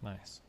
Nice.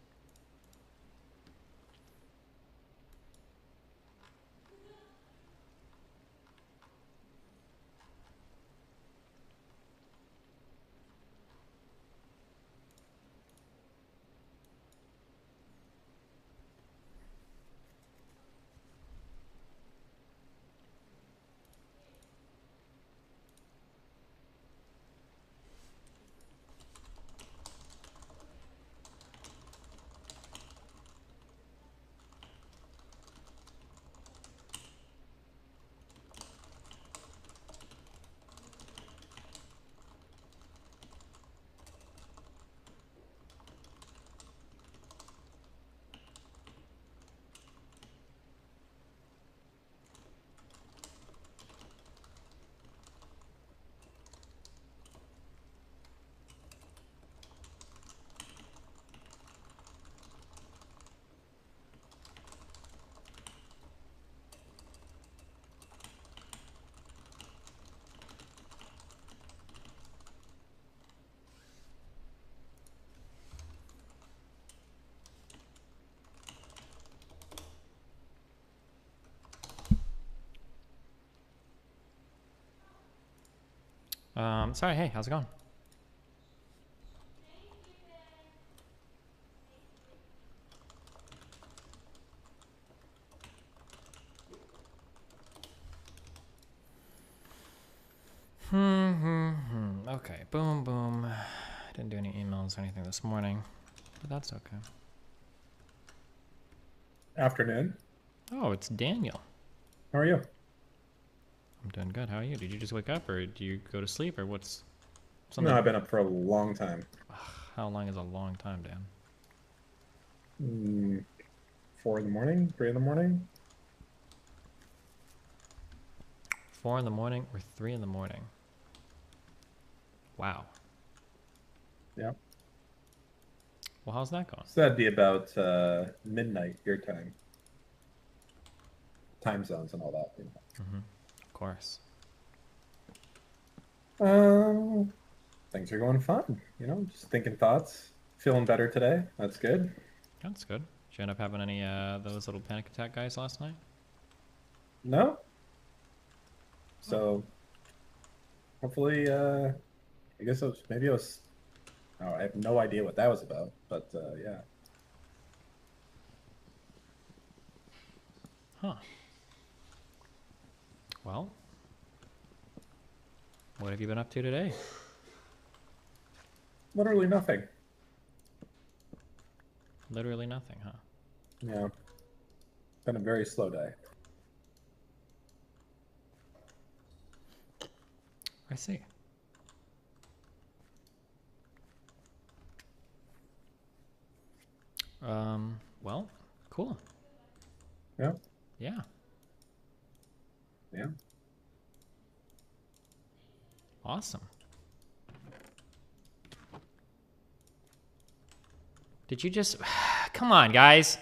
Sorry, hey, how's it going? Okay, boom, boom. Didn't do any emails or anything this morning, but that's okay. Afternoon. Oh, it's Daniel. How are you? I'm doing good. How are you? Did you just wake up, or do you go to sleep, or what's No, something? I've been up for a long time. How long is a long time, Dan? 4 in the morning, 3 in the morning. 4 in the morning or 3 in the morning? Wow. Yeah. Well, how's that going? So that'd be about midnight your time zones and all that. Of course. Things are going fun. Just thinking thoughts. Feeling better today. That's good. That's good. Did you end up having any those little panic attack guys last night? No. Oh. So hopefully, I guess maybe it was. Oh, I have no idea what that was about. But yeah. Huh. Well, what have you been up to today? Literally nothing. Literally nothing, huh? Yeah. Been a very slow day. I see. Well, cool. Yeah. Yeah. Yeah. Awesome. Did you just... Come on, guys.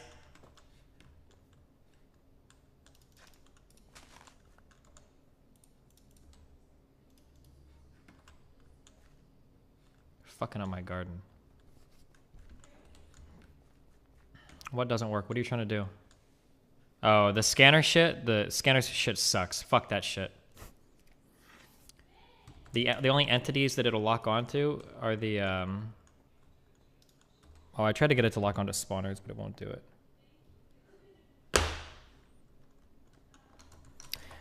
Fucking up my garden. What doesn't work? What are you trying to do? Oh, the scanner shit? The scanner shit sucks. Fuck that shit. The only entities that it'll lock onto are the... Oh, I tried to get it to lock onto spawners, but it won't do it.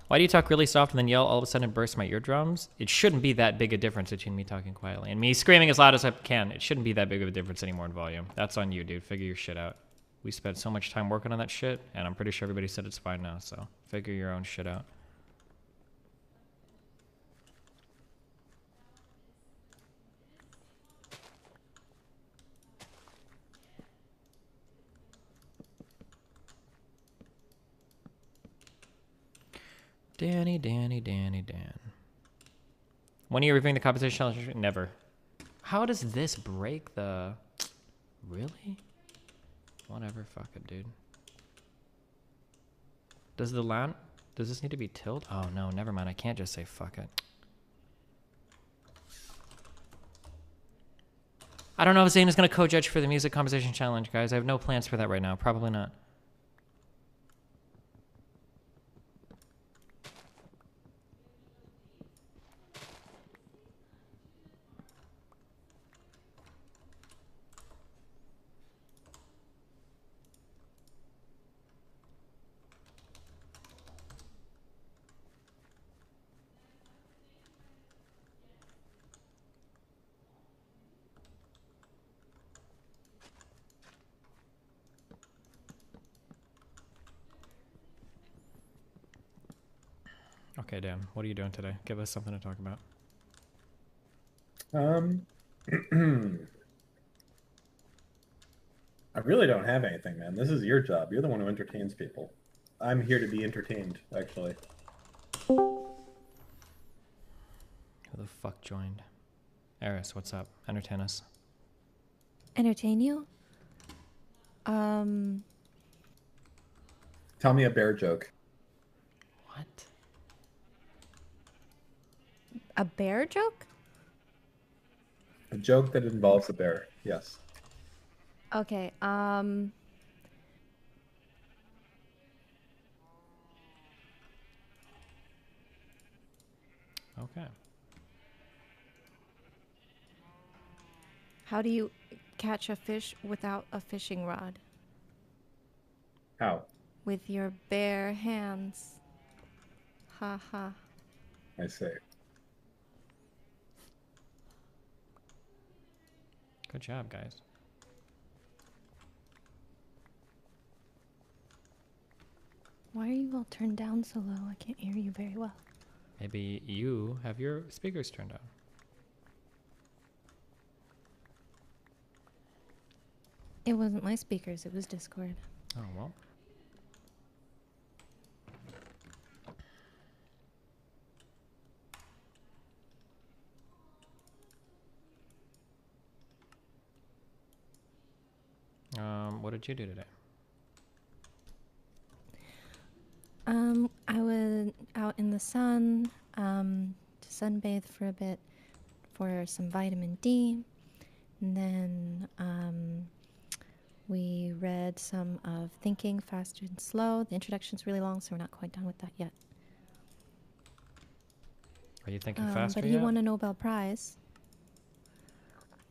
Why do you talk really soft and then yell all of a sudden and burst my eardrums? It shouldn't be that big a difference between me talking quietly and me screaming as loud as I can. It shouldn't be that big of a difference anymore in volume. That's on you, dude. Figure your shit out. We spent so much time working on that shit, and I'm pretty sure everybody said it's fine now, so figure your own shit out. Danny, Dan. When are you reviewing the competition challenge? Never. How does this break the... Really? Whatever, fuck it, dude. Does the LAN... Does this need to be tilled? Oh, no, never mind. I can't just say fuck it. I don't know if Zane is going to co-judge for the music composition challenge, guys. I have no plans for that right now. Probably not. Okay, Dan, what are you doing today? Give us something to talk about. I really don't have anything, man. This is your job. You're the one who entertains people. I'm here to be entertained, actually. Who the fuck joined? Eris, what's up? Entertain us. Entertain you? Tell me a bear joke. What? A bear joke? A joke that involves a bear. Yes. Okay, Okay. how do you catch a fish without a fishing rod? How? With your bare hands. Ha ha. I say. Good job, guys. Why are you all turned down so low? I can't hear you very well. Maybe you have your speakers turned on. It wasn't my speakers, it was Discord. Oh, well. What did you do today? I was out in the sun, to sunbathe for a bit for some vitamin D. And then, we read some of Thinking Fast and Slow. The introduction's really long, so we're not quite done with that yet. Are you thinking faster But he yet? won a Nobel Prize.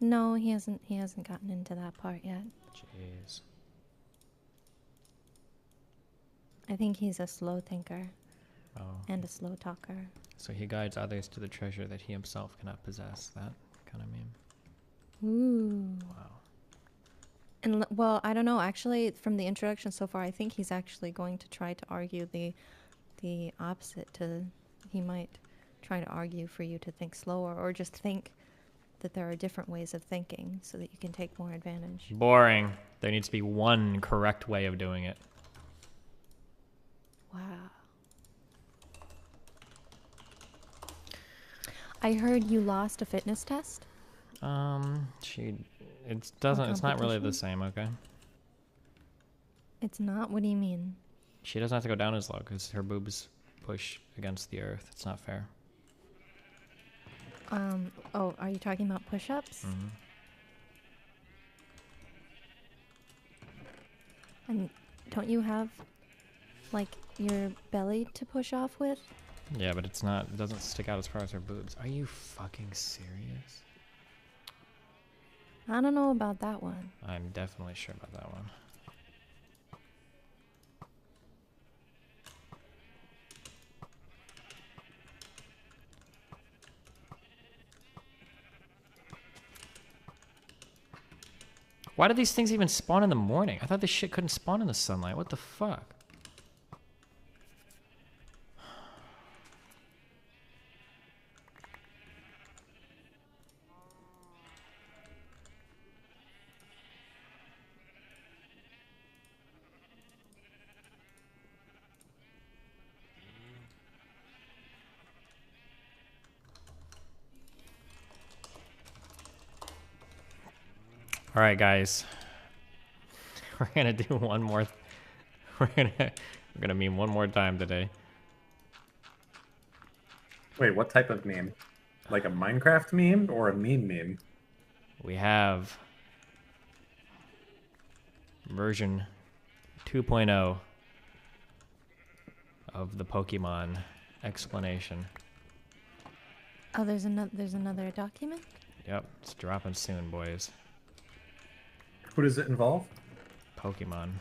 No, he hasn't gotten into that part yet. Jeez. I think he's a slow thinker Oh. and a slow talker. So he guides others to the treasure that he himself cannot possess. That kind of meme. Ooh. Wow. And well, I don't know. Actually, from the introduction so far, I think he's actually going to try to argue the opposite. He might try to argue for you to think slower, or just think that there are different ways of thinking, so that you can take more advantage. Boring. There needs to be one correct way of doing it. Wow. I heard you lost a fitness test. It's not really the competition? same, okay? It's not? What do you mean? She doesn't have to go down as low because her boobs push against the earth. It's not fair. Oh, are you talking about push-ups? Mm-hmm. And don't you have, like, your belly to push off with? Yeah, but it doesn't stick out as far as her boobs. Are you fucking serious? I don't know about that one. I'm definitely sure about that one. Why do these things even spawn in the morning? I thought this shit couldn't spawn in the sunlight. What the fuck? All right, guys. We're gonna do one more. We're gonna meme one more time today. Wait, what type of meme? Like a Minecraft meme or a meme meme? we have version 2.0 of the Pokemon explanation. Oh, there's another document? Yep, it's dropping soon, boys. Who does it involve? Pokemon.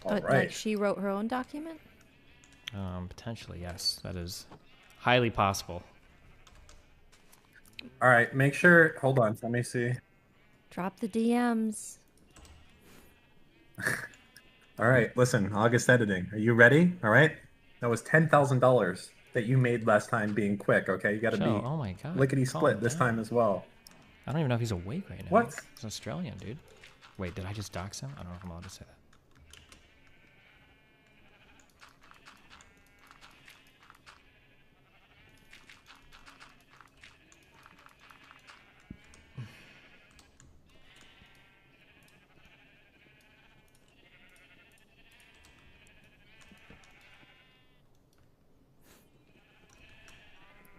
All But, right. like, she wrote her own document? Potentially, yes. That is highly possible. All right. Make sure. Hold on. Let me see. Drop the DMs. All right. Listen, August editing. Are you ready? All right. That was $10,000 that you made last time being quick. Okay. You got to Joe, be oh my god. lickety calm split this down. time as well. I don't even know if he's awake right now. What? He's Australian, dude. Wait, did I just dox him? I don't know if I'm allowed to say that.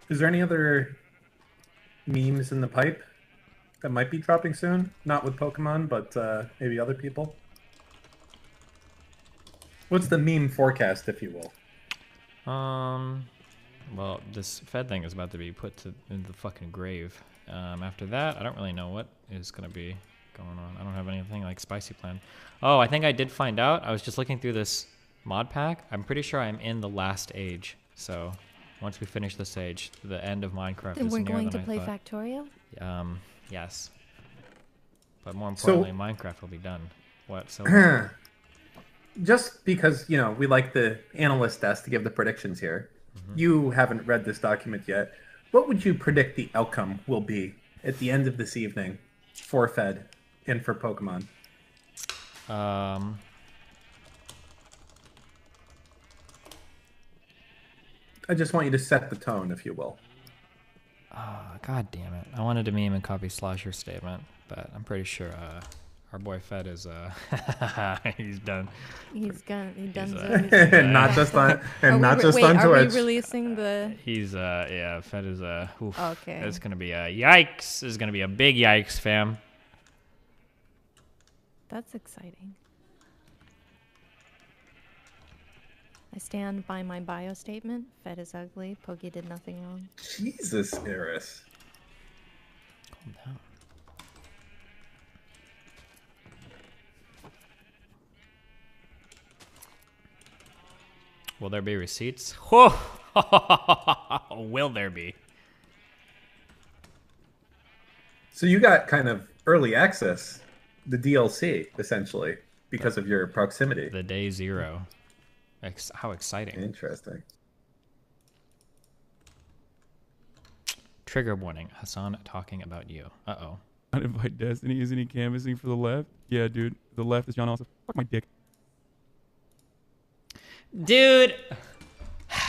Is there any other memes in the pipe that might be dropping soon? Not with Pokemon, but maybe other people. What's the meme forecast, if you will? Well, this Fed thing is about to be put in the fucking grave. After that, I don't really know what is gonna be going on. I don't have anything like spicy planned. Oh, I think I did find out. I was just looking through this mod pack. I'm pretty sure I'm in the last age. So once we finish this age, the end of Minecraft Then is we're nearer going than to play I thought. Factorial? Yes. But more importantly, Minecraft will be done. What? So Just because, you know, we like the analyst desk to give the predictions here. You haven't read this document yet. What would you predict the outcome will be at the end of this evening for Fed and for Pokemon? I just want you to set the tone, if you will. God damn it. I wanted to meme and copy Slosher's statement, but I'm pretty sure our boy Fed is he's done. He done Not just on Are Twitch. we releasing the... He's yeah, Fed is oof. Okay. It's gonna be a yikes. This is gonna be a big yikes, fam. That's exciting. I stand by my bio statement. Fed is ugly. Pokey did nothing wrong. Jesus, Eris. Calm down. Will there be receipts? Whoa! Will there be? So you got kind of early access, the DLC, essentially, because of your proximity. The day zero. How exciting. Interesting. Trigger warning. Hassan talking about you. Uh-oh. Uninvite Destiny. Isn't he canvassing for the left? Yeah, dude. The left is John also. Fuck my dick. Dude.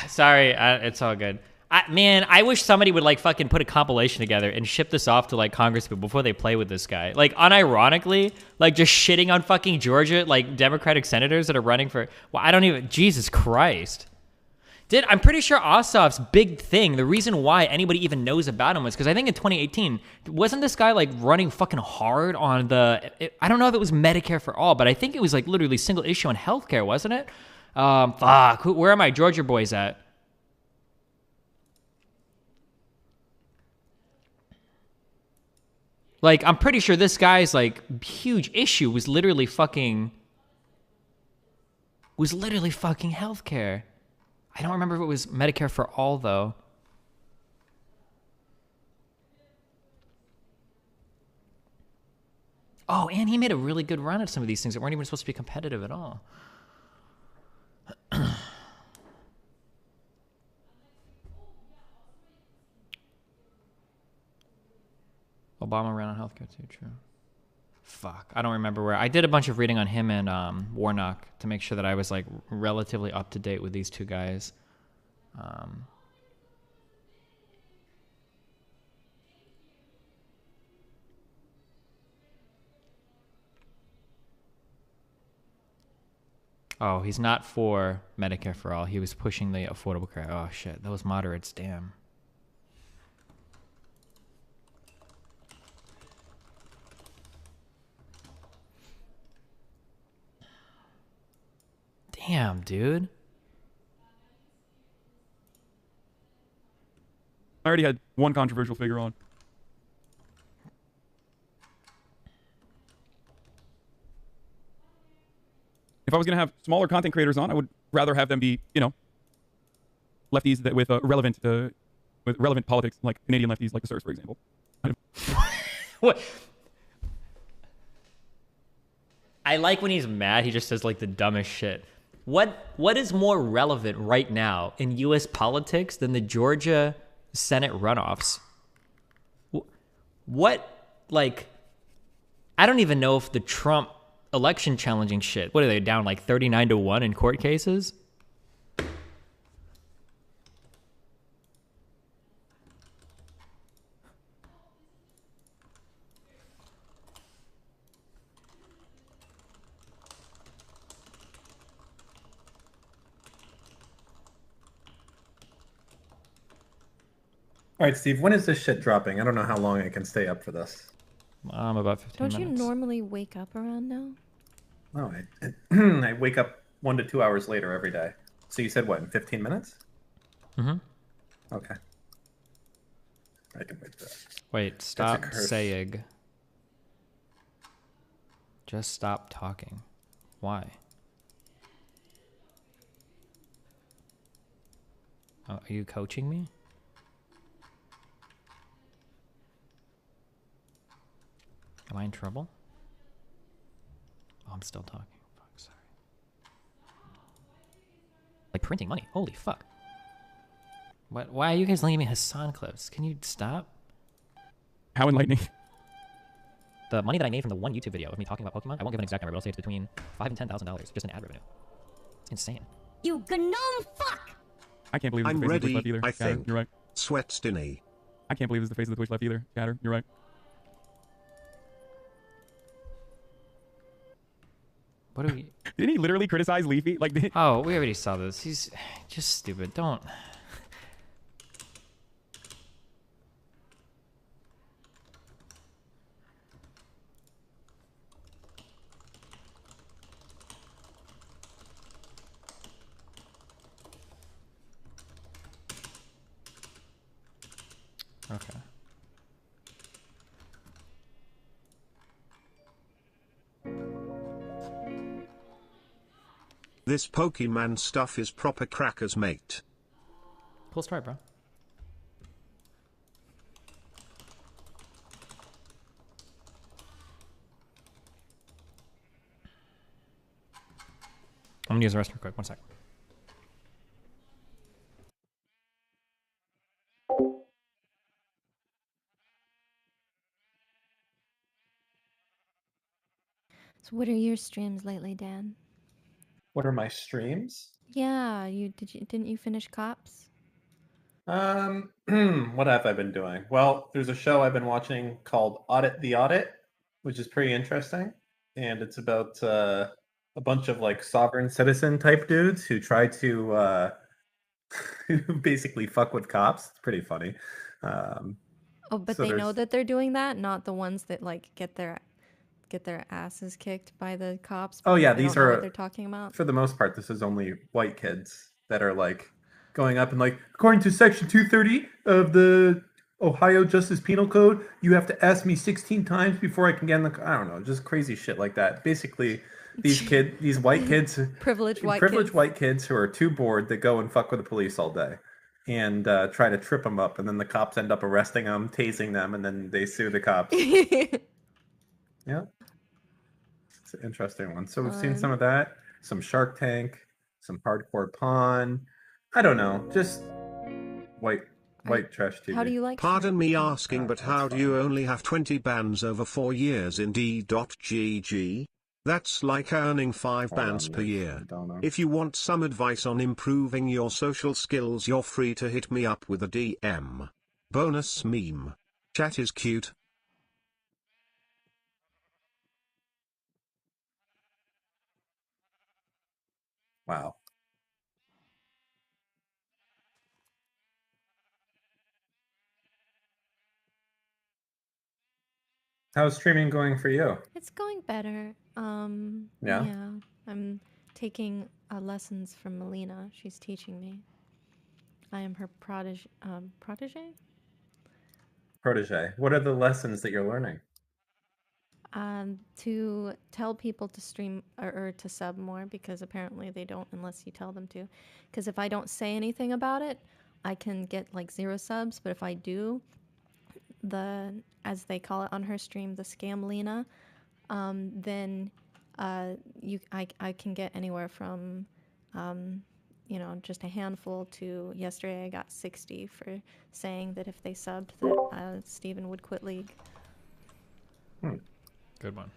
Sorry. It's all good. Man, I wish somebody would like fucking put a compilation together and ship this off to like Congress people before they play with this guy. Like unironically, like just shitting on fucking Georgia, like Democratic senators that are running for, well, I don't even, Jesus Christ. I'm pretty sure Ossoff's big thing, the reason why anybody even knows about him was because I think in 2018, wasn't this guy like running fucking hard on I don't know if it was Medicare for all, but I think it was like literally single issue on healthcare, wasn't it? Fuck, where are my Georgia boys at? Like, I'm pretty sure this guy's, like, huge issue was literally fucking healthcare. I don't remember if it was Medicare for all, though. Oh, and he made a really good run at some of these things that weren't even supposed to be competitive at all. Obama ran on healthcare too, true. Fuck, I don't remember where. I did a bunch of reading on him and Warnock to make sure that I was like relatively up to date with these two guys. Oh, he's not for Medicare for all. He was pushing the Affordable Care. Oh shit, those moderates, damn. Damn, dude. I already had one controversial figure on. If I was going to have smaller content creators on, I would rather have them be, you know, lefties that with relevant politics, like Canadian lefties, like the Sirs, for example. What? I like when he's mad, he just says like the dumbest shit. What is more relevant right now in US politics than the Georgia Senate runoffs? What, like, I don't even know if the Trump election challenging shit, what are they down like 39-1 in court cases? All right, Steve, when is this shit dropping? I don't know how long I can stay up for this. I'm about 15 Don't minutes. you normally wake up around now? No, I wake up 1 to 2 hours later every day. So you said what, in 15 minutes? Mm-hmm. Okay. I can wait for that. Wait, That's a stop curse. saying. Just stop talking. Why? Oh, are you coaching me? Am I in trouble? Oh, I'm still talking. Fuck, sorry. Like printing money. Holy fuck. What? Why are you guys linking me Hassan clips? Can you stop? How enlightening. The money that I made from the one YouTube video of me talking about Pokemon, I won't give an exact number, but I'll say it's between $5,000 and $10,000 just in ad revenue. It's insane. You gnome fuck! I can't believe this is the face of the Twitch left either. I Scatter, think. you're right. Sweatstiny. I can't believe this is the face of the Twitch left either. Scatter, you're right. What are we... Didn't he literally criticize Leafy? Like, Oh, we already saw this. He's just stupid. Don't... Okay. This Pokemon stuff is proper crackers, mate. Cool story, bro. I'm gonna use the restroom quick. 1 sec. So what are your streams lately, Dan? What are my streams? Yeah, didn't you finish Cops? What have I been doing? Well, there's a show I've been watching called Audit the Audit, which is pretty interesting. And it's about a bunch of like sovereign citizen type dudes who try to basically fuck with cops. It's pretty funny. Oh, but So they know there's- that they're doing that, not the ones that like get their asses kicked by the cops. Oh, yeah, because they these don't know are- what they're talking about. For the most part, this is only white kids that are like going up and like, according to Section 230 of the Ohio Justice Penal Code, you have to ask me 16 times before I can get in the. I don't know, just crazy shit like that. Basically, these white kids, Privileged white privileged kids. white kids who are too bored that go and fuck with the police all day, and try to trip them up, and then the cops end up arresting them, tasing them, and then they sue the cops. Yeah. It's an interesting one. So we've seen some of that, some Shark Tank, some Hardcore Pawn. I don't know, just white trash TV. How do you like? Pardon Shark me Tank? asking, but That's how do fine. you only have 20 bans over 4 years in d.gg? That's like earning 5 Hold on, bans per I year. don't know. If you want some advice on improving your social skills, you're free to hit me up with a DM. Bonus meme. Chat is cute. Wow. How's streaming going for you? It's going better. Yeah? I'm taking lessons from Melina. She's teaching me. I am her protege. Protege. What are the lessons that you're learning? To tell people to stream or to sub more, because apparently they don't unless you tell them to. Because if I don't say anything about it, I can get like 0 subs. But if I do, as they call it on her stream, the scam Lena, then I can get anywhere from just a handful to yesterday I got 60 for saying that if they subbed that Steven would quit League. Good one.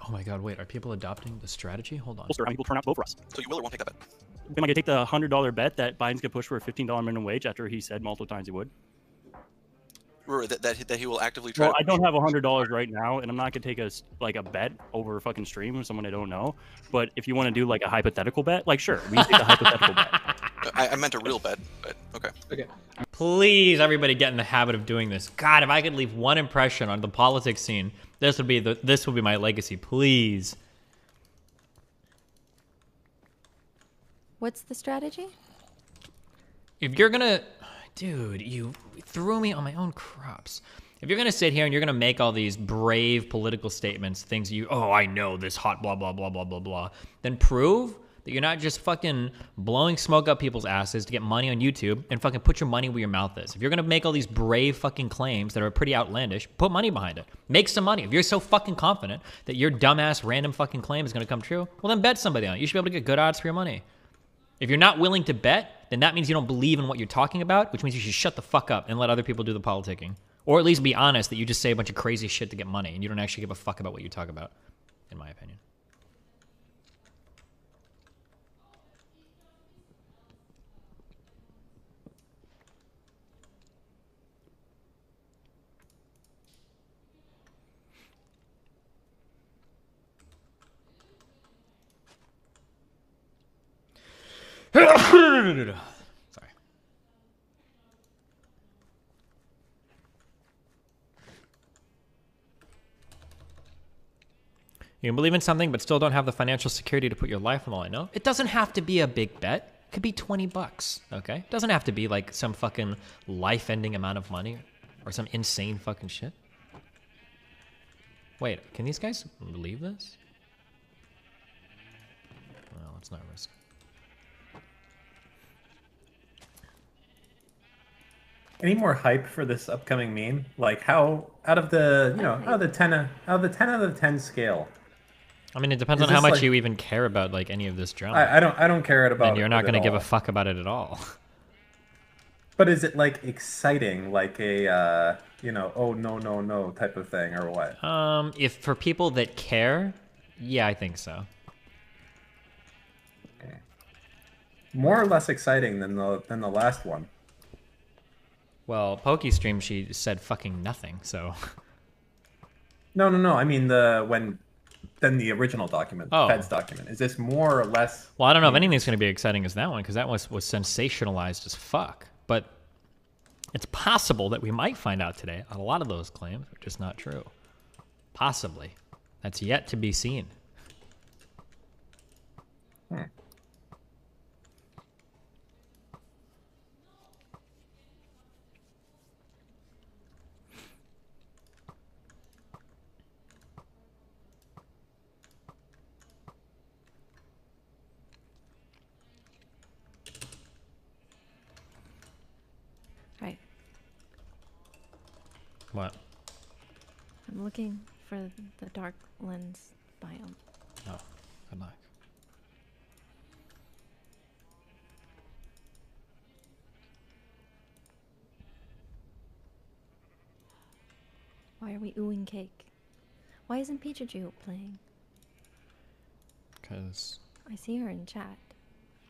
Oh my god, wait, are people adopting the strategy? Hold on. How many people turn out to vote for us? So you will or won't take that bet? Am I going to take the $100 bet that Biden's going to push for a $15 minimum wage after he said multiple times he would? That he will actively try. Well, I don't have $100 right now, and I'm not going to take a bet over a fucking stream with someone I don't know. But if you want to do like a hypothetical bet, like sure, we can take a hypothetical bet. I meant a real bet, but okay. Okay. Please, everybody get in the habit of doing this. God, if I could leave one impression on the politics scene, this would be my legacy. Please. What's the strategy? If you're gonna... Dude, you threw me on my own crops. If you're gonna sit here and you're gonna make all these brave political statements, things I know this hot blah, blah, blah, blah, blah, blah, then prove that you're not just fucking blowing smoke up people's asses to get money on YouTube and fucking put your money where your mouth is. If you're gonna make all these brave fucking claims that are pretty outlandish, put money behind it. Make some money. If you're so fucking confident that your dumbass random fucking claim is gonna come true, well then bet somebody on it. You should be able to get good odds for your money. If you're not willing to bet, then that means you don't believe in what you're talking about, which means you should shut the fuck up and let other people do the politicking. Or at least be honest that you just say a bunch of crazy shit to get money and you don't actually give a fuck about what you talk about, in my opinion. Sorry. You can believe in something but still don't have the financial security to put your life on the line. No, it doesn't have to be a big bet. It could be $20, okay? It doesn't have to be like some fucking life-ending amount of money or some insane fucking shit. Wait, can these guys believe this? Well, let's not risk it. Any more hype for this upcoming meme? Like how out of the out of the 10 out of the 10 scale? I mean, it depends on how much you even care about like any of this drama. I don't care about. And you're not going to give a fuck about it at all. But is it like exciting, like a oh no type of thing, or what? If for people that care, yeah, I think so. Okay. More or less exciting than the last one. Well, Pokey stream, she said fucking nothing, so. No. I mean than the original document, the Fed's document. Is this more or less? Well, I don't know if anything's going to be exciting as that one, because that was sensationalized as fuck. But it's possible that we might find out today a lot of those claims are just not true. Possibly. That's yet to be seen. Right. What? I'm looking for the dark lens biome. Oh, good luck. Why are we oohing cake? Why isn't Pikachu playing? Because... I see her in chat.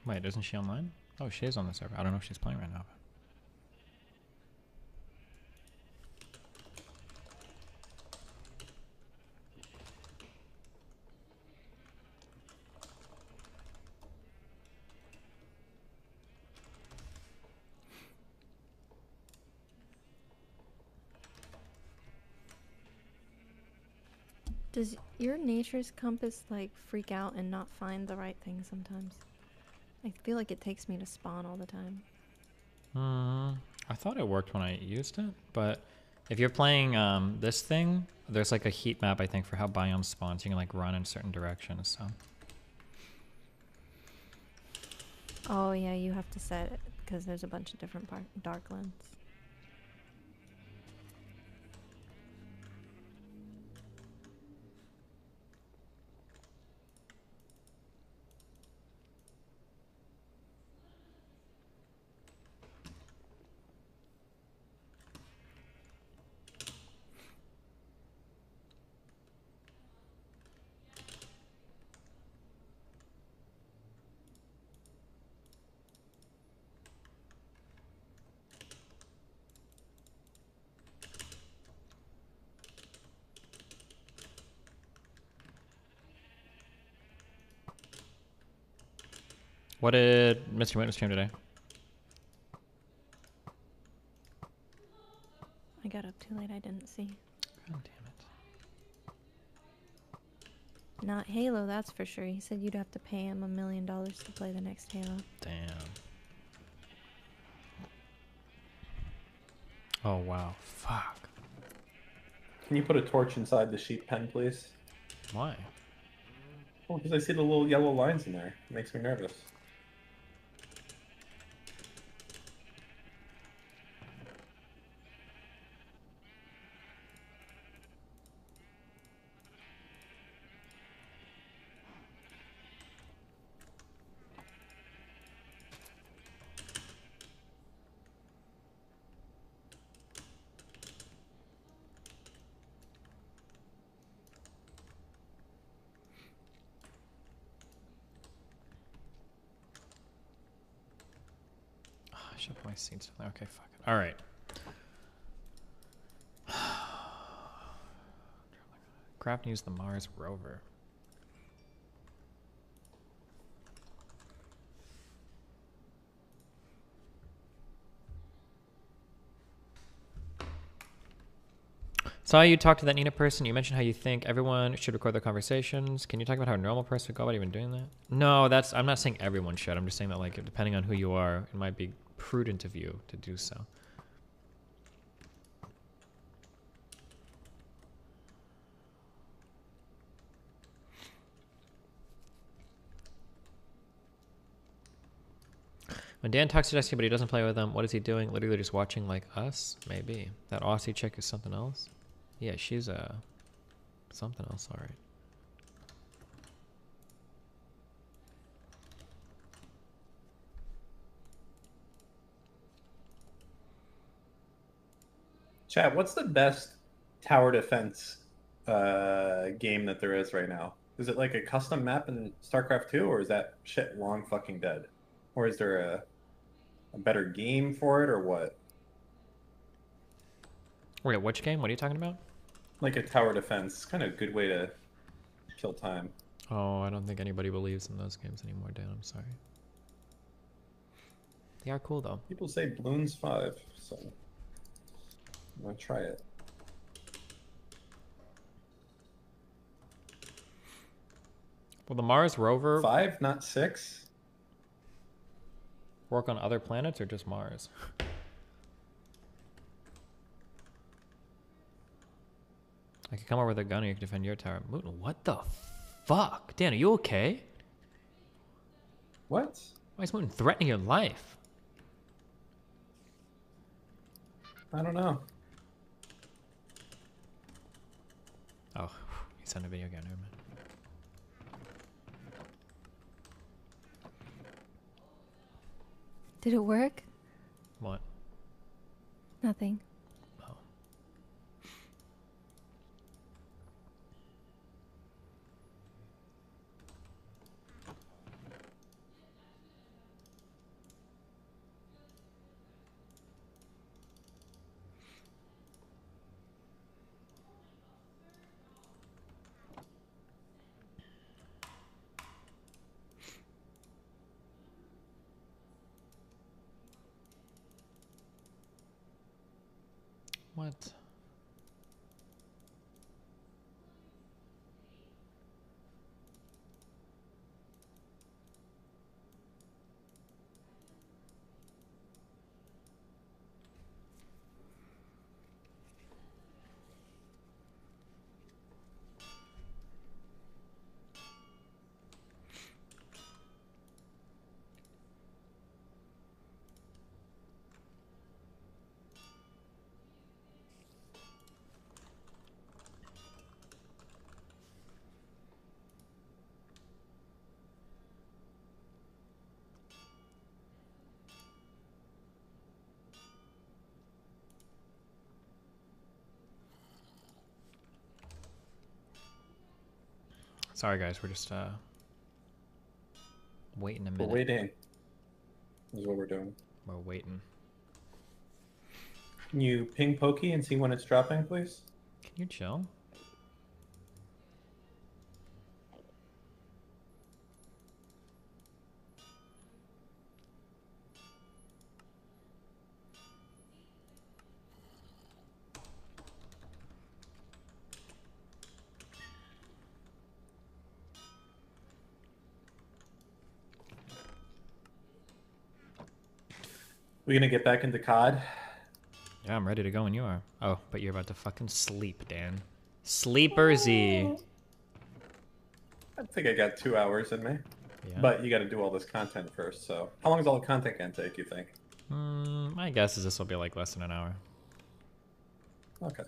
Wait, isn't she online? Oh, she is on the server. I don't know if she's playing right now. Does your nature's compass like freak out and not find the right thing sometimes? I feel like it takes me to spawn all the time. I thought it worked when I used it, but if you're playing this thing, there's like a heat map, I think, for how biomes spawn, so you can like run in certain directions, so. Oh yeah, you have to set it because there's a bunch of different darklands. What did Mr. Moon stream today? I got up too late, I didn't see. God damn it. Not Halo, that's for sure. He said you'd have to pay him $1 million to play the next Halo. Damn. Oh wow. Fuck. Can you put a torch inside the sheep pen, please? Why? Well, because I see the little yellow lines in there. It makes me nervous. I should put my seeds in there. Okay, fuck it. All right. Craft used the Mars rover. Saw you talk to that Nina person. You mentioned how you think everyone should record their conversations. Can you talk about how a normal person would go about even doing that? No, I'm not saying everyone should. I'm just saying that, like, depending on who you are, it might be prudent of you to do so. When Dan talks to Jesse but he doesn't play with them, what is he doing? Literally just watching like us? Maybe. That Aussie chick is something else? Yeah, she's something else, alright. Chad, what's the best tower defense game that there is right now? Is it like a custom map in StarCraft 2, or is that shit long fucking dead? Or is there a better game for it, or what? Wait, which game? What are you talking about? Like a tower defense. Kind of a good way to kill time. Oh, I don't think anybody believes in those games anymore, Dan. I'm sorry. They are cool, though. People say Bloons 5, so I'm going to try it. Will the Mars rover 5, not 6? work on other planets or just Mars? I could come over with a gun and you can defend your tower. Moon, what the fuck? Dan, are you okay? What? Why is Moon threatening your life? I don't know. Oh, he sent a video again. Never mind. Did it work? What? Nothing. Oh. What? Sorry, guys. We're just waiting a We're minute. waiting. This is what we're doing. We're waiting. Can you ping Pokey and see when it's dropping, please? Can you chill? We gonna get back into COD? Yeah, I'm ready to go when you are. Oh, but you're about to fucking sleep, Dan. Sleepersy. I think I got 2 hours in me. Yeah. But you got to do all this content first. So, how long is all the content gonna take? You think? My guess is this will be like less than an hour. Okay.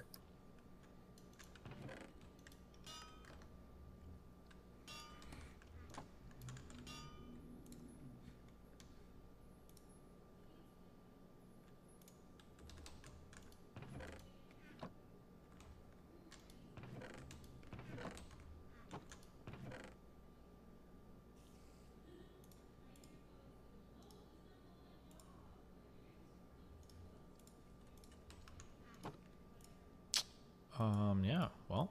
Yeah. Well,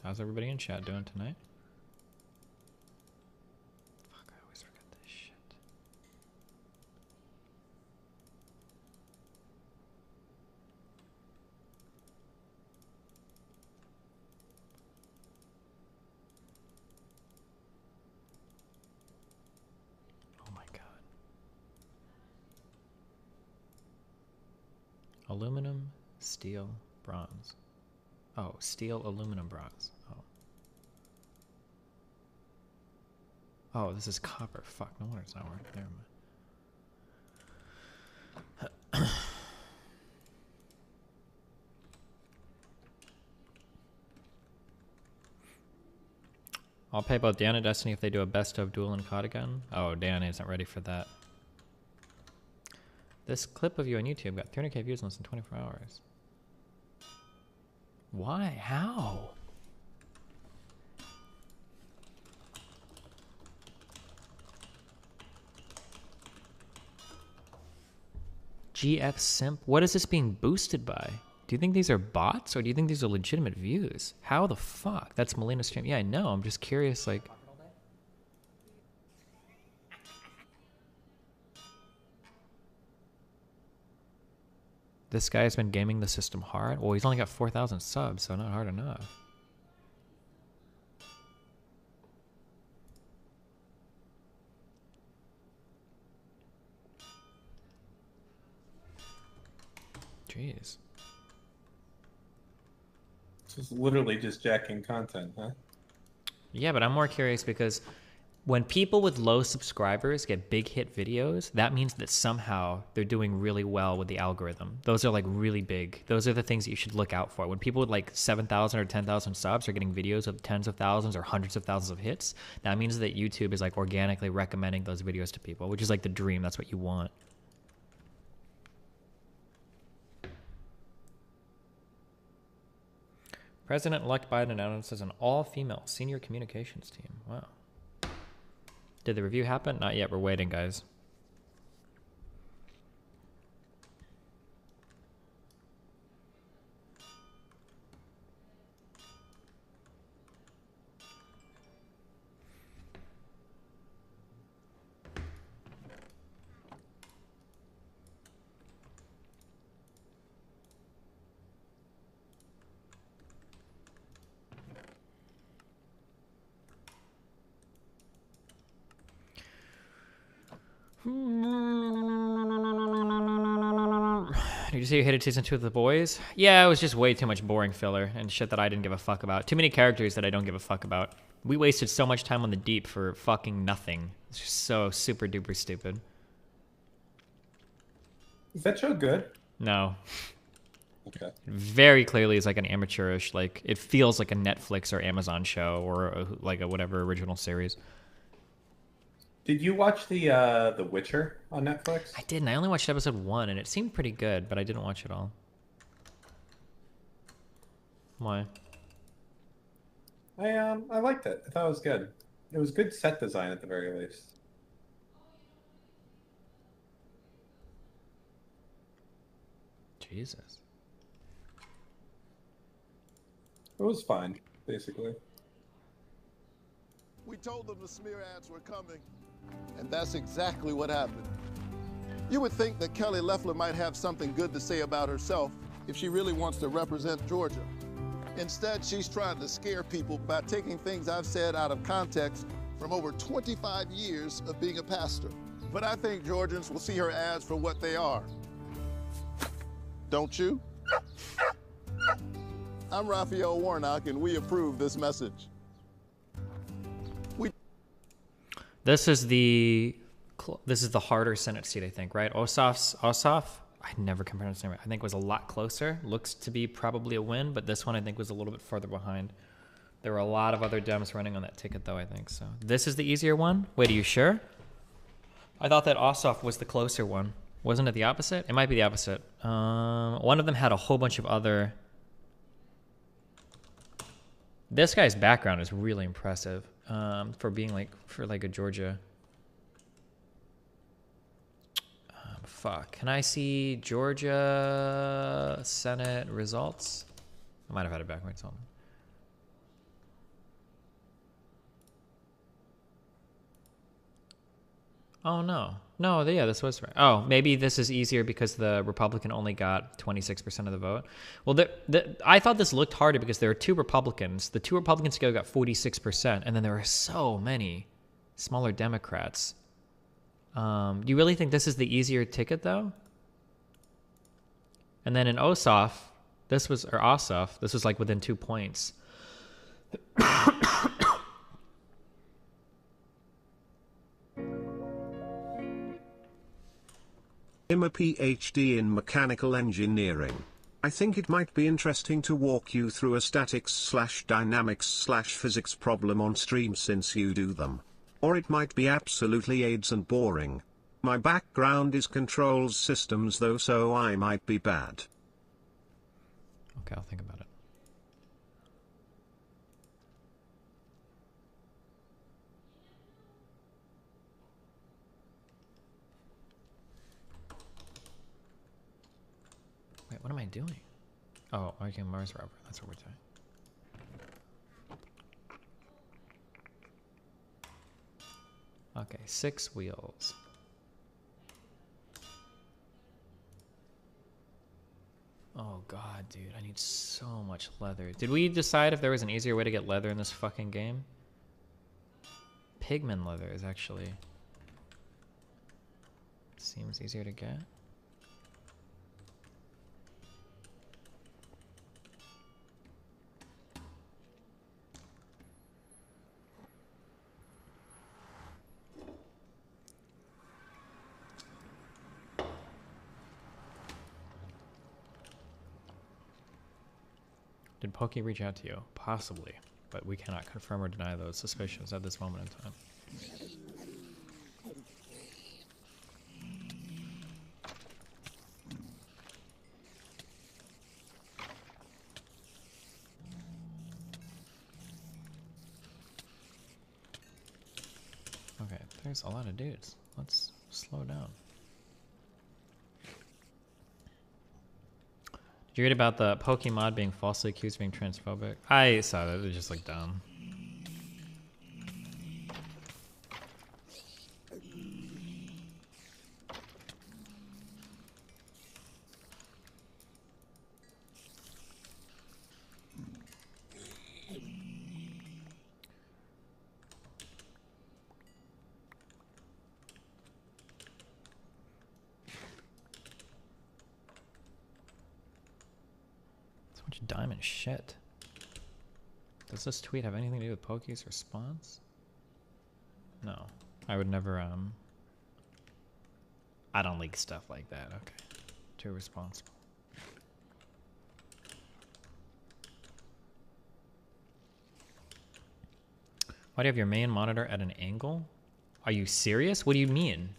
how's everybody in chat doing tonight? Fuck, I always forget this shit. Oh my god. Aluminum, steel, bronze. Oh, steel, aluminum, bronze. Oh. Oh, this is copper. Fuck, no wonder it's not working. Never mind. I'll pay both Dan and Destiny if they do a best of duel and COD again. Oh, Dan isn't ready for that. This clip of you on YouTube got 300k views in less than 24 hours. Why? How? GF Simp? What is this being boosted by? Do you think these are bots or do you think these are legitimate views? How the fuck? That's Melina's stream. Yeah, I know. I'm just curious, like... This guy's been gaming the system hard? Well, he's only got 4,000 subs, so not hard enough. Jeez. This is literally just jacking content, huh? Yeah, but I'm more curious because when people with low subscribers get big hit videos, that means that somehow they're doing really well with the algorithm. Those are like really big. Those are the things that you should look out for. When people with like 7,000 or 10,000 subs are getting videos of tens of thousands or hundreds of thousands of hits, that means that YouTube is like organically recommending those videos to people, which is like the dream. That's what you want. President-elect Biden announces an all-female senior communications team. Wow. Did the review happen? Not yet. We're waiting, guys. Did you see you hated season 2 of The Boys? Yeah, it was just way too much boring filler and shit that I didn't give a fuck about. Too many characters that I don't give a fuck about. We wasted so much time on the deep for fucking nothing. It's just so super duper stupid. Is that show good? No. Okay. Very clearly is like an amateurish, like it feels like a Netflix or Amazon show or like a whatever original series. Did you watch the Witcher on Netflix? I didn't. I only watched episode 1 and it seemed pretty good, but I didn't watch it all. Why? I liked it. I thought it was good. It was good set design at the very least. Jesus. It was fine, basically. We told them the smear ads were coming, and that's exactly what happened. You would think that Kelly Loeffler might have something good to say about herself if she really wants to represent Georgia. Instead, she's trying to scare people by taking things I've said out of context from over 25 years of being a pastor. But I think Georgians will see her ads for what they are. Don't you? I'm Raphael Warnock, and we approve this message. This is the harder Senate seat, I think, right? Ossoff, I never can pronounce his name right. I think was a lot closer. Looks to be probably a win, but this one I think was a little bit further behind. There were a lot of other Dems running on that ticket, though, I think. So this is the easier one? Wait, are you sure? I thought that Ossoff was the closer one. Wasn't it the opposite? It might be the opposite. One of them had a whole bunch of other... This guy's background is really impressive for being for a Georgia. Fuck. Can I see Georgia Senate results? I might have had it backwards on. Oh, no. No, yeah, this was right. Oh, maybe this is easier because the Republican only got 26% of the vote. Well, I thought this looked harder because there are two Republicans. The two Republicans together got 46%, and then there are so many smaller Democrats. Do you really think this is the easier ticket, though? And then in Ossoff, this was like within 2 points. I'm a PhD in mechanical engineering. I think it might be interesting to walk you through a statics/dynamics/physics problem on stream since you do them. Or it might be absolutely AIDS and boring. My background is controls systems though, so I might be bad. Okay, I'll think about it. Wait, what am I doing? Oh, okay, Mars rover. That's what we're doing. Okay, 6 wheels. Oh god, dude, I need so much leather. Did we decide if there was an easier way to get leather in this fucking game? Pigman leather is actually... seems easier to get. Did Pokey reach out to you? Possibly, but we cannot confirm or deny those suspicions at this moment in time. Okay, there's a lot of dudes. Let's slow down. Did you read about the Pokemon being falsely accused of being transphobic? I saw that. It was just like dumb. Diamond shit. Does this tweet have anything to do with Pokey's response? No. I would never, I don't leak stuff like that. Okay. Too responsible. Why do you have your main monitor at an angle? Are you serious? What do you mean?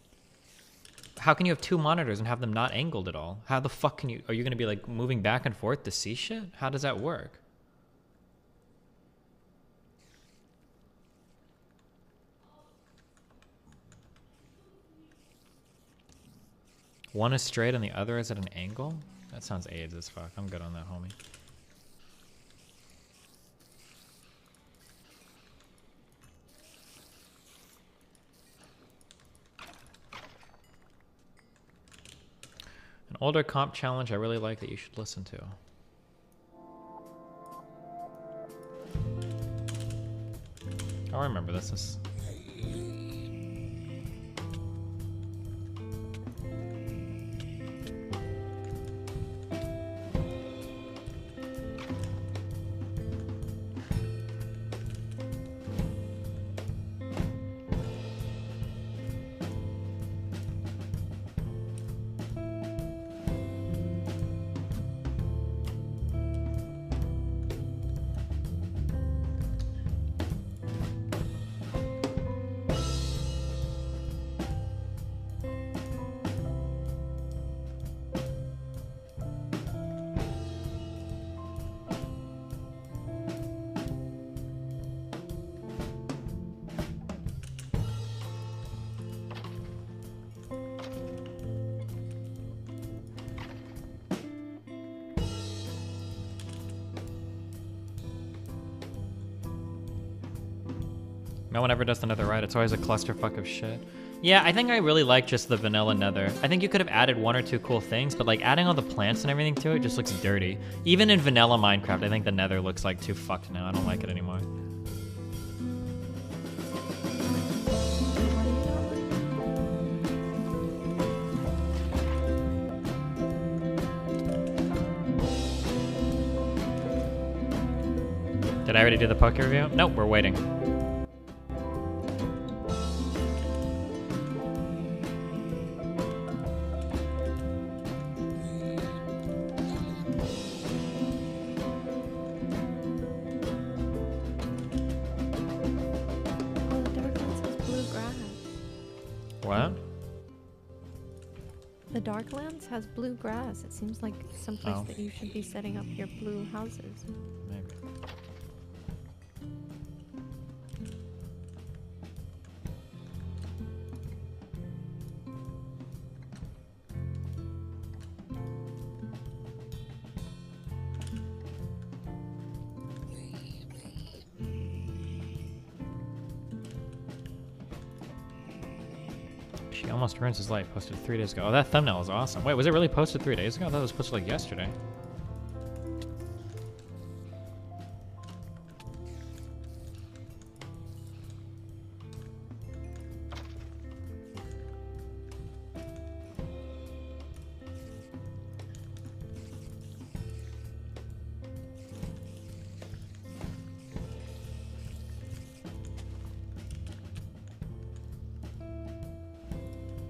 How can you have two monitors and have them not angled at all? How the fuck can you... Are you going to be, like, moving back and forth to see shit? How does that work? One is straight and the other is at an angle? That sounds AIDS as fuck. I'm good on that, homie. An older comp challenge I really like that you should listen to. Oh, I remember this. This No one ever does the nether right. It's always a clusterfuck of shit. Yeah, I think I really like just the vanilla nether. I think you could have added one or two cool things, but like adding all the plants and everything to it just looks dirty. Even in vanilla Minecraft, I think the nether looks like too fucked now. I don't like it anymore. Did I already do the poke review? Nope, we're waiting. What? The Darklands has blue grass. It seems like someplace that you should be setting up your blue houses. Maybe. She almost ruins his life. Posted 3 days ago. Oh, that thumbnail is awesome. Wait, was it really posted 3 days ago? I thought it was posted like yesterday.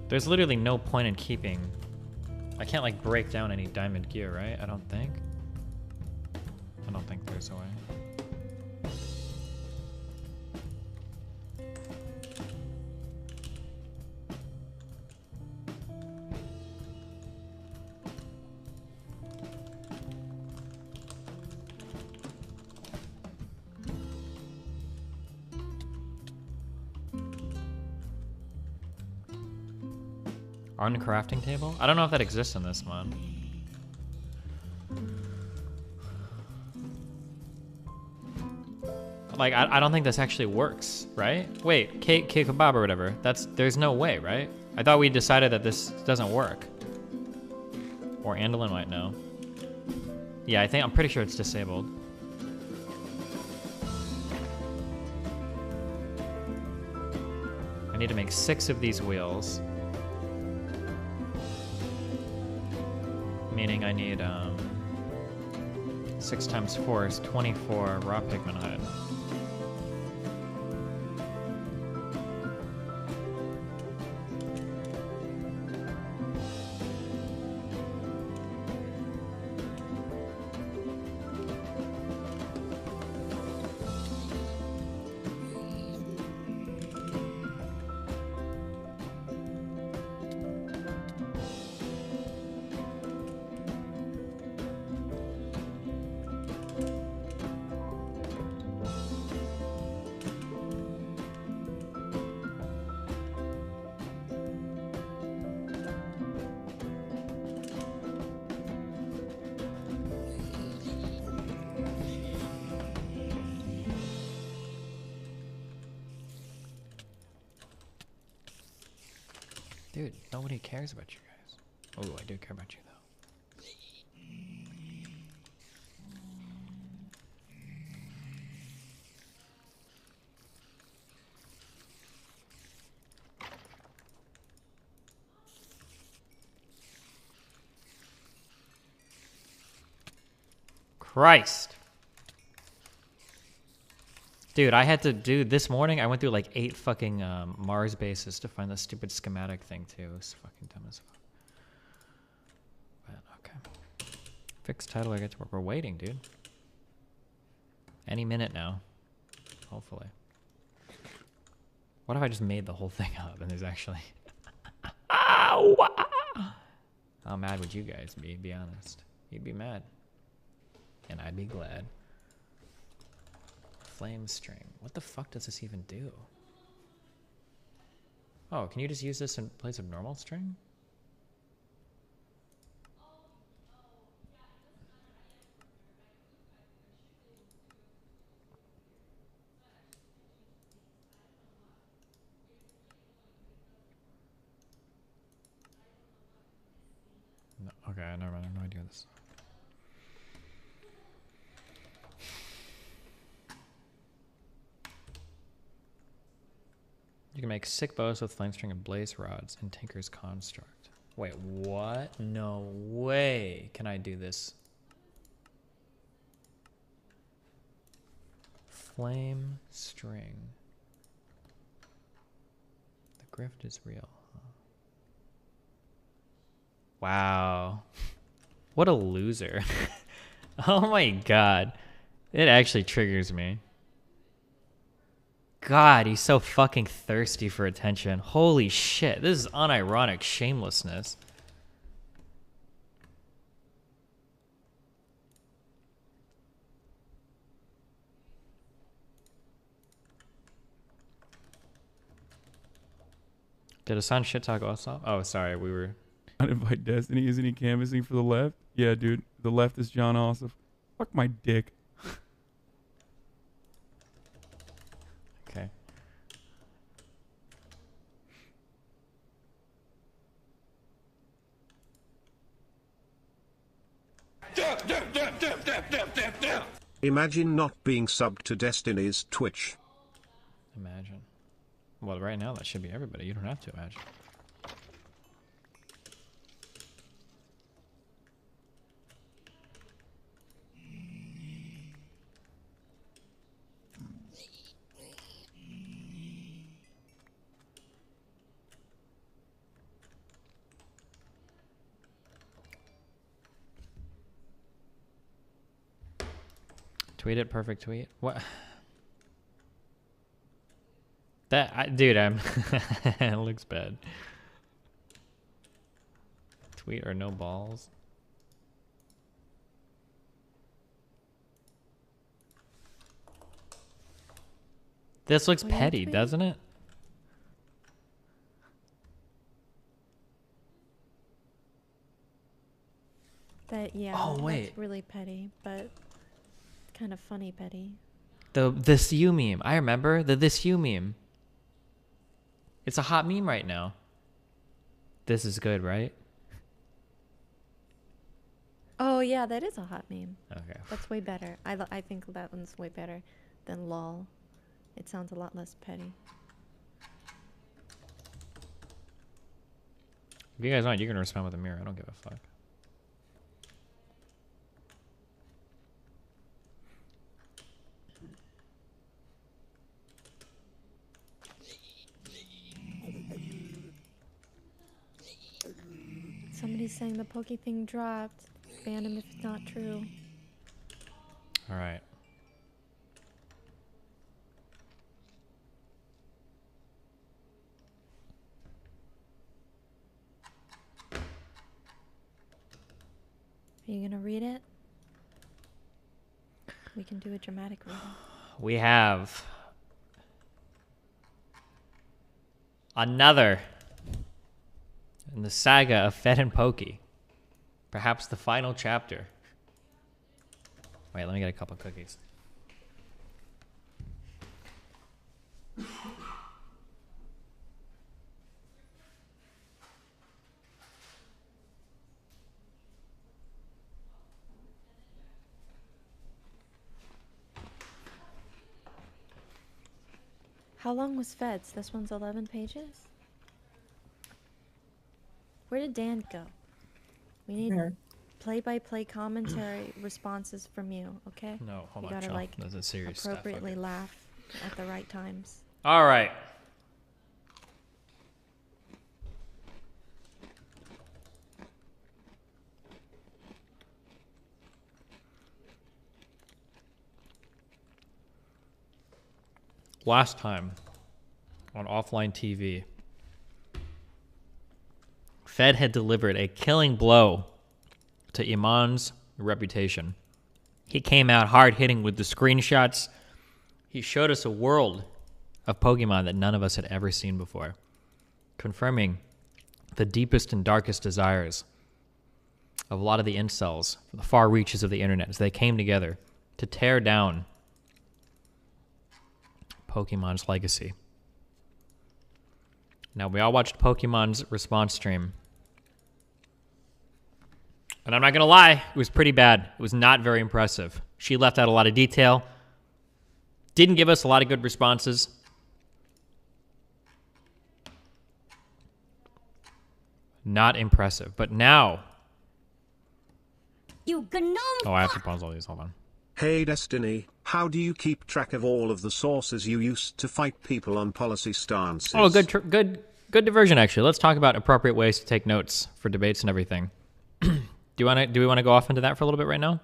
There's literally no point in keeping... I can't like break down any diamond gear, right? I don't think. I don't think there's a way. Uncrafting table? I don't know if that exists in this mod. Like, I don't think this actually works, right? Wait, kebab or whatever. There's no way, right? I thought we decided that this doesn't work. Or Andalin might know. Yeah, I'm pretty sure it's disabled. I need to make 6 of these wheels. Meaning I need 6 times 4 is 24 raw pigment hide. Dude, nobody cares about you guys. Oh, I do care about you, though. Christ. Dude, I had to do this morning. I went through like 8 fucking Mars bases to find the stupid schematic thing too. It's fucking dumb as fuck. But okay. Fixed title. I get to work. We're waiting, dude. Any minute now. Hopefully. What if I just made the whole thing up and there's actually... Ow! How mad would you guys be? Be honest. You'd be mad. And I'd be glad. Flame string. What the fuck does this even do? Oh, can you just use this in place of normal string? No, okay, never mind. I have no idea this. You can make sick bows with flame string and blaze rods in Tinker's Construct. Wait, what? No way can I do this. Flame string. The grift is real. Huh? Wow. What a loser. Oh my god. It actually triggers me. God, he's so fucking thirsty for attention. Holy shit, this is unironic shamelessness. Did Asan shit talk us off? Oh, sorry, we were... Uninvite Destiny, isn't he canvassing for the left? Yeah, dude, the left is John Ossoff. Fuck my dick. Okay. Imagine not being subbed to Destiny's Twitch. Imagine. Well, right now that should be everybody. You don't have to imagine. Tweet it, perfect tweet. What? Dude, I'm. It looks bad. Tweet or no balls. This looks petty, doesn't it? Yeah. Oh, wait. That's really petty, but kind of funny petty. The This You meme. I remember the This You meme. It's a hot meme right now. This is good, right? Oh yeah, that is a hot meme. Okay. That's way better. I think that one's way better than lol. It sounds a lot less petty. If you guys want, you can respond with a mirror. I don't give a fuck. Somebody's saying the pokey thing dropped. Ban him if it's not true. All right. Are you gonna read it? We can do a dramatic reading. We have another in the saga of Fed and Pokey. Perhaps the final chapter. Wait, let me get a couple cookies. How long was Feds? This one's 11 pages? Where did Dan go? We need play-by-play commentary responses from you, okay? No, hold you on, gotta, Chell. like, This is serious stuff. appropriately Okay. laugh at the right times. All right. Last time on offline TV, Fed had delivered a killing blow to Iman's reputation. He came out hard-hitting with the screenshots. He showed us a world of Pokemon that none of us had ever seen before, confirming the deepest and darkest desires of a lot of the incels from the far reaches of the internet as they came together to tear down Pokemon's legacy. Now, we all watched Pokemon's response stream. And I'm not going to lie, it was pretty bad. It was not very impressive. She left out a lot of detail. Didn't give us a lot of good responses. Not impressive. But now... You gnome Oh, I have to pause all these. Hold on. Hey Destiny, how do you keep track of all of the sources you used to fight people on policy stances? Oh, good diversion, actually. Let's talk about appropriate ways to take notes for debates and everything. Do we want to go off into that for a little bit right now?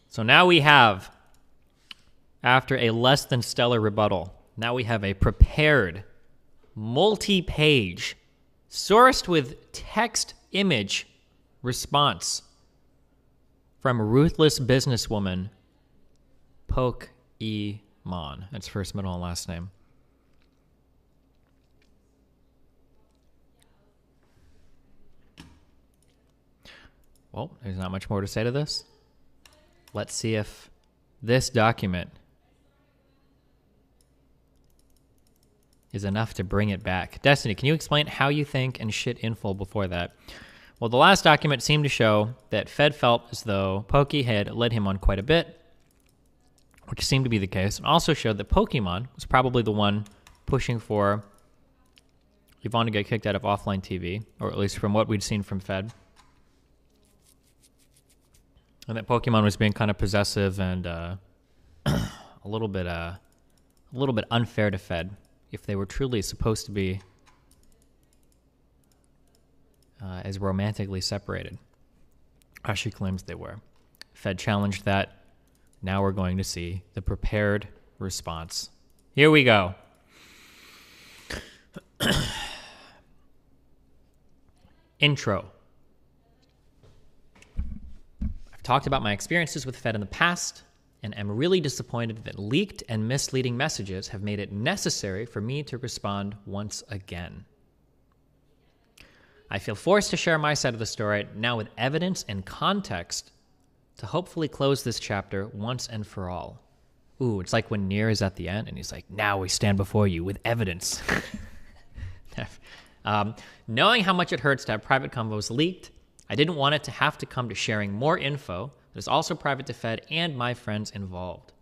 So now we have, after a less than stellar rebuttal, now we have a prepared, multi-page, sourced with text image response from ruthless businesswoman Pokemon. That's first, middle, and last name. Well, there's not much more to say to this. Let's see if this document is enough to bring it back. Destiny, can you explain how you think and shit info before that? Well, the last document seemed to show that Fed felt as though Pokey had led him on quite a bit, which seemed to be the case, and also showed that Pokemon was probably the one pushing for Yvonne to get kicked out of offline TV, or at least from what we'd seen from Fed. And that Pokemon was being kind of possessive and a little bit unfair to Fed if they were truly supposed to be as romantically separated as she claims they were. Fed challenged that. Now we're going to see the prepared response. Here we go. Intro. I've talked about my experiences with Fed in the past, and am really disappointed that leaked and misleading messages have made it necessary for me to respond once again. I feel forced to share my side of the story now with evidence and context to hopefully close this chapter once and for all. Ooh, it's like when Nier is at the end and he's like, now we stand before you with evidence. Knowing how much it hurts to have private convos leaked, I didn't want it to have to come to sharing more info that is also private to Fed and my friends involved.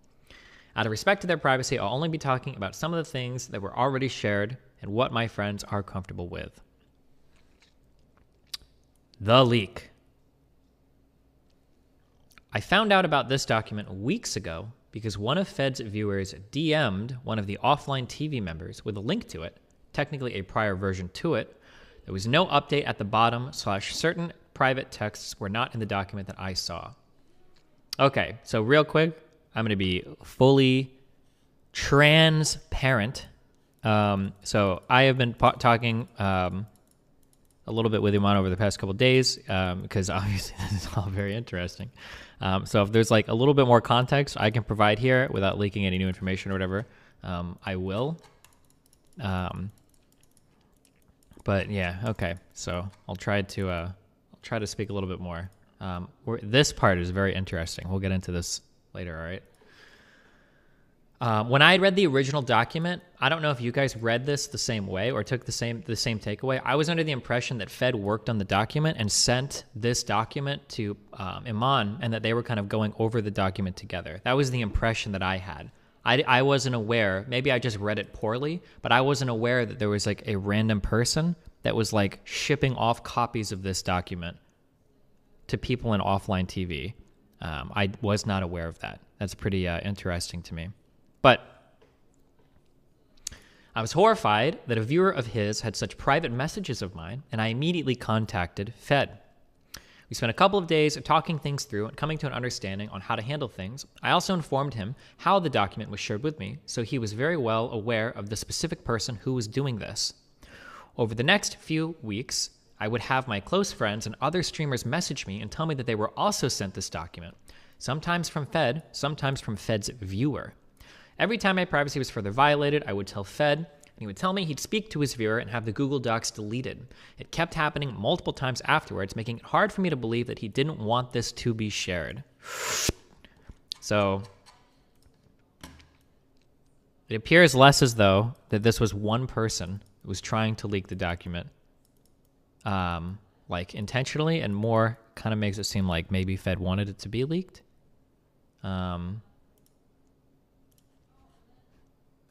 Out of respect to their privacy, I'll only be talking about some of the things that were already shared and what my friends are comfortable with. The leak. I found out about this document weeks ago because one of Fed's viewers DM'd one of the offline TV members with a link to it, technically a prior version to it. There was no update at the bottom / certain private texts were not in the document that I saw. Okay, so real quick, I'm going to be fully transparent. So I have been talking a little bit with Iman over the past couple of days because obviously this is all very interesting. So if there's like a little bit more context I can provide here without leaking any new information or whatever, I will. But yeah, okay. So I'll try to speak a little bit more. This part is very interesting. We'll get into this later, all right? When I read the original document, I don't know if you guys read this the same way or took the same takeaway. I was under the impression that Fed worked on the document and sent this document to Iman, and that they were kind of going over the document together. That was the impression that I had. I wasn't aware. Maybe I just read it poorly, but I wasn't aware that there was like a random person that was like shipping off copies of this document to people in offline TV. I was not aware of that. That's pretty interesting to me. But I was horrified that a viewer of his had such private messages of mine, and I immediately contacted Fed. We spent a couple of days talking things through and coming to an understanding on how to handle things. I also informed him how the document was shared with me, so he was very well aware of the specific person who was doing this. Over the next few weeks, I would have my close friends and other streamers message me and tell me that they were also sent this document, sometimes from Fed, sometimes from Fed's viewer. Every time my privacy was further violated, I would tell Fed, and he would tell me he'd speak to his viewer and have the Google Docs deleted. It kept happening multiple times afterwards, making it hard for me to believe that he didn't want this to be shared. So it appears less as though that this was one person who was trying to leak the document, like intentionally, and more kind of makes it seem like maybe Fed wanted it to be leaked.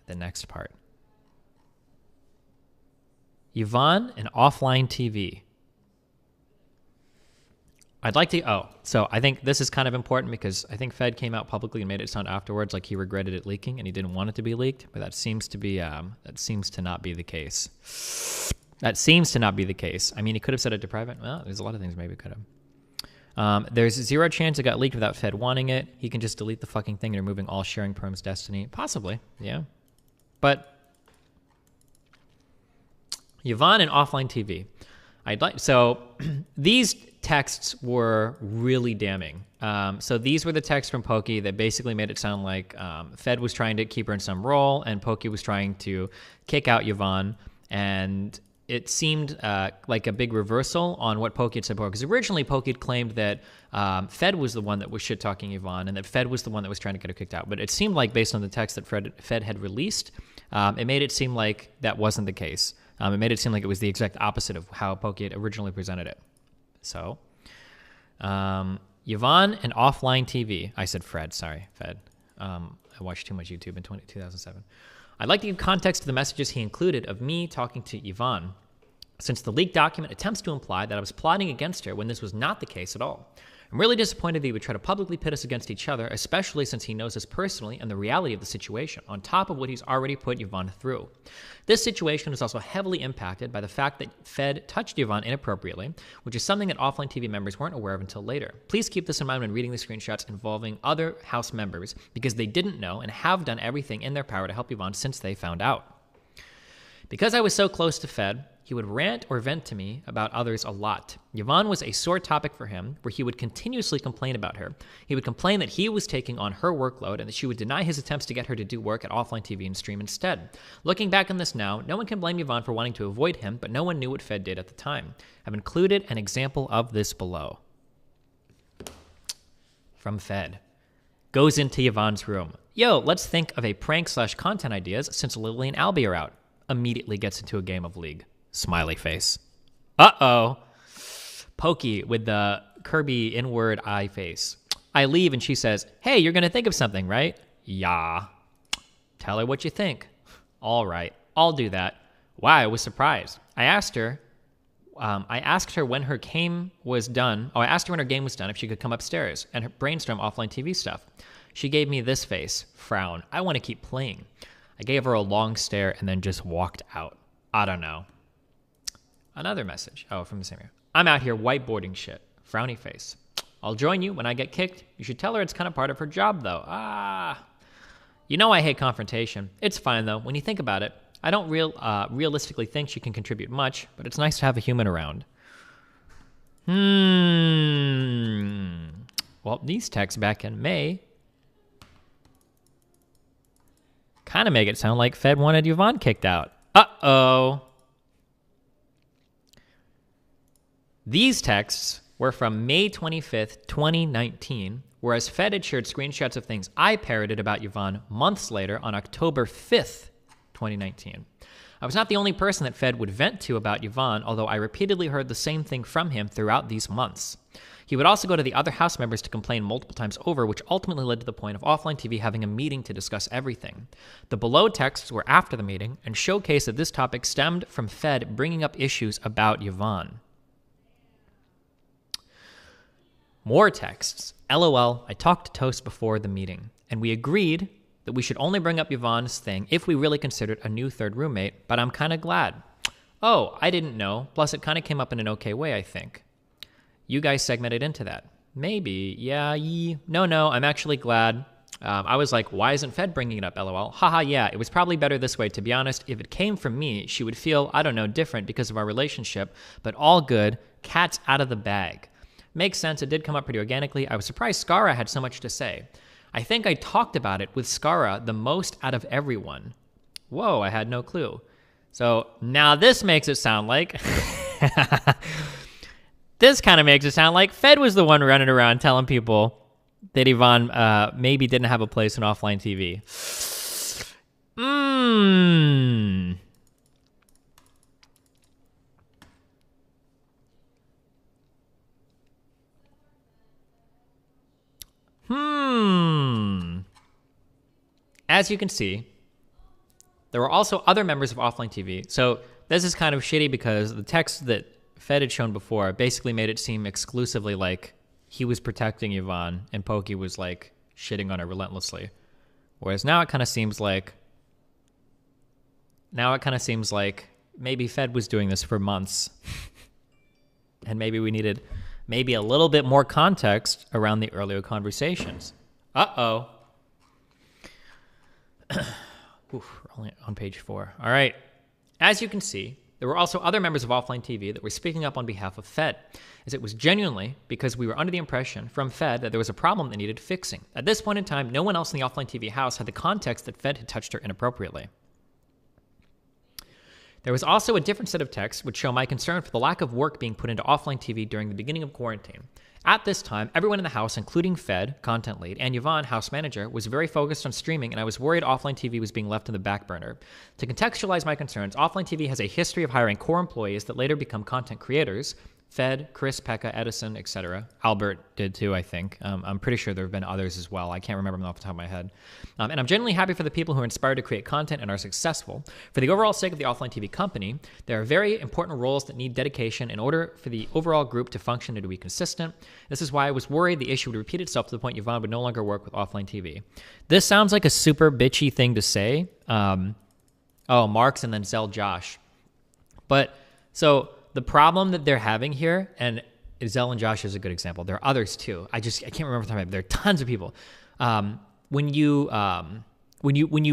The next part. Yvonne and offline TV. I'd like to, so I think this is kind of important because I think Fed came out publicly and made it sound afterwards like he regretted it leaking and he didn't want it to be leaked, but that seems to not be the case. That seems to not be the case. I mean, he could have said it to private. Well, there's a lot of things maybe could have. There's 0 chance it got leaked without Fed wanting it. He can just delete the fucking thing and removing all sharing Perm's destiny. Possibly, yeah. But Yvonne and offline TV. So these texts were really damning. So these were the texts from Pokey that basically made it sound like Fed was trying to keep her in some role and Pokey was trying to kick out Yvonne. And it seemed like a big reversal on what Pokey had said before. Because originally Pokey had claimed that Fed was the one that was shit-talking Yvonne and that Fed was the one that was trying to get her kicked out. But it seemed like, based on the text that Fed had released, it made it seem like that wasn't the case. It made it seem like it was the exact opposite of how Pokey had originally presented it. So, Yvonne and offline TV. I said Fred, sorry, Fed. I watched too much YouTube in 2007. I'd like to give context to the messages he included of me talking to Yvonne, since the leaked document attempts to imply that I was plotting against her when this was not the case at all. I'm really disappointed that he would try to publicly pit us against each other, especially since he knows us personally and the reality of the situation, on top of what he's already put Yvonne through. This situation is also heavily impacted by the fact that Fed touched Yvonne inappropriately, which is something that offline TV members weren't aware of until later. Please keep this in mind when reading the screenshots involving other House members, because they didn't know and have done everything in their power to help Yvonne since they found out. Because I was so close to Fed, he would rant or vent to me about others a lot. Yvonne was a sore topic for him, where he would continuously complain about her. He would complain that he was taking on her workload and that she would deny his attempts to get her to do work at offline TV and stream instead. Looking back on this now, no one can blame Yvonne for wanting to avoid him, but no one knew what Fed did at the time. I've included an example of this below. From Fed. Goes into Yvonne's room. Yo, let's think of a prank/content ideas since Lily and Albie are out. Immediately gets into a game of League. Smiley face. Uh-oh. Pokey with the Kirby inward eye face. I leave and she says, hey, you're going to think of something, right? Yeah. Tell her what you think. All right, I'll do that. Wow, I was surprised. I asked her when her game was done. I asked her when her game was done if she could come upstairs and brainstorm offline TV stuff. She gave me this face, frown. I want to keep playing. I gave her a long stare and then just walked out. I don't know. Another message. Oh, from the same year. I'm out here whiteboarding shit. Frowny face. I'll join you when I get kicked. You should tell her it's kind of part of her job, though. You know I hate confrontation. It's fine, though. When you think about it, I don't realistically think she can contribute much, but it's nice to have a human around. Well, these texts back in May kind of make it sound like Fed wanted Yvonne kicked out. Uh-oh. These texts were from May 25th, 2019, whereas Fed had shared screenshots of things I parroted about Yvonne months later on October 5th, 2019. I was not the only person that Fed would vent to about Yvonne, although I repeatedly heard the same thing from him throughout these months. He would also go to the other house members to complain multiple times over, which ultimately led to the point of Offline TV having a meeting to discuss everything. The below texts were after the meeting and showcased that this topic stemmed from Fed bringing up issues about Yvonne. More texts. LOL, I talked to Toast before the meeting, and we agreed that we should only bring up Yvonne's thing if we really considered a new third roommate, but I'm kind of glad. Oh, I didn't know. Plus, it kind of came up in an okay way, I think. You guys segmented into that. Maybe. Yeah, No, I'm actually glad. I was like, why isn't Fed bringing it up, LOL? Haha, yeah, it was probably better this way. To be honest, if it came from me, she would feel, I don't know, different because of our relationship, but all good. Cat's out of the bag. Makes sense. It did come up pretty organically. I was surprised Skara had so much to say. I think I talked about it with Skara the most out of everyone. Whoa, I had no clue. So now this makes it sound like... This kind of makes it sound like Fed was the one running around telling people that Yvonne maybe didn't have a place in offline TV. As you can see, there were also other members of Offline TV. So this is kind of shitty because the text that Fed had shown before basically made it seem exclusively like he was protecting Yvonne and Pokey was like shitting on her relentlessly. Whereas now it kind of seems like maybe Fed was doing this for months. And maybe we needed maybe a little bit more context around the earlier conversations. Uh-oh. We're only on page 4. All right. As you can see, there were also other members of Offline TV that were speaking up on behalf of Fed, as it was genuinely because we were under the impression from Fed that there was a problem that needed fixing. At this point in time, no one else in the Offline TV house had the context that Fed had touched her inappropriately. There was also a different set of texts which show my concern for the lack of work being put into Offline TV during the beginning of quarantine. At this time, everyone in the house, including Fed, content lead, and Yvonne, house manager, was very focused on streaming, and I was worried Offline TV was being left in the back burner. To contextualize my concerns, Offline TV has a history of hiring core employees that later become content creators. Fed, Chris, Pekka, Edison, etc. Albert did too, I think. I'm pretty sure there have been others as well. I can't remember them off the top of my head. And I'm genuinely happy for the people who are inspired to create content and are successful. For the overall sake of the Offline TV company, there are very important roles that need dedication in order for the overall group to function and to be consistent. This is why I was worried the issue would repeat itself to the point Yvonne would no longer work with Offline TV. This sounds like a super bitchy thing to say. Marks and then Zell Josh. But, so... the problem that they're having here, and Zell and Josh is a good example. There are others too. I can't remember the time. There are tons of people. When you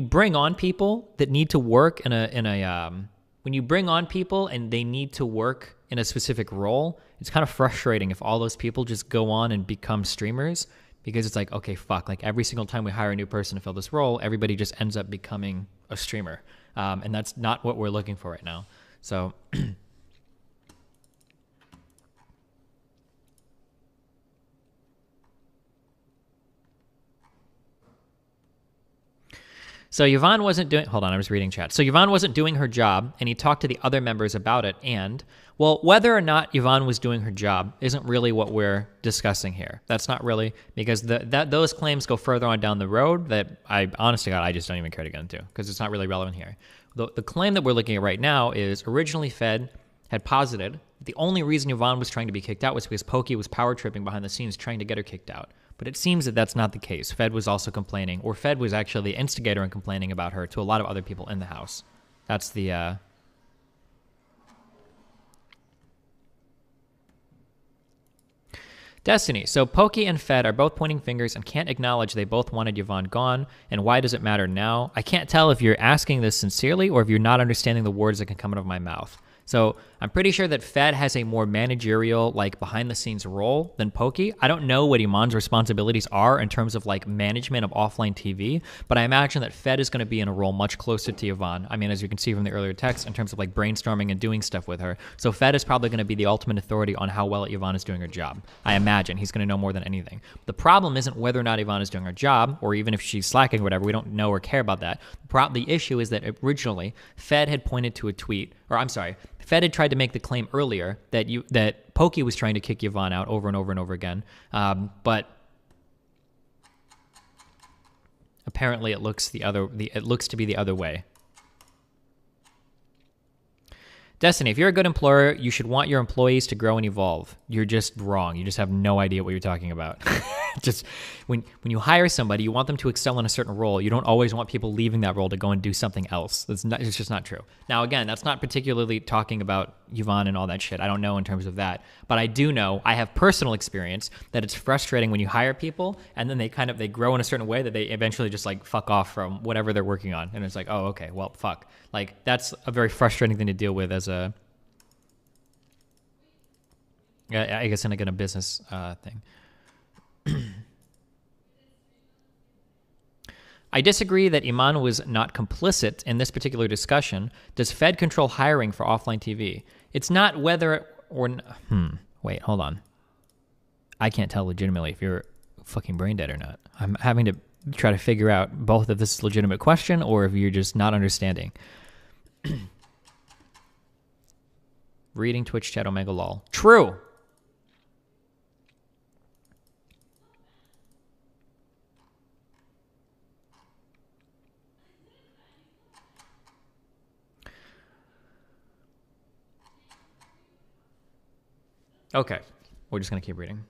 bring on people that need to work when you bring on people and they need to work in a specific role, it's kind of frustrating if all those people just go on and become streamers, because it's like, okay, fuck, like every single time we hire a new person to fill this role, everybody just ends up becoming a streamer. And that's not what we're looking for right now. So So Yvonne wasn't doing... Hold on, I was reading chat. So Yvonne wasn't doing her job, and he talked to the other members about it, and... Well, whether or not Yvonne was doing her job isn't really what we're discussing here. That's not really... Because those claims go further on down the road that I... Honest to God, I just don't even care to get into, because it's not really relevant here. The claim that we're looking at right now is originally Fed had posited the only reason Yvonne was trying to be kicked out was because Pokey was power tripping behind the scenes trying to get her kicked out. But it seems that that's not the case. Fed was also complaining, or Fed was actually the instigator in complaining about her to a lot of other people in the house. That's the... Destiny. So Pokey and Fed are both pointing fingers and can't acknowledge they both wanted Yvonne gone, and why does it matter now? I can't tell if you're asking this sincerely or if you're not understanding the words that can come out of my mouth. So I'm pretty sure that Fed has a more managerial, like behind-the-scenes role than Pokey. I don't know what Iman's responsibilities are in terms of like management of offline TV, but I imagine that Fed is going to be in a role much closer to Yvonne. I mean, as you can see from the earlier text, in terms of like brainstorming and doing stuff with her. So Fed is probably going to be the ultimate authority on how well Yvonne is doing her job. I imagine he's going to know more than anything. The problem isn't whether or not Yvonne is doing her job, or even if she's slacking or whatever. We don't know or care about that. The issue is that originally Fed had pointed to a tweet, or I'm sorry, Fed had tried to make the claim earlier that Pokey was trying to kick Yvonne out over and over and over again, but apparently it looks to be the other way. Destiny, if you're a good employer, you should want your employees to grow and evolve. You're just wrong. You just have no idea what you're talking about. Just when you hire somebody, you want them to excel in a certain role. You don't always want people leaving that role to go and do something else. It's just not true. Now, again, that's not particularly talking about Yvonne and all that shit. I don't know in terms of that. But I do know, I have personal experience that it's frustrating when you hire people and then they grow in a certain way that they eventually just like fuck off from whatever they're working on. And it's like, oh, okay, well, fuck. Like, that's a very frustrating thing to deal with as I guess in a business thing. I disagree that Iman was not complicit in this particular discussion. Does Fed control hiring for offline TV? It's not whether or... Wait, hold on. I can't tell legitimately if you're fucking brain dead or not. I'm having to try to figure out both if this is a legitimate question or if you're just not understanding. Reading Twitch chat Omega lol. True! Okay, we're just gonna keep reading.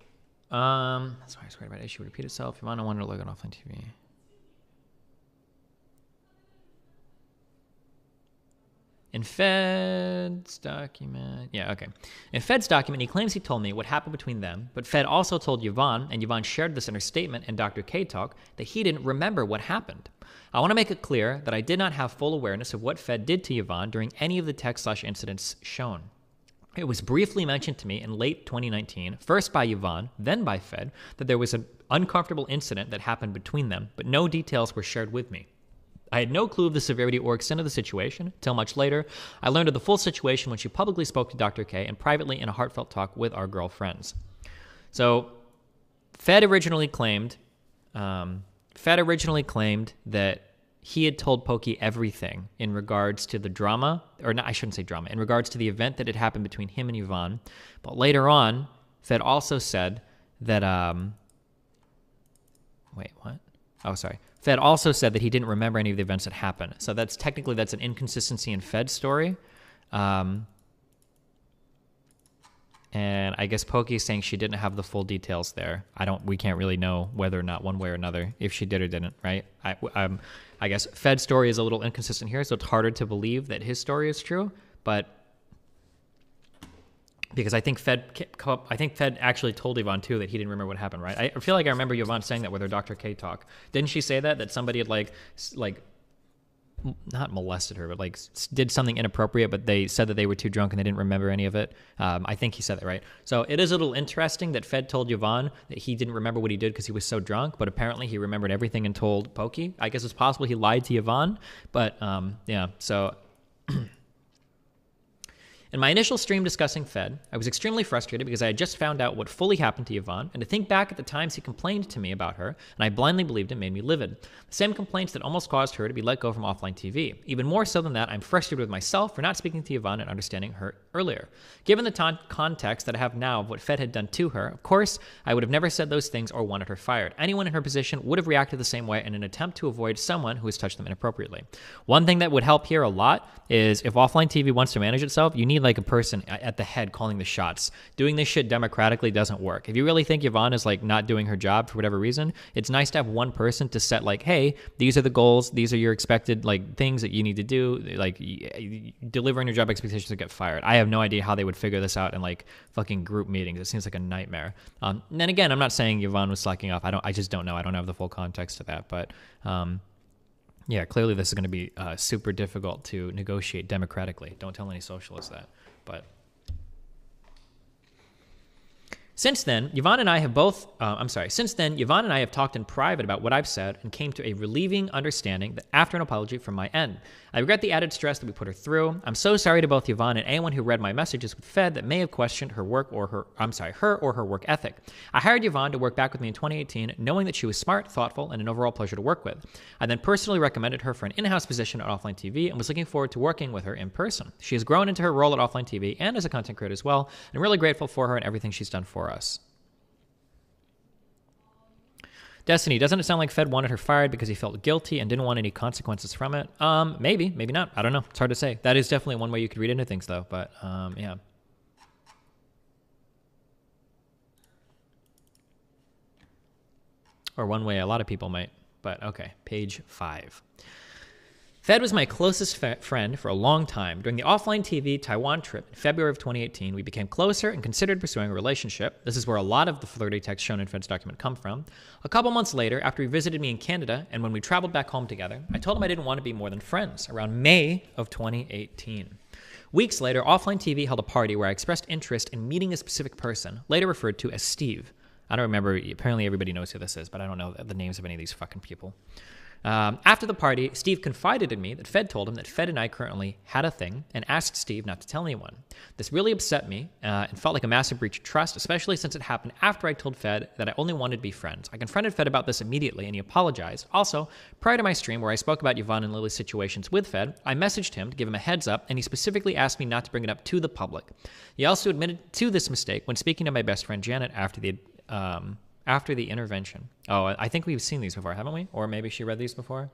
That's why I was worried about issue would repeat itself. You might want to look at offline TV. In Fed's document, In Fed's document, he claims he told me what happened between them, but Fed also told Yvonne, and Yvonne shared this in her statement and Dr. K talk, that he didn't remember what happened. I want to make it clear that I did not have full awareness of what Fed did to Yvonne during any of the text/incidents shown. It was briefly mentioned to me in late 2019, first by Yvonne, then by Fed, that there was an uncomfortable incident that happened between them, but no details were shared with me. I had no clue of the severity or extent of the situation till much later. I learned of the full situation when she publicly spoke to Dr. K and privately in a heartfelt talk with our girlfriends. So, Fed originally claimed that he had told Pokey everything in regards to the drama, or no, I shouldn't say drama, in regards to the event that had happened between him and Yvonne. But later on, Fed also said that, Fed also said that he didn't remember any of the events that happened. So that's an inconsistency in Fed's story. And I guess Pokey is saying she didn't have the full details there. We can't really know whether or not one way or another, if she did or didn't, right? I guess Fed's story is a little inconsistent here, so it's harder to believe that his story is true, but because I think Fed actually told Yvonne too that he didn't remember what happened, right? I feel like I remember Yvonne saying that with her Dr. K talk. Didn't she say that somebody had like not molested her, but did something inappropriate, but they said that they were too drunk and they didn't remember any of it. I think he said that, right? So it is a little interesting that Fed told Yvonne that he didn't remember what he did because he was so drunk, but apparently he remembered everything and told Pokey. I guess it's possible he lied to Yvonne, but so... In my initial stream discussing Fed, I was extremely frustrated because I had just found out what fully happened to Yvonne, and to think back at the times he complained to me about her, and I blindly believed it, made me livid. The same complaints that almost caused her to be let go from offline TV. Even more so than that, I'm frustrated with myself for not speaking to Yvonne and understanding her earlier. Given the context that I have now of what Fed had done to her, of course, I would have never said those things or wanted her fired. Anyone in her position would have reacted the same way in an attempt to avoid someone who has touched them inappropriately. One thing that would help here a lot is if offline TV wants to manage itself, you need like a person at the head calling the shots. Doing this shit democratically doesn't work. If you really think Yvonne is like not doing her job for whatever reason, it's nice to have one person to set like, hey, these are the goals, these are your expected like things that you need to do, like delivering your job expectations to get fired. I have no idea how they would figure this out in like fucking group meetings. It seems like a nightmare. And then again, I'm not saying Yvonne was slacking off. I just don't know. I don't have the full context to that, but Yeah, clearly this is going to be super difficult to negotiate democratically. Don't tell any socialists that. But since then, Yvonne and I have talked in private about what I've said and came to a relieving understanding that after an apology from my end. I regret the added stress that we put her through. I'm so sorry to both Yvonne and anyone who read my messages with Fed that may have questioned her work or her work ethic. I hired Yvonne to work back with me in 2018, knowing that she was smart, thoughtful, and an overall pleasure to work with. I then personally recommended her for an in-house position at Offline TV and was looking forward to working with her in person. She has grown into her role at Offline TV and as a content creator as well, and I'm really grateful for her and everything she's done for us. Destiny, doesn't it sound like Fed wanted her fired because he felt guilty and didn't want any consequences from it? Maybe not. I don't know. It's hard to say. That is definitely one way you could read into things, though. But, yeah. Or one way a lot of people might. But, okay. Page 5. Fed was my closest friend for a long time. During the Offline TV Taiwan trip in February of 2018, we became closer and considered pursuing a relationship. This is where a lot of the flirty text shown in Fed's document come from. A couple months later, after he visited me in Canada and when we traveled back home together, I told him I didn't want to be more than friends, around May of 2018. Weeks later, Offline TV held a party where I expressed interest in meeting a specific person, later referred to as Steve. I don't remember, apparently everybody knows who this is, but I don't know the names of any of these fucking people. After the party, Steve confided in me that Fed told him that Fed and I currently had a thing and asked Steve not to tell anyone. This really upset me and felt like a massive breach of trust, especially since it happened after I told Fed that I only wanted to be friends. I confronted Fed about this immediately and he apologized. Also, prior to my stream where I spoke about Yvonne and Lily's situations with Fed, I messaged him to give him a heads up and he specifically asked me not to bring it up to the public. He also admitted to this mistake when speaking to my best friend Janet after the intervention. Oh, I think we've seen these before, haven't we? Or maybe she read these before.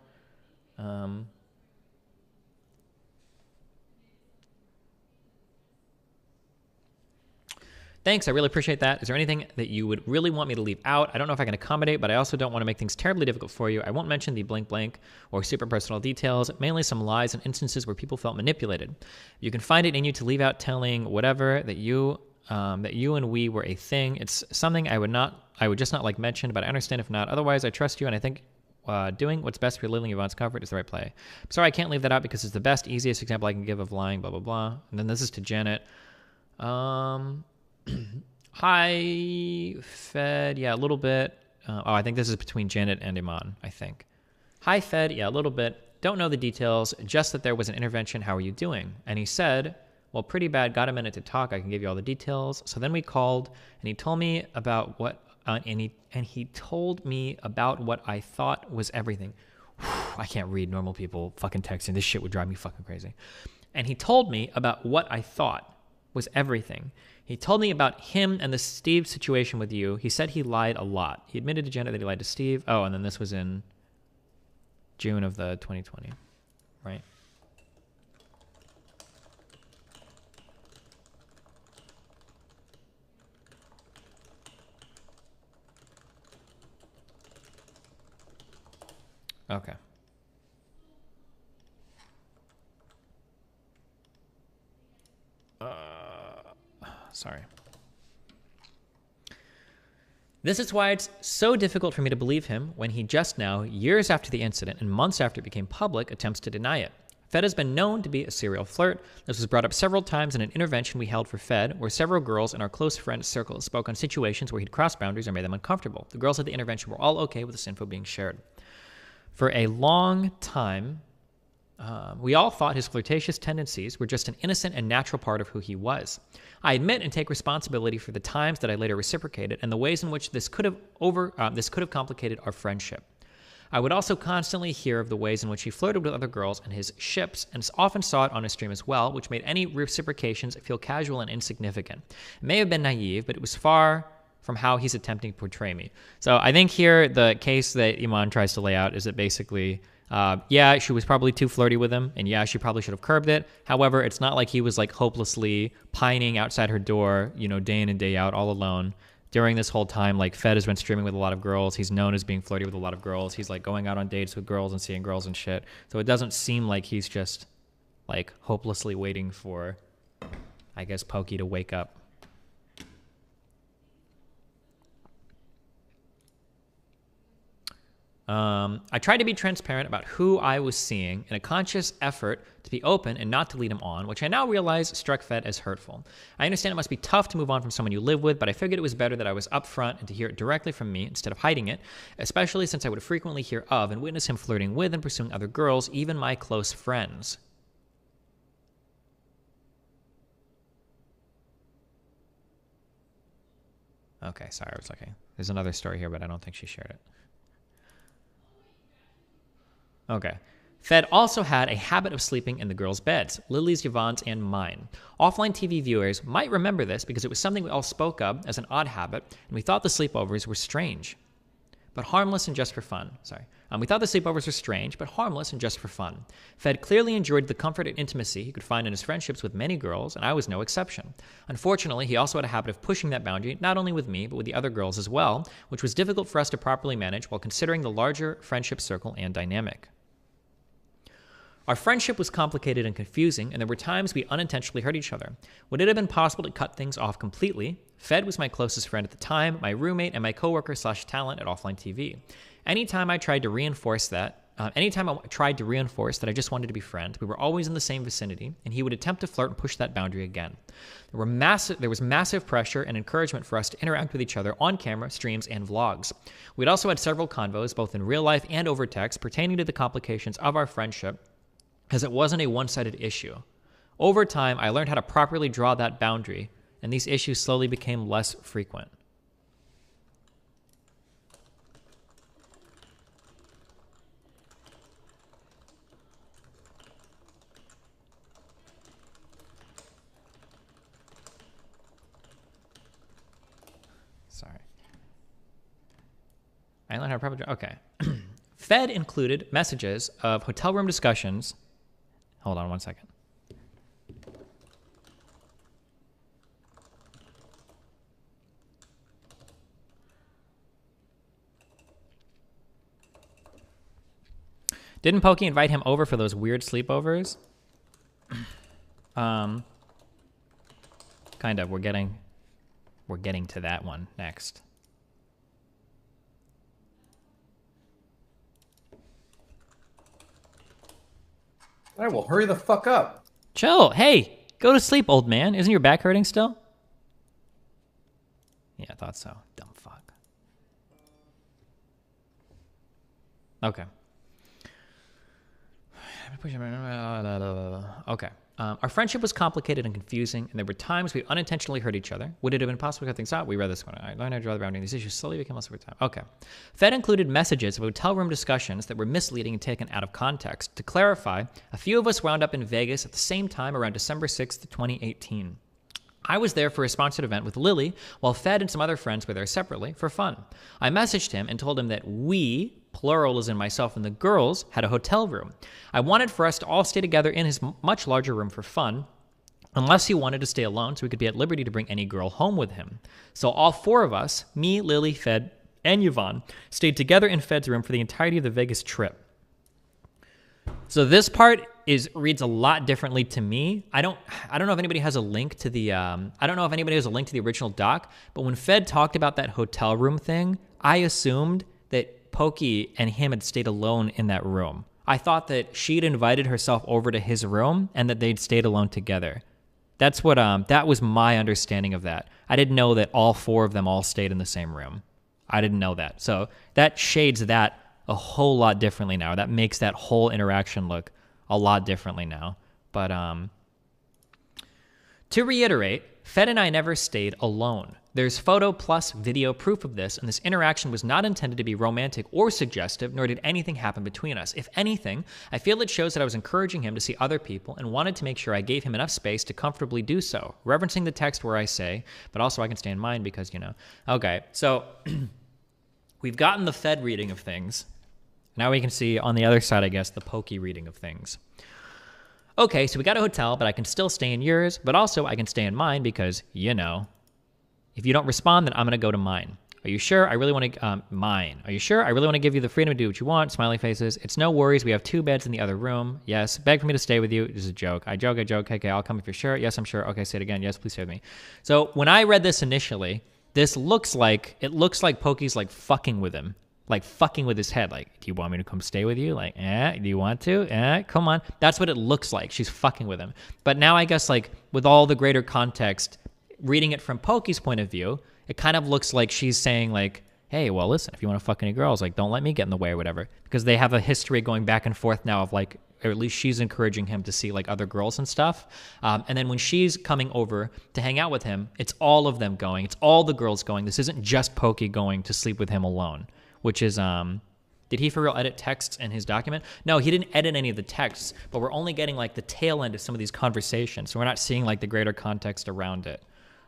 Thanks, I really appreciate that. Is there anything that you would really want me to leave out? I don't know if I can accommodate, but I also don't want to make things terribly difficult for you. I won't mention the blank blank or super personal details, mainly some lies and instances where people felt manipulated. You can find it in you to leave out telling whatever that you and we were a thing. It's something I would just not like mention, but I understand if not. Otherwise, I trust you, and I think doing what's best for Lily Yvonne's comfort is the right play. I'm sorry I can't leave that out because it's the best, easiest example I can give of lying, blah, blah, blah. And then this is to Janet. Hi, Fed. Yeah, a little bit. I think this is between Janet and Iman, I think. Hi, Fed. Yeah, a little bit. Don't know the details, just that there was an intervention. How are you doing? And he said, well, pretty bad. Got a minute to talk. I can give you all the details. So then we called, and he told me about what, he told me about what I thought was everything. I can't read normal people fucking texting. This shit would drive me fucking crazy. And he told me about what I thought was everything. He told me about him and the Steve situation with you. He said he lied a lot. He admitted to Janet that he lied to Steve. Oh, and then this was in June of the 2020, right? Okay. Sorry. This is why it's so difficult for me to believe him when he just now, years after the incident and months after it became public, attempts to deny it. Fed has been known to be a serial flirt. This was brought up several times in an intervention we held for Fed, where several girls in our close friend circle spoke on situations where he'd crossed boundaries or made them uncomfortable. The girls at the intervention were all okay with this info being shared. For a long time, we all thought his flirtatious tendencies were just an innocent and natural part of who he was. I admit and take responsibility for the times that I later reciprocated and the ways in which this could have complicated our friendship. I would also constantly hear of the ways in which he flirted with other girls and his ships, and often saw it on his stream as well, which made any reciprocations feel casual and insignificant. It may have been naive, but it was far from how he's attempting to portray me. So I think here the case that Iman tries to lay out is that basically, yeah, she was probably too flirty with him, and yeah, she probably should have curbed it. However, it's not like he was like hopelessly pining outside her door, day in and day out, all alone. During this whole time, like Fed has been streaming with a lot of girls. He's known as being flirty with a lot of girls. He's like going out on dates with girls and seeing girls and shit. So it doesn't seem like he's just like hopelessly waiting for, I guess, Pokey to wake up. I tried to be transparent about who I was seeing in a conscious effort to be open and not to lead him on, which I now realize struck Fed as hurtful. I understand it must be tough to move on from someone you live with, but I figured it was better that I was upfront and to hear it directly from me instead of hiding it, especially since I would frequently hear of and witness him flirting with and pursuing other girls, even my close friends. Okay, sorry, I was looking. There's another story here, but I don't think she shared it. Okay. Fed also had a habit of sleeping in the girls' beds, Lily's, Yvonne's, and mine. Offline TV viewers might remember this because it was something we all spoke of as an odd habit, and we thought the sleepovers were strange, but harmless and just for fun. We thought the sleepovers were strange, but harmless and just for fun. Fed clearly enjoyed the comfort and intimacy he could find in his friendships with many girls, and I was no exception. Unfortunately, he also had a habit of pushing that boundary, not only with me, but with the other girls as well, which was difficult for us to properly manage while considering the larger friendship circle and dynamic. Our friendship was complicated and confusing, and there were times we unintentionally hurt each other. Would it have been possible to cut things off completely? Fed was my closest friend at the time, my roommate, and my coworker/talent at Offline TV. Anytime I tried to reinforce that I just wanted to be friends, we were always in the same vicinity, and he would attempt to flirt and push that boundary again. There was massive pressure and encouragement for us to interact with each other on camera, streams, and vlogs. We'd also had several convos, both in real life and over text, pertaining to the complications of our friendship, as it wasn't a one-sided issue. Over time, I learned how to properly draw that boundary, and these issues slowly became less frequent. Sorry. I learned how to properly draw. Okay. Fed included messages of hotel room discussions. Hold on one second. Didn't Pokey invite him over for those weird sleepovers? Kind of. We're getting to that one next. All right, well, hurry the fuck up. Chill. Hey, go to sleep, old man. Isn't your back hurting still? Yeah, I thought so. Dumb fuck. Okay. Okay. Our friendship was complicated and confusing, and there were times we unintentionally hurt each other. Would it have been possible to cut things out? We read this one. I learned how to draw the boundary. These issues slowly became less over time. Okay. Fed included messages of hotel room discussions that were misleading and taken out of context. To clarify, a few of us wound up in Vegas at the same time around December 6th, 2018. I was there for a sponsored event with Lily, while Fed and some other friends were there separately for fun. I messaged him and told him that we, plural as in myself and the girls, had a hotel room. I wanted for us to all stay together in his much larger room for fun, unless he wanted to stay alone so he could be at liberty to bring any girl home with him. So all four of us, me, Lily, Fed, and Yvonne, stayed together in Fed's room for the entirety of the Vegas trip. So this part reads a lot differently to me. I don't know if anybody has a link to the original doc, but when Fed talked about that hotel room thing, I assumed that Pokey and him had stayed alone in that room. I thought that she'd invited herself over to his room and that they'd stayed alone together. That's what that was my understanding of that. I didn't know that all four of them all stayed in the same room. I didn't know that. So that shades that a whole lot differently now. That makes that whole interaction look a lot differently now. But to reiterate, Fed and I never stayed alone. There's photo plus video proof of this, and this interaction was not intended to be romantic or suggestive, nor did anything happen between us. If anything, I feel it shows that I was encouraging him to see other people and wanted to make sure I gave him enough space to comfortably do so, referencing the text where I say, but also I can stay in mine because, you know. Okay, so we've gotten the Fed reading of things. Now we can see on the other side, I guess, the Pokey reading of things. Okay, so we got a hotel, but I can still stay in yours, but also I can stay in mine because, you know, if you don't respond, then I'm going to go to mine. Are you sure? I really want to, mine. Are you sure? I really want to give you the freedom to do what you want. Smiley faces. It's no worries. We have 2 beds in the other room. Yes. Beg for me to stay with you. This is a joke. I joke. Okay, I'll come if you're sure. Yes, I'm sure. Okay, say it again. Yes, please stay with me. So when I read this initially, it looks like Pokey's like fucking with him. like fucking with his head. Like, do you want me to come stay with you? Like, do you want to? Come on. That's what it looks like. She's fucking with him. But now I guess like with all the greater context, reading it from Pokey's point of view, it kind of looks like she's saying like, hey, well, listen, if you want to fuck any girls, like, don't let me get in the way or whatever. Because they have a history going back and forth now of like, or at least she's encouraging him to see like other girls and stuff. And then when she's coming over to hang out with him, it's all of them going. It's all the girls going. This isn't just Pokey going to sleep with him alone, which is, did he for real edit texts in his document? No, he didn't edit any of the texts, but we're only getting like the tail end of some of these conversations. So we're not seeing like the greater context around it.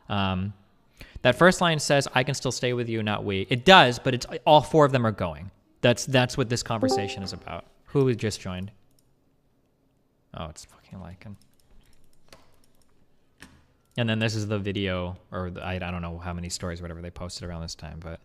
That first line says, I can still stay with you, not we. It does, but it's all four of them are going. That's what this conversation is about. Who just joined? Oh, it's fucking Lycan. And then this is the video, or I don't know how many stories or whatever they posted around this time, but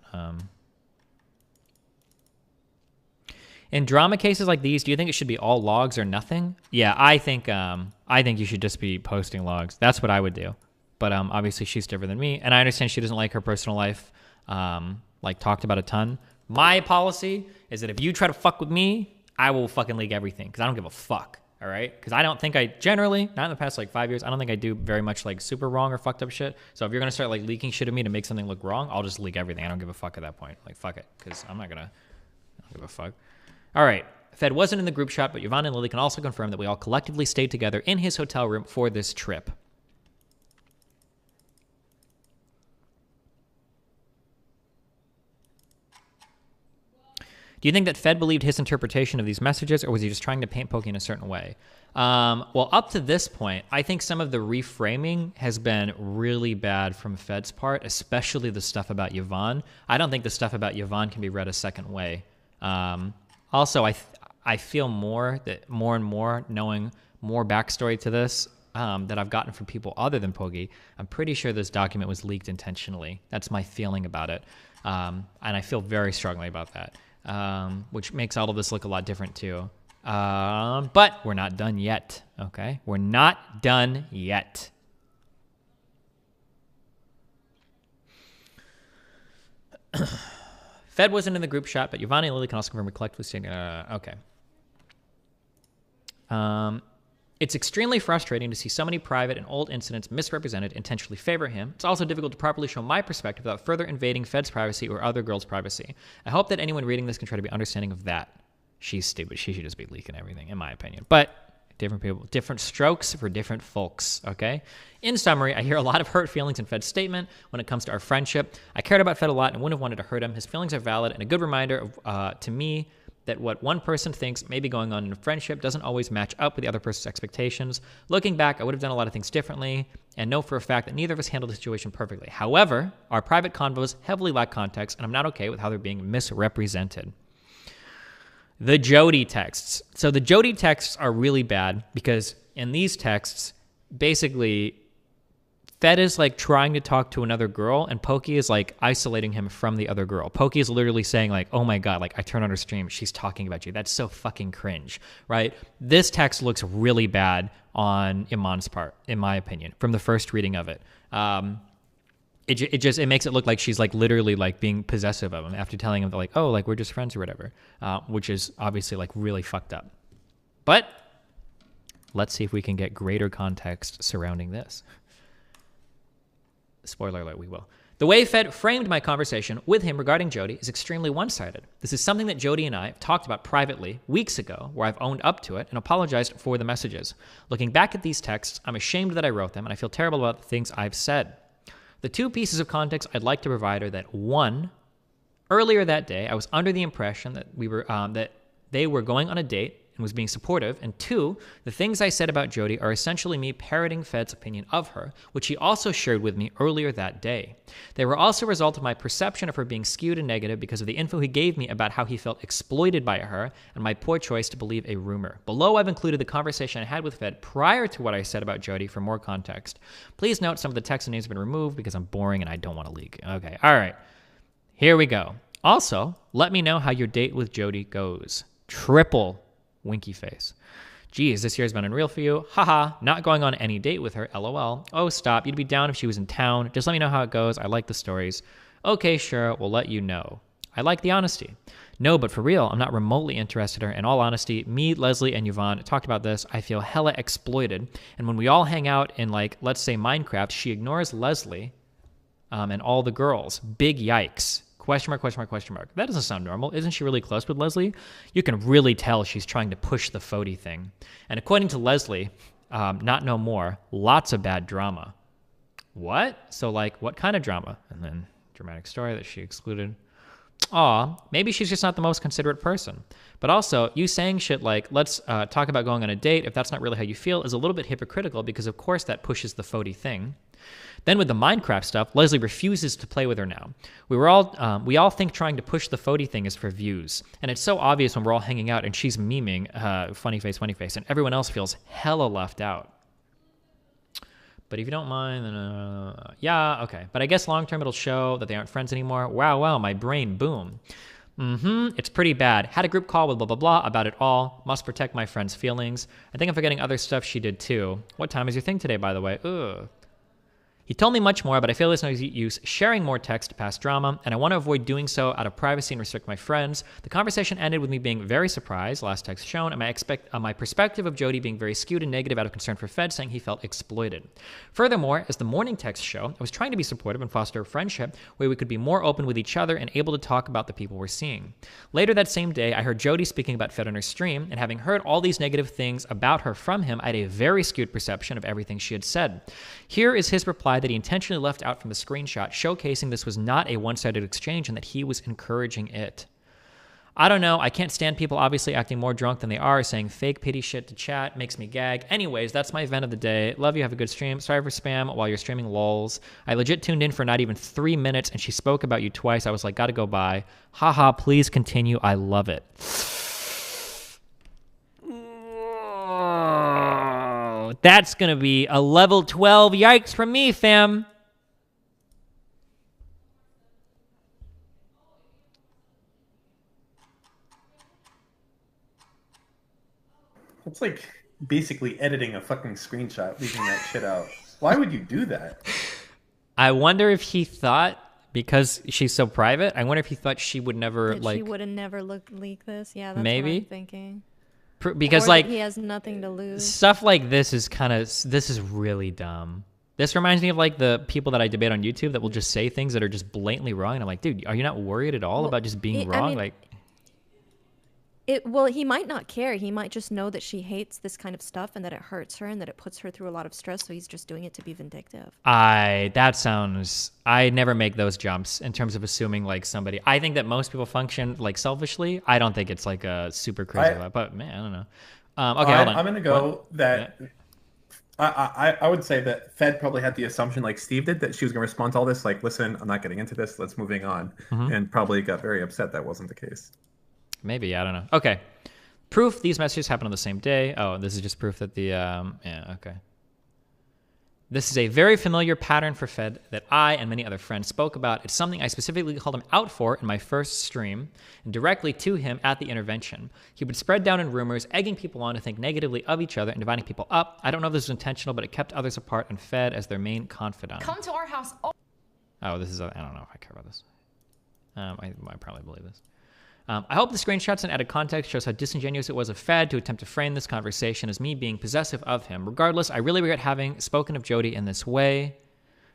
in drama cases like these, do you think it should be all logs or nothing? Yeah, I think you should just be posting logs. That's what I would do. But obviously she's different than me, and I understand she doesn't like her personal life, like talked about a ton. My policy is that if you try to fuck with me, I will fucking leak everything because I don't give a fuck. All right, because I don't think I generally, not in the past like 5 years, I don't think I do very much like super wrong or fucked up shit. So if you're gonna start like leaking shit of me to make something look wrong, I'll just leak everything. I don't give a fuck at that point. Like fuck it, because I don't give a fuck. All right. Fed wasn't in the group chat, but Yvonne and Lily can also confirm that we all collectively stayed together in his hotel room for this trip. Do you think that Fed believed his interpretation of these messages, or was he just trying to paint Pokey in a certain way? Well, up to this point, I think some of the reframing has been really bad from Fed's part, especially the stuff about Yvonne. I don't think the stuff about Yvonne can be read a second way. Also, I feel more and more knowing more backstory to this that I've gotten from people other than Pokey. I'm pretty sure this document was leaked intentionally. That's my feeling about it, and I feel very strongly about that. Which makes all of this look a lot different too. But we're not done yet, okay? We're not done yet. Fed wasn't in the group chat, but Yvonne and Lily can also confirm we collectively stayed. Okay. It's extremely frustrating to see so many private and old incidents misrepresented intentionally favor him. It's also difficult to properly show my perspective without further invading Fed's privacy or other girls' privacy. I hope that anyone reading this can try to be understanding of that. She's stupid. She should just be leaking everything, in my opinion. But different people, different strokes for different folks, okay? In summary, I hear a lot of hurt feelings in Fed's statement when it comes to our friendship. I cared about Fed a lot and wouldn't have wanted to hurt him. His feelings are valid and a good reminder of, to me, that what one person thinks may be going on in a friendship doesn't always match up with the other person's expectations. Looking back, I would have done a lot of things differently and know for a fact that neither of us handled the situation perfectly. However, our private convos heavily lack context, and I'm not okay with how they're being misrepresented. The Jody texts. So the Jody texts are really bad because in these texts, basically, Fed is like trying to talk to another girl, and Pokey is like isolating him from the other girl. Pokey is literally saying like, oh my God, like I turn on her stream, she's talking about you. That's so fucking cringe, right? This text looks really bad on Iman's part, in my opinion, from the first reading of it. It makes it look like she's like literally like being possessive of him after telling him that like, oh, like we're just friends or whatever, which is obviously like really fucked up. But let's see if we can get greater context surrounding this. Spoiler alert, we will. The way Fed framed my conversation with him regarding Jody is extremely one-sided. This is something that Jody and I have talked about privately weeks ago, where I've owned up to it and apologized for the messages. Looking back at these texts, I'm ashamed that I wrote them, and I feel terrible about the things I've said. The two pieces of context I'd like to provide are that, one, earlier that day, I was under the impression that that they were going on a date and was being supportive, and two, the things I said about Jody are essentially me parroting Fed's opinion of her, which he also shared with me earlier that day. They were also a result of my perception of her being skewed and negative because of the info he gave me about how he felt exploited by her and my poor choice to believe a rumor. Below, I've included the conversation I had with Fed prior to what I said about Jody for more context. Please note some of the text and names have been removed because I'm boring and I don't want to leak. Okay, all right. Here we go. Also, let me know how your date with Jody goes. Triple winky face. Geez, this year's been unreal for you. Haha, not going on any date with her, lol. Oh, stop. You'd be down if she was in town. Just let me know how it goes. I like the stories. Okay, sure, we'll let you know. I like the honesty. No, but for real, I'm not remotely interested in her. In all honesty, me, Leslie, and Yvonne talked about this. I feel hella exploited. And when we all hang out in, like, let's say Minecraft, she ignores Leslie and all the girls. Big yikes. Question mark, question mark, question mark. That doesn't sound normal. Isn't she really close with Leslie? You can really tell she's trying to push the Fody thing. And according to Leslie, not no more, lots of bad drama. What? So, like, what kind of drama? And then dramatic story that she excluded. Aw, maybe she's just not the most considerate person. But also, you saying shit like, let's talk about going on a date if that's not really how you feel is a little bit hypocritical because, of course, that pushes the Fody thing. Then with the Minecraft stuff, Leslie refuses to play with her now. We all think trying to push the Fody thing is for views. And it's so obvious when we're all hanging out and she's memeing funny face, and everyone else feels hella left out. But if you don't mind, then yeah, okay. But I guess long-term it'll show that they aren't friends anymore. Wow, my brain, boom. It's pretty bad. Had a group call with blah, blah, blah about it all. Must protect my friend's feelings. I think I'm forgetting other stuff she did too. What time is your thing today, by the way? Ugh. He told me much more, but I feel there's no use sharing more text past drama, and I want to avoid doing so out of privacy and restrict my friends. The conversation ended with me being very surprised, last text shown, and my perspective of Jody being very skewed and negative out of concern for Fed, saying he felt exploited. Furthermore, as the morning text show, I was trying to be supportive and foster a friendship where we could be more open with each other and able to talk about the people we're seeing. Later that same day, I heard Jody speaking about Fed on her stream, and having heard all these negative things about her from him, I had a very skewed perception of everything she had said. Here is his reply that he intentionally left out from the screenshot, showcasing this was not a one-sided exchange and that he was encouraging it. I don't know. I can't stand people obviously acting more drunk than they are, saying fake pity shit to chat. Makes me gag. Anyways, that's my event of the day. Love you. Have a good stream. Sorry for spam while you're streaming lols. I legit tuned in for not even 3 minutes and she spoke about you twice. I was like, gotta go by. Haha, please continue. I love it. That's going to be a level 12 yikes from me, fam. It's like basically editing a fucking screenshot, leaving that shit out. Why would you do that? I wonder if he thought, because she's so private, I wonder if he thought she would never, that like... she would have never leak this? Yeah, that's maybe? what I'm thinking. Because, or like... he has nothing to lose. Stuff like this is this is really dumb. This reminds me of, like, the people that I debate on YouTube that will just say things that are just blatantly wrong. And I'm like, dude, are you not worried at all about just being wrong? I mean, well, he might not care. He might just know that she hates this kind of stuff and that it hurts her and that it puts her through a lot of stress. So he's just doing it to be vindictive. I never make those jumps in terms of assuming like somebody. I think that most people function like selfishly. I don't think it's like a super crazy, but man, I don't know. Okay, hold on. I'm going to go that I would say that Fed probably had the assumption like Steve did that she was going to respond to all this. Like, listen, I'm not getting into this. Let's moving on. And probably got very upset that wasn't the case. Maybe, I don't know. Okay. Proof these messages happened on the same day. Oh, this is just proof that the, yeah, okay. This is a very familiar pattern for Fed that I and many other friends spoke about. It's something I specifically called him out for in my first stream and directly to him at the intervention. He would spread down in rumors, egging people on to think negatively of each other and dividing people up. I don't know if this was intentional, but it kept others apart and Fed as their main confidant. Come to our house. Oh, this is, I don't know if I care about this. I probably believe this. I hope the screenshots and added context shows how disingenuous it was of Fed to attempt to frame this conversation as me being possessive of him. Regardless, I really regret having spoken of Jody in this way,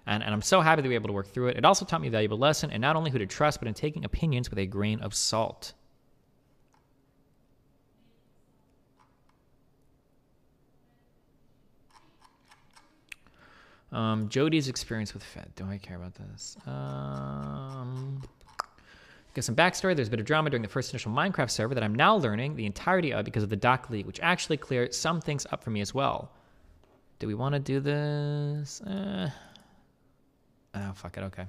and I'm so happy that we were able to work through it. It also taught me a valuable lesson in not only who to trust, but in taking opinions with a grain of salt. Jody's experience with Fed. Do I care about this? Get some backstory. There's a bit of drama during the first initial Minecraft server that I'm now learning the entirety of because of the doc leak, which actually cleared some things up for me as well. Do we want to do this? Oh, fuck it. Okay.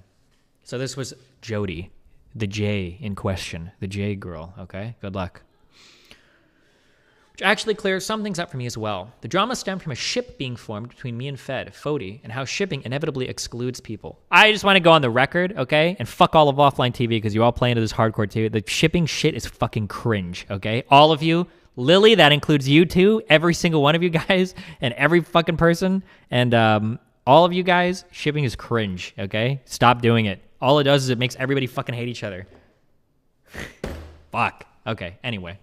So this was Jody, the J in question, the J girl. Okay. Good luck. Which actually clears some things up for me as well. The drama stemmed from a ship being formed between me and Fed, Fody, and how shipping inevitably excludes people. I just want to go on the record, okay? And fuck all of offline TV because you all play into this hardcore TV. The shipping shit is fucking cringe, okay? All of you. Lily, that includes you too. Every single one of you guys and every fucking person. And all of you guys, shipping is cringe, okay? Stop doing it. All it does is it makes everybody fucking hate each other. Fuck. Okay, anyway.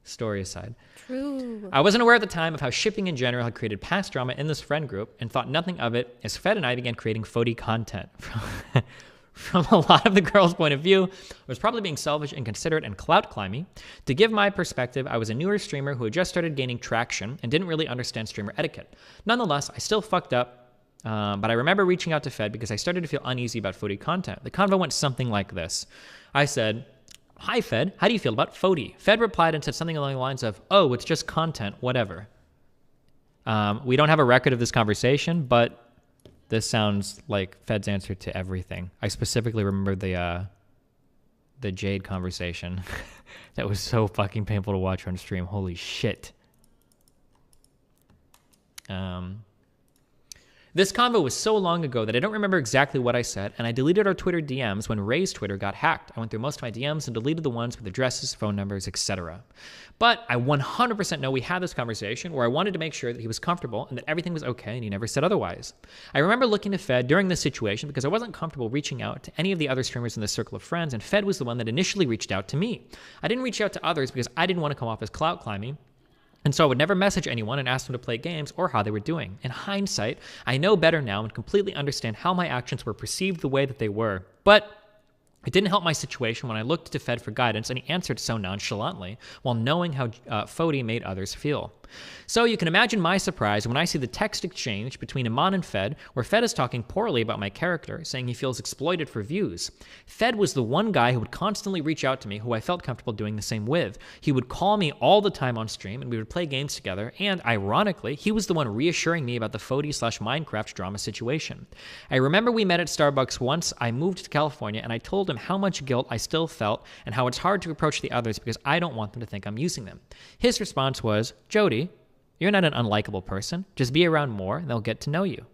Story aside. True. I wasn't aware at the time of how shipping in general had created past drama in this friend group and thought nothing of it as Fed and I began creating Fody content. From a lot of the girls' point of view, I was probably being selfish, inconsiderate, and clout climbing. To give my perspective, I was a newer streamer who had just started gaining traction and didn't really understand streamer etiquette. Nonetheless, I still fucked up, but I remember reaching out to Fed because I started to feel uneasy about Fody content. The convo went something like this. I said, "Hi, Fed. How do you feel about Fody?" Fed replied and said something along the lines of, "Oh, it's just content, whatever." We don't have a record of this conversation, but this sounds like Fed's answer to everything. I specifically remember the Jade conversation. That was so fucking painful to watch on stream. Holy shit. This convo was so long ago that I don't remember exactly what I said, and I deleted our Twitter DMs when Ray's Twitter got hacked. I went through most of my DMs and deleted the ones with addresses, phone numbers, etc. But I 100% know we had this conversation where I wanted to make sure that he was comfortable and that everything was okay, and he never said otherwise. I remember looking to Fed during this situation because I wasn't comfortable reaching out to any of the other streamers in the circle of friends, and Fed was the one that initially reached out to me. I didn't reach out to others because I didn't want to come off as clout climbing, and so I would never message anyone and ask them to play games or how they were doing. In hindsight, I know better now and completely understand how my actions were perceived the way that they were. But it didn't help my situation when I looked to Fed for guidance and he answered so nonchalantly while knowing how Fody made others feel. So you can imagine my surprise when I see the text exchange between Iman and Fed, where Fed is talking poorly about my character, saying he feels exploited for views. Fed was the one guy who would constantly reach out to me who I felt comfortable doing the same with. He would call me all the time on stream and we would play games together, and ironically, he was the one reassuring me about the Fody/Minecraft drama situation. I remember we met at Starbucks once I moved to California and I told him how much guilt I still felt and how it's hard to approach the others because I don't want them to think I'm using them. His response was, "Jody, you're not an unlikable person. Just be around more and they'll get to know you."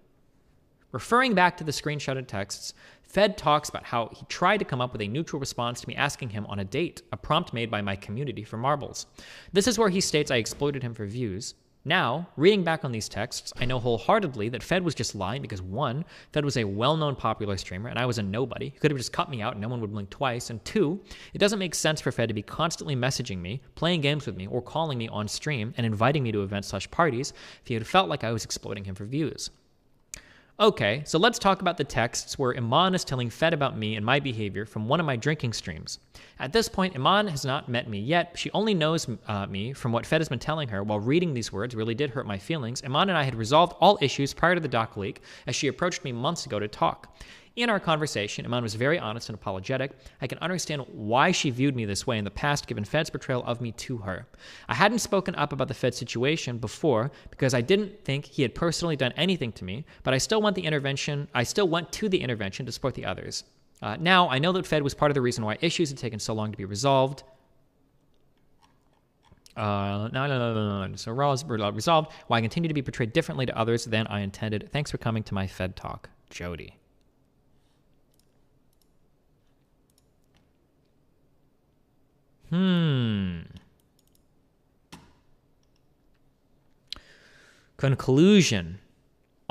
Referring back to the screenshotted texts, Fed talks about how he tried to come up with a neutral response to me asking him on a date, a prompt made by my community for marbles. This is where he states I exploited him for views. Now, reading back on these texts, I know wholeheartedly that Fed was just lying because 1, Fed was a well-known popular streamer and I was a nobody. He could have just cut me out and no one would blink twice. And 2, it doesn't make sense for Fed to be constantly messaging me, playing games with me, or calling me on stream and inviting me to events/parties if he had felt like I was exploiting him for views. Okay, so let's talk about the texts where Iman is telling Fed about me and my behavior from one of my drinking streams. At this point, Iman has not met me yet. She only knows me from what Fed has been telling her. While reading these words really did hurt my feelings, Iman and I had resolved all issues prior to the doc leak as she approached me months ago to talk. In our conversation, Iman was very honest and apologetic. I can understand why she viewed me this way in the past given Fed's portrayal of me to her. I hadn't spoken up about the Fed situation before because I didn't think he had personally done anything to me, but I still went to the intervention to support the others. Now, I know that Fed was part of the reason why issues had taken so long to be resolved. So resolved why I continue to be portrayed differently to others than I intended. Thanks for coming to my Fed talk. Jody. Conclusion.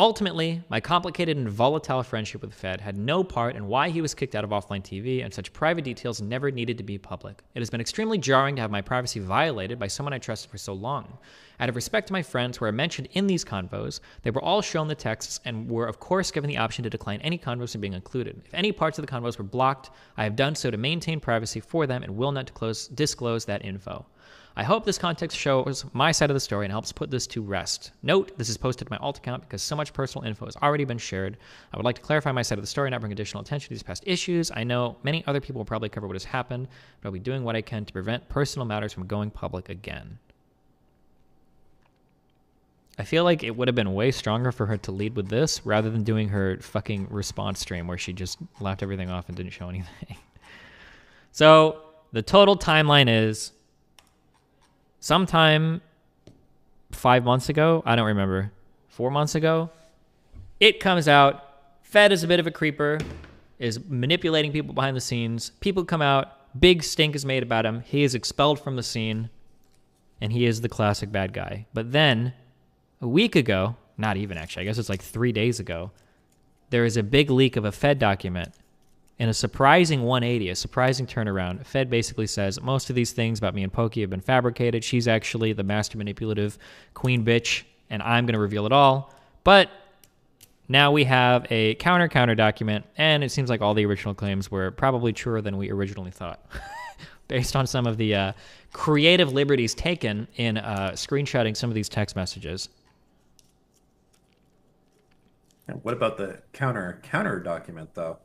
Ultimately, my complicated and volatile friendship with Fed had no part in why he was kicked out of offline TV, and such private details never needed to be public. It has been extremely jarring to have my privacy violated by someone I trusted for so long. Out of respect to my friends who are mentioned in these convos, they were all shown the texts and were of course given the option to decline any convos from being included. If any parts of the convos were blocked, I have done so to maintain privacy for them and will not disclose that info. I hope this context shows my side of the story and helps put this to rest. Note, this is posted to my alt account because so much personal info has already been shared. I would like to clarify my side of the story and not bring additional attention to these past issues. I know many other people will probably cover what has happened, but I'll be doing what I can to prevent personal matters from going public again. I feel like it would have been way stronger for her to lead with this rather than doing her fucking response stream where she just laughed everything off and didn't show anything. So the total timeline is sometime 5 months ago, I don't remember, 4 months ago, it comes out, Fed is a bit of a creeper, is manipulating people behind the scenes. People come out, big stink is made about him. He is expelled from the scene, and he is the classic bad guy. But then, a week ago, not even actually, I guess it's like 3 days ago, there is a big leak of a Fed document In a surprising 180, a surprising turnaround, Fed basically says, most of these things about me and Pokey have been fabricated. She's actually the master manipulative queen bitch, and I'm going to reveal it all. But now we have a counter document, and it seems like all the original claims were probably truer than we originally thought, based on some of the creative liberties taken in screenshotting some of these text messages. What about the counter document, though?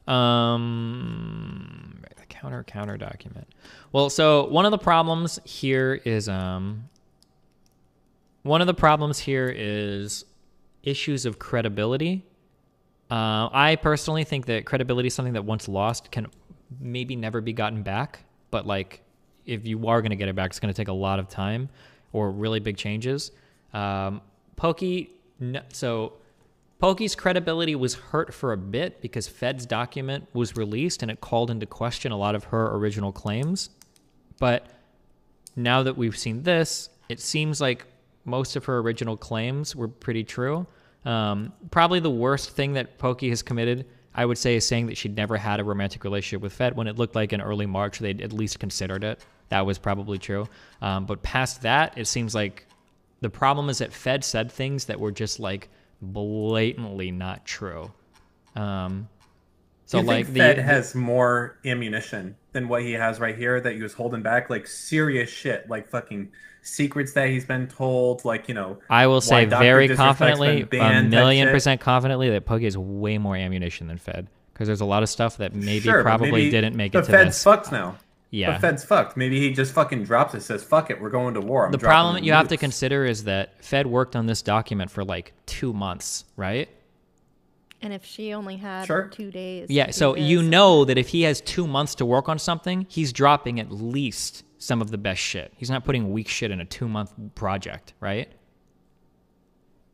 The counter document. Well, so one of the problems here is issues of credibility. I personally think that credibility is something that once lost can maybe never be gotten back. But like, if you are going to get it back, it's going to take a lot of time or really big changes. Pokey's credibility was hurt for a bit because Fed's document was released and it called into question a lot of her original claims. But now that we've seen this, it seems like most of her original claims were pretty true. Probably the worst thing that Pokey has committed, I would say, is saying that she'd never had a romantic relationship with Fed when it looked like in early March they'd at least considered it. That was probably true. But past that, it seems like the problem is that Fed said things that were just like blatantly not true. So you like think Fed has more ammunition than what he has right here that he was holding back, like serious shit, like fucking secrets that he's been told, like, you know. I will say very confidently, banned, 1,000,000% confidently, that Pokey has way more ammunition than Fed, because there's a lot of stuff that probably didn't make it to this. The Fed's fucked now. Yeah. The Fed's fucked. Maybe he just fucking drops it, says, fuck it, we're going to war. The problem you have to consider is that Fed worked on this document for like 2 months, right? And if she only had 2 days. Yeah, so you know that if he has 2 months to work on something, he's dropping at least some of the best shit. He's not putting weak shit in a 2-month project, right?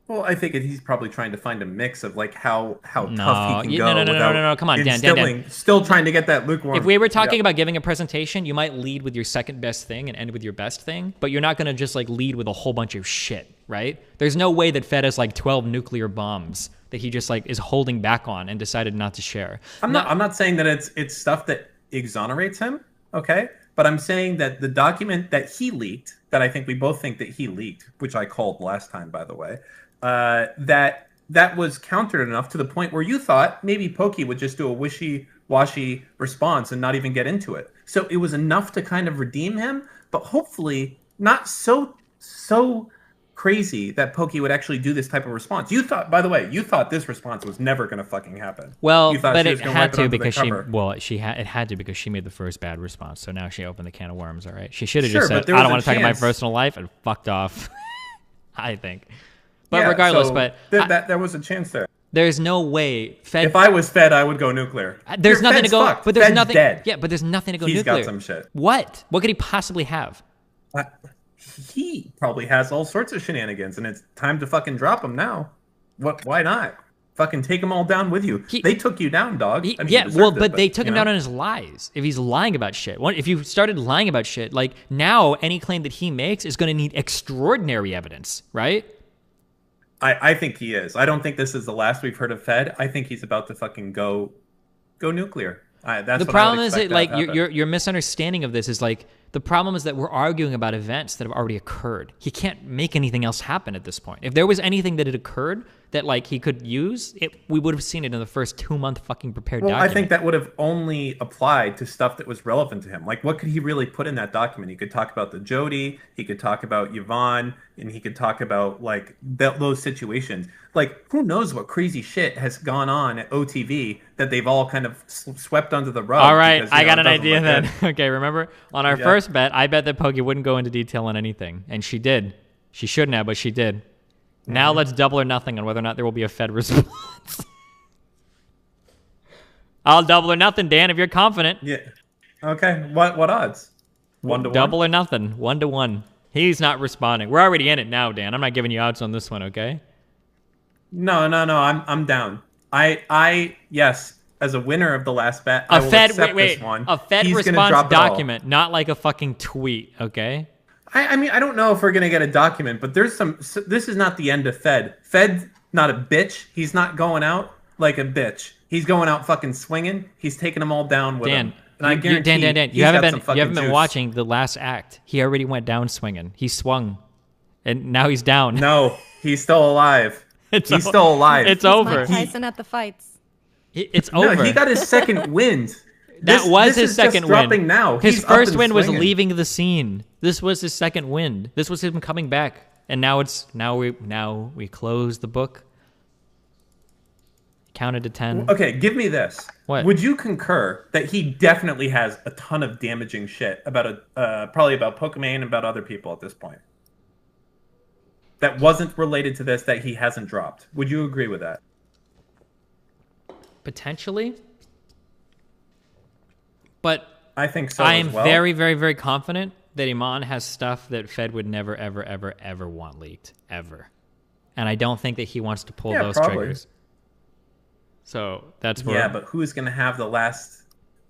Well, I think he's probably trying to find a mix of like how tough he can go. No. Come on, Dan. Still trying to get that lukewarm. If we were talking about giving a presentation, you might lead with your second best thing and end with your best thing, but you're not going to just like lead with a whole bunch of shit, right? There's no way that Fed has like 12 nuclear bombs that he just like is holding back on and decided not to share. I'm not saying that it's stuff that exonerates him, okay? But I'm saying that the document that he leaked, that I think we both think that he leaked, which I called last time, by the way, that was countered enough to the point where you thought maybe Pokey would just do a wishy-washy response and not even get into it. So it was enough to kind of redeem him, but hopefully not so crazy that Pokey would actually do this type of response. You thought, by the way, this response was never going to fucking happen. Well, but it had to because it had to because she made the first bad response. So now she opened the can of worms. All right, she should have just said, "I don't want to talk about my personal life," and fucked off. I think. But yeah, regardless, there was a chance there. There's no way Fed. If I was Fed, I would go nuclear. There's nothing to go. Fucked. But there's Fed's nothing. Dead. Yeah, but there's nothing to go He's nuclear. He's got some shit. What? What could he possibly have? He probably has all sorts of shenanigans, and it's time to fucking drop him now. What? Why not? Fucking take them all down with you. They took you down, dog. But they took him down on his lies. If he's lying about shit, if you started lying about shit, like now any claim that he makes is going to need extraordinary evidence, right? I think he is. I don't think this is the last we've heard of Fed. I think he's about to fucking go nuclear. That's the problem is that like your misunderstanding of this is like the problem is that we're arguing about events that have already occurred. He can't make anything else happen at this point. If there was anything that had occurred that like he could use, we would have seen it in the first 2-month fucking prepared document. I think that would have only applied to stuff that was relevant to him. Like, what could he really put in that document? He could talk about the Jody, he could talk about Yvonne, and he could talk about like those situations. Like, who knows what crazy shit has gone on at OTV that they've all kind of swept under the rug. All right, because, I got an idea then. Okay, remember on our first bet, I bet that Pokey wouldn't go into detail on anything, and she did. She shouldn't have, but she did. Now let's double or nothing on whether or not there will be a Fed response. I'll double or nothing, Dan, if you're confident. Yeah. Okay. What odds? 1 to 1? Double or nothing. 1 to 1. He's not responding. We're already in it now, Dan. I'm not giving you odds on this one, okay? No. I'm down. Yes. As a winner of the last bet, I will accept this one. A Fed response document, not like a fucking tweet, okay? I mean, I don't know if we're going to get a document, but this is not the end of Fed. Fed's not a bitch. He's not going out like a bitch. He's going out fucking swinging. He's taking them all down with him. And I Dan, guarantee Dan, you haven't been watching the last act. He already went down swinging. He swung, and now he's down. No, he's still alive. He's still alive. It's He's over. Mike Tyson at the fights. It's over. No, he got his second wind. That was his second win. Dropping now. His He's first up and win was swinging. leaving the scene. This was his second win. This was him coming back, and now we close the book. Counted to 10. Okay, give me this. What? Would you concur that he definitely has a ton of damaging shit about probably about Pokemon and about other people at this point? That wasn't related to this that he hasn't dropped. Would you agree with that? Potentially. But I think so. I am as well. very, very, very confident that Iman has stuff that Fed would never, ever, ever, ever want leaked. Ever. And I don't think that he wants to pull those probably. triggers. So that's where. Yeah, but who's going to have the last...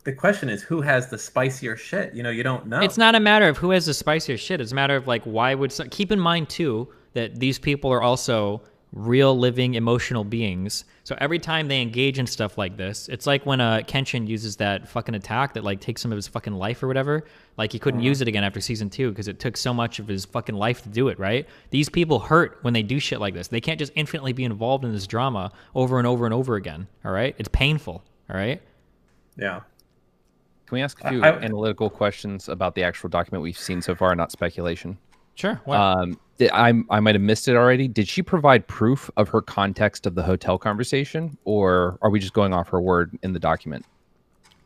The question is, who has the spicier shit? You know, you don't know. It's not a matter of who has the spicier shit. It's a matter of, like, why would... Keep in mind, too, that these people are also real, living, emotional beings. So every time they engage in stuff like this, it's like when Kenshin uses that fucking attack that, like, takes some of his fucking life or whatever. Like, he couldn't use it again after season 2 because it took so much of his fucking life to do it, right? These people hurt when they do shit like this. They can't just infinitely be involved in this drama over and over and over again, all right? It's painful, all right? Yeah. Can we ask a few analytical questions about the actual document we've seen so far, not speculation? Sure. What? I might have missed it already. Did she provide proof of her context of the hotel conversation, or are we just going off her word in the document?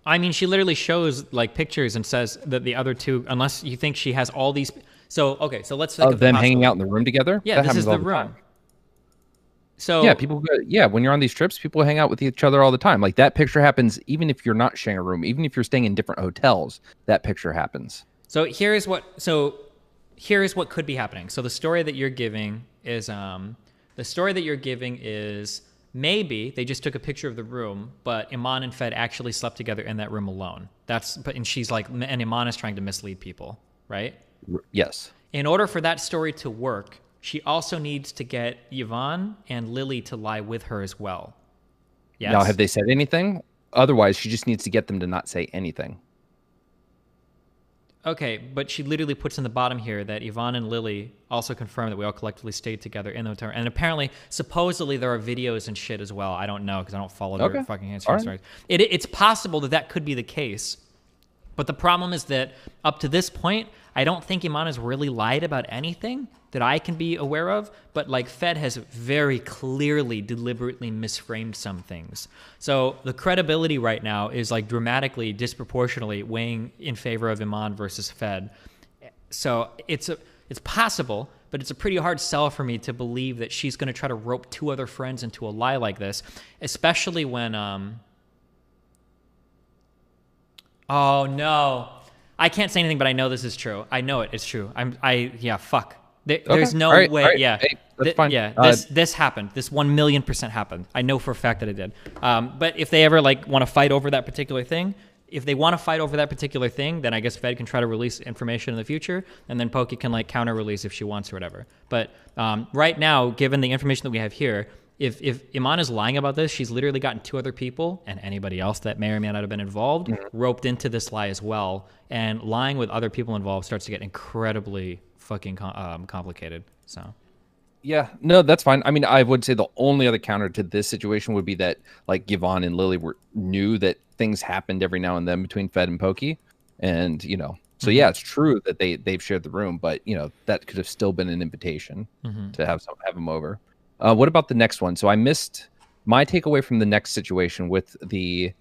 I mean, she literally shows, like, pictures and says that the other two, unless you think she has all these... So, okay, so let's think of them hanging out in the room together? Yeah, That this is happens all the the room. time. So Yeah, when you're on these trips, people hang out with each other all the time. Like, that picture happens even if you're not sharing a room, even if you're staying in different hotels, that picture happens. So here's what could be happening. So the story that you're giving is maybe they just took a picture of the room, but Iman and Fed actually slept together in that room alone. And she's like, and Iman is trying to mislead people, right? Yes. In order for that story to work, she also needs to get Yvonne and Lily to lie with her as well. Yes. Now, have they said anything? Otherwise, she just needs to get them to not say anything. Okay, but she literally puts in the bottom here that Yvonne and Lily also confirm that we all collectively stayed together in the hotel. And apparently, supposedly, there are videos and shit as well. I don't know because I don't follow their fucking Instagram stories. It's possible that could be the case. But the problem is that up to this point, I don't think Iman has really lied about anything that I can be aware of. But, like, Fed has very clearly, deliberately misframed some things. So the credibility right now is, like, dramatically, disproportionately weighing in favor of Iman versus Fed. So it's possible, but it's a pretty hard sell for me to believe that she's going to try to rope two other friends into a lie like this, especially when... Oh, no. I can't say anything, but I know this is true. I know it. It's true. Fuck. There's no way. Yeah. Hey, that's fine. Yeah. This happened. This 1,000,000% happened. I know for a fact that it did. But if they ever, like, want to fight over that particular thing, then I guess Fed can try to release information in the future, and then Pokey can, like, counter-release if she wants or whatever. But right now, given the information that we have here, if Iman is lying about this, she's literally gotten two other people and anybody else that may or may not have been involved roped into this lie as well. And lying with other people involved starts to get incredibly fucking complicated. So, yeah, no, that's fine. I mean, I would say the only other counter to this situation would be that, like, Yvonne and Lily knew that things happened every now and then between Fed and Pokey, and so yeah, it's true that they've shared the room, but that could have still been an invitation to have them over. What about the next one? So I missed my takeaway from the next situation with the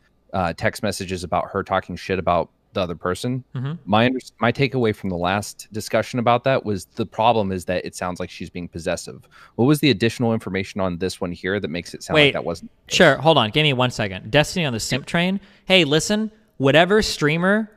text messages about her talking shit about the other person. My takeaway from the last discussion about that was the problem is that it sounds like she's being possessive. What was the additional information on this one here that makes it sound like that wasn't the case? Sure, hold on. Give me 1 second. Destiny on the simp train. Hey, listen, whatever streamer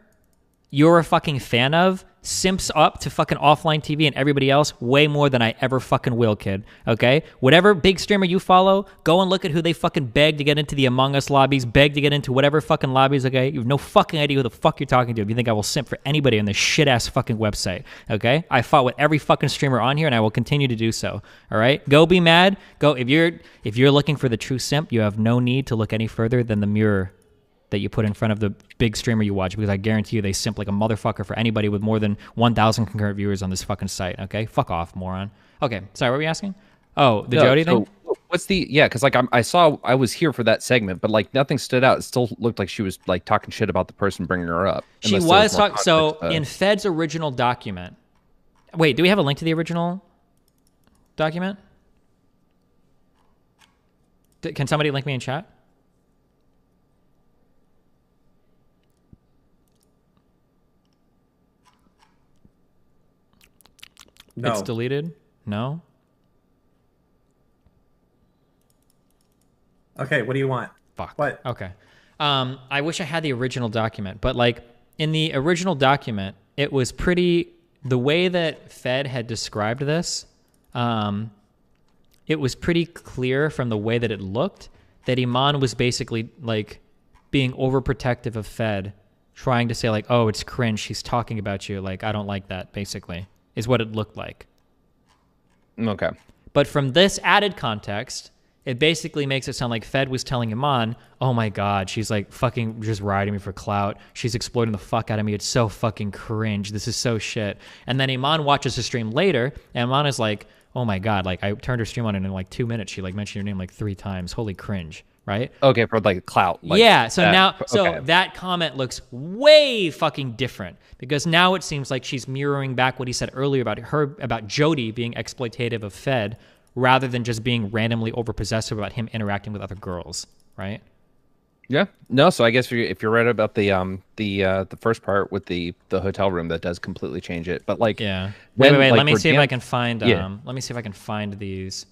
you're a fucking fan of, simps up to fucking offline TV and everybody else way more than I ever fucking will, kid. Okay? Whatever big streamer you follow, go and look at who they fucking beg to get into the Among Us lobbies, beg to get into whatever fucking lobbies, okay? You have no fucking idea who the fuck you're talking to if you think I will simp for anybody on this shit-ass fucking website, okay? I fought with every fucking streamer on here, and I will continue to do so, all right? Go be mad. Go. If you're looking for the true simp, you have no need to look any further than the mirror that you put in front of the big streamer you watch, because I guarantee you they simp like a motherfucker for anybody with more than 1,000 concurrent viewers on this fucking site, okay? Fuck off, moron. Okay, sorry, what were you asking? Oh, the Jody thing? What's the, because like I was here for that segment, but like nothing stood out. It still looked like she was like talking shit about the person bringing her up. She was talking, so in Fed's original document, wait, do we have a link to the original document? Can somebody link me in chat? No. It's deleted? No? Okay, what do you want? Fuck. What? Okay. I wish I had the original document, but like in the original document, it was pretty, the way that Fed had described this, it was pretty clear from the way that it looked that Iman was basically like being overprotective of Fed, trying to say like, oh, it's cringe, she's talking about you, like I don't like that, basically, is what it looked like. Okay. But from this added context, it basically makes it sound like Fed was telling Iman, oh my God, she's like fucking just riding me for clout. She's exploiting the fuck out of me. It's so fucking cringe. This is so shit. And then Iman watches the stream later, and Iman is like, oh my God, like I turned her stream on, and in like 2 minutes, she like mentioned your name like 3 times. Holy cringe, right? Okay, for like clout. Like yeah, so now, okay. That comment looks way fucking different, because now it seems like she's mirroring back what he said earlier about Jody being exploitative of Fed, rather than just being randomly overpossessive about him interacting with other girls, right? Yeah. No, so I guess if you're right about the first part with the hotel room, that does completely change it. But like, yeah. Wait. Like, let me see if I can find. Yeah. Let me see if I can find these.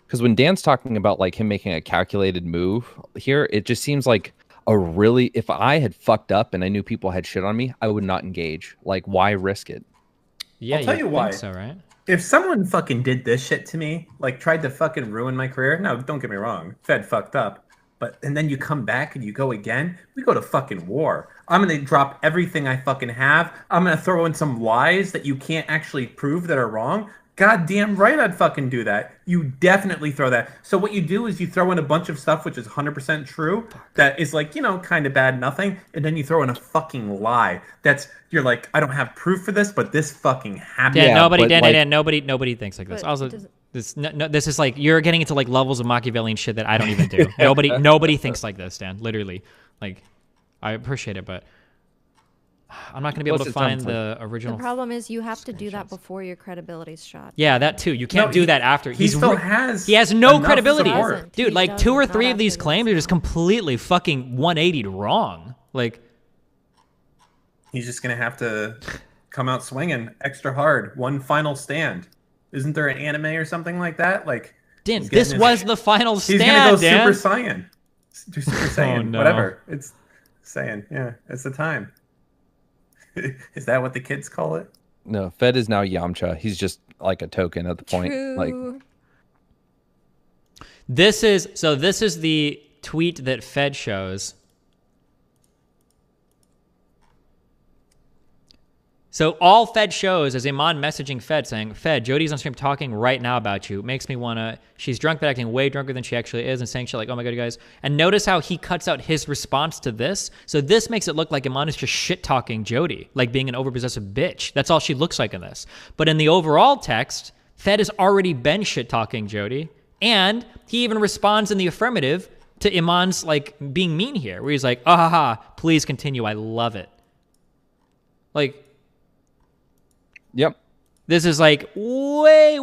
Because when Dan's talking about like him making a calculated move here, it just seems like if I had fucked up and I knew people had shit on me, I would not engage. Like, why risk it? Yeah, I'll tell you why. So, right? If someone fucking did this shit to me, like tried to fucking ruin my career, no, don't get me wrong, Fed fucked up. And then you come back and you go again, we go to fucking war. I'm going to drop everything I fucking have. I'm going to throw in some lies that you can't actually prove that are wrong. God damn right I'd fucking do that. You definitely throw that. So what you do is you throw in a bunch of stuff which is 100% true that is like, kind of bad nothing, and then you throw in a fucking lie. You're like, I don't have proof for this, but this fucking happened. Yeah, nobody thinks like this. Also, this is like, you're getting into like levels of Machiavellian shit that I don't even do. Nobody thinks like this, Dan. Literally. Like, I appreciate it, but I'm not going to be able to find the original. The problem is you have to do that before your credibility's shot. Yeah, that too. You can't do that after. He has no credibility. Dude, like 2 or 3 of these claims are just this. completely fucking 180'd wrong. Like, he's just going to have to come out swinging extra hard. One final stand. Isn't there an anime or something like that? Like, Dan, this was the final stand, he's going to go Dan. Super Saiyan. Do Super Saiyan. Oh, no. Whatever. It's Saiyan. Yeah, it's the time. Is that what the kids call it? No, Fed is now Yamcha. He's just like a token at the point. True. Like, this is the tweet that Fed shows. So all Fed shows is Iman messaging Fed saying, Fed, Jody's on stream talking right now about you. Makes me want to, she's drunk but acting way drunker than she actually is, and saying shit like, oh my God, you guys. And notice how he cuts out his response to this. So this makes it look like Iman is just shit-talking Jody, like being an overpossessive bitch. That's all she looks like in this. But in the overall text, Fed has already been shit-talking Jody, and he even responds in the affirmative to Iman's like being mean here, where he's like, oh, haha, please continue, I love it. Like, yep. This is like way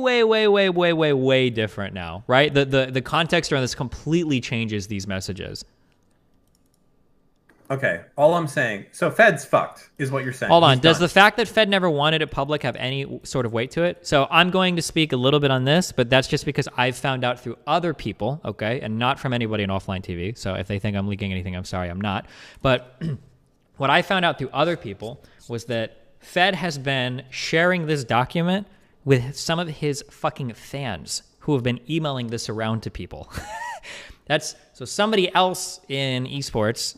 different now, right? The context around this completely changes these messages. Okay, all I'm saying, so Fed's fucked, is what you're saying. Hold on, He's does done. the fact that Fed never wanted it public have any sort of weight to it? So I'm going to speak a little bit on this, but that's just because I've found out through other people, okay, and not from anybody in offline TV. So if they think I'm leaking anything, I'm sorry, I'm not. But what I found out through other people was that Fed has been sharing this document with some of his fucking fans who have been emailing this around to people. So somebody else in esports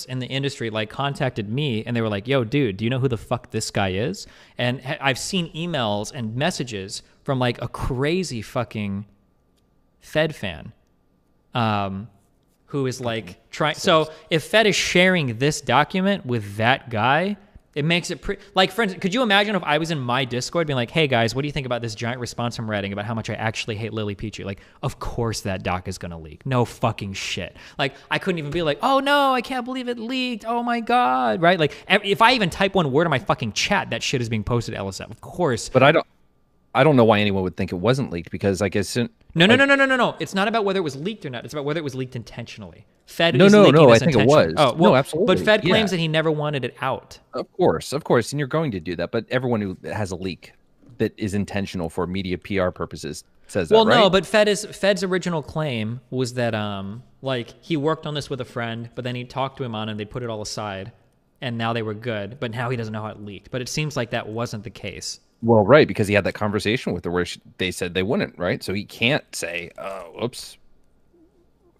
in the industry like contacted me and they were like, yo, dude, do you know who the fuck this guy is? And I've seen emails and messages from like a crazy fucking Fed fan who is like trying. So if Fed is sharing this document with that guy, it makes it like, for instance, could you imagine if I was in my Discord being like, hey guys, what do you think about this giant response I'm writing about how much I actually hate Lily Peachy? Like, of course that doc is going to leak. No fucking shit. Like, I couldn't even be like, oh no, I can't believe it leaked. Oh my God. Right? Like, if I even type one word in my fucking chat, that shit is being posted to LSF. Of course. But I don't know why anyone would think it wasn't leaked, because I guess No. It's not about whether it was leaked or not. It's about whether it was leaked intentionally. Fed No, is no, leaking no, I this think it intentionally. was. Oh, well, No, absolutely. But Fed claims Yeah. that he never wanted it out. Of course, and you're going to do that. But everyone who has a leak that is intentional for media PR purposes says that, Well, right? no, but Fed's original claim was that like he worked on this with a friend, but then he talked to him on it and they put it all aside, and now they were good. But now he doesn't know how it leaked. But it seems like that wasn't the case. Well, right, because he had that conversation with her where they said they wouldn't, right? So he can't say, "Oops."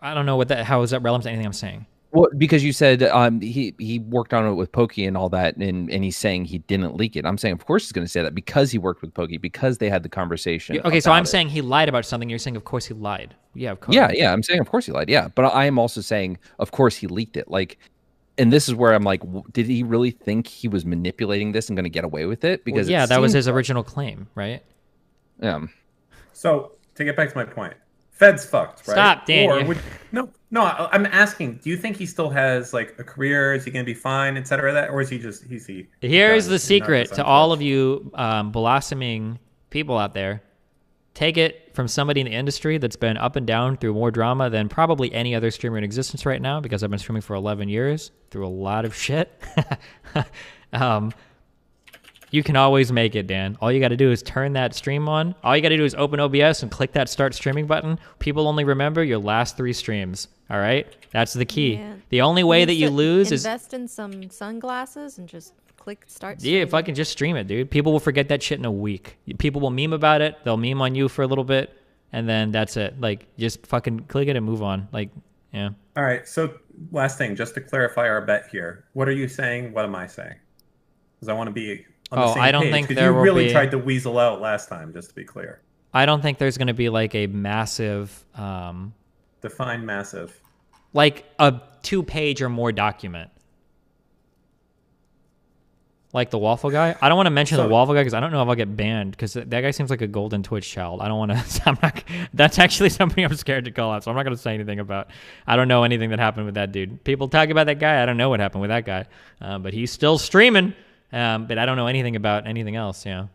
I don't know how is that relevant to anything I'm saying. Well, because you said he worked on it with Pokey and all that, and he's saying he didn't leak it. I'm saying, of course, he's going to say that because he worked with Pokey, because they had the conversation. Okay, so I'm about it. saying he lied about something. You're saying, of course, he lied. Yeah, of course. Yeah, I'm saying, of course, he lied. Yeah, but I am also saying, of course, he leaked it. Like, and this is where I'm like, did he really think he was manipulating this and going to get away with it? Because that was his original claim, right? Yeah. So to get back to my point, Fed's fucked, right? Stop, Dan. No. I'm asking. Do you think he still has like a career? Is he going to be fine, et cetera? Or is he just Here's the done, secret to all of you blossoming people out there. Take it from somebody in the industry that's been up and down through more drama than probably any other streamer in existence right now, because I've been streaming for 11 years through a lot of shit. You can always make it, Dan. All you got to do is turn that stream on. All you got to do is open OBS and click that start streaming button. People only remember your last 3 streams. All right? That's the key. Yeah. The only way that you lose is... Invest in some sunglasses and just click start Yeah, streaming. if I can just stream it, dude. People will forget that shit in a week. People will meme about it. They'll meme on you for a little bit, and then that's it. Like, just fucking click it and move on. Like, yeah. All right. So last thing, just to clarify our bet here. What are you saying? What am I saying? Because I want to be on the same I don't page, think 'cause there you will really be... tried to weasel out last time, just to be clear. I don't think there's going to be like a massive... Define massive. Like a 2-page or more document. Like the waffle guy. I don't want to mention the waffle guy because I don't know if I'll get banned, because that guy seems like a golden Twitch child. I don't want to... That's actually something I'm scared to call out, so I'm not going to say anything about. I don't know anything that happened with that dude. People talk about that guy. I don't know what happened with that guy. But he's still streaming. But I don't know anything about anything else, yeah.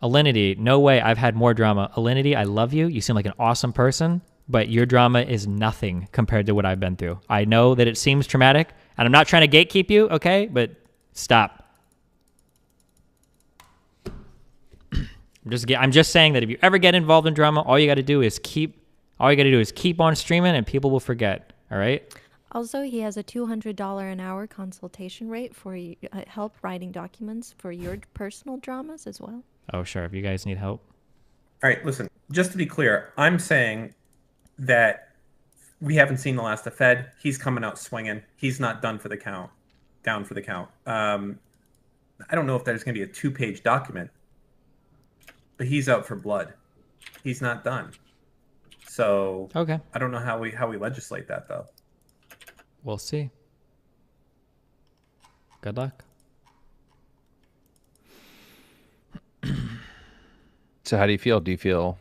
Alinity, no way. I've had more drama. Alinity, I love you. You seem like an awesome person, but your drama is nothing compared to what I've been through. I know that it seems traumatic, and I'm not trying to gatekeep you, okay? But stop. I'm just saying that if you ever get involved in drama, all you got to do is keep on streaming, and people will forget. All right. Also, he has a $200 an hour consultation rate for help writing documents for your personal dramas as well. Oh, sure. If you guys need help. All right, listen, just to be clear, I'm saying that we haven't seen the last of Fed. He's coming out swinging. He's not done for the count, down for the count. I don't know if there's going to be a 2-page document, but he's out for blood. He's not done. So okay, I don't know how we legislate that, though. We'll see. Good luck. So how do you feel? Do you feel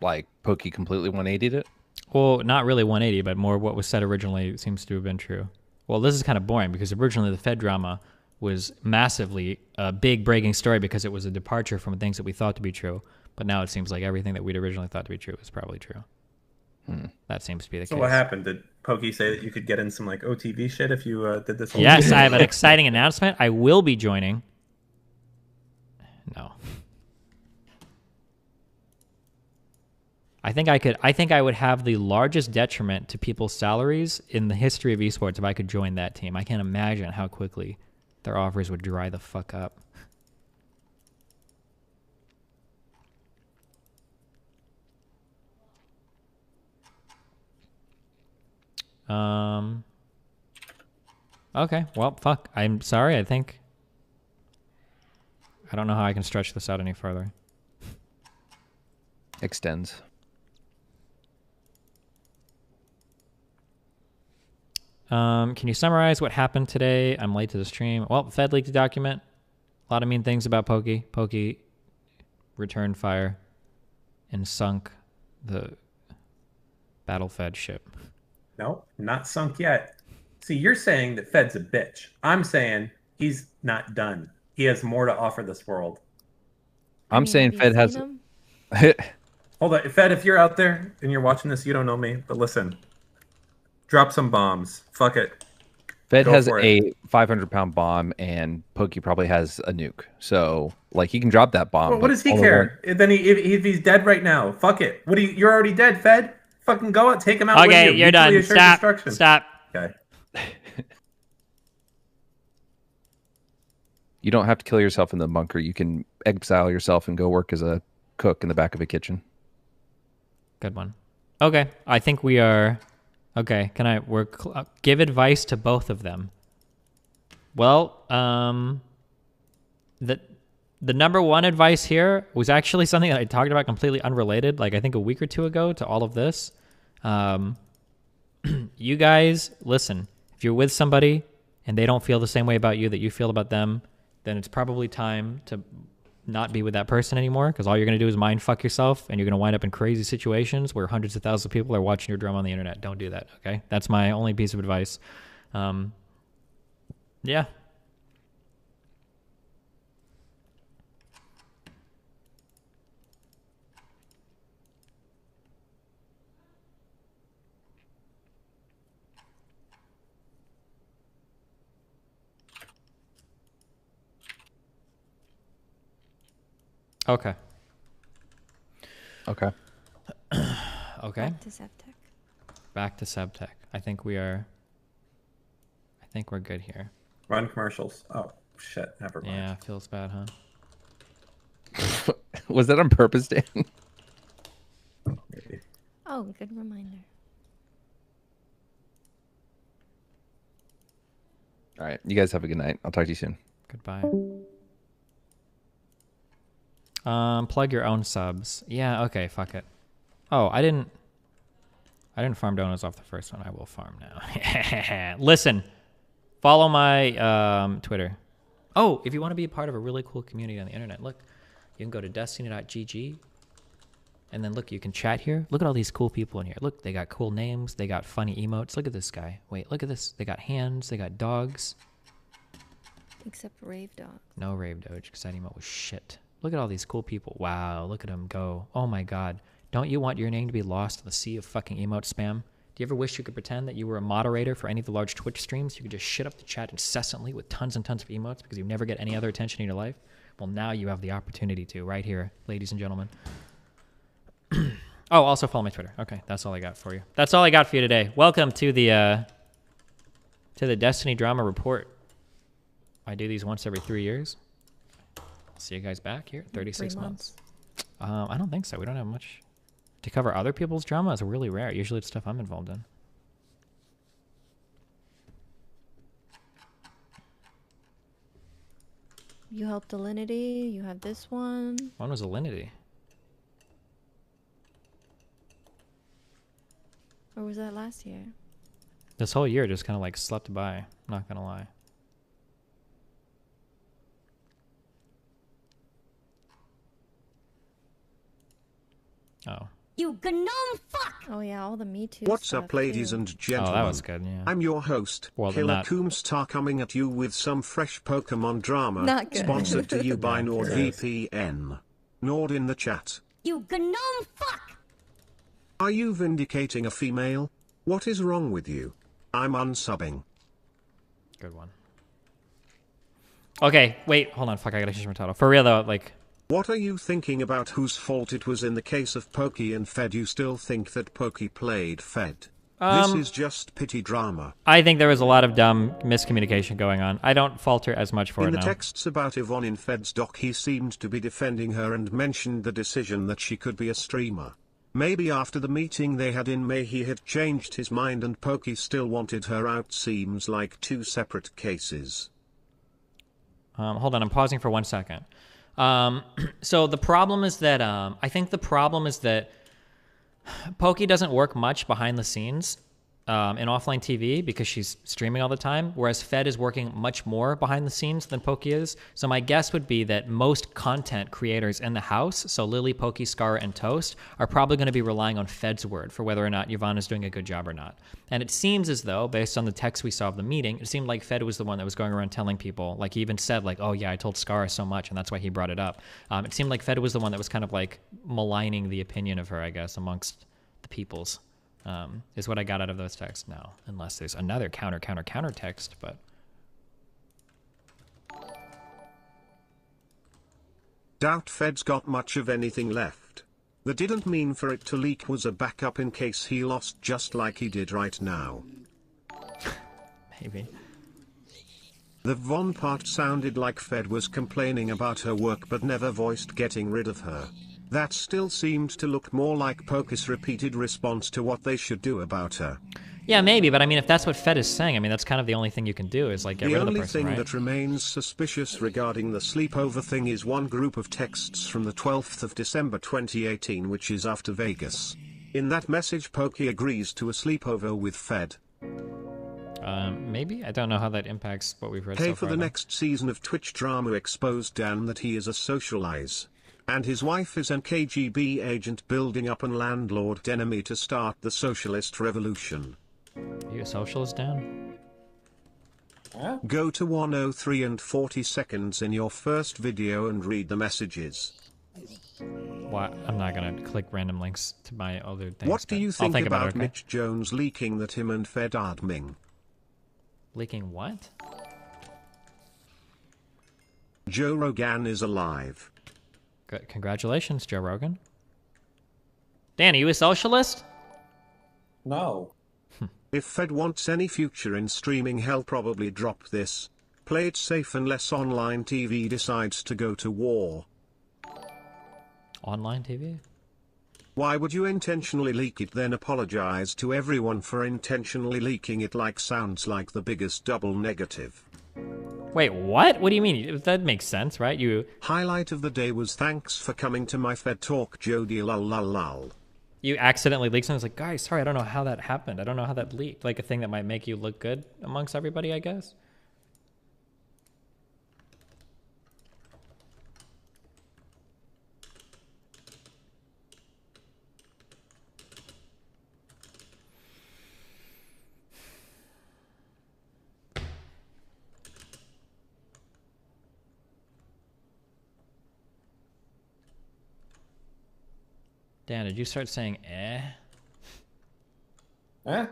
like Pokey completely 180'd it? Well, not really 180, but more what was said originally seems to have been true. Well, this is kind of boring because originally the Fed drama was massively a big breaking story because it was a departure from things that we thought to be true. But now it seems like everything that we'd originally thought to be true is probably true. That seems to be the case. So what happened? Did Pokey say that you could get in some like OTV shit if you did this? Yes, I have an exciting announcement. I will be joining. No. I think I would have the largest detriment to people's salaries in the history of esports if I could join that team. I can't imagine how quickly their offers would dry the fuck up. Okay, well, fuck. I'm sorry, I think. I don't know how I can stretch this out any further. Extends. Can you summarize what happened today? I'm late to the stream. Well, Fed leaked a document. A lot of mean things about Pokey. Pokey returned fire and sunk the Battle Fed ship. No, not sunk yet. See, you're saying that Fed's a bitch. I'm saying he's not done. He has more to offer this world. I'm saying Fed has... Hold on. Fed, if you're out there and you're watching this, you don't know me, but listen. Drop some bombs. Fuck it. Fed has a 500-pound bomb, and Pokey probably has a nuke. So, like, he can drop that bomb. Well, what does he care? Then if he's dead right now, fuck it. What do you're already dead, Fed. Fucking go out, take him out. Okay, with you. You're done. Stop. Destruction. Stop. Okay. You don't have to kill yourself in the bunker. You can exile yourself and go work as a cook in the back of a kitchen. Good one. Okay, I think we are... Okay, can I give advice to both of them? Well, the number one advice here was actually something that I talked about completely unrelated, like I think a week or two ago to all of this. You guys, listen, if you're with somebody and they don't feel the same way about you that you feel about them, then it's probably time to not be with that person anymore, because all you're going to do is mind fuck yourself, and you're going to wind up in crazy situations where hundreds of thousands of people are watching your drum on the internet. Don't do that, okay? That's my only piece of advice. Yeah. Okay. Okay. Okay. Back to Sebtech. Back to Sebtech. I think we're good here. Run commercials. Oh, shit. Never mind. Yeah, feels bad, huh? Was that on purpose, Dan? Maybe. Oh, good reminder. All right. You guys have a good night. I'll talk to you soon. Goodbye. Plug your own subs. Yeah, okay, fuck it. Oh, I didn't farm donuts off the first one. I will farm now. Listen, follow my Twitter. Oh, if you want to be a part of a really cool community on the internet, look, you can go to dznRyATCpuo, and then look, you can chat here. Look at all these cool people in here. Look, they got cool names. They got funny emotes. Look at this guy. Wait, look at this. They got hands. They got dogs. Except Rave Dog. No Rave Doge, because that emote was shit. Look at all these cool people. Wow, look at them go. Oh my god. Don't you want your name to be lost in the sea of fucking emote spam? Do you ever wish you could pretend that you were a moderator for any of the large Twitch streams? You could just shit up the chat incessantly with tons and tons of emotes because you never get any other attention in your life? Well, now you have the opportunity to, right here, ladies and gentlemen. Oh, also follow my Twitter. Okay, that's all I got for you. That's all I got for you today. Welcome to the Destiny Drama Report. I do these once every 3 years. See you guys back here. 36 months. I don't think so. We don't have much to cover. Other people's drama is really rare. Usually it's stuff I'm involved in. You helped Alinity. You have this one. When was Alinity? Or was that last year? This whole year just kind of like slept by. I'm not gonna lie. Oh. You gnome fuck! Oh yeah, all the Me Too What's stuff up, ladies too. and gentlemen? Oh, that was good, yeah. I'm your host, Well, then Killer that- Coomstar, coming at you with some fresh Pokemon drama. Not good. Sponsored to you by NordVPN. Nord in the chat. You gnome fuck! Are you vindicating a female? What is wrong with you? I'm unsubbing. Good one. Okay, wait, hold on. Fuck, I gotta change my title. For real though, like, What are you thinking about whose fault it was in the case of Pokey and Fed? You still think that Pokey played Fed? This is just pity drama. I think there was a lot of dumb miscommunication going on. I don't fault her as much for it now. In the texts about Yvonne in Fed's doc, he seemed to be defending her and mentioned the decision that she could be a streamer. Maybe after the meeting they had in May he had changed his mind and Pokey still wanted her out. Seems like two separate cases. Hold on, I'm pausing for 1 second. So the problem is that, I think the problem is that Pokey doesn't work much behind the scenes in offline TV because she's streaming all the time, whereas Fed is working much more behind the scenes than Pokey is. So my guess would be that most content creators in the house, so Lily, Pokey, Scar, and Toast, are probably going to be relying on Fed's word for whether or not Yvonne is doing a good job or not. And it seems as though, based on the text we saw of the meeting, it seemed like Fed was the one that was going around telling people, like he even said, like, oh yeah, I told Scar so much, and that's why he brought it up. It seemed like Fed was the one that was kind of like maligning the opinion of her, I guess, amongst the peoples. Is what I got out of those texts now, unless there's another counter text, but... Doubt Fed's got much of anything left. That didn't mean for it to leak, was a backup in case he lost, just like he did right now. Maybe. The Von part sounded like Fed was complaining about her work but never voiced getting rid of her. That still seemed to look more like Pokey's repeated response to what they should do about her. Yeah, maybe, but I mean, if that's what Fed is saying, I mean, that's kind of the only thing you can do is, like, get rid of the person, The only thing right? that remains suspicious regarding the sleepover thing is one group of texts from the 12th of December 2018, which is after Vegas. In that message, Pokey agrees to a sleepover with Fed. Maybe? I don't know how that impacts what we've read so far. Hey, for the next season of Twitch drama exposed Dan that he is a socialize. And his wife is an KGB agent building up an landlord enemy to start the socialist revolution. Are you a socialist, Dan? Huh? Go to 103 and 40 seconds in your first video and read the messages. What? I'm not gonna click random links to my other things. What do you I'll think about about it, okay? Mitch Jones leaking that him and Fed are adming? Leaking what? Joe Rogan is alive. Good. Congratulations, Joe Rogan. Dan, are you a socialist? No. If Fed wants any future in streaming, he'll probably drop this. Play it safe unless online TV decides to go to war. Online TV? Why would you intentionally leak it then apologize to everyone for intentionally leaking it? Like, sounds like the biggest double negative. Wait, what? What do you mean? That makes sense, right? You... Highlight of the day was thanks for coming to my Fed talk, Jody lol lol lol. You accidentally leaked something. It's like, guys, sorry, I don't know how that happened. I don't know how that leaked. Like a thing that might make you look good amongst everybody, I guess. Dan, did you start saying eh? Eh?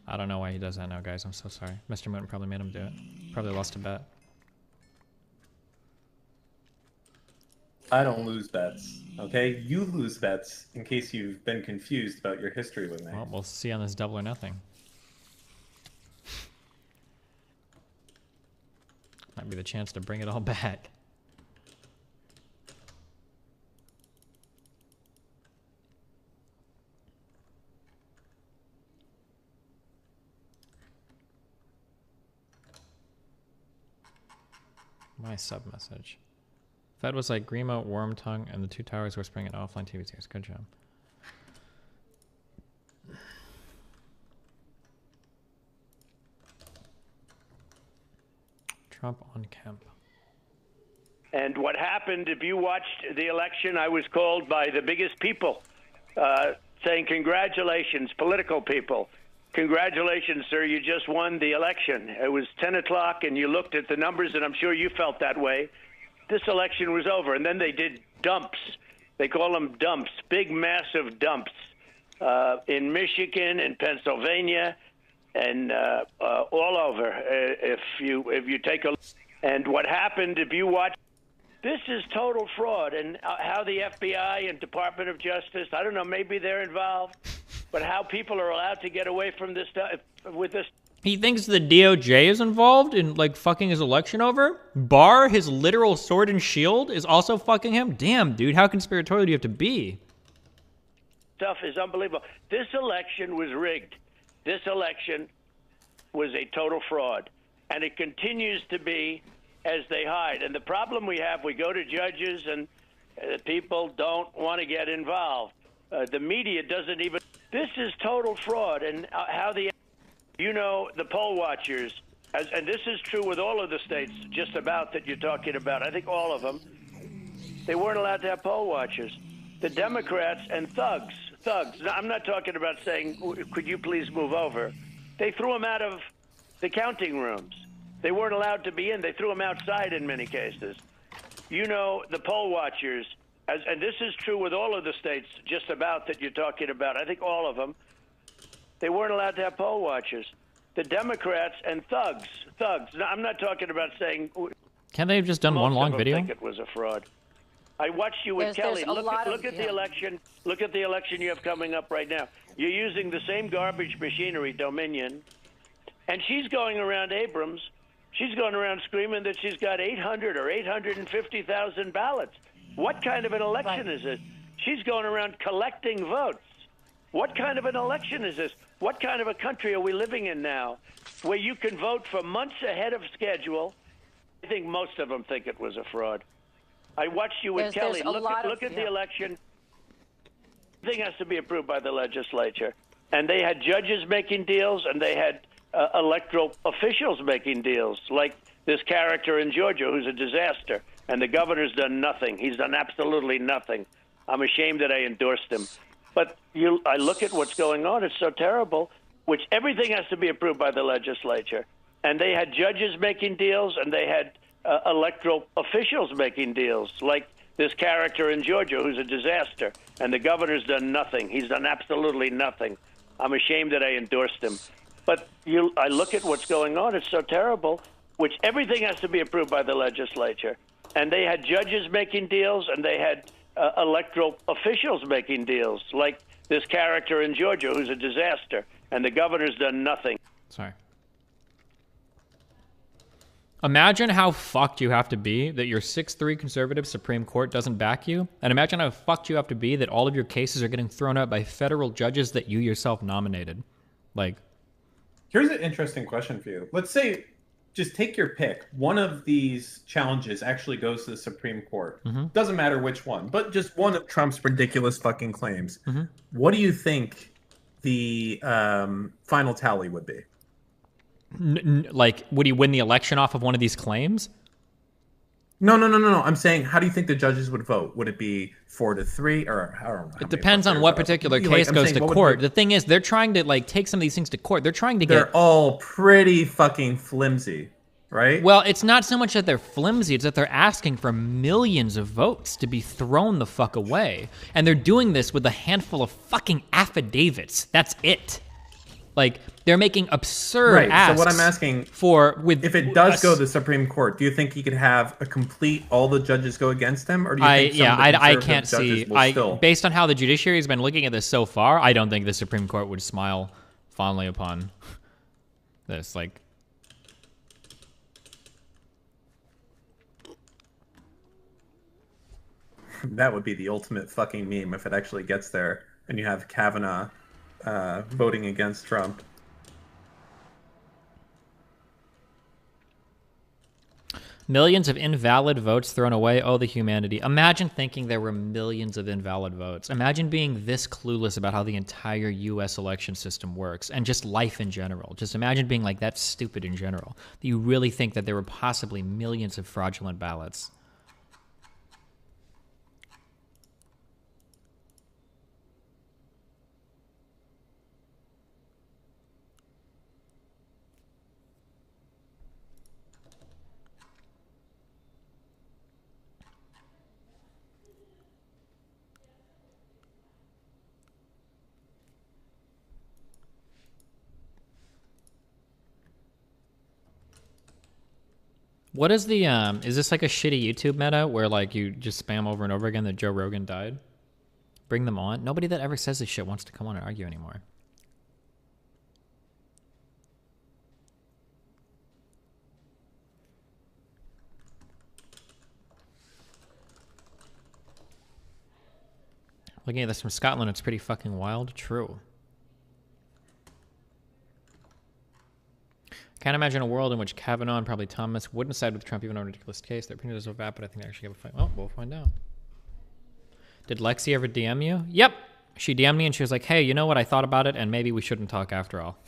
I don't know why he does that now, guys. I'm so sorry. Mr. Moon probably made him do it. Probably lost a bet. I don't lose bets, okay? You lose bets in case you've been confused about your history with me. Well, we'll see on this Double or Nothing. Might be the chance to bring it all back. My sub message. Fed was like Grimo, Wormtongue, and the Two Towers whispering in offline TV series. Good job. Trump on Kemp. And what happened, if you watched the election, I was called by the biggest people saying, congratulations, political people. Congratulations, sir, you just won the election. It was 10 o'clock, and you looked at the numbers, and I'm sure you felt that way. This election was over, and then they did dumps. They call them dumps, big, massive dumps in Michigan and Pennsylvania and all over. If you take a look. And what happened, if you watch This is total fraud, and how the FBI and Department of Justice, I don't know, maybe they're involved, but how people are allowed to get away from this stuff with this. He thinks the DOJ is involved in, like, fucking his election over? Barr, his literal sword and shield, is also fucking him? Damn, dude, how conspiratorial do you have to be? Stuff is unbelievable. This election was rigged. This election was a total fraud, and it continues to be as they hide. And the problem we have, we go to judges and people don't want to get involved. The media doesn't even. This is total fraud, and how the, the poll watchers, and this is true with all of the states just about that you're talking about, I think all of them, they weren't allowed to have poll watchers. The Democrats and thugs. Now, I'm not talking about saying, could you please move over? They threw them out of the counting rooms. They weren't allowed to be in. They threw them outside in many cases. The poll watchers, and this is true with all of the states just about that you're talking about, I think all of them, they weren't allowed to have poll watchers. The Democrats and thugs. Now, I'm not talking about saying. Can't they have just done one long video? I think it was a fraud. I watched you with Kelly. Look at the election. Look at the election you have coming up right now. You're using the same garbage machinery, Dominion, and she's going around Abrams. She's going around screaming that she's got 800 or 850,000 ballots. What kind of an election is this? She's going around collecting votes. What kind of an election is this? What kind of a country are we living in now where you can vote for months ahead of schedule? I think most of them think it was a fraud. I watched you with Kelly. Look at the election. Everything has to be approved by the legislature. And they had judges making deals, and they had electoral officials making deals, like this character in Georgia who's a disaster. And the governor's done nothing. He's done absolutely nothing. I'm ashamed that I endorsed him. But I look at what's going on. It's so terrible, which everything has to be approved by the legislature. And they had judges making deals, and they had electoral officials making deals, like this character in Georgia who's a disaster. And the governor's done nothing. He's done absolutely nothing. I'm ashamed that I endorsed him. But I look at what's going on. It's so terrible, which everything has to be approved by the legislature. And they had judges making deals, and they had electoral officials making deals, like this character in Georgia who's a disaster. And the governor's done nothing. Sorry. Imagine how fucked you have to be that your 6'3" conservative Supreme Court doesn't back you. And imagine how fucked you have to be that all of your cases are getting thrown out by federal judges that you yourself nominated. Like, here's an interesting question for you. Let's say, just take your pick. One of these challenges actually goes to the Supreme Court. Doesn't matter which one, but just one of Trump's ridiculous fucking claims. What do you think the final tally would be? Like, would he win the election off of one of these claims? No. I'm saying, how do you think the judges would vote? Would it be 4-3, or I don't know? It depends on what particular case goes to court. The thing is, they're trying to take some of these things to court. They're trying to They're all pretty fucking flimsy, right? Well, it's not so much that they're flimsy; it's that they're asking for millions of votes to be thrown the fuck away, and they're doing this with a handful of fucking affidavits. That's it. Like, they're making absurd asks. So what I'm asking if it does go to the Supreme Court, do you think he could have all the judges go against him, or do you think I can't see. Based on how the judiciary has been looking at this so far, I don't think the Supreme Court would smile fondly upon this. Like, that would be the ultimate fucking meme if it actually gets there, and you have Kavanaugh voting against Trump. Millions of invalid votes thrown away. Oh, the humanity. Imagine thinking there were millions of invalid votes. Imagine being this clueless about how the entire U.S. election system works and just life in general. Just imagine being like that stupid in general. That you really think that there were possibly millions of fraudulent ballots. What is the is this like a shitty YouTube meta where like you just spam over and over again that Joe Rogan died? Bring them on. Nobody that ever says this shit wants to come on and argue anymore. Looking at this from Scotland, it's pretty fucking wild. True. Can't imagine a world in which Kavanaugh and probably Thomas wouldn't side with Trump even on a ridiculous case. Their opinion is over, but I think they actually have a fight. Well, we'll find out. Did Lexi ever DM you? Yep. She DM'd me and she was like, hey, you know what? I thought about it and maybe we shouldn't talk after all.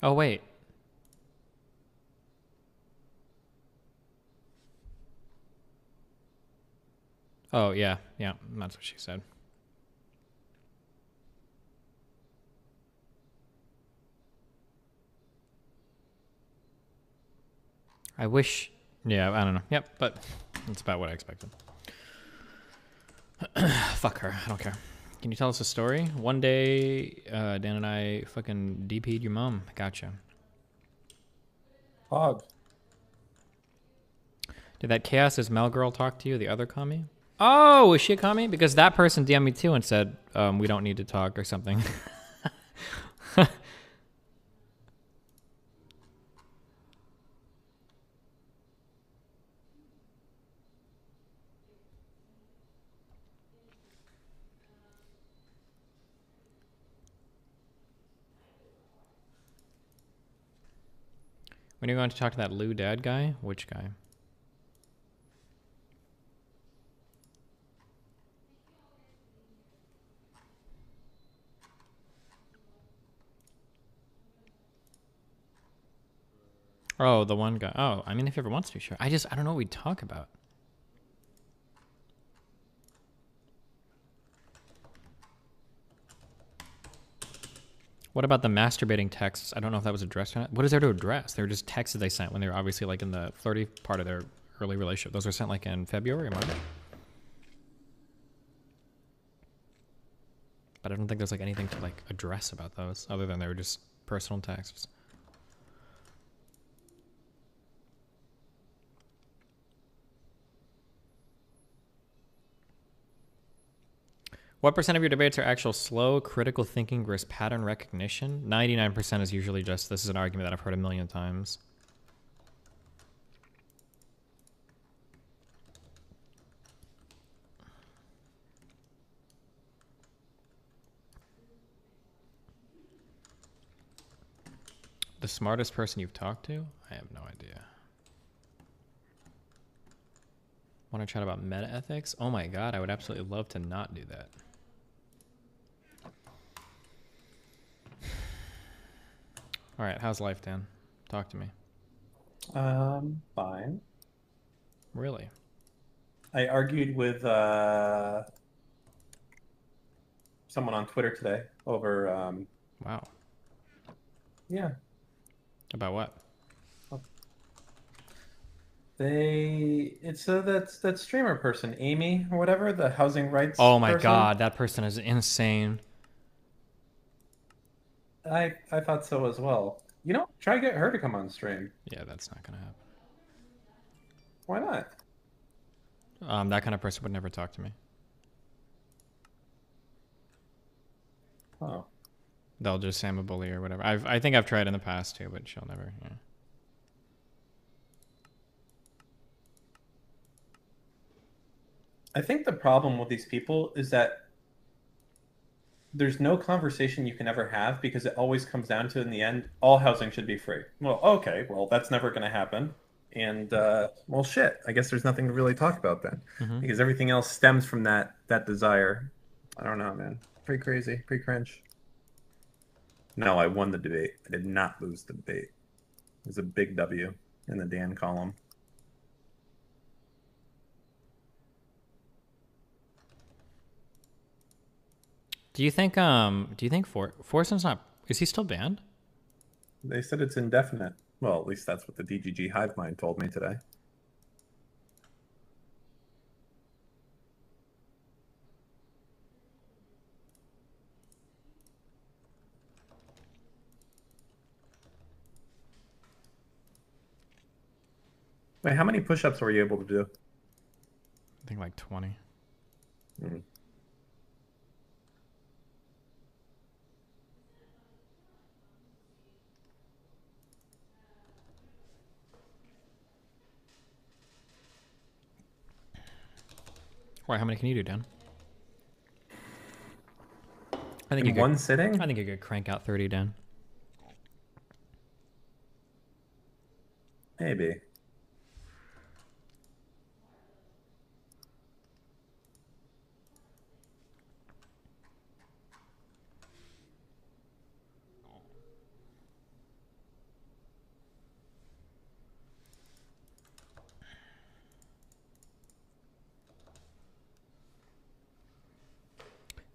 Oh, wait. Oh, yeah. Yeah, that's what she said. I wish... Yeah, I don't know. Yep, but that's about what I expected. Fuck her. I don't care. Can you tell us a story? One day, Dan and I fucking DP'd your mom. Gotcha. Hog. Did that Chaos as Mel girl talk to you, the other commie? Oh, is she a commie? Because that person DM'd me too and said, we don't need to talk or something. When are you going to talk to that Lou Dad guy? Which guy? Oh, the one guy. Oh, I mean, if he ever wants to, sure. I don't know what we'd talk about. What about the masturbating texts? I don't know if that was addressed or not. What is there to address? They were just texts that they sent when they were obviously like in the flirty part of their early relationship. Those were sent like in February or March. But I don't think there's like anything to like address about those other than they were just personal texts. What percent of your debates are actual slow, critical thinking versus pattern recognition? 99% is usually just, this is an argument that I've heard a million times. The smartest person you've talked to? I have no idea. Want to chat about meta ethics? Oh my god, I would absolutely love to not do that. All right, how's life, Dan? Talk to me. Fine. Really? I argued with someone on Twitter today over. Wow. Yeah. About what? It's that streamer person, Amy or whatever, the housing rights. Oh my person. god, that person is insane. I thought so as well. You know, try to get her to come on stream. Yeah, that's not gonna happen. Why not? That kind of person would never talk to me. Oh. They'll just say I'm a bully or whatever. I think I've tried in the past too, but she'll never. Yeah. I think the problem with these people is that there's no conversation you can ever have because it always comes down to, in the end, all housing should be free. Well, okay, well, that's never going to happen. And, well, shit, I guess there's nothing to really talk about then. Mm-hmm. Because everything else stems from that desire. I don't know, man. Pretty crazy, pretty cringe. No, I won the debate. I did not lose the debate. It was a big W in the Dan column. Do you think Forson's not Is he still banned? They said it's indefinite. Well, at least that's what the DGG hive mind told me today. Wait, how many push-ups were you able to do? I think like 20. Mm. Why? How many can you do, Dan? I think In you could, one sitting? I think you could crank out 30, Dan. Maybe.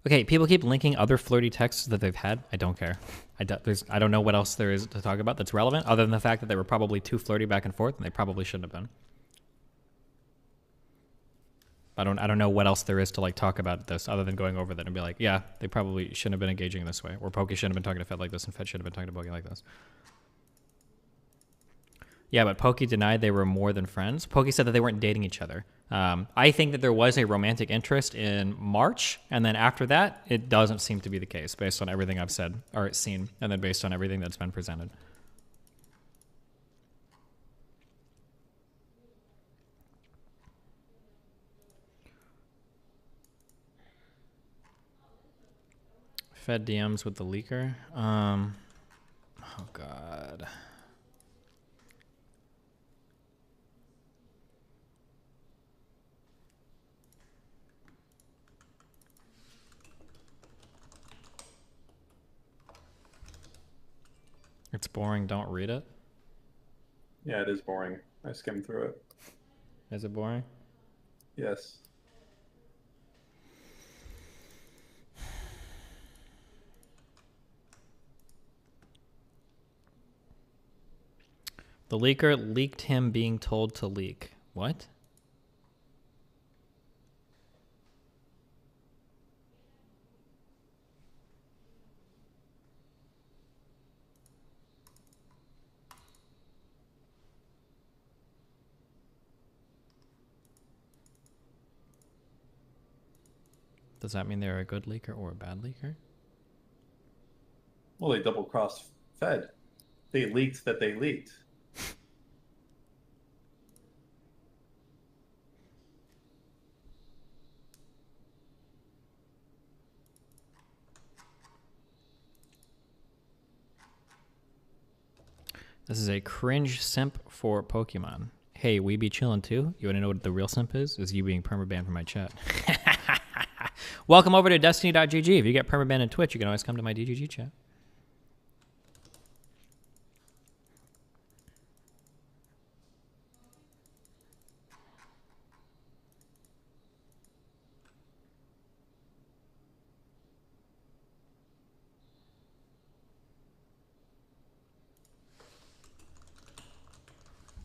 Okay, people keep linking other flirty texts that they've had. I don't care. I don't know what else there is to talk about that's relevant, other than the fact that they were probably too flirty back and forth, and they probably shouldn't have been. I don't know what else there is to like talk about this, other than going over that and be like, yeah, they probably shouldn't have been engaging this way, or Pokey shouldn't have been talking to Fed like this, and Fed should have been talking to Pokey like this. Yeah, but Pokey denied they were more than friends. Pokey said that they weren't dating each other. I think that there was a romantic interest in March, and then after that, it doesn't seem to be the case based on everything I've said or seen, and then based on everything that's been presented. Fed DMs with the leaker. Oh, God. It's boring. Don't read it. Yeah, it is boring. I skimmed through it. Is it boring? Yes. The leaker leaked him being told to leak. What? Does that mean they're a good leaker or a bad leaker? Well, they double-crossed Fed. They leaked that they leaked. This is a cringe simp for Pokemon. Hey, we be chillin' too? You wanna know what the real simp is? Is you being permabanned from my chat. Welcome over to dznRyATCpuo. If you get permabanned in Twitch, you can always come to my DGG chat.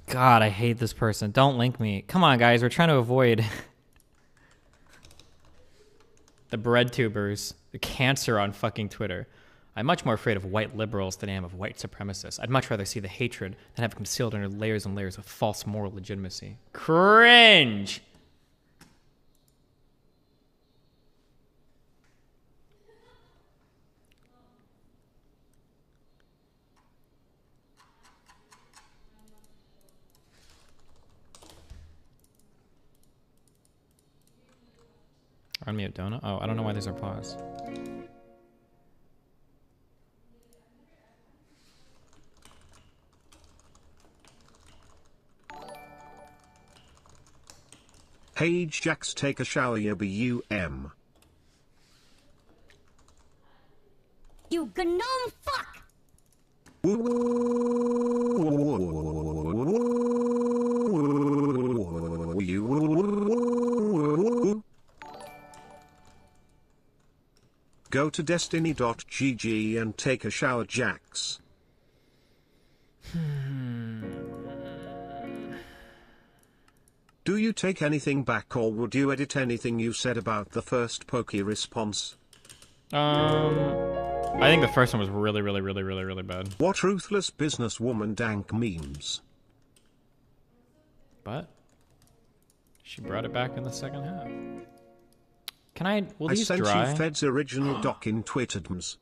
God, I hate this person. Don't link me. Come on, guys. We're trying to avoid the bread tubers, the cancer on fucking Twitter. I'm much more afraid of white liberals than I am of white supremacists. I'd much rather see the hatred than have it concealed under layers and layers of false moral legitimacy. Cringe! Unmute Donut? Oh, I don't know why there's a pause. Hey Jax, take a shower, YBUM. You gnome fuck! Go go to destiny.gg and take a shower, Jax. Do you take anything back, or would you edit anything you said about the first Pokey response? I think the first one was really bad. What ruthless businesswoman dank memes? But she brought it back in the second half. Can I? Will these I sent dry? you Fed's original doc in Twitterms.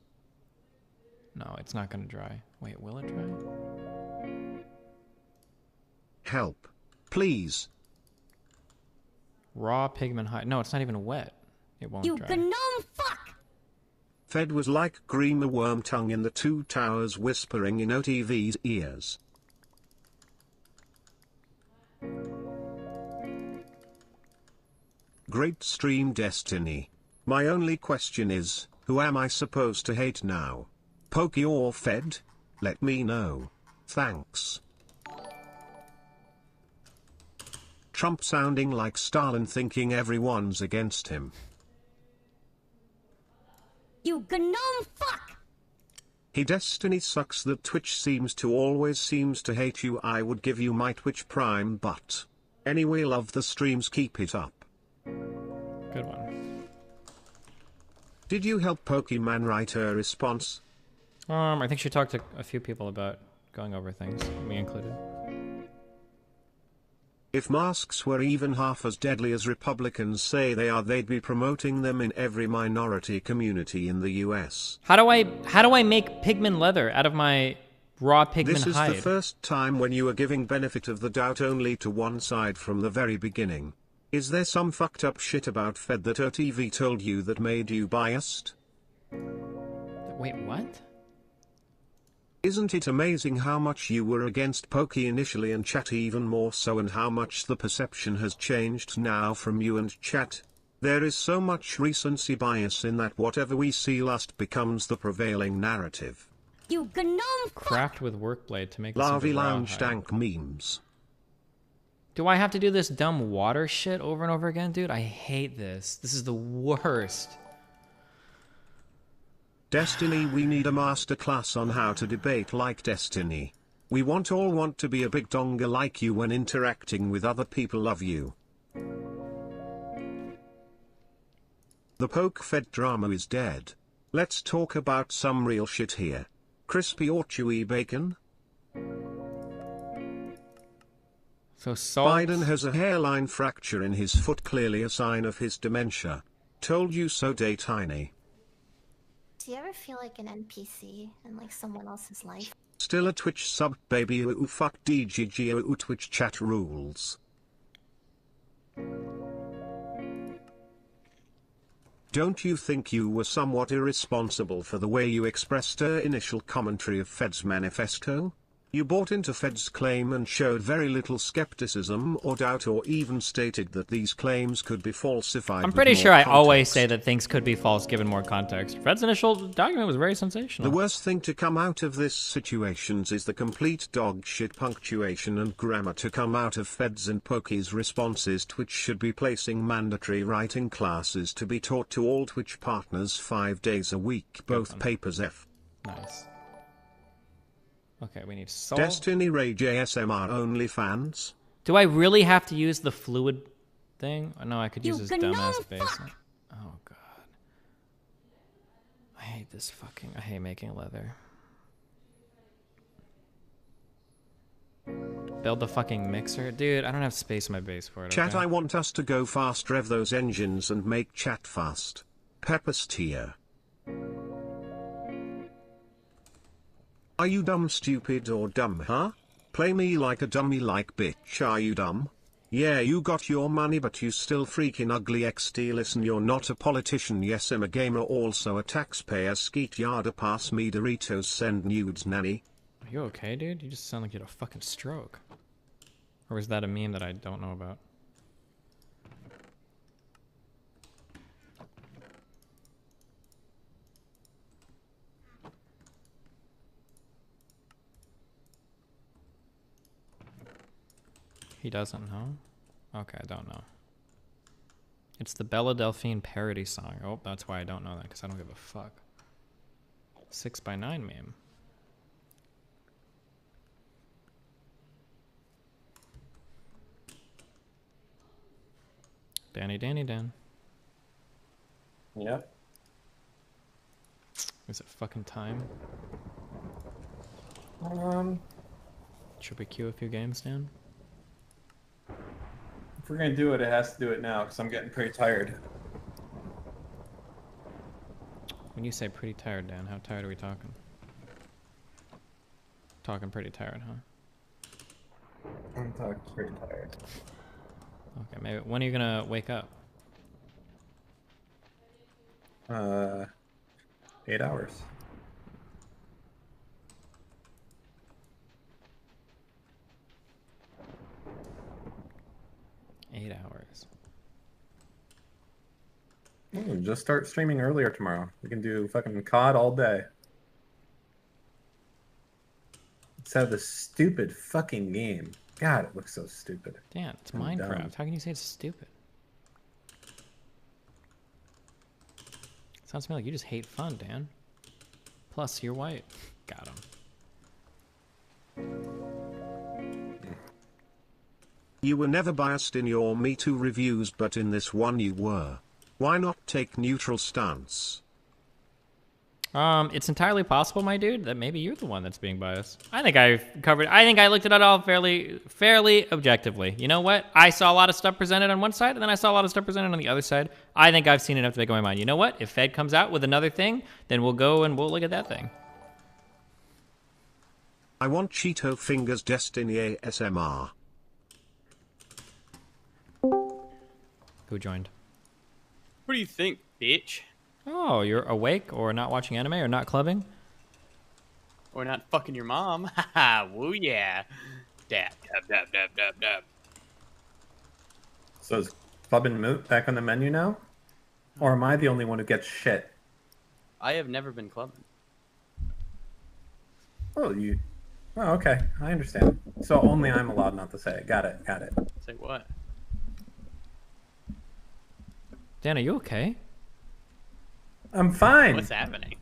No, it's not gonna dry. Wait, will it dry? Help, please. Raw pigment high. No, it's not even wet. It won't dry. gnome fuck! Fed was like Green the Worm Tongue in the Two Towers whispering in OTV's ears. Great stream, Destiny. My only question is, who am I supposed to hate now? Pokey or Fed? Let me know. Thanks. Trump sounding like Stalin, thinking everyone's against him. You gnome fuck! He Destiny sucks that Twitch always seems to hate you. I would give you my Twitch Prime, but anyway, love the streams, keep it up. Good one. Did you help Pokemon write her response? I think she talked to a few people about going over things, me included. If masks were even half as deadly as Republicans say they are, they'd be promoting them in every minority community in the US. How do I make pigment leather out of my raw pigment hide? This is the first time when you are giving benefit of the doubt only to one side from the very beginning. Is there some fucked up shit about Fed that OTV told you that made you biased? Wait, what? Isn't it amazing how much you were against Pokey initially and Chat even more so, and how much the perception has changed now from you and Chat? There is so much recency bias in that whatever we see last becomes the prevailing narrative. You gnome fuck! Craft with workblade to make this Larvae into raw lounge hide. dank memes. Do I have to do this dumb water shit over and over again, dude? I hate this. This is the worst. Destiny, we need a masterclass on how to debate like Destiny. We all want to be a big donga like you when interacting with other people. Love you. The Poke Fed drama is dead. Let's talk about some real shit here. Crispy or chewy bacon? So salt. Biden has a hairline fracture in his foot, clearly a sign of his dementia. Told you so, Day Tiny. Do you ever feel like an NPC in like someone else's life? Still a Twitch sub, baby. Ooh, fuck DGG. Ooh, Twitch chat rules. Don't you think you were somewhat irresponsible for the way you expressed her initial commentary of Fed's manifesto? You bought into Fed's claim and showed very little skepticism or doubt, or even stated that these claims could be falsified. I'm pretty sure I always say that things could be false given more context. Fed's initial document was very sensational. The worst thing to come out of this situations is the complete dog shit punctuation and grammar to come out of Fed's and Pokey's responses. Twitch should be placing mandatory writing classes to be taught to all Twitch partners 5 days a week. Both papers F. Nice. Okay, we need salt. Destiny Rage ASMR only fans? Do I really have to use the fluid thing? Oh, no, I could use this dumbass base. Oh, God. I hate this fucking... I hate making leather. Build the fucking mixer? Dude, I don't have space in my base for it. Chat, okay? I want us to go fast, rev those engines and make chat fast. Pepper's tier. Are you dumb, stupid, or dumb, huh? Play me like a dummy like bitch, are you dumb? Yeah, you got your money, but you still freaking ugly XD. Listen, you're not a politician, yes, I'm a gamer, also a taxpayer. Skeet yarda, pass me Doritos, send nudes, nanny. Are you okay, dude? You just sound like you had a fucking stroke. Or is that a meme that I don't know about? He doesn't know? Okay, I don't know. It's the Bella Delphine parody song. Oh, that's why I don't know that, because I don't give a fuck. 6x9 meme. Danny Dan. Yep. Is it fucking time? Should we queue a few games, Dan? If we're gonna do it, it has to do it now because I'm getting pretty tired. When you say pretty tired, Dan, how tired are we talking? Talking pretty tired, huh? I'm talking pretty tired. Okay, maybe. When are you gonna wake up? 8 hours. Just start streaming earlier tomorrow. We can do fucking COD all day. Instead of the stupid fucking game. God, it looks so stupid. Dan, it's Minecraft. How can you say it's stupid? Sounds to me like you just hate fun, Dan. Plus, you're white. Got him. You were never biased in your Me Too reviews, but in this one you were. Why not take neutral stance? It's entirely possible, my dude, that maybe you're the one that's being biased. I think I looked at it all fairly objectively. You know what? I saw a lot of stuff presented on one side, and then I saw a lot of stuff presented on the other side. I think I've seen enough to make up my mind. You know what? If Fed comes out with another thing, then we'll go and we'll look at that thing. I want Cheeto Fingers Destiny ASMR. Who joined? What do you think, bitch? Oh, you're awake or not watching anime or not clubbing? Or not fucking your mom? Haha, woo yeah. Dab, dab, dab, dab, dab, dab. So is Clubbin' Moot back on the menu now? Or am I the only one who gets shit? I have never been clubbing. Oh, you... Oh, okay. I understand. So only I'm allowed not to say it. Got it. Got it. Say what? Dan, are you okay? I'm fine. What's happening?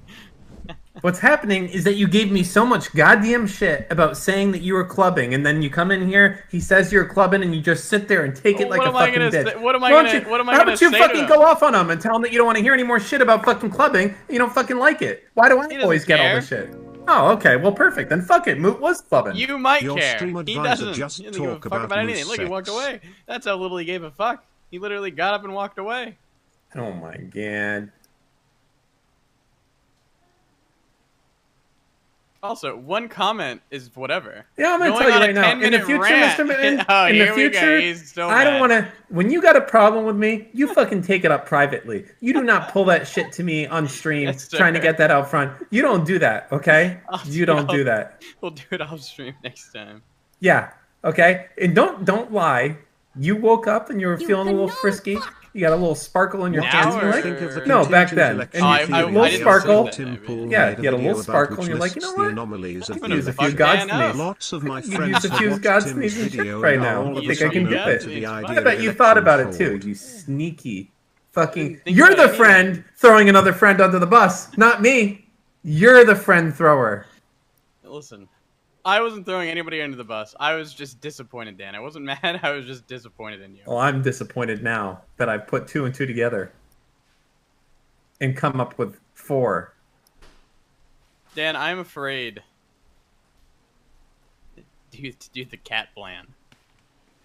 What's happening is that you gave me so much goddamn shit about saying that you were clubbing, and then you come in here, he says you're clubbing, and you just sit there and take it like a fucking bitch. What am I gonna say? How about you fucking go off on him and tell him that you don't want to hear any more shit about fucking clubbing, and you don't fucking like it? Why do I always get all this shit? Oh, okay. Well, perfect. Then fuck it. Moot was clubbing. You might Your care. stream He advisor doesn't. just He doesn't give a talk fuck about about anything. moose Look, he walked sex. away. That's how little he gave a fuck. He literally got up and walked away. Oh my god. Also, one comment is whatever. Yeah, I'm gonna Going tell you on a right now. In the 10-minute future, rant. Mr. Mitten, Oh, in here the we go. future, He's so I don't mad. want to. When you got a problem with me, you fucking take it up privately. You do not pull that shit to me on stream, Yes, sir. trying to get that out front. You don't do that, okay? You don't do that. We'll do it off stream next time. Yeah, okay. And don't lie. You woke up and you were feeling a little frisky. You got a little sparkle in your Now hands. And you're or- like, Think of the no, back then. contingent And election you, theory little that sparkle. Tim Pool Yeah, made you had a video little about sparkle, which and you're like, you lists know the what? anomalies of I could use a being few gay. God sneezes. Lots of my I could friends use a have few watched God Tim's sneezes video right and now. all of You a think I can sudden do open it? to the I idea bet of you thought about it electoral too. You sneaky fucking. think You're about the it either. friend throwing another friend under the bus, not me. You're the friend thrower. Listen, I wasn't throwing anybody under the bus. I was just disappointed, Dan. I wasn't mad. I was just disappointed in you. Well, I'm disappointed now that I've put 2 and 2 together and come up with 4. Dan, I'm afraid to do the cat plan.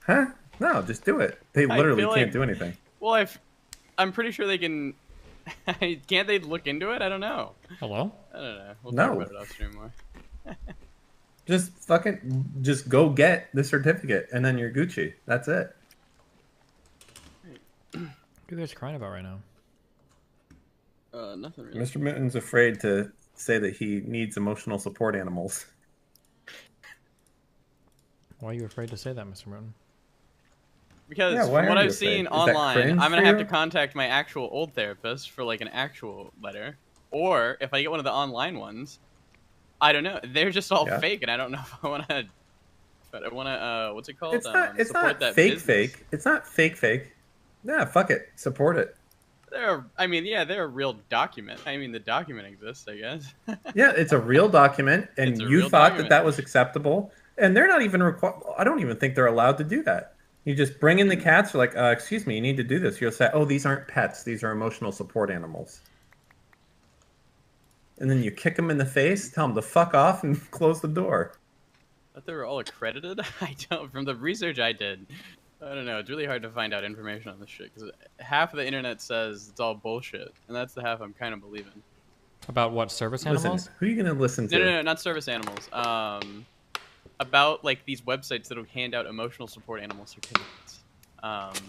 Huh? No, just do it. They I literally feel can't like- do anything. Well, I'm pretty sure they can. Can't they look into it? I don't know. Hello? I don't know. We'll No. talk about it off stream more. Just go get the certificate and then you're Gucci. That's it. What are you guys crying about right now? Nothing really. Mr. Mitten's afraid to say that he needs emotional support animals. Why are you afraid to say that, Mr. Merton? Because Yeah, why from what are you I've seen afraid? Is that online, cringe I'm for gonna have you? to contact my actual old therapist for like an actual letter, or if I get one of the online ones, I don't know. They're just all Yeah. fake, and I don't know if I want to. But I want to. What's it called? It's not support that fake business. fake. It's not fake fake. Yeah, fuck it. Support it. I mean, yeah, they're a real document. I mean, the document exists, I guess. Yeah, it's a real document, and It's a you real thought document. that was acceptable, and they're not even I don't even think they're allowed to do that. You just bring in the cats. You're like, excuse me, you need to do this. You'll say, oh, these aren't pets. These are emotional support animals. And then you kick them in the face, tell them to fuck off, and close the door. That they were all accredited? I don't. From the research I did, I don't know. It's really hard to find out information on this shit because half of the internet says it's all bullshit, and that's the half I'm kind of believing. About what, service animals? Listen, who are you gonna listen to? No, not service animals. About like these websites that'll hand out emotional support animal certificates.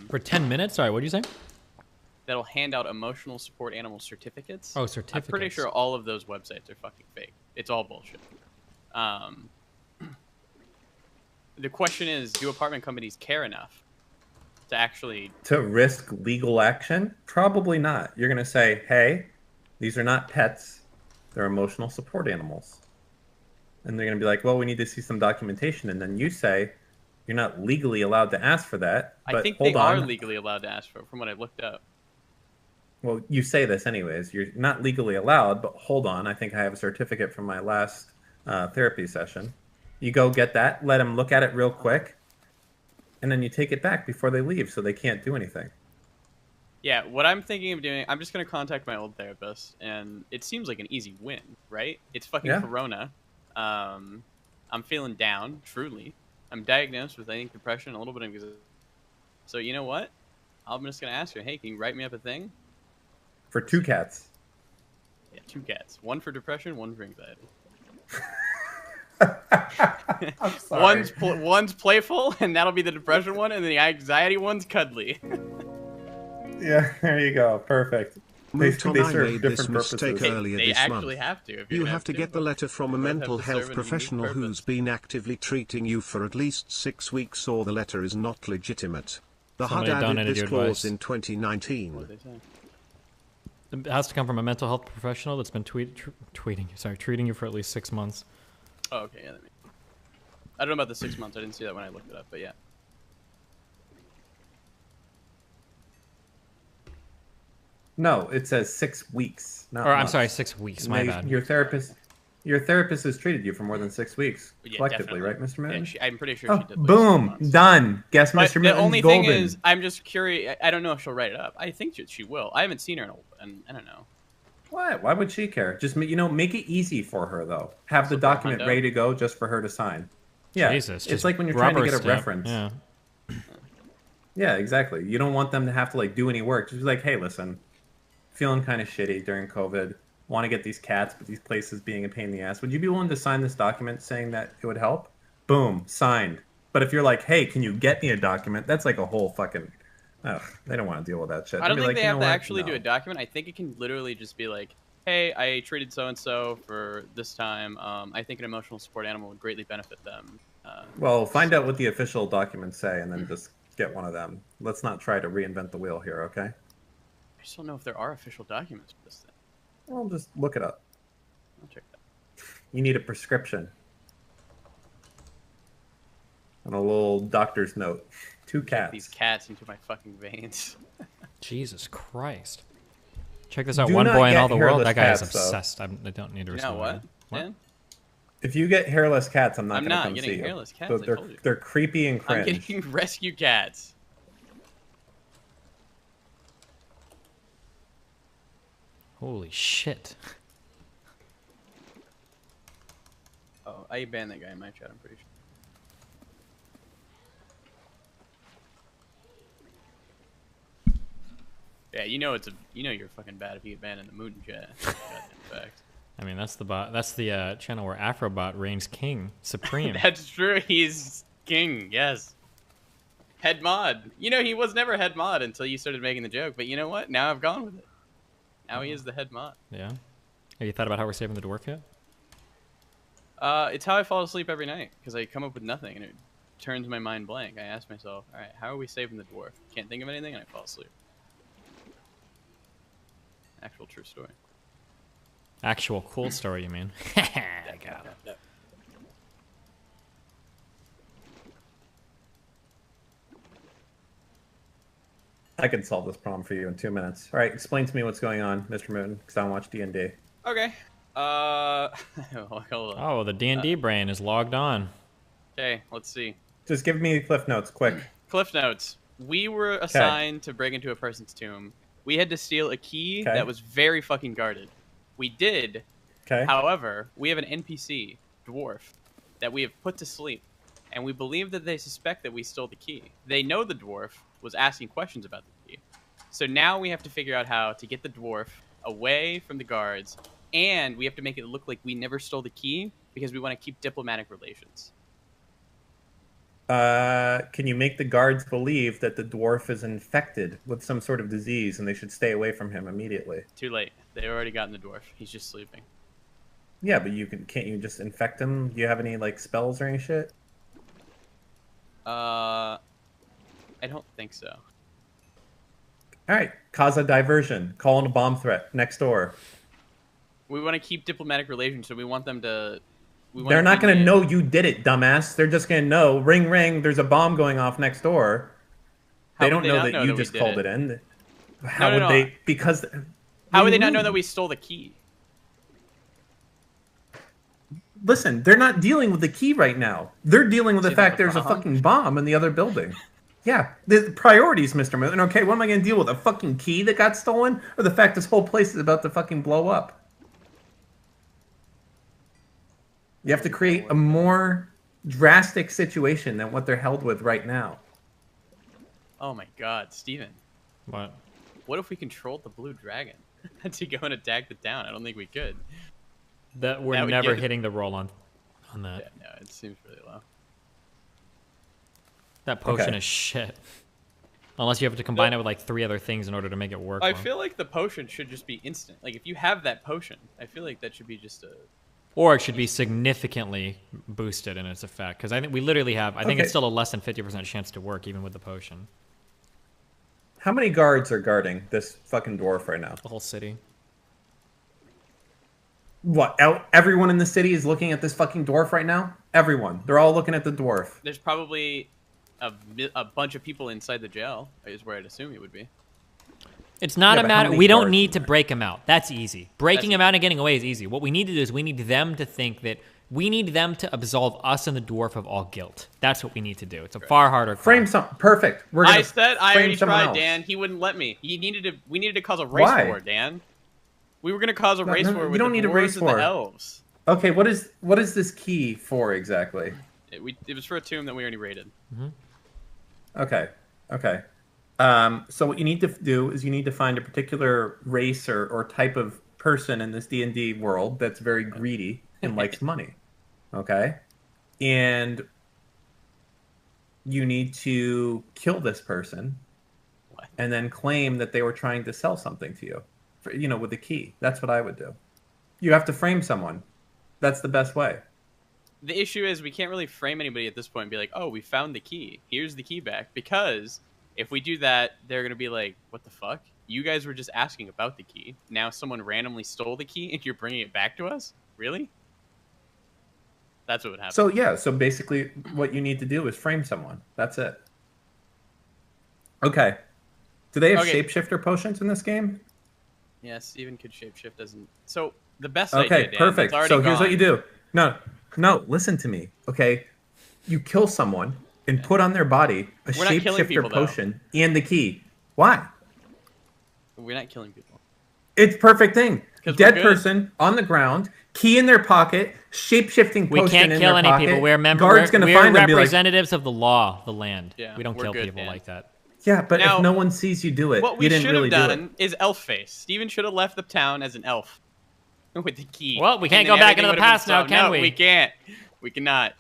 For 10 minutes? Sorry, what did you say? That'll hand out emotional support animal certificates. Oh, certificates. I'm pretty sure all of those websites are fucking fake. It's all bullshit. The question is, do apartment companies care enough to actually... To risk legal action? Probably not. You're gonna say, hey, these are not pets. They're emotional support animals. And they're going to be like, well, we need to see some documentation. And then you say, you're not legally allowed to ask for that. But I think hold they on. are legally allowed to ask for it, from what I looked up. Well, you say this anyways. You're not legally allowed, but hold on. I think I have a certificate from my last therapy session. You go get that, let them look at it real quick, and then you take it back before they leave so they can't do anything. Yeah, what I'm thinking of doing, I'm just going to contact my old therapist, and it seems like an easy win, right? It's fucking Corona. I'm feeling down, truly. I'm diagnosed with, I think, depression and a little bit of anxiety. So you know what? I'm just going to ask her, hey, can you write me up a thing? For 2 cats. Yeah, 2 cats. 1 for depression, 1 for anxiety. I'm sorry. One's playful, and that'll be the depression one, and the anxiety one's cuddly. Yeah, there you go. Perfect. Muton, I serve made this different mistake purposes. earlier They this actually month. have to. If You have to get the letter from a both have mental to serve health a unique professional purpose. who's been actively treating you for at least 6 weeks, or the letter is not legitimate. The HUD Somebody added donated this your clause advice. in 2019. It has to come from a mental health professional that's been treating you for at least 6 months. Oh, okay. Yeah, that makes... I don't know about the 6 months. I didn't see that when I looked it up, but yeah. No, it says 6 weeks. Not Or I'm months. sorry, 6 weeks. My bad. Your therapist has treated you for more than 6 weeks Yeah, collectively, definitely. right, Mr. Milton? Yeah, I'm pretty sure Oh, she did. Like boom, 6 months. done. Guess But Mr. the Milton's only golden. thing is, I'm just curious. I don't know if she'll write it up. I think she will. I haven't seen her and I don't know. What? Why would she care? Just make it easy for her though. Have the So document Hundo? ready to go just for her to sign. Yeah, Jesus, it's just like when you're trying to rubber get a stamp. reference. Yeah. Yeah, exactly. You don't want them to have to do any work. Just be like, hey, listen, feeling kind of shitty during COVID. Want to get these cats, but these places being a pain in the ass. Would you be willing to sign this document saying that it would help? Boom, signed. But if you're like, hey, can you get me a document? That's like a whole fucking. Ugh, they don't want to deal with that shit. I don't They'll be think like, they "You have know to what? actually do No." a document. I think it can literally just be like, hey, I treated so-and-so for this time. I think an emotional support animal would greatly benefit them. Well, find out what the official documents say, and then just get one of them. Let's not try to reinvent the wheel here, okay? I just don't know if there are official documents for this thing. Well, just look it up. I'll check that. You need a prescription. And a little doctor's note. 2 Get cats. these cats into my fucking veins. Jesus Christ. Check this out. Do One not boy in get all the world. hairless That guy is cats, though. obsessed. I don't need to You respond. know what, man? If you get hairless cats, I'm not I'm going to not come getting see you. hairless cats, So I they're, told you. they're creepy and I'm cringe. getting rescue cats. Holy shit. Oh, I banned that guy in my chat, I'm pretty sure. Yeah, you're fucking bad if you get banned in the mood and chat. Fact. I mean, that's the channel where Afrobot reigns king, supreme. That's true. He's king. Yes. Head mod. He was never head mod until you started making the joke. But you know what? Now I've gone with it. Now he is the head mod. Yeah. Have you thought about how we're saving the dwarf yet? It's how I fall asleep every night because I come up with nothing and it turns my mind blank. I ask myself, all right, how are we saving the dwarf? Can't think of anything and I fall asleep. Actual true story. Actual cool story, you mean? I got it. I can solve this problem for you in 2 minutes. All right, explain to me what's going on, Mr. Moon, because I don't watch D&D. Okay. Hold on. Oh, the D&D brain is logged on. Okay, let's see. Just give me Cliff Notes, quick. Cliff Notes. We were assigned to break into a person's tomb. We had to steal a key that was very fucking guarded. We did. Okay. However, we have an NPC, dwarf, that we have put to sleep, and we believe that they suspect that we stole the key. They know the dwarf was asking questions about the key. So now we have to figure out how to get the dwarf away from the guards, and we have to make it look like we never stole the key because we want to keep diplomatic relations. Can you make the guards believe that the dwarf is infected with some sort of disease and they should stay away from him immediately? Too late. They already gotten the dwarf. He's just sleeping. Yeah, but can't you just infect him? Do you have any like spells or any shit? I don't think so. All right, cause a diversion. Call in a bomb threat next door. We want to keep diplomatic relations, so we want them to. They're not going to know you did it, dumbass. They're just going to know, ring, ring, there's a bomb going off next door. They don't know that you just called it in. How would they? Because. How would they not know that we stole the key? Listen, they're not dealing with the key right now. They're dealing with the fact there's a fucking bomb in the other building. Yeah, the priorities, Mr. Moon. Okay, what am I going to deal with? A fucking key that got stolen? Or the fact this whole place is about to fucking blow up? You have to create a more drastic situation than what they're held with right now. Oh my god, Steven. What? What if we controlled the blue dragon to go and attack the town? I don't think we could. We're never hitting the roll on that. Yeah, no, it seems really low. That potion is shit. Unless you have to combine it with like 3 other things in order to make it work. I feel like the potion should just be instant. Like if you have that potion, I feel like that should be just a... Or it should be significantly boosted in its effect. Because I think we literally have... I think it's still a less than 50% chance to work even with the potion. How many guards are guarding this fucking dwarf right now? The whole city. What? Everyone in the city is looking at this fucking dwarf right now? Everyone. They're all looking at the dwarf. There's probably a bunch of people inside the jail, is where I'd assume it would be. It's not a matter... We don't need to break him out. That's easy. Breaking him out and getting away is easy. What we need to do is we need them to think that... We need them to absolve us and the dwarf of all guilt. That's what we need to do. It's a far harder... Frame some... Perfect. I already tried, Dan. He wouldn't let me. We needed to cause a race war, Dan. We were going to cause a race war with the dwarves and the elves. Okay, what is this key for exactly? It was for a tomb that we already raided. Mm-hmm. Okay. So what you need to do is you need to find a particular race or type of person in this D&D world that's very greedy and likes money. Okay? And you need to kill this person and then claim that they were trying to sell something to you, with the key. That's what I would do. You have to frame someone. That's the best way. The issue is we can't really frame anybody at this point and be like, oh, we found the key. Here's the key back. Because if we do that, they're going to be like, what the fuck? You guys were just asking about the key. Now someone randomly stole the key and you're bringing it back to us? Really? That's what would happen. So basically what you need to do is frame someone. That's it. Okay. Do they have shapeshifter potions in this game? Yeah, Steven could shapeshift, doesn't... So, the best idea, Dan, perfect. So here's what you do. No, listen to me, okay? You kill someone and put on their body a shapeshifter potion and the key. Why? We're not killing people. It's perfect thing. Dead person on the ground, key in their pocket, shapeshifting potion in their pocket. We can't kill any people. We're representatives of the law, the land. Yeah, we don't kill people like that. Yeah, but if no one sees you do it, what we should have done is elf face. Steven should have left the town as an elf with the key. Well, we can't go back into the past now, can we? We can't. We cannot.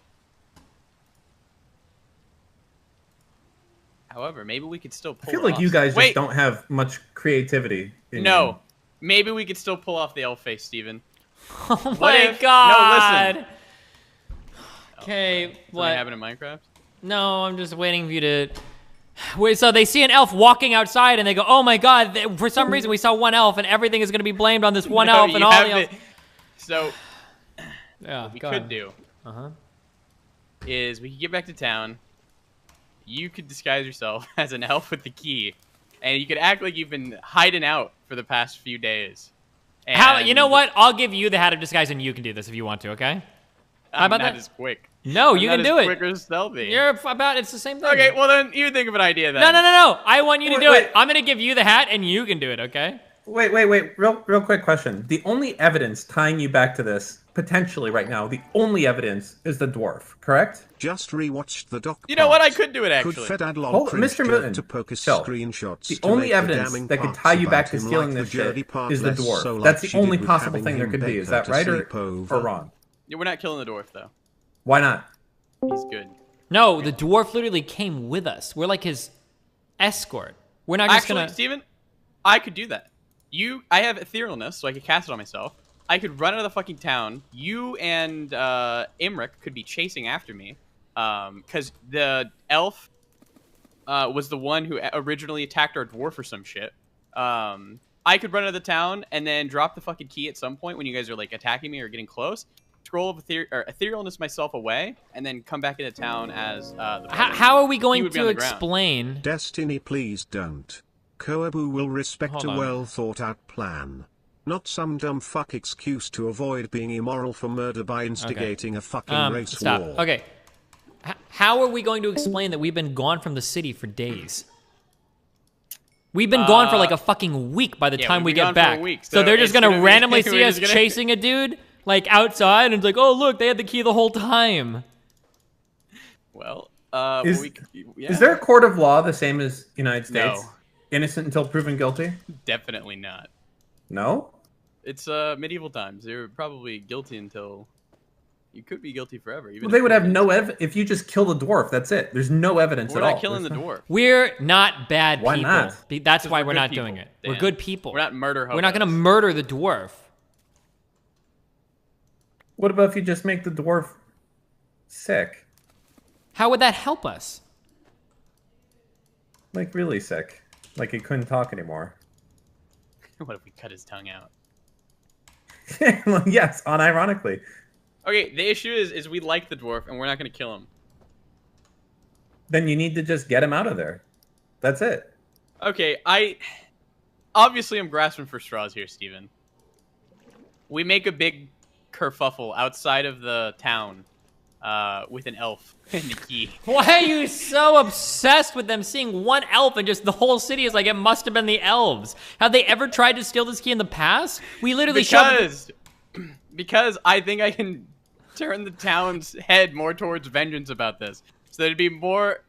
However, maybe we could still pull I feel like you guys just don't have much creativity. No. Maybe we could still pull off the elf face, Steven. Oh my god! No, listen. Okay, what happened in Minecraft? No, I'm just waiting for you to... Wait, so they see an elf walking outside and they go, oh my god, for some reason we saw one elf and everything is going to be blamed on this one elf and all the elves. So, yeah, what we could do is we could get back to town. You could disguise yourself as an elf with the key. and you could act like you've been hiding out for the past few days. How? You know And what? I'll give you the hat of disguise, and you can do this if you want to. Okay? How about I'm not that? as quick. No, I'm you not can do as it. quick or stealthy. You're about. It's the same thing. Okay, well then you think of an idea then. No. I want you to Wait, do wait. it. I'm gonna give you the hat, and you can do it. Okay? Wait. Real quick question. The only evidence tying you back to this, potentially right now, the only evidence is the dwarf, correct? Just rewatched the doc. You know what? I could do it Could actually. Fed Adlon Hold, cringe Mr. Mooten, to poke his chill. screenshots The to only make the evidence damning that could parts tie you back about to him stealing like this the dirty shit part is the less dwarf. so like That's the she only did with possible having thing there him could be. beg Is her that to right sleep or over. wrong? Yeah, we're not killing the dwarf though. Why not? He's good. No, the dwarf literally came with us. We're like his escort. We're not just Actually, gonna. Steven, I could do that. I have etherealness, so I could cast it on myself. I could run out of the fucking town. You and Imric could be chasing after me, because the elf was the one who originally attacked our dwarf or some shit. I could run out of the town and then drop the fucking key at some point when you guys are like attacking me or getting close. Scroll of etherealness myself away, and then come back into town as the. How are we He going would be to on the ground. explain? Destiny, please don't. Koabu will respect Hold a on. well thought out plan. Not some dumb fuck excuse to avoid being immoral for murder by instigating a fucking race Stop. war. Okay. How are we going to explain that we've been gone from the city for days? We've been gone for like a fucking week by the yeah, time we've we been get gone for a back. week, so so they're just it's gonna gonna be- randomly see we're us just gonna- chasing a dude like outside, and it's like, oh look, they had the key the whole time. Well, Is there a court of law the same as United No. States? Innocent until proven guilty? Definitely not. No? It's medieval times. They're probably guilty until you could be guilty forever. Even Well, they if would you're have no evidence. If you just kill the dwarf, that's it. There's no evidence We're at all. not killing the There's no- dwarf. We're not bad Why people. not? That's Because why we're we're good not people, doing it. We're Dan. good people. We're not murder We're not gonna hobos. murder the dwarf. What about if you just make the dwarf sick? How would that help us? Like really sick. Like he couldn't talk anymore. What if we cut his tongue out? Yes, unironically. Okay, the issue is we like the dwarf and we're not gonna kill him. Then you need to just get him out of there. That's it. Okay, obviously I'm grasping for straws here, Steven. We make a big kerfuffle outside of the town with an elf and the key. Why are you so obsessed with them seeing one elf and just the whole city is like, it must have been the elves? Have they ever tried to steal this key in the past? We literally Because I think I can turn the town's head more towards vengeance about this. So they'd be more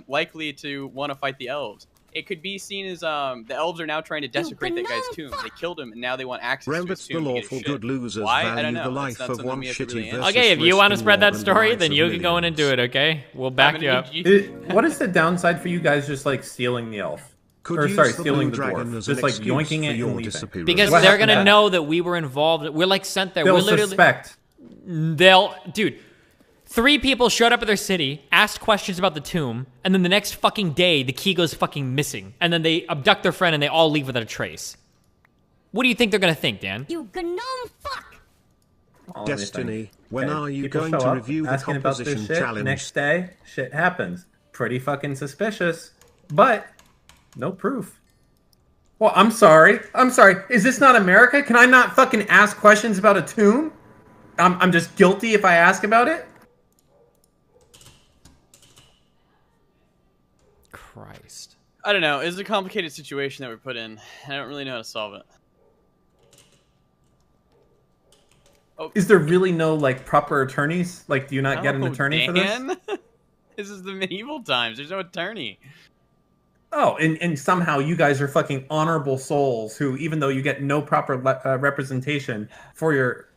likely to want to fight the elves. It could be seen as the elves are now trying to desecrate that guy's tomb. They killed him, and now they want access to his Remember, the tomb to get lawful his shit. good losers Why? I value don't know. the That's life not of something one we have to shitty really answer. versus Okay, if you want to risking spread war that and story, lives then of you can go in and do millions. it, okay? We'll back you up. What is the downside for you guys just like stealing the elf? Could or use sorry, the stealing blue the dragon dwarf. as an Just like excuse yoinking for it your and leaving. disappearance. Because What they're happened gonna to know that we were involved. We're like sent there. They'll We're literally suspect. Dude, 3 people showed up at their city, asked questions about the tomb, and then the next fucking day, the key goes fucking missing. And then they abduct their friend and they all leave without a trace. What do you think they're gonna think, Dan? You gnome fuck! Destiny, when Okay, are you people going show to up review the asking about this composition shit. challenge? Next day, shit happens. Pretty fucking suspicious, but no proof. Well, I'm sorry. Is this not America? Can I not fucking ask questions about a tomb? I'm just guilty if I ask about it? Christ. I don't know. It's a complicated situation that we're put in. I don't really know how to solve it. Is there really no like proper attorneys? Like, do you not get an Oh, attorney for this? Dan? This is the medieval times. There's no attorney. Oh, and somehow you guys are fucking honorable souls who, even though you get no proper representation for your,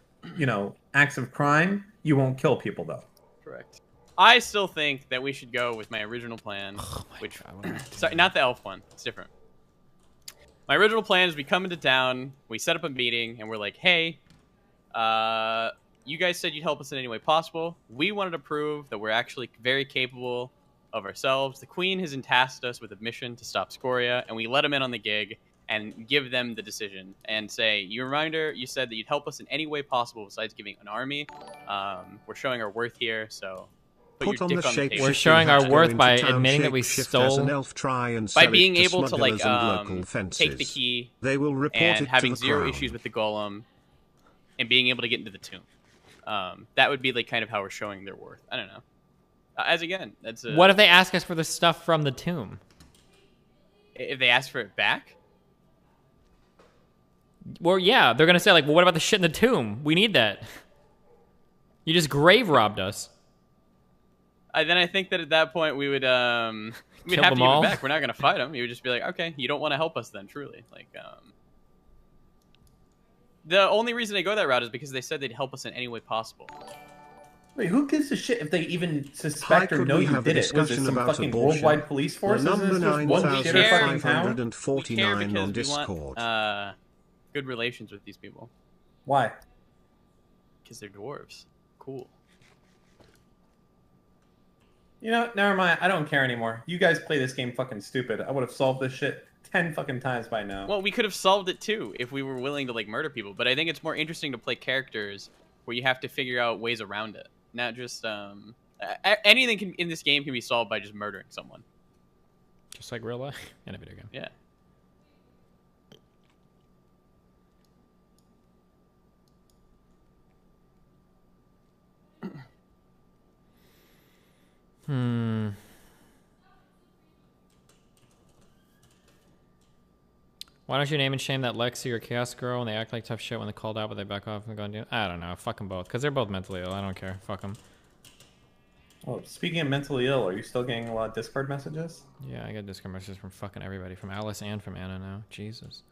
acts of crime, you won't kill people though. Correct. I still think that we should go with my original plan, sorry, not the elf one. It's different. My original plan is we come into town, we set up a meeting, and we're like, hey, you guys said you'd help us in any way possible. We wanted to prove that we're actually very capable of ourselves. The Queen has tasked us with a mission to stop Scoria, and we let them in on the gig and give them the decision and say, you said that you'd help us in any way possible besides giving an army. We're showing our worth here, so Put on the shape. We're showing our worth by admitting that we stole. An elf try and by sell being it to able to like smugglers and local take the fences. key. They will report and it to having the zero crown. issues with the golem, and being able to get into the tomb. That would be like kind of how we're showing their worth. I don't know. As again, that's a, What if they ask us for the stuff from the tomb? if they ask for it back. Well, yeah, they're gonna say like, "Well, what about the shit in the tomb? We need that." You just grave robbed us. Then I think that at that point we would we'd Kill have to them give all? it back. We're not gonna fight them. You would just be like, okay, you don't want to help us then, truly. Like, the only reason they go that route is because they said they'd help us in any way possible. Wait, who gives a shit if they even suspect or know you did it? Was it some fucking worldwide police forces? Number Is this just one shitter fucking town? 9,549 on We Discord. want good relations with these people. Why? Because they're dwarves. Cool. You know, never mind. I don't care anymore. You guys play this game fucking stupid. I would have solved this shit 10 fucking times by now. Well, we could have solved it too if we were willing to like murder people. But I think it's more interesting to play characters where you have to figure out ways around it, not just anything in this game can be solved by just murdering someone. Just like real life in a video game. Yeah. Why don't you name and shame that Lexi or Chaos Girl when they act like tough shit when they called out but they back off and go and do? I don't know. Fuck them both. Because they're both mentally ill. I don't care. Fuck them. Oh, speaking of mentally ill, are you still getting a lot of Discord messages? Yeah, I get Discord messages from fucking everybody. From Alice and from Anna now. Jesus.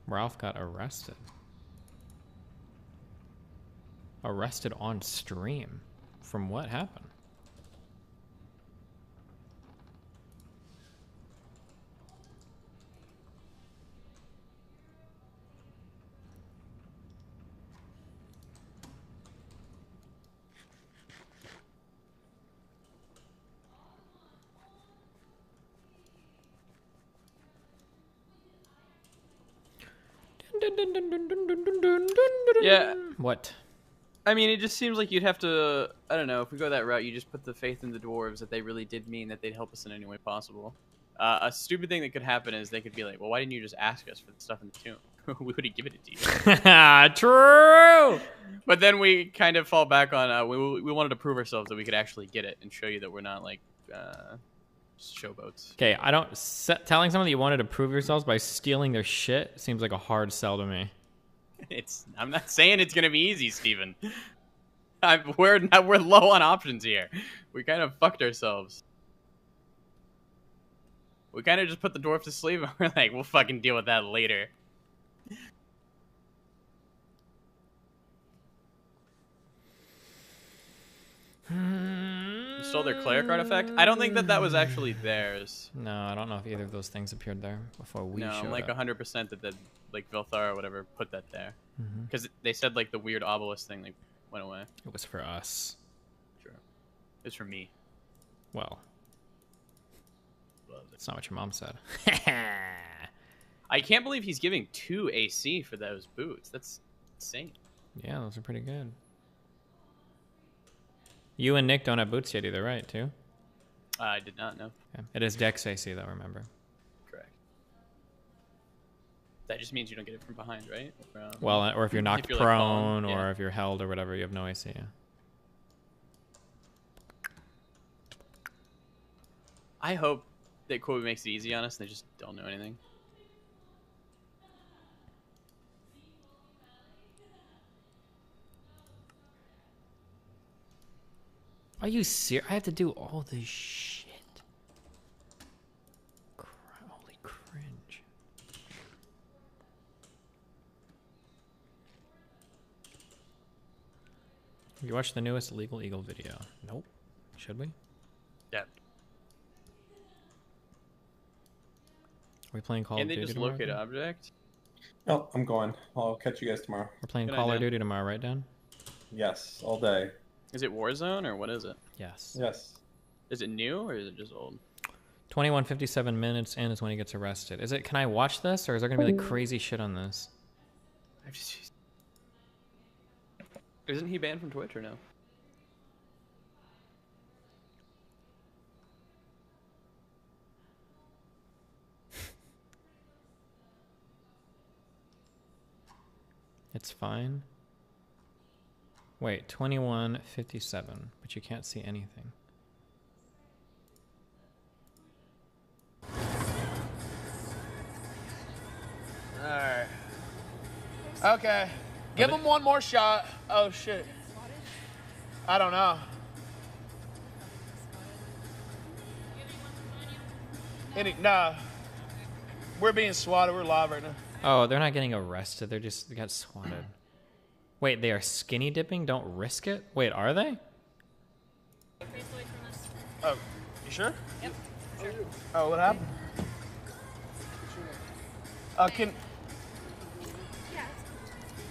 Ralph got arrested. Arrested on stream. From what happened? Yeah. What? I mean, it just seems like you'd have to, I don't know, if we go that route, you just put the faith in the dwarves that they really did mean that they'd help us in any way possible. A stupid thing that could happen is they could be like, well, why didn't you just ask us for the stuff in the tomb? We would have given it to you. True! But then we kind of fall back on, we wanted to prove ourselves that we could actually get it and show you that we're not like showboats. Okay, I don't... telling someone that you wanted to prove yourselves by stealing their shit seems like a hard sell to me. I'm not saying it's gonna be easy, Steven. We're low on options here. We kind of fucked ourselves. We kind of just put the dwarf to sleep, and we're like, we'll fucking deal with that later. You stole their cleric artifact? I don't think that was actually theirs. No, I don't know if either of those things appeared there before we showed I'm like up. 100% that like Vilthar or whatever put that there. Because they said like the weird obelisk thing like went away. It was for us. True. It's for me. Well, that's not what your mom said. I can't believe he's giving 2 AC for those boots. That's insane. Yeah, those are pretty good. You and Nick don't have boots yet either, right, too? I did not know. Yeah. It is Dex AC, though, remember. Correct. That just means you don't get it from behind, right? Well, or if you're knocked like, prone, fallen, or if you're held or whatever, you have no AC. Yeah. I hope that Kobe makes it easy on us and they just don't know anything. Are you serious? I have to do all this shit. Holy cringe. Have you watched the newest Legal Eagle video? Nope. Should we? Yeah. Are we playing Call Can of they Duty just tomorrow? locate an object? Oh, I'm going. I'll catch you guys tomorrow. We're playing Good Call of idea. Duty tomorrow, right, Dan? Yes, all day. Is it Warzone or what is it? Yes. Yes. Is it new or is it just old? 21:57 minutes in is when he gets arrested. Is it? Can I watch this, or is there gonna be like crazy shit on this? Isn't he banned from Twitch or no? It's fine. Wait, 21:57, but you can't see anything. Alright. Okay. Give him one more shot. Oh, shit. I don't know. Nah. We're being swatted. We're live right now. Oh, they're not getting arrested. They got swatted. Wait, they are skinny dipping? Don't risk it? Wait, are they? Oh, you sure? Yep. Sure. Oh, what happened?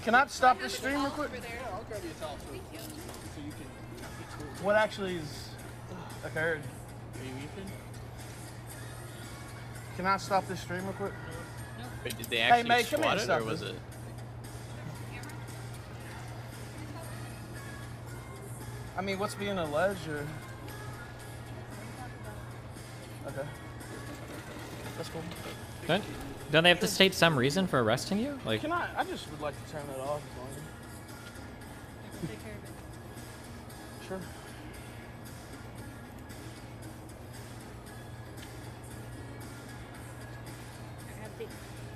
Can I stop this stream real quick? I'll grab you a towel too. So you can. What actually is occurred? Are you eating? Can I stop this stream real quick? Wait, did they actually mate, come swat here, it, stop or was this. it? I mean, what's being alleged, or? Okay. That's cool. Don't they have to state some reason for arresting you? Like, Can I just would like to turn that off as long as. Take care of it. Sure.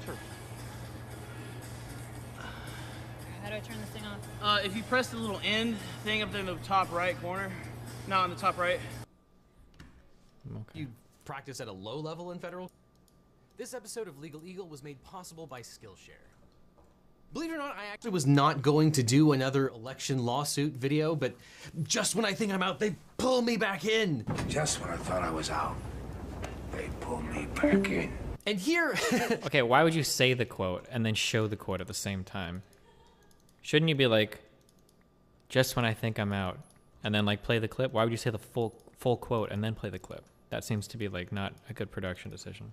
Sure. How do I turn this thing off? If you press the little end thing up there in the top right corner. No, on the top right. You practice at a low level in federal? This episode of Legal Eagle was made possible by Skillshare. Believe it or not, I actually was not going to do another election lawsuit video, but just when I think I'm out, they pull me back in. Just when I thought I was out, they pull me back in. And here... okay, why would you say the quote and then show the quote at the same time? Shouldn't you be like, just when I think I'm out, and then like play the clip? Why would you say the full quote and then play the clip? That seems to be like not a good production decision.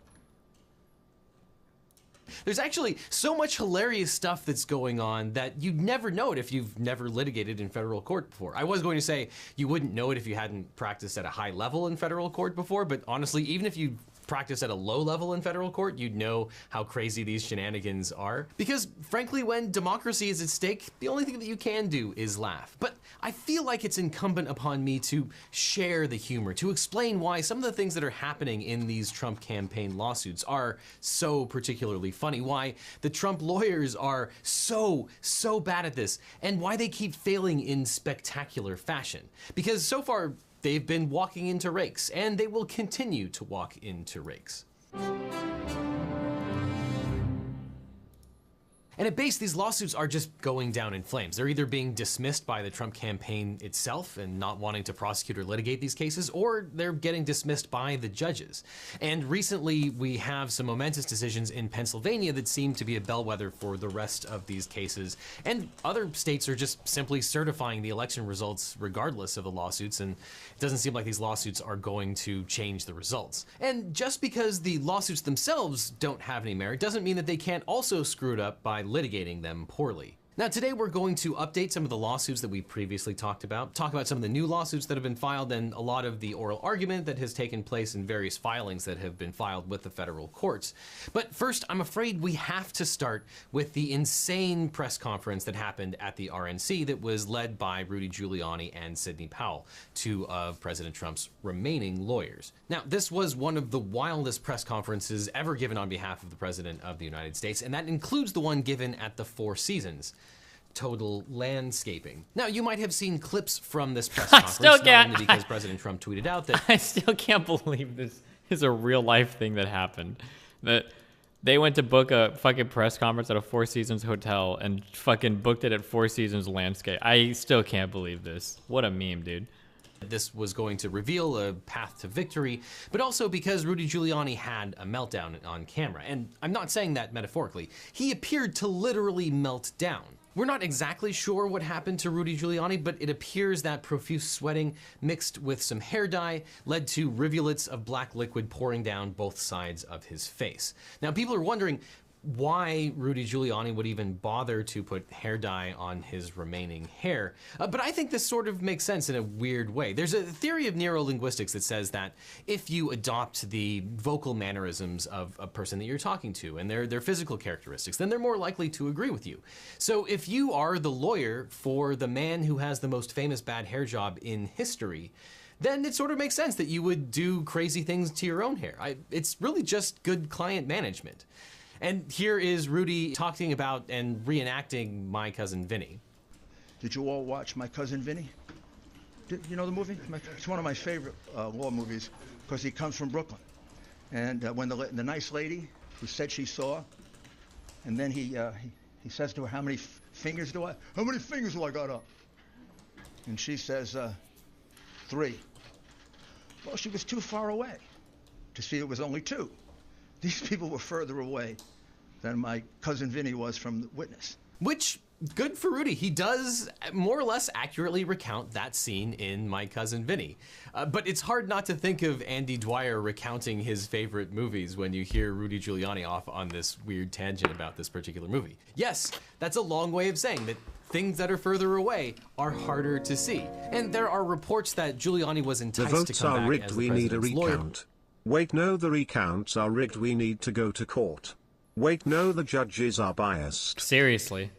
There's actually so much hilarious stuff that's going on that you'd never know it if you've never litigated in federal court before. I was going to say you wouldn't know it if you hadn't practiced at a high level in federal court before, but honestly, even if you practice at a low level in federal court, you'd know how crazy these shenanigans are. Because frankly, when democracy is at stake, the only thing that you can do is laugh. But I feel like it's incumbent upon me to share the humor, to explain why some of the things that are happening in these Trump campaign lawsuits are so particularly funny, why the Trump lawyers are so bad at this, and why they keep failing in spectacular fashion. Because so far, they've been walking into rakes, and they will continue to walk into rakes. And at base, these lawsuits are just going down in flames. They're either being dismissed by the Trump campaign itself and not wanting to prosecute or litigate these cases, or they're getting dismissed by the judges. And recently, we have some momentous decisions in Pennsylvania that seem to be a bellwether for the rest of these cases. And other states are just simply certifying the election results regardless of the lawsuits, and it doesn't seem like these lawsuits are going to change the results. And just because the lawsuits themselves don't have any merit doesn't mean that they can't also screw it up by litigating them poorly. Now today we're going to update some of the lawsuits that we previously talked about, talk about some of the new lawsuits that have been filed, and a lot of the oral argument that has taken place in various filings that have been filed with the federal courts. But first, I'm afraid we have to start with the insane press conference that happened at the RNC that was led by Rudy Giuliani and Sidney Powell, two of President Trump's remaining lawyers. Now, this was one of the wildest press conferences ever given on behalf of the President of the United States, and that includes the one given at the Four Seasons. Total landscaping. Now, you might have seen clips from this press conference, not only because President Trump tweeted out that... I still can't believe this is a real life thing that happened. That they went to book a fucking press conference at a Four Seasons hotel and fucking booked it at Four Seasons Landscape. I still can't believe this. What a meme, dude. This was going to reveal a path to victory, but also because Rudy Giuliani had a meltdown on camera. And I'm not saying that metaphorically. He appeared to literally melt down. We're not exactly sure what happened to Rudy Giuliani, but it appears that profuse sweating mixed with some hair dye led to rivulets of black liquid pouring down both sides of his face. Now, people are wondering, why Rudy Giuliani would even bother to put hair dye on his remaining hair. But I think this sort of makes sense in a weird way. There's a theory of neurolinguistics that says that if you adopt the vocal mannerisms of a person that you're talking to and their physical characteristics, then they're more likely to agree with you. So if you are the lawyer for the man who has the most famous bad hair job in history, then it sort of makes sense that you would do crazy things to your own hair. It's really just good client management. And here is Rudy talking about and reenacting My Cousin Vinny. Did you all watch My Cousin Vinny? You know the movie? It's one of my favorite law movies because he comes from Brooklyn. And when the nice lady who said she saw, and then he says to her, how many fingers do I got up? And she says, 3. Well, she was too far away to see it was only 2. These people were further away than my cousin Vinny was from the witness. Which, good for Rudy. He does more or less accurately recount that scene in My Cousin Vinny. But it's hard not to think of Andy Dwyer recounting his favorite movies when you hear Rudy Giuliani off on this weird tangent about this particular movie. Yes, that's a long way of saying that things that are further away are harder to see. And there are reports that Giuliani was enticed to come back as the president's lawyer. Wait, no, the recounts are rigged. We need to go to court. Wait, no, the judges are biased. Seriously.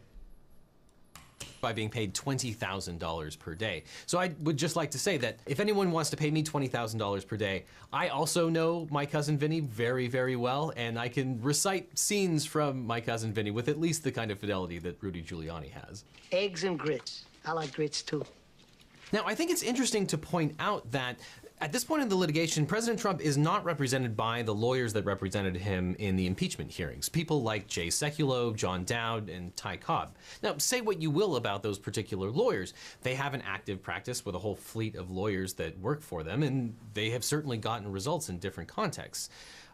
By being paid $20,000 per day. So I would just like to say that if anyone wants to pay me $20,000 per day, I also know My Cousin Vinny very, very well, and I can recite scenes from My Cousin Vinny with at least the kind of fidelity that Rudy Giuliani has. Eggs and grits. I like grits too. Now, I think it's interesting to point out that at this point in the litigation, President Trump is not represented by the lawyers that represented him in the impeachment hearings. People like Jay Sekulow, John Dowd, and Ty Cobb. Now, say what you will about those particular lawyers. They have an active practice with a whole fleet of lawyers that work for them, and they have certainly gotten results in different contexts.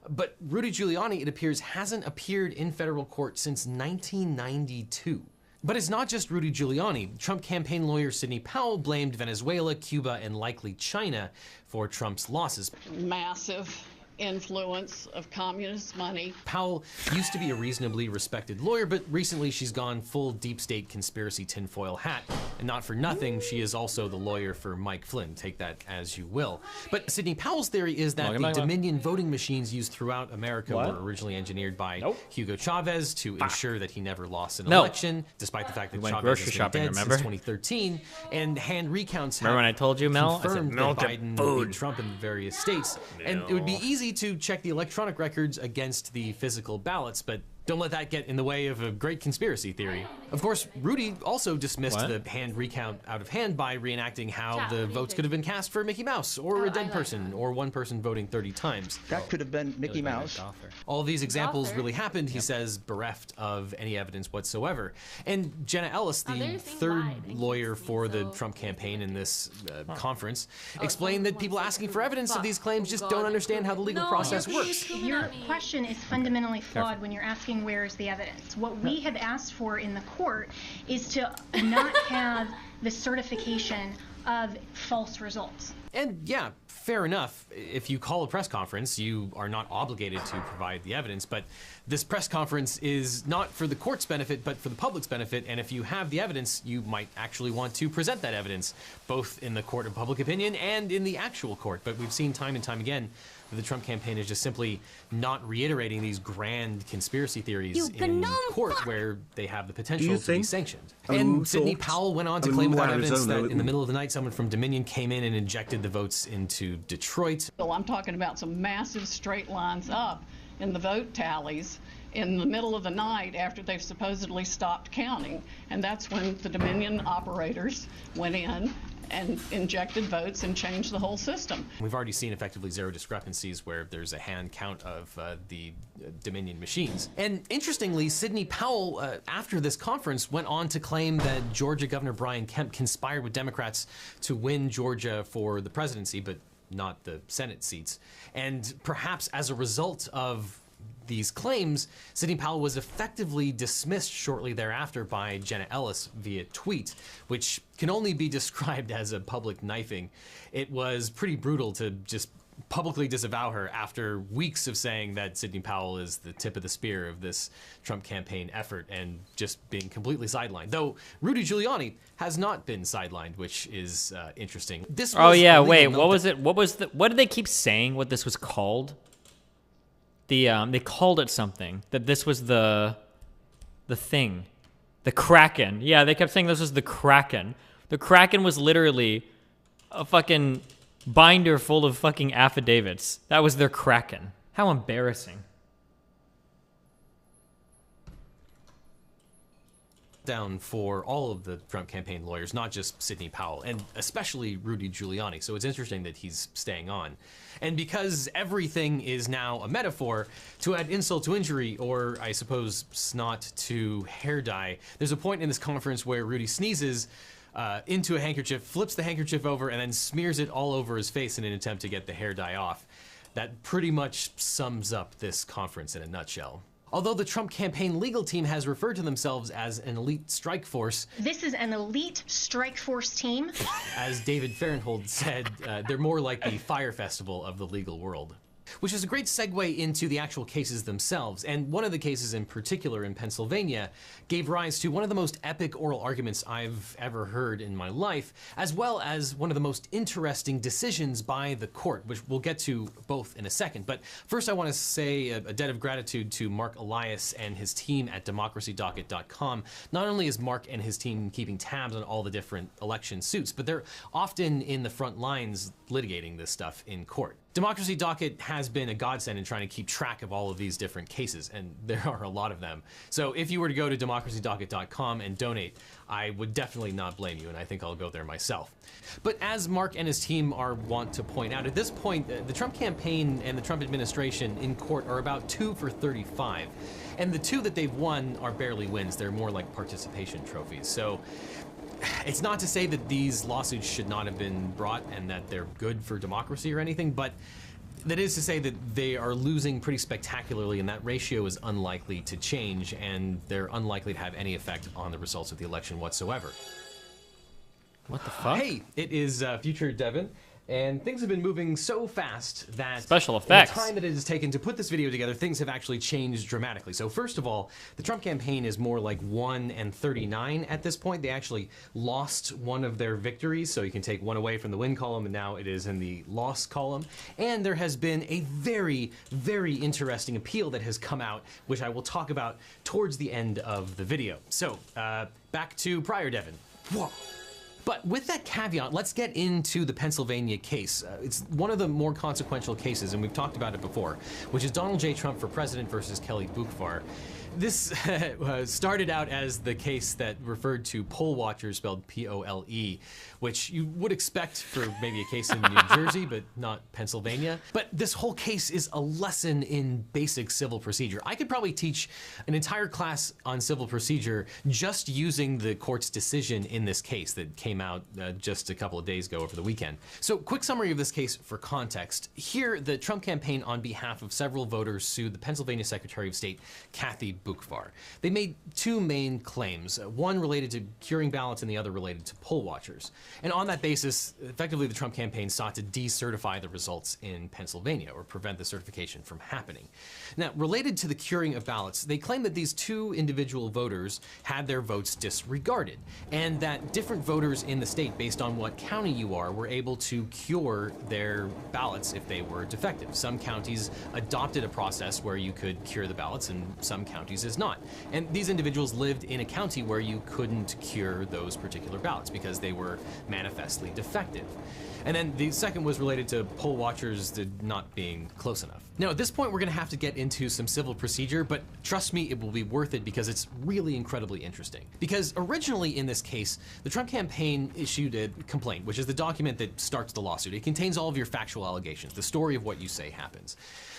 But Rudy Giuliani, it appears, hasn't appeared in federal court since 1992. But it's not just Rudy Giuliani. Trump campaign lawyer Sidney Powell blamed Venezuela, Cuba, and likely China for Trump's losses. Massive influence of communist money. Powell used to be a reasonably respected lawyer, but recently she's gone full deep state conspiracy tinfoil hat. And not for nothing, she is also the lawyer for Mike Flynn. Take that as you will. But Sidney Powell's theory is that the Dominion voting machines used throughout America were originally engineered by Hugo Chavez to ensure that he never lost an election, despite the fact that Chavez has been dead since 2013. And hand recounts have when I told you, Mel? confirmed that Biden beat Trump in various states. And it would be easy to check the electronic records against the physical ballots, but don't let that get in the way of a great conspiracy theory. Of course, Rudy also dismissed the hand recount out of hand by reenacting how the votes could have been cast for Mickey Mouse, or a dead person, or one person voting 30 times. That could have been Mickey Mouse. All these examples really happened, he says, bereft of any evidence whatsoever. And Jenna Ellis, the third lawyer for the Trump campaign in this conference, explained that people asking for evidence of these claims just don't understand how the legal process works. Your question is fundamentally flawed when you're asking where's the evidence. What we have asked for in the court is to not have the certification of false results. And yeah, fair enough. If you call a press conference, you are not obligated to provide the evidence, but this press conference is not for the court's benefit, but for the public's benefit, and if you have the evidence, you might actually want to present that evidence, both in the court of public opinion and in the actual court. But we've seen time and time again that the Trump campaign is just simply not reiterating these grand conspiracy theories in court where they have the potential to be sanctioned. And Sidney Powell went on to claim without evidence that in the middle of the night, someone from Dominion came in and injected the votes into Detroit. Well, I'm talking about some massive straight lines up in the vote tallies in the middle of the night after they've supposedly stopped counting. And that's when the Dominion operators went in and injected votes and changed the whole system. We've already seen effectively zero discrepancies where there's a hand count of the Dominion machines. And interestingly, Sidney Powell, after this conference, went on to claim that Georgia Governor Brian Kemp conspired with Democrats to win Georgia for the presidency, but not the Senate seats. And perhaps as a result of these claims, Sidney Powell was effectively dismissed shortly thereafter by Jenna Ellis via tweet, which can only be described as a public knifing. It was pretty brutal to just publicly disavow her after weeks of saying that Sidney Powell is the tip of the spear of this Trump campaign effort and just being completely sidelined. Though Rudy Giuliani has not been sidelined, which is interesting. This was wait, what was it? What did they keep saying what this was called? They called it something. That this was the thing. The Kraken. Yeah, they kept saying this was the Kraken. The Kraken was literally a fucking binder full of fucking affidavits. That was their Kraken. How embarrassing. Down for all of the Trump campaign lawyers, not just Sidney Powell, and especially Rudy Giuliani. So it's interesting that he's staying on. And because everything is now a metaphor, to add insult to injury, or I suppose snot to hair dye, there's a point in this conference where Rudy sneezes into a handkerchief, flips the handkerchief over, and then smears it all over his face in an attempt to get the hair dye off. That pretty much sums up this conference in a nutshell. Although the Trump campaign legal team has referred to themselves as an elite strike force. This is an elite strike force team. As David Fahrenthold said, they're more like the Fire Festival of the legal world. Which is a great segue into the actual cases themselves, and one of the cases in particular in Pennsylvania gave rise to one of the most epic oral arguments I've ever heard in my life, as well as one of the most interesting decisions by the court, which we'll get to both in a second. But first I want to say a debt of gratitude to Mark Elias and his team at democracydocket.com. Not only is Mark and his team keeping tabs on all the different election suits, but they're often in the front lines litigating this stuff in court. Democracy Docket has been a godsend in trying to keep track of all of these different cases, and there are a lot of them. So if you were to go to democracydocket.com and donate, I would definitely not blame you, and I think I'll go there myself. But as Mark and his team are wont to point out, at this point, the Trump campaign and the Trump administration in court are about 2 for 35. And the 2 that they've won are barely wins. They're more like participation trophies. So it's not to say that these lawsuits should not have been brought and that they're good for democracy or anything, but that is to say that they are losing pretty spectacularly, and that ratio is unlikely to change, and they're unlikely to have any effect on the results of the election whatsoever. What the fuck? Hey, it is Future Devin. And things have been moving so fast that special effects. In the time that it has taken to put this video together, things have actually changed dramatically. So first of all, the Trump campaign is more like 1 and 39 at this point. They actually lost one of their victories, so you can take one away from the win column, and now it is in the loss column. And there has been a very, very interesting appeal that has come out, which I will talk about towards the end of the video. So back to prior Devin. Whoa. But with that caveat, let's get into the Pennsylvania case. It's one of the more consequential cases, and we've talked about it before, which is Donald J. Trump for president versus Kelly Boockvar. This started out as the case that referred to poll watchers, spelled P-O-L-E, which you would expect for maybe a case in New Jersey, but not Pennsylvania. But this whole case is a lesson in basic civil procedure. I could probably teach an entire class on civil procedure just using the court's decision in this case that came out just a couple of days ago over the weekend. So quick summary of this case for context. Here, the Trump campaign on behalf of several voters sued the Pennsylvania Secretary of State, Kathy Boockvar. They made 2 main claims, one related to curing ballots and the other related to poll watchers. And on that basis, effectively the Trump campaign sought to decertify the results in Pennsylvania, or prevent the certification from happening. Now, related to the curing of ballots, they claim that these 2 individual voters had their votes disregarded, and that different voters in the state, based on what county you are, were able to cure their ballots if they were defective. Some counties adopted a process where you could cure the ballots, and some counties is not. And these individuals lived in a county where you couldn't cure those particular ballots because they were manifestly defective. And then the second was related to poll watchers not being close enough. Now, at this point, we're going to have to get into some civil procedure, but trust me, it will be worth it because it's really incredibly interesting. Because originally in this case, the Trump campaign issued a complaint, which is the document that starts the lawsuit. It contains all of your factual allegations, the story of what you say happens.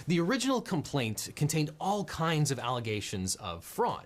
The original complaint contained all kinds of allegations of fraud.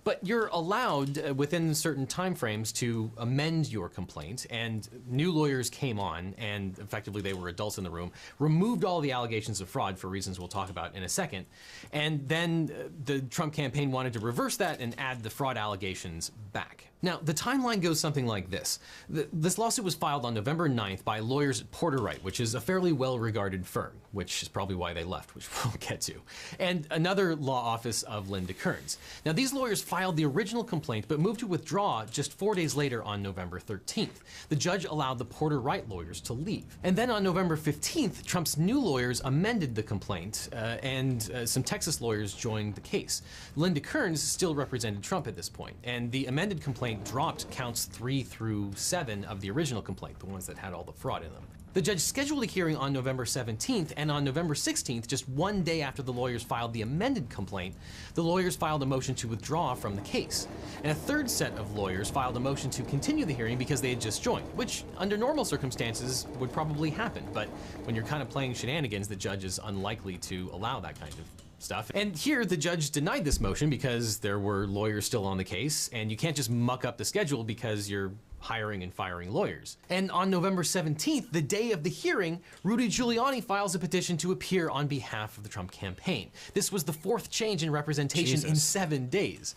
But you're allowed, within certain timeframes, to amend your complaint, and new lawyers came on, and effectively they were adults in the room, removed all the allegations of fraud for reasons allegations we'll talk about in a second. And then the Trump campaign wanted to reverse that and add the fraud allegations back. Now, the timeline goes something like this. This lawsuit was filed on November 9th by lawyers at Porter Wright, which is a fairly well-regarded firm, which is probably why they left, which we'll get to, and another law office of Linda Kearns. Now, these lawyers filed the original complaint, but moved to withdraw just 4 days later on November 13th. The judge allowed the Porter Wright lawyers to leave. And then on November 15th, Trump's new lawyers amended the complaint, and some Texas lawyers joined the case. Linda Kearns still represented Trump at this point, and the amended complaint dropped counts 3 through 7 of the original complaint, the ones that had all the fraud in them. The judge scheduled a hearing on November 17th, and on November 16th, just 1 day after the lawyers filed the amended complaint, the lawyers filed a motion to withdraw from the case. And a third set of lawyers filed a motion to continue the hearing because they had just joined, which under normal circumstances would probably happen, but when you're kind of playing shenanigans, the judge is unlikely to allow that kind of stuff. And here the judge denied this motion because there were lawyers still on the case, and you can't just muck up the schedule because you're hiring and firing lawyers. And on November 17th, the day of the hearing, Rudy Giuliani files a petition to appear on behalf of the Trump campaign. This was the 4th change in representation in 7 days.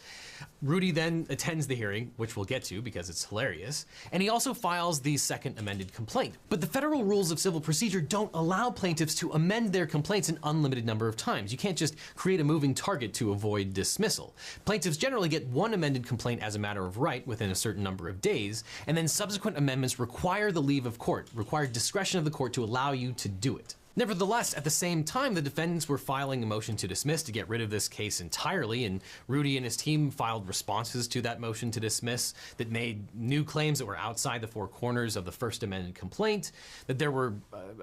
Rudy then attends the hearing, which we'll get to because it's hilarious, and he also files the second amended complaint. But the federal rules of civil procedure don't allow plaintiffs to amend their complaints an unlimited number of times. You can't just create a moving target to avoid dismissal. Plaintiffs generally get 1 amended complaint as a matter of right within a certain number of days, and then subsequent amendments require the leave of court, require discretion of the court to allow you to do it. Nevertheless, at the same time, the defendants were filing a motion to dismiss to get rid of this case entirely, and Rudy and his team filed responses to that motion to dismiss that made new claims that were outside the 4 corners of the first amended complaint, that there were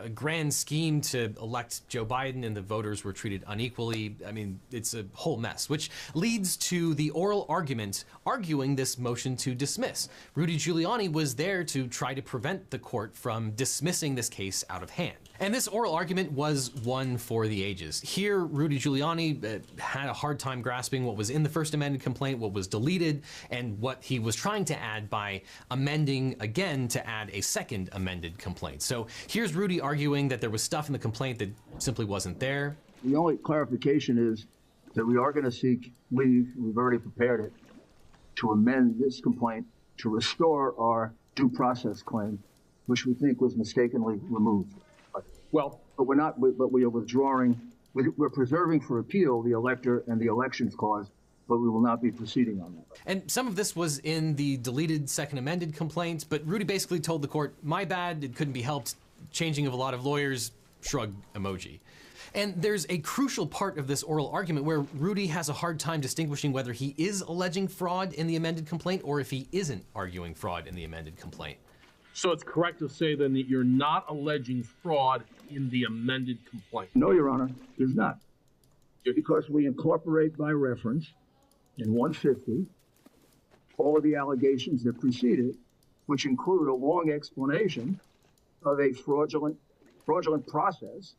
a grand scheme to elect Joe Biden and the voters were treated unequally. I mean, it's a whole mess, which leads to the oral argument arguing this motion to dismiss. Rudy Giuliani was there to try to prevent the court from dismissing this case out of hand. And this oral argument was one for the ages. Here, Rudy Giuliani had a hard time grasping what was in the first amended complaint, what was deleted, and what he was trying to add by amending again to add a second amended complaint. So here's Rudy arguing that there was stuff in the complaint that simply wasn't there. The only clarification is that we are going to seek leave, we've already prepared it, to amend this complaint to restore our due process claim, which we think was mistakenly removed. Well, but we're not. But we are withdrawing. We're preserving for appeal the elector and the elections clause, but we will not be proceeding on that. And some of this was in the deleted second amended complaint, but Rudy basically told the court, "My bad. It couldn't be helped. Changing of a lot of lawyers." Shrug emoji. And there's a crucial part of this oral argument where Rudy has a hard time distinguishing whether he is alleging fraud in the amended complaint or if he isn't arguing fraud in the amended complaint. So it's correct to say then that you're not alleging fraud in the amended complaint? No, Your Honor, there's not. Because we incorporate by reference in 150 all of the allegations that precede it, which include a long explanation of a fraudulent process,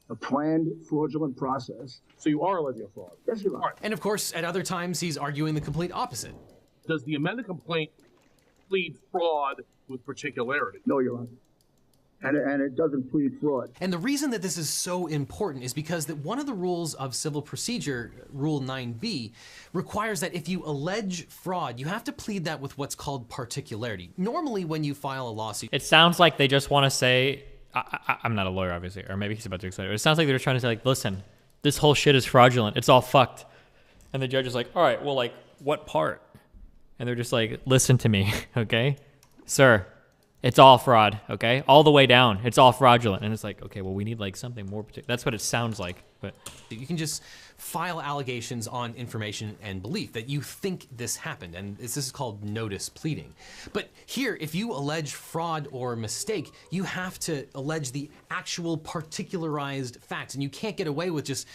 a planned fraudulent process. So you are alleging fraud? Yes, Your Honor. And of course, at other times, he's arguing the complete opposite. Does the amended complaint plead fraud with particularity? No, Your Honor. And it doesn't plead fraud. And the reason that this is so important is because that one of the rules of civil procedure, Rule 9b, requires that if you allege fraud, you have to plead that with what's called particularity. Normally, when you file a lawsuit... It sounds like they just want to say, I'm not a lawyer, obviously, or maybe he's about to explain it. It sounds like they're trying to say, like, listen, this whole shit is fraudulent. It's all fucked. And the judge is like, all right, well, like, what part? And they're just like, listen to me, okay? Sir, it's all fraud, okay? All the way down, it's all fraudulent. And it's like, okay, well, we need like something more particular. That's what it sounds like. But you can just file allegations on information and belief that you think this happened. And this is called notice pleading. But here, if you allege fraud or mistake, you have to allege the actual particularized facts. And you can't get away with just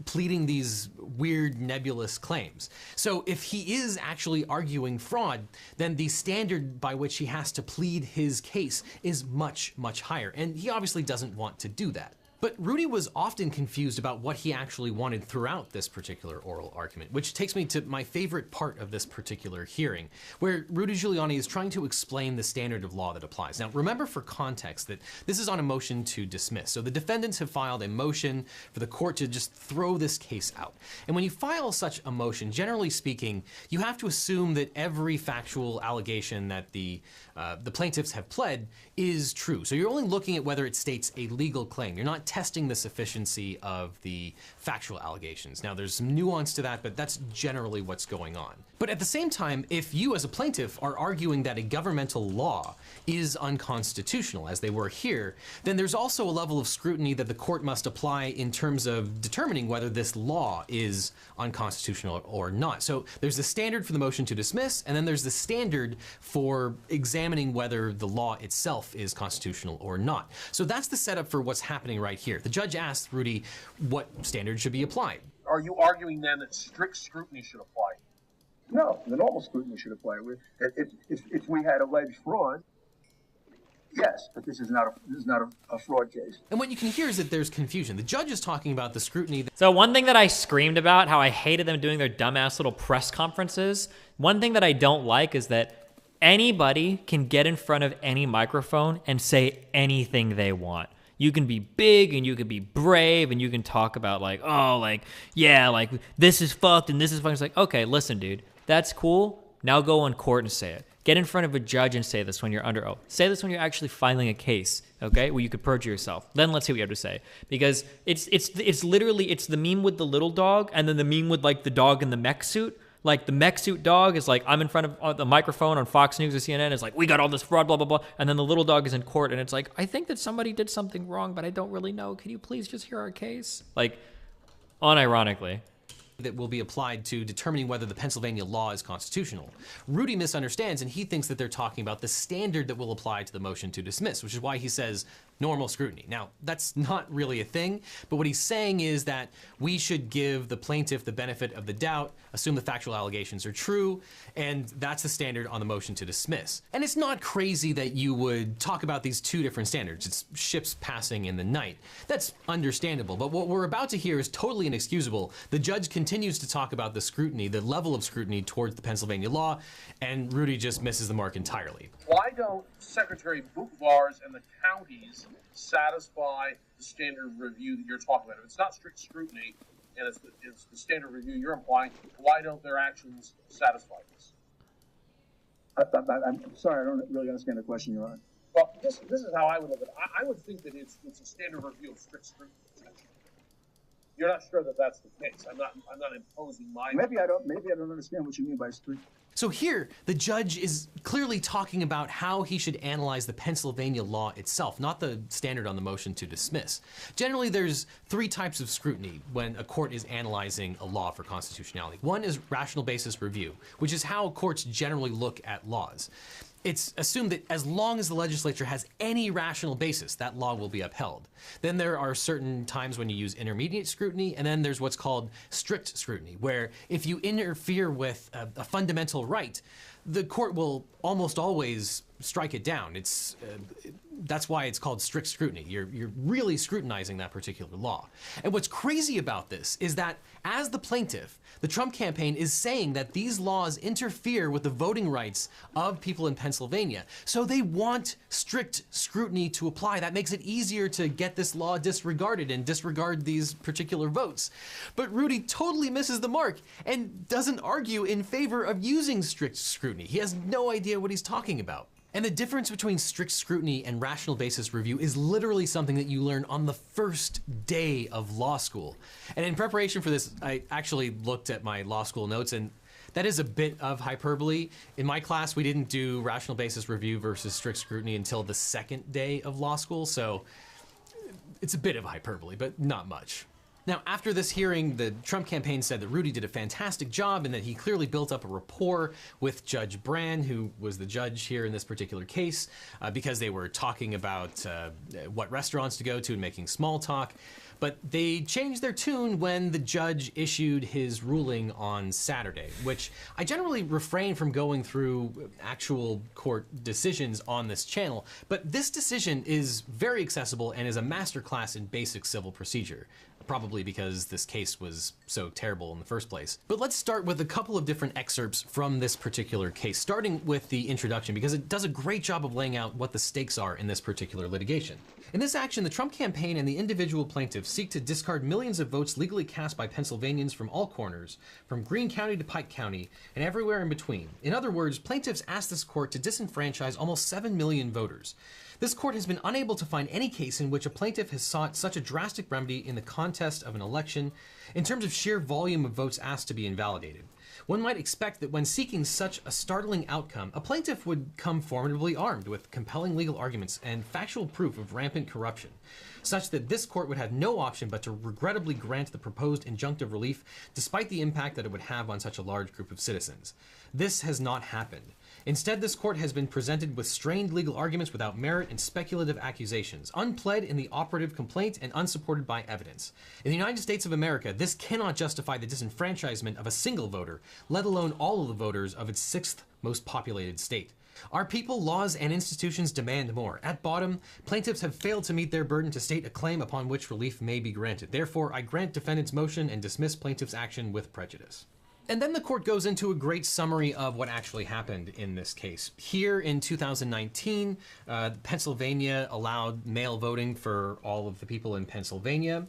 pleading these weird nebulous claims. So if he is actually arguing fraud, then the standard by which he has to plead his case is much, much higher. And he obviously doesn't want to do that. But Rudy was often confused about what he actually wanted throughout this particular oral argument, which takes me to my favorite part of this particular hearing, where Rudy Giuliani is trying to explain the standard of law that applies. Now, remember for context that this is on a motion to dismiss. So the defendants have filed a motion for the court to just throw this case out. And when you file such a motion, generally speaking, you have to assume that every factual allegation that the plaintiffs have pled is true. So you're only looking at whether it states a legal claim. You're not testing the sufficiency of the factual allegations. Now, there's some nuance to that, but that's generally what's going on. But at the same time, if you as a plaintiff are arguing that a governmental law is unconstitutional, as they were here, then there's also a level of scrutiny that the court must apply in terms of determining whether this law is unconstitutional or not. So there's the standard for the motion to dismiss, and then there's the standard for examining whether the law itself is constitutional or not. So that's the setup for what's happening right here. The judge asked Rudy what standard should be applied. Are you arguing then that strict scrutiny should apply? No, the normal scrutiny should apply. If we had alleged fraud, yes, but this is not a fraud case. And what you can hear is that there's confusion. The judge is talking about the scrutiny. So one thing that I screamed about, how I hated them doing their dumbass little press conferences, one thing that I don't like is that anybody can get in front of any microphone and say anything they want. You can be big and you can be brave and you can talk about like, oh, like, yeah, like this is fucked and this is fucked. It's like, okay, listen, dude, that's cool. Now go on court and say it. Get in front of a judge and say this when you're under oath. Say this when you're actually filing a case, okay, where you could perjure yourself. Then let's see what you have to say. Because it's literally, it's the meme with the little dog and then the meme with like the dog in the mech suit. Like the mech suit dog is like, I'm in front of the microphone on Fox News or CNN. It's like, we got all this fraud, blah, blah, blah. And then the little dog is in court and it's like, I think that somebody did something wrong, but I don't really know. Can you please just hear our case? Like, unironically. That will be applied to determining whether the Pennsylvania law is constitutional. Rudy misunderstands and he thinks that they're talking about the standard that will apply to the motion to dismiss, which is why he says normal scrutiny. Now, that's not really a thing, but what he's saying is that we should give the plaintiff the benefit of the doubt, assume the factual allegations are true, and that's the standard on the motion to dismiss. And it's not crazy that you would talk about these two different standards. It's ships passing in the night. That's understandable, but what we're about to hear is totally inexcusable. The judge continues to talk about the scrutiny, the level of scrutiny towards the Pennsylvania law, and Rudy just misses the mark entirely. Why don't Secretary Bootvars and the counties satisfy the standard of review that you're talking about? If it's not strict scrutiny and it's the standard review you're implying, why don't their actions satisfy this? I'm sorry, I don't really understand the question you're on. Well, this is how I would look at it. I would think that it's a standard review of strict scrutiny. You're not sure that that's the case. I'm not imposing my. Maybe I don't understand what you mean by strict. So here, the judge is clearly talking about how he should analyze the Pennsylvania law itself, not the standard on the motion to dismiss. Generally, there's three types of scrutiny when a court is analyzing a law for constitutionality. One is rational basis review, which is how courts generally look at laws. It's assumed that as long as the legislature has any rational basis, that law will be upheld. Then there are certain times when you use intermediate scrutiny, and then there's what's called strict scrutiny, where if you interfere with a fundamental right, the court will almost always strike it down. That's why it's called strict scrutiny. You're really scrutinizing that particular law. And what's crazy about this is that as the plaintiff, the Trump campaign is saying that these laws interfere with the voting rights of people in Pennsylvania. So they want strict scrutiny to apply. That makes it easier to get this law disregarded and disregard these particular votes. But Rudy totally misses the mark and doesn't argue in favor of using strict scrutiny. He has no idea what he's talking about. And the difference between strict scrutiny and rational basis review is literally something that you learn on the first day of law school. And in preparation for this, I actually looked at my law school notes, and that is a bit of hyperbole. In my class, we didn't do rational basis review versus strict scrutiny until the second day of law school, so it's a bit of hyperbole, but not much. Now, after this hearing, the Trump campaign said that Rudy did a fantastic job and that he clearly built up a rapport with Judge Brand, who was the judge here in this particular case, because they were talking about what restaurants to go to and making small talk. But they changed their tune when the judge issued his ruling on Saturday, which I generally refrain from going through actual court decisions on this channel, but this decision is very accessible and is a masterclass in basic civil procedure. Probably because this case was so terrible in the first place. But let's start with a couple of different excerpts from this particular case, starting with the introduction, because it does a great job of laying out what the stakes are in this particular litigation. In this action, the Trump campaign and the individual plaintiffs seek to discard millions of votes legally cast by Pennsylvanians from all corners, from Greene County to Pike County, and everywhere in between. In other words, plaintiffs asked this court to disenfranchise almost 7 million voters. This court has been unable to find any case in which a plaintiff has sought such a drastic remedy in the contest of an election in terms of sheer volume of votes asked to be invalidated. One might expect that when seeking such a startling outcome, a plaintiff would come formidably armed with compelling legal arguments and factual proof of rampant corruption, such that this court would have no option but to regrettably grant the proposed injunctive relief despite the impact that it would have on such a large group of citizens. This has not happened. Instead, this court has been presented with strained legal arguments without merit and speculative accusations, unpled in the operative complaint and unsupported by evidence. In the United States of America, this cannot justify the disenfranchisement of a single voter, let alone all of the voters of its 6th most populated state. Our people, laws, and institutions demand more. At bottom, plaintiffs have failed to meet their burden to state a claim upon which relief may be granted. Therefore, I grant defendant's motion and dismiss plaintiff's action with prejudice. And then the court goes into a great summary of what actually happened in this case. Here in 2019, Pennsylvania allowed mail voting for all of the people in Pennsylvania.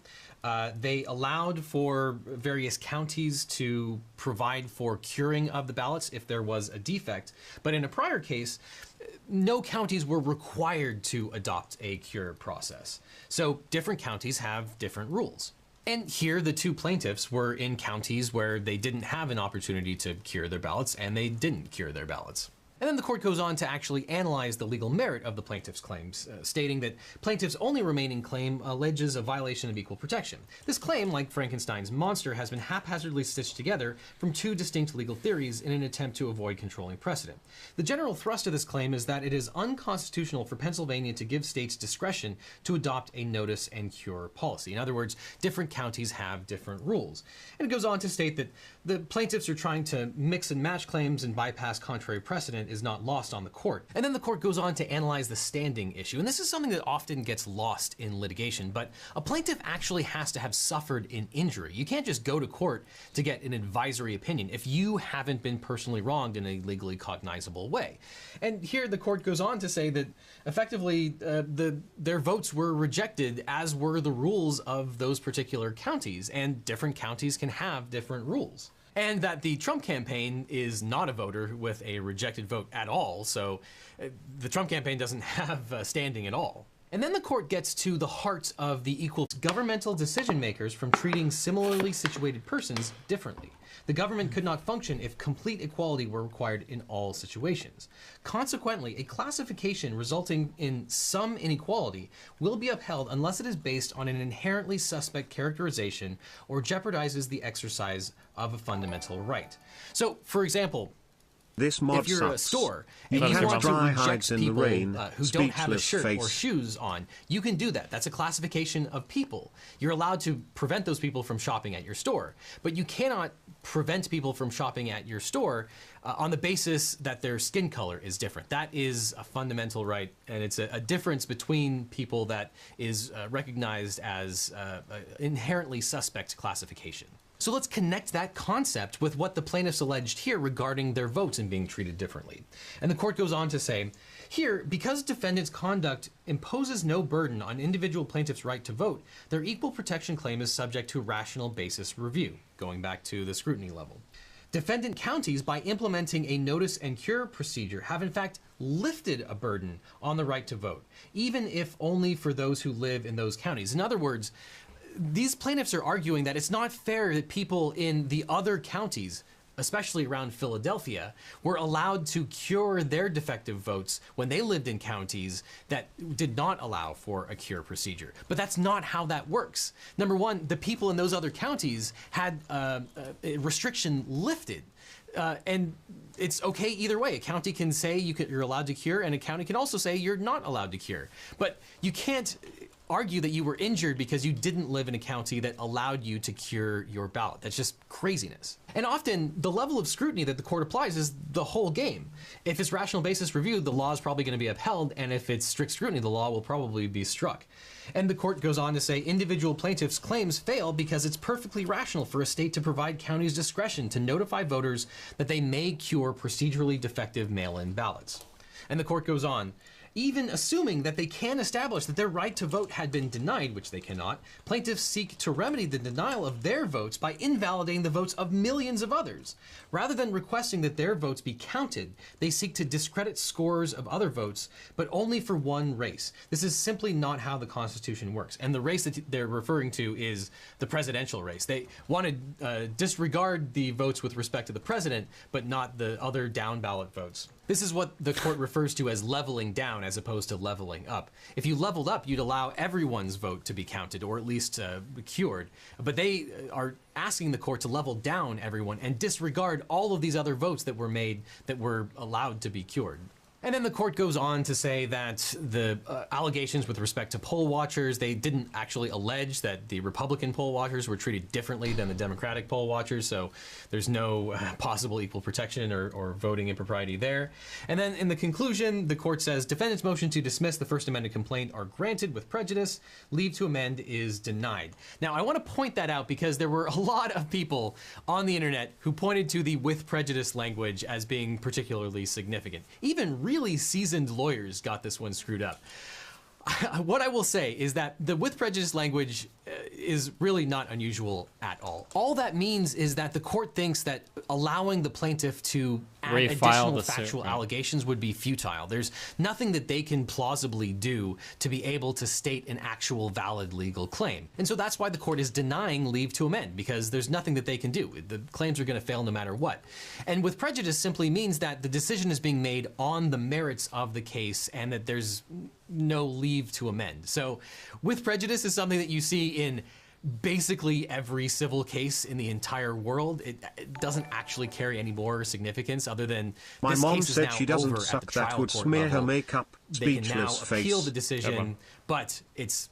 They allowed for various counties to provide for curing of the ballots if there was a defect. But in a prior case, no counties were required to adopt a cure process. So different counties have different rules. And here the two plaintiffs were in counties where they didn't have an opportunity to cure their ballots, and they didn't cure their ballots. And then the court goes on to actually analyze the legal merit of the plaintiff's claims, stating that plaintiff's only remaining claim alleges a violation of equal protection. This claim, like Frankenstein's monster, has been haphazardly stitched together from two distinct legal theories in an attempt to avoid controlling precedent. The general thrust of this claim is that it is unconstitutional for Pennsylvania to give states discretion to adopt a notice and cure policy. In other words, different counties have different rules. And it goes on to state that the plaintiffs are trying to mix and match claims and bypass contrary precedent is not lost on the court. And then the court goes on to analyze the standing issue. And this is something that often gets lost in litigation, but a plaintiff actually has to have suffered an injury. You can't just go to court to get an advisory opinion if you haven't been personally wronged in a legally cognizable way. And here the court goes on to say that effectively their votes were rejected, as were the rules of those particular counties, and different counties can have different rules. And that the Trump campaign is not a voter with a rejected vote at all, so the Trump campaign doesn't have standing at all. And then the court gets to the heart of the equal governmental decision makers from treating similarly situated persons differently. The government could not function if complete equality were required in all situations. Consequently, a classification resulting in some inequality will be upheld unless it is based on an inherently suspect characterization or jeopardizes the exercise of a fundamental right. So, for example, if you're a store and you want to reject people who don't have a shirt or shoes on, you can do that. That's a classification of people. You're allowed to prevent those people from shopping at your store, but you cannot prevent people from shopping at your store on the basis that their skin color is different. That is a fundamental right, and it's a difference between people that is recognized as inherently suspect classification. So let's connect that concept with what the plaintiffs alleged here regarding their votes and being treated differently. And the court goes on to say, here, because defendants' conduct imposes no burden on individual plaintiffs' right to vote, their equal protection claim is subject to rational basis review, going back to the scrutiny level. Defendant counties, by implementing a notice and cure procedure, have in fact lifted a burden on the right to vote, even if only for those who live in those counties. In other words, these plaintiffs are arguing that it's not fair that people in the other counties, especially around Philadelphia, were allowed to cure their defective votes when they lived in counties that did not allow for a cure procedure. But that's not how that works. Number one, the people in those other counties had a restriction lifted. And it's okay either way. A county can say you're allowed to cure, and a county can also say you're not allowed to cure. But you can't argue that you were injured because you didn't live in a county that allowed you to cure your ballot. That's just craziness. And often the level of scrutiny that the court applies is the whole game. If it's rational basis review, the law is probably going to be upheld, and if it's strict scrutiny, the law will probably be struck. And the court goes on to say individual plaintiffs' claims fail because it's perfectly rational for a state to provide counties discretion to notify voters that they may cure procedurally defective mail-in ballots. And the court goes on, even assuming that they can establish that their right to vote had been denied, which they cannot, plaintiffs seek to remedy the denial of their votes by invalidating the votes of millions of others. Rather than requesting that their votes be counted, they seek to discredit scores of other votes, but only for one race. This is simply not how the Constitution works. And the race that they're referring to is the presidential race. They want to disregard the votes with respect to the president, but not the other down ballot votes. This is what the court refers to as leveling down as opposed to leveling up. If you leveled up, you'd allow everyone's vote to be counted or at least cured. But they are asking the court to level down everyone and disregard all of these other votes that were made that were allowed to be cured. And then the court goes on to say that the allegations with respect to poll watchers, they didn't actually allege that the Republican poll watchers were treated differently than the Democratic poll watchers, so there's no possible equal protection or voting impropriety there. And then in the conclusion, the court says defendant's motion to dismiss the First Amendment complaint are granted with prejudice, leave to amend is denied. Now, I want to point that out because there were a lot of people on the internet who pointed to the with prejudice language as being particularly significant. Even really seasoned lawyers got this one screwed up. What I will say is that the with prejudice language is really not unusual at all. All that means is that the court thinks that allowing the plaintiff to add additional factual allegations would be futile. There's nothing that they can plausibly do to be able to state an actual valid legal claim. And so that's why the court is denying leave to amend, because there's nothing that they can do. The claims are going to fail no matter what. And with prejudice simply means that the decision is being made on the merits of the case and that there's no leave to amend. So with prejudice is something that you see in basically every civil case in the entire world. It doesn't actually carry any more significance other than my this mom case is said now she doesn't over suck at the that trial would court smear her level. makeup. They can now Speechless face. appeal the decision, but it's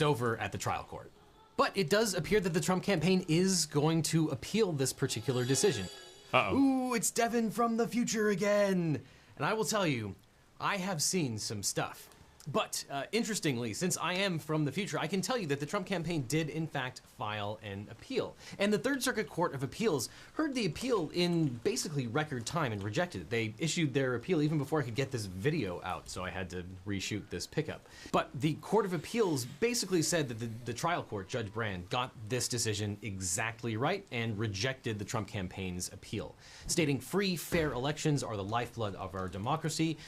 over at the trial court. But it does appear that the Trump campaign is going to appeal this particular decision. Ooh, it's Devin from the future again. And I will tell you, I have seen some stuff. But interestingly, since I am from the future, I can tell you that the Trump campaign did in fact file an appeal. And the Third Circuit Court of Appeals heard the appeal in basically record time and rejected it. They issued their appeal even before I could get this video out, so I had to reshoot this pickup. But the Court of Appeals basically said that the trial court, Judge Brand, got this decision exactly right and rejected the Trump campaign's appeal, stating free, fair elections are the lifeblood of our democracy.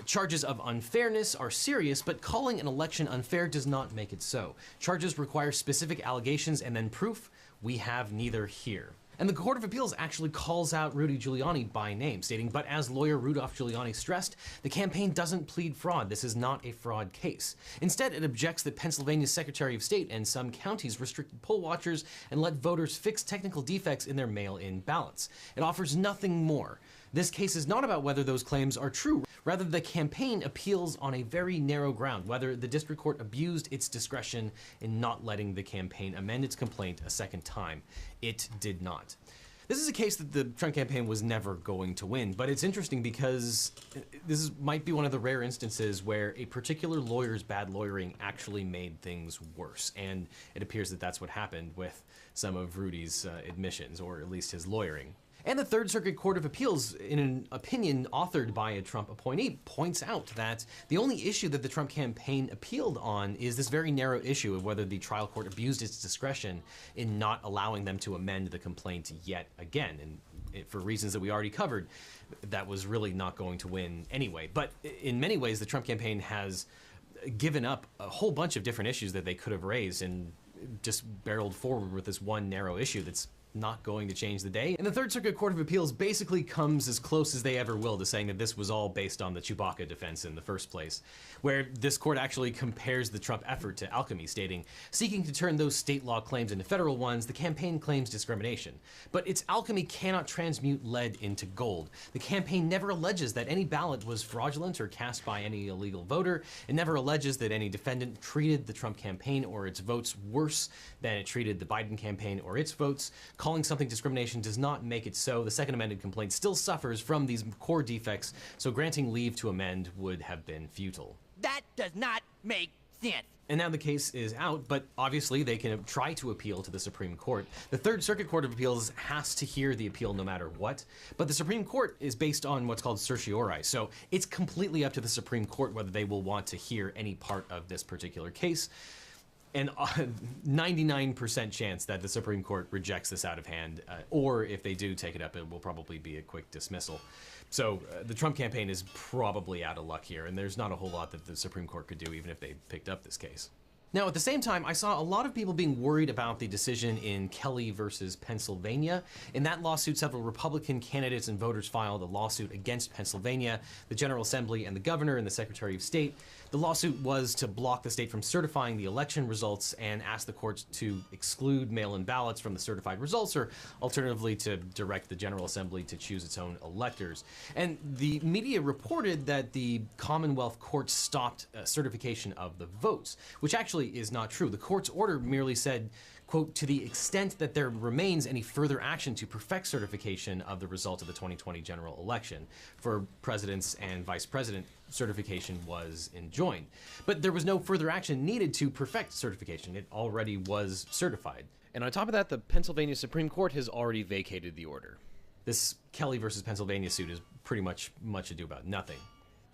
Charges of unfairness are serious, but calling an election unfair does not make it so. Charges require specific allegations and then proof. We have neither here. And the Court of Appeals actually calls out Rudy Giuliani by name, stating, but as lawyer Rudolph Giuliani stressed, the campaign doesn't plead fraud. This is not a fraud case. Instead, it objects that Pennsylvania's Secretary of State and some counties restricted poll watchers and let voters fix technical defects in their mail-in ballots. It offers nothing more. This case is not about whether those claims are true. Rather, the campaign appeals on a very narrow ground, whether the district court abused its discretion in not letting the campaign amend its complaint a second time. It did not. This is a case that the Trump campaign was never going to win, but it's interesting because this might be one of the rare instances where a particular lawyer's bad lawyering actually made things worse, and it appears that that's what happened with some of Rudy's admissions, or at least his lawyering. And the Third Circuit Court of Appeals, in an opinion authored by a Trump appointee, points out that the only issue that the Trump campaign appealed on is this very narrow issue of whether the trial court abused its discretion in not allowing them to amend the complaint yet again. And for reasons that we already covered, that was really not going to win anyway. But in many ways, the Trump campaign has given up a whole bunch of different issues that they could have raised and just barreled forward with this one narrow issue that's not going to change the day. And the Third Circuit Court of Appeals basically comes as close as they ever will to saying that this was all based on the Chewbacca defense in the first place, where this court actually compares the Trump effort to alchemy, stating, seeking to turn those state law claims into federal ones, the campaign claims discrimination. But its alchemy cannot transmute lead into gold. The campaign never alleges that any ballot was fraudulent or cast by any illegal voter. It never alleges that any defendant treated the Trump campaign or its votes worse than it treated the Biden campaign or its votes. Calling something discrimination does not make it so. The Second Amended complaint still suffers from these core defects, so granting leave to amend would have been futile. That does not make sense. And now the case is out, but obviously they can try to appeal to the Supreme Court. The Third Circuit Court of Appeals has to hear the appeal no matter what, but the Supreme Court is based on what's called certiorari, so it's completely up to the Supreme Court whether they will want to hear any part of this particular case. And 99% chance that the Supreme Court rejects this out of hand, or if they do take it up, it will probably be a quick dismissal. So the Trump campaign is probably out of luck here, and there's not a whole lot that the Supreme Court could do even if they picked up this case. Now, at the same time, I saw a lot of people being worried about the decision in Kelly versus Pennsylvania. In that lawsuit, several Republican candidates and voters filed a lawsuit against Pennsylvania, the General Assembly, and the governor and the Secretary of State. The lawsuit was to block the state from certifying the election results and ask the courts to exclude mail-in ballots from the certified results, or alternatively to direct the General Assembly to choose its own electors. And the media reported that the Commonwealth Court stopped certification of the votes, which actually is not true. The court's order merely said, quote, to the extent that there remains any further action to perfect certification of the result of the 2020 general election. For presidents and vice president, certification was enjoined. But there was no further action needed to perfect certification. It already was certified. And on top of that, the Pennsylvania Supreme Court has already vacated the order. This Kelly versus Pennsylvania suit is pretty much ado about nothing.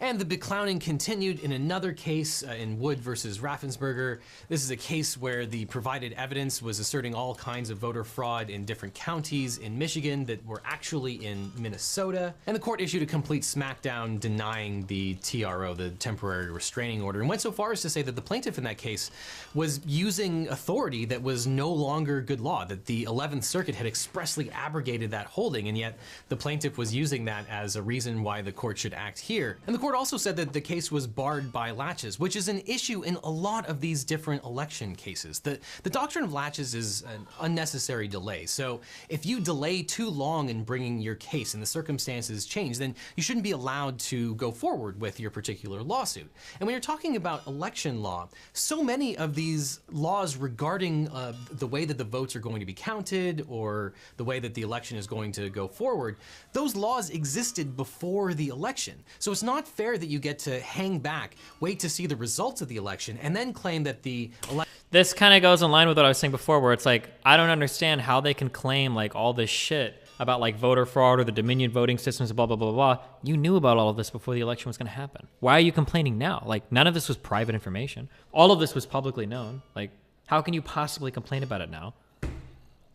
And the beclowning continued in another case in Wood versus Raffensperger. This is a case where the provided evidence was asserting all kinds of voter fraud in different counties in Michigan that were actually in Minnesota. And the court issued a complete smackdown denying the TRO, the temporary restraining order, and went so far as to say that the plaintiff in that case was using authority that was no longer good law, that the 11th Circuit had expressly abrogated that holding, and yet the plaintiff was using that as a reason why the court should act here. And the court also said that the case was barred by laches, which is an issue in a lot of these different election cases. The doctrine of laches is an unnecessary delay. So if you delay too long in bringing your case and the circumstances change, then you shouldn't be allowed to go forward with your particular lawsuit. And when you're talking about election law, so many of these laws regarding the way that the votes are going to be counted or the way that the election is going to go forward, those laws existed before the election. So it's not fair that you get to hang back, wait to see the results of the election, and then claim that the election... This kind of goes in line with what I was saying before, where it's like, I don't understand how they can claim like all this shit about like voter fraud or the Dominion voting systems, blah, blah, blah, blah. You knew about all of this before the election was going to happen. Why are you complaining now? Like, none of this was private information. All of this was publicly known. Like, how can you possibly complain about it now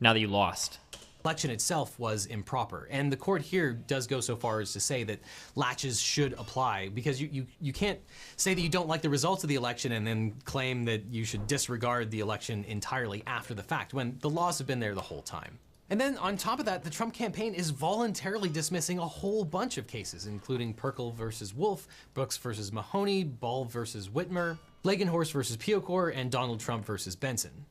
that you lost? Election itself was improper, and the court here does go so far as to say that laches should apply, because you can't say that you don't like the results of the election and then claim that you should disregard the election entirely after the fact, when the laws have been there the whole time. And then on top of that, the Trump campaign is voluntarily dismissing a whole bunch of cases, including Perkel versus Wolf, Brooks versus Mahoney, Ball versus Whitmer, Legenhorst versus Piocor, and Donald Trump versus Benson.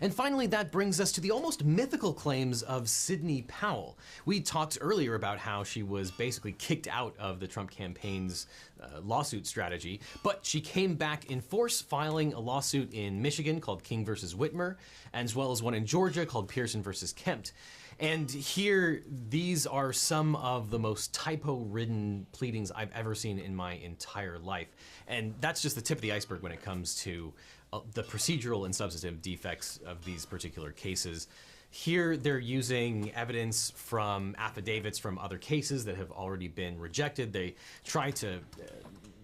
And finally, that brings us to the almost mythical claims of Sidney Powell. We talked earlier about how she was basically kicked out of the Trump campaign's lawsuit strategy, but she came back in force, filing a lawsuit in Michigan called King versus Whitmer, as well as one in Georgia called Pearson versus Kempt. And here, these are some of the most typo-ridden pleadings I've ever seen in my entire life. And that's just the tip of the iceberg when it comes to the procedural and substantive defects of these particular cases. Here, they're using evidence from affidavits from other cases that have already been rejected. They try to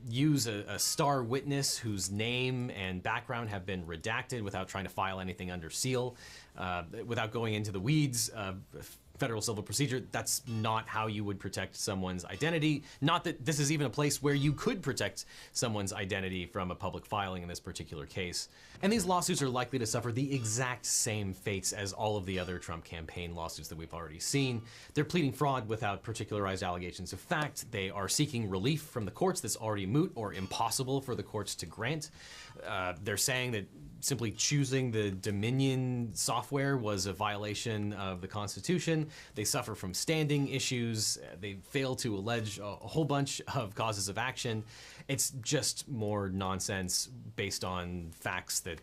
use a star witness whose name and background have been redacted without trying to file anything under seal, without going into the weeds. federal civil procedure, that's not how you would protect someone's identity. Not that this is even a place where you could protect someone's identity from a public filing in this particular case. And these lawsuits are likely to suffer the exact same fates as all of the other Trump campaign lawsuits that we've already seen. They're pleading fraud without particularized allegations of fact. They are seeking relief from the courts that's already moot or impossible for the courts to grant. They're saying that simply choosing the Dominion software was a violation of the Constitution. They suffer from standing issues. They fail to allege a whole bunch of causes of action. It's just more nonsense based on facts that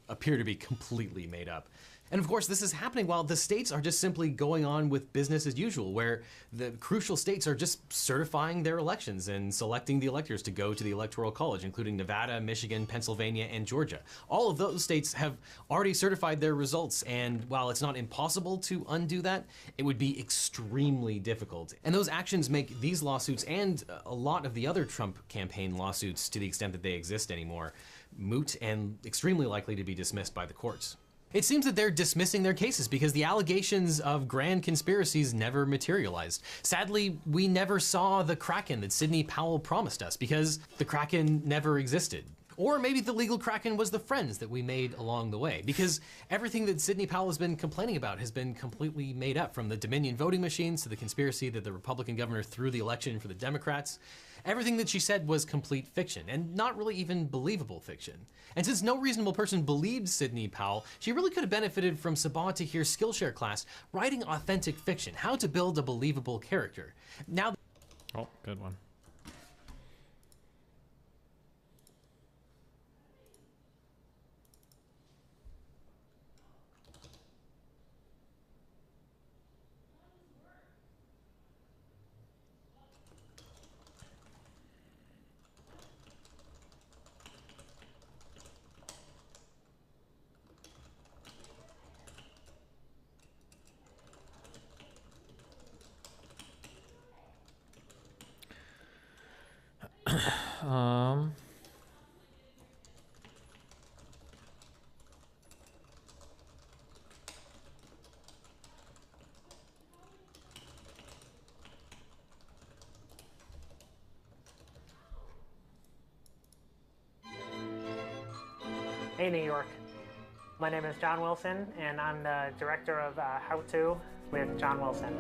appear to be completely made up. And of course, this is happening while the states are just simply going on with business as usual, where the crucial states are just certifying their elections and selecting the electors to go to the Electoral College, including Nevada, Michigan, Pennsylvania, and Georgia. All of those states have already certified their results, and while it's not impossible to undo that, it would be extremely difficult. And those actions make these lawsuits and a lot of the other Trump campaign lawsuits, to the extent that they exist anymore, moot and extremely likely to be dismissed by the courts. It seems that they're dismissing their cases because the allegations of grand conspiracies never materialized. Sadly, we never saw the Kraken that Sidney Powell promised us because the Kraken never existed. Or maybe the legal Kraken was the friends that we made along the way, because everything that Sidney Powell has been complaining about has been completely made up, from the Dominion voting machines to the conspiracy that the Republican governor threw the election for the Democrats. Everything that she said was complete fiction, and not really even believable fiction. And since no reasonable person believed Sidney Powell, she really could have benefited from Sabah Tahir's Skillshare class, writing authentic fiction, how to build a believable character. Now, oh, good one. Hey, New York. My name is John Wilson, and I'm the director of How To with John Wilson.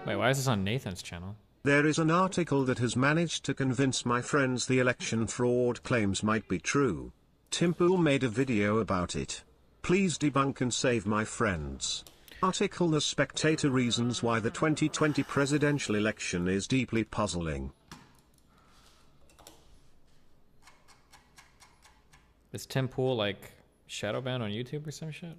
Wait, why is this on Nathan's channel? There is an article that has managed to convince my friends the election fraud claims might be true. Timpool made a video about it. Please debunk and save my friends. Article: The Spectator reasons why the 2020 presidential election is deeply puzzling. Is Timpool like shadow banned on YouTube or some shit?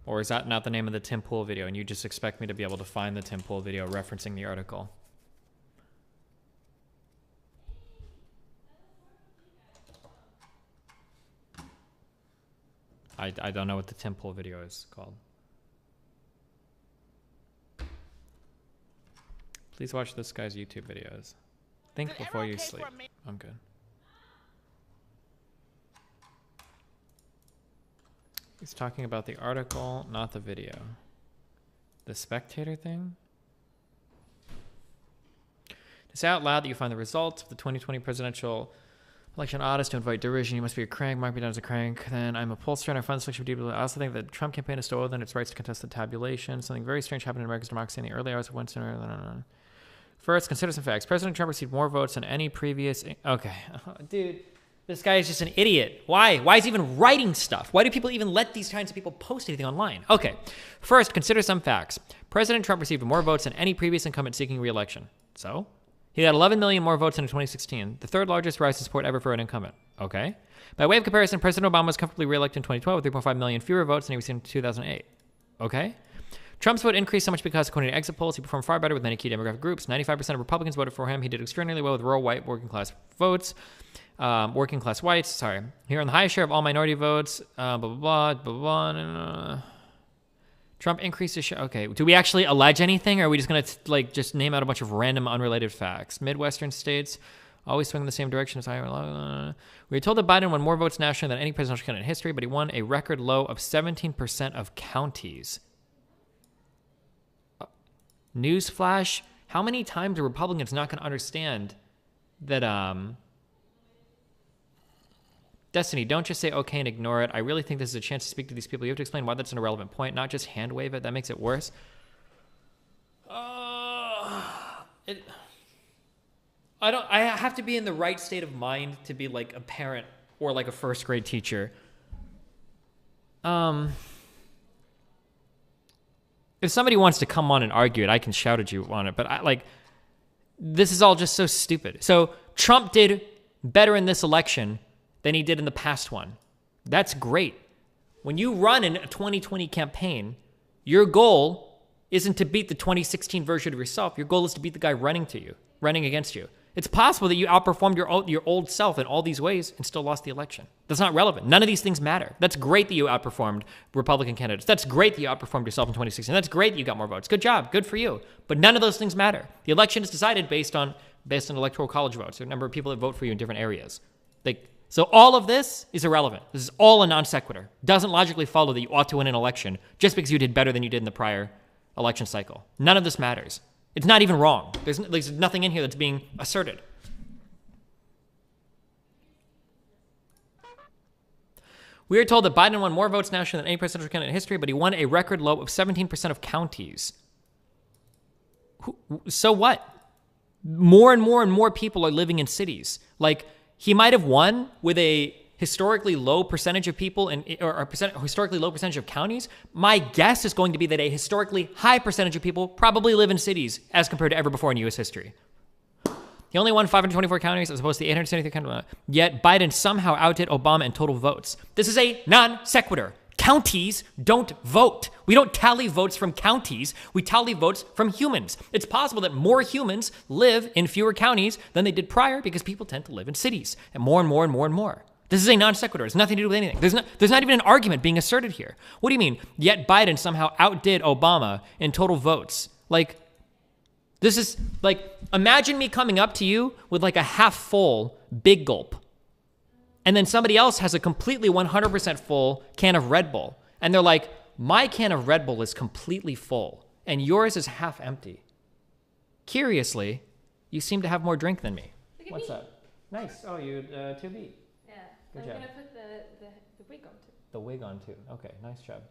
Or is that not the name of the Timpool video and you just expect me to be able to find the Timpool video referencing the article? I don't know what the Timpool video is called. Please watch this guy's YouTube videos. Think before you sleep. I'm good. He's talking about the article, not the video. The spectator thing? To say out loud that you find the results of the 2020 presidential election oddest to invite derision, you must be a crank, mark me down as a crank. Then I'm a pollster and I find this election deeply. I also think that the Trump campaign is stolen and its rights to contest the tabulation. Something very strange happened in America's democracy in the early hours of Winston. First, consider some facts. President Trump received more votes than any previous... Okay. Dude, this guy is just an idiot. Why? Why is he even writing stuff? Why do people even let these kinds of people post anything online? Okay. First, consider some facts. President Trump received more votes than any previous incumbent seeking re-election. So? He had 11 million more votes than in 2016, the third largest rise in support ever for an incumbent. Okay. By way of comparison, President Obama was comfortably re-elected in 2012 with 3.5 million fewer votes than he received in 2008. Okay. Trump's vote increased so much because, according to exit polls, he performed far better with many key demographic groups. 95% of Republicans voted for him. He did extraordinarily well with rural white working class votes. Working class whites, sorry. He earned the highest share of all minority votes. Blah, blah, blah, blah, blah. Trump increased his share. Okay, do we actually allege anything, or are we just going to, like, just name out a bunch of random unrelated facts? Midwestern states, always swing in the same direction as Iowa. We were told that Biden won more votes nationally than any presidential candidate in history, but he won a record low of 17% of counties. Newsflash, how many times are Republicans not going to understand that, Destiny, don't just say okay and ignore it. I really think this is a chance to speak to these people. You have to explain why that's an irrelevant point, not just hand wave it. That makes it worse. I have to be in the right state of mind to be like a parent or like a first grade teacher. If somebody wants to come on and argue it, I can shout at you on it. But this is all just so stupid. So Trump did better in this election than he did in the past one. That's great. When you run in a 2020 campaign, your goal isn't to beat the 2016 version of yourself. Your goal is to beat the guy running against you. It's possible that you outperformed your old self in all these ways and still lost the election. That's not relevant. None of these things matter. That's great that you outperformed Republican candidates. That's great that you outperformed yourself in 2016. That's great that you got more votes. Good job. Good for you. But none of those things matter. The election is decided based on electoral college votes, the number of people that vote for you in different areas. So all of this is irrelevant. This is all a non sequitur. Doesn't logically follow that you ought to win an election just because you did better than you did in the prior election cycle. None of this matters. It's not even wrong. There's nothing in here that's being asserted. We are told that Biden won more votes nationally than any presidential candidate in history, but he won a record low of 17% of counties. So what? More and more people are living in cities. He might have won with a historically low percentage of people historically low percentage of counties. My guess is going to be that a historically high percentage of people probably live in cities as compared to ever before in U.S. history. He only won 524 counties as opposed to the 873 counties. Yet Biden somehow outdid Obama in total votes. This is a non sequitur. Counties don't vote. We don't tally votes from counties. We tally votes from humans. It's possible that more humans live in fewer counties than they did prior because people tend to live in cities. And more. This is a non sequitur. It's nothing to do with anything. There's not even an argument being asserted here. What do you mean? Yet Biden somehow outdid Obama in total votes. This is imagine me coming up to you with a half full Big Gulp. And then somebody else has a completely 100% full can of Red Bull. And they're like, my can of Red Bull is completely full and yours is half empty. Curiously, you seem to have more drink than me. What's that? Nice. Oh, you 2B. Yeah. Good I'm job. gonna put the wig on too. The wig on too. Okay, nice job.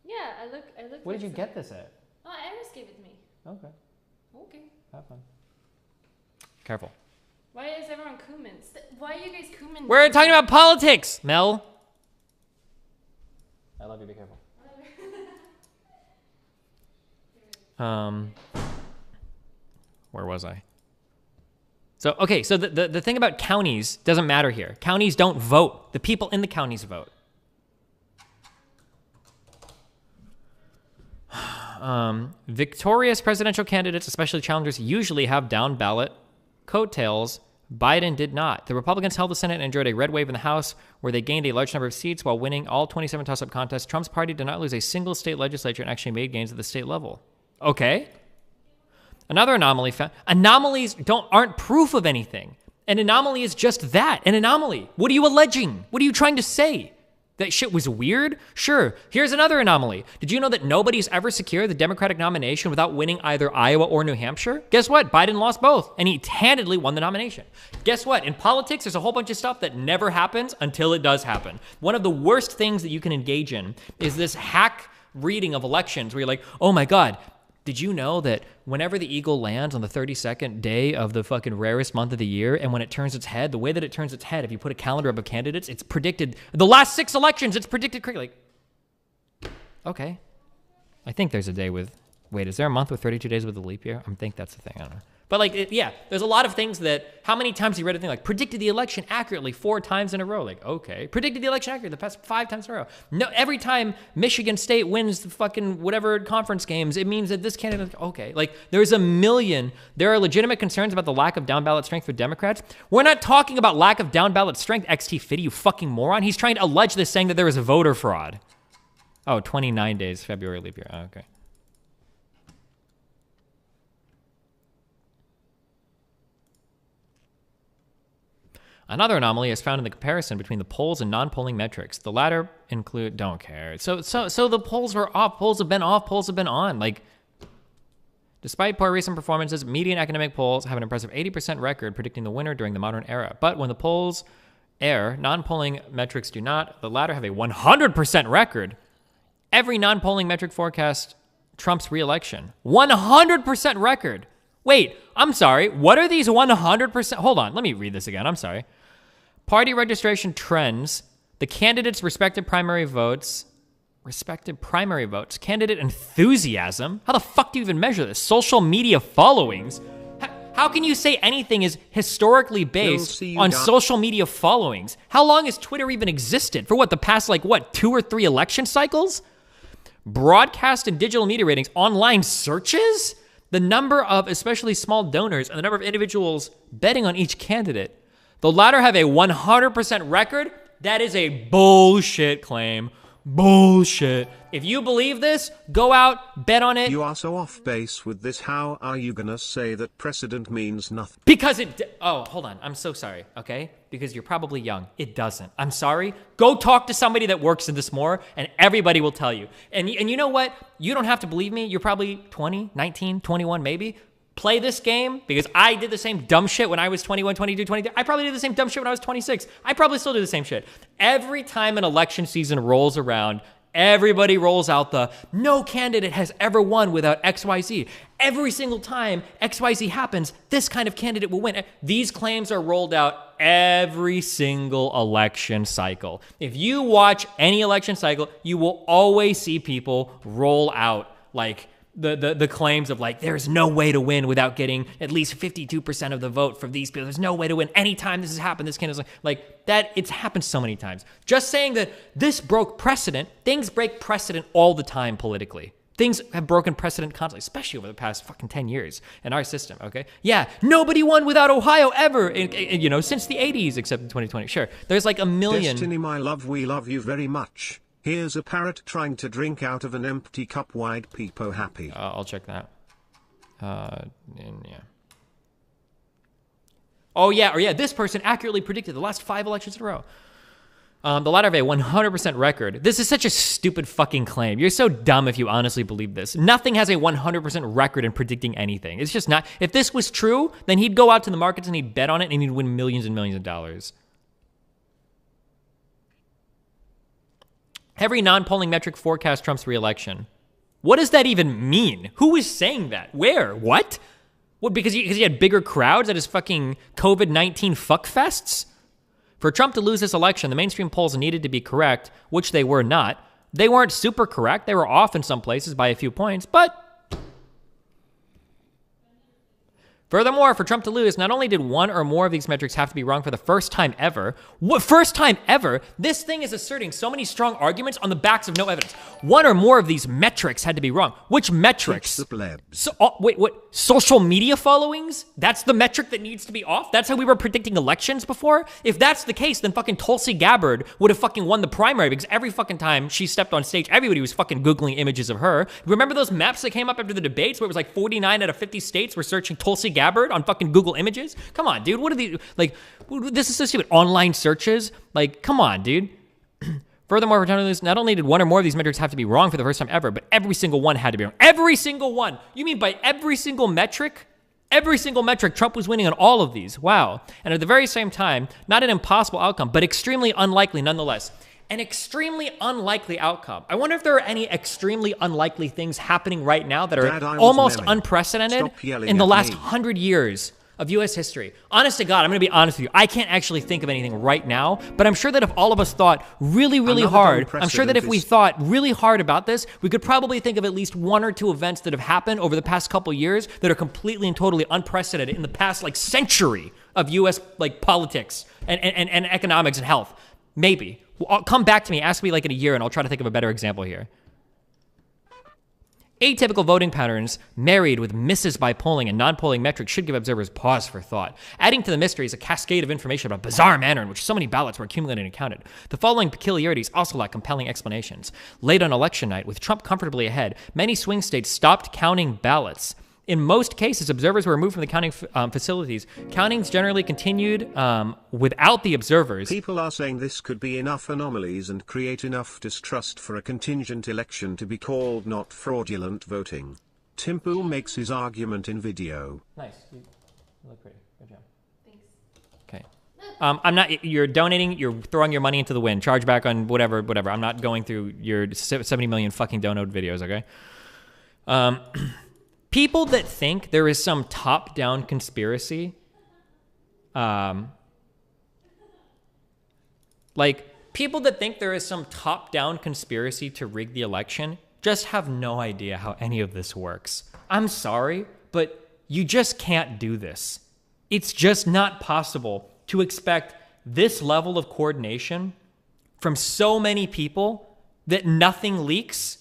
Yeah, I look. Where did you get this at? Oh, Iris gave it to me. Okay. Okay. Have fun. Careful. Why is everyone cumin? Why are you guys cumin? We're talking about politics, Mel. I love you. Be careful. Where was I? So the thing about counties doesn't matter here. Counties don't vote. The people in the counties vote. Victorious presidential candidates, especially challengers, usually have down ballot coattails. Biden did not. The Republicans held the Senate and enjoyed a red wave in the House, where they gained a large number of seats while winning all 27 toss-up contests. Trump's party did not lose a single state legislature and actually made gains at the state level. Okay. Another anomaly found. Anomalies aren't proof of anything. An anomaly is just that, an anomaly. What are you alleging? What are you trying to say? That shit was weird? Sure. Here's another anomaly. Did you know that nobody's ever secured the Democratic nomination without winning either Iowa or New Hampshire? Guess what? Biden lost both, and he handedly won the nomination. Guess what? In politics, there's a whole bunch of stuff that never happens until it does happen. One of the worst things that you can engage in is this hack reading of elections where you're like, oh my God, did you know that whenever the eagle lands on the 32nd day of the fucking rarest month of the year, and when it turns its head, the way that it turns its head, if you put a calendar up of candidates, it's predicted, the last 6 elections, it's predicted correctly. Okay. I think there's a day with, wait, is there a month with 32 days with a leap year? I think that's the thing, I don't know. But yeah, there's a lot of things that, how many times you read a thing like, predicted the election accurately 4 times in a row? Like, okay. Predicted the election accurately the past 5 times in a row. No, every time Michigan State wins the fucking whatever conference games, it means that this candidate, okay. There's a million, there are legitimate concerns about the lack of down ballot strength for Democrats. We're not talking about lack of down ballot strength, XT Fitty, you fucking moron. He's trying to allege this, saying that there is a voter fraud. Oh, 29 days, February leap year. Oh, okay. Another anomaly is found in the comparison between the polls and non-polling metrics. The latter include, don't care. So the polls were off, polls have been off, polls have been on. Like, despite poor recent performances, median academic polls have an impressive 80% record predicting the winner during the modern era. But when the polls err, non-polling metrics do not. The latter have a 100% record. Every non-polling metric forecast Trump's re-election. 100% record. Wait, I'm sorry. What are these 100%? Hold on, let me read this again. I'm sorry. Party registration trends, the candidates' respective primary votes, candidate enthusiasm. How the fuck do you even measure this? Social media followings. How can you say anything is historically based on social media followings? How long has Twitter even existed? For what, the past, 2 or 3 election cycles? Broadcast and digital media ratings, online searches? The number of especially small donors and the number of individuals betting on each candidate. The latter have a 100% record. That is a bullshit claim. Bullshit. If you believe this, go out, bet on it. You are so off base with this. How are you gonna say that precedent means nothing? Because hold on. I'm so sorry, okay? Because you're probably young. It doesn't. I'm sorry. Go talk to somebody that works in this more, and everybody will tell you. And you know what? You don't have to believe me. You're probably 20, 19, 21 maybe. Play this game, because I did the same dumb shit when I was 21, 22, 23. I probably did the same dumb shit when I was 26. I probably still do the same shit. Every time an election season rolls around, everybody rolls out the no candidate has ever won without XYZ. Every single time XYZ happens, this kind of candidate will win. These claims are rolled out every single election cycle. If you watch any election cycle, you will always see people roll out the claims of there's no way to win without getting at least 52% of the vote from these people. There's no way to win. Anytime this has happened, this candidate's that. It's happened so many times. Just saying that this broke precedent. Things break precedent all the time politically. Things have broken precedent constantly, especially over the past fucking 10 years in our system, okay? Yeah, nobody won without Ohio ever, since the 80s, except in 2020. Sure, there's a million. Destiny, my love, we love you very much. Here's a parrot trying to drink out of an empty cup. Wide peepo happy. I'll check that. Yeah. Oh, yeah. Or yeah, this person accurately predicted the last 5 elections in a row. The latter have a 100% record. This is such a stupid fucking claim. You're so dumb if you honestly believe this. Nothing has a 100% record in predicting anything. It's just not. If this was true, then he'd go out to the markets and he'd bet on it and he'd win millions and millions of dollars. Every non-polling metric forecast Trump's re-election. What does that even mean? Who is saying that? Where? What? What? Because he had bigger crowds at his fucking COVID-19 fuckfests? For Trump to lose this election, the mainstream polls needed to be correct, which they were not. They weren't super correct. They were off in some places by a few points, but furthermore, for Trump to lose, not only did one or more of these metrics have to be wrong for the first time ever, first time ever? This thing is asserting so many strong arguments on the backs of no evidence. One or more of these metrics had to be wrong. Which metrics? Wait, what? Social media followings? That's the metric that needs to be off? That's how we were predicting elections before? If that's the case, then fucking Tulsi Gabbard would have fucking won the primary, because every fucking time she stepped on stage, everybody was fucking Googling images of her. Remember those maps that came up after the debates where it was 49 out of 50 states were searching Tulsi Gabbard on fucking Google Images? Come on, dude. What are these? This is so stupid. Online searches? Come on, dude. Furthermore, for not only did one or more of these metrics have to be wrong for the first time ever, but every single one had to be wrong. Every single one. You mean by every single metric? Every single metric, Trump was winning on all of these. Wow. And at the very same time, not an impossible outcome, but extremely unlikely nonetheless. An extremely unlikely outcome. I wonder if there are any extremely unlikely things happening right now that are almost unprecedented in the last 100 years of U.S. history. Honest to God, I'm going to be honest with you. I can't actually think of anything right now, but I'm sure that if all of us thought really, really hard, I'm sure that if we thought really hard about this, we could probably think of at least 1 or 2 events that have happened over the past couple years that are completely and totally unprecedented in the past century of U.S. politics and economics and health. Maybe. Come back to me, ask me in a year, and I'll try to think of a better example here. Atypical voting patterns married with misses by polling and non-polling metrics should give observers pause for thought. Adding to the mystery is a cascade of information about a bizarre manner in which so many ballots were accumulated and counted. The following peculiarities also lack compelling explanations. Late on election night, with Trump comfortably ahead, many swing states stopped counting ballots. In most cases, observers were removed from the counting facilities. Countings generally continued without the observers. People are saying this could be enough anomalies and create enough distrust for a contingent election to be called not fraudulent voting. Timpu makes his argument in video. Nice. You look pretty. Good job. Thanks. Okay. I'm not. You're donating. You're throwing your money into the wind. Charge back on whatever. I'm not going through your 70 million fucking download videos. Okay. People that think there is some top-down conspiracy, people that think there is some top-down conspiracy to rig the election just have no idea how any of this works. I'm sorry, but you just can't do this. It's just not possible to expect this level of coordination from so many people that nothing leaks,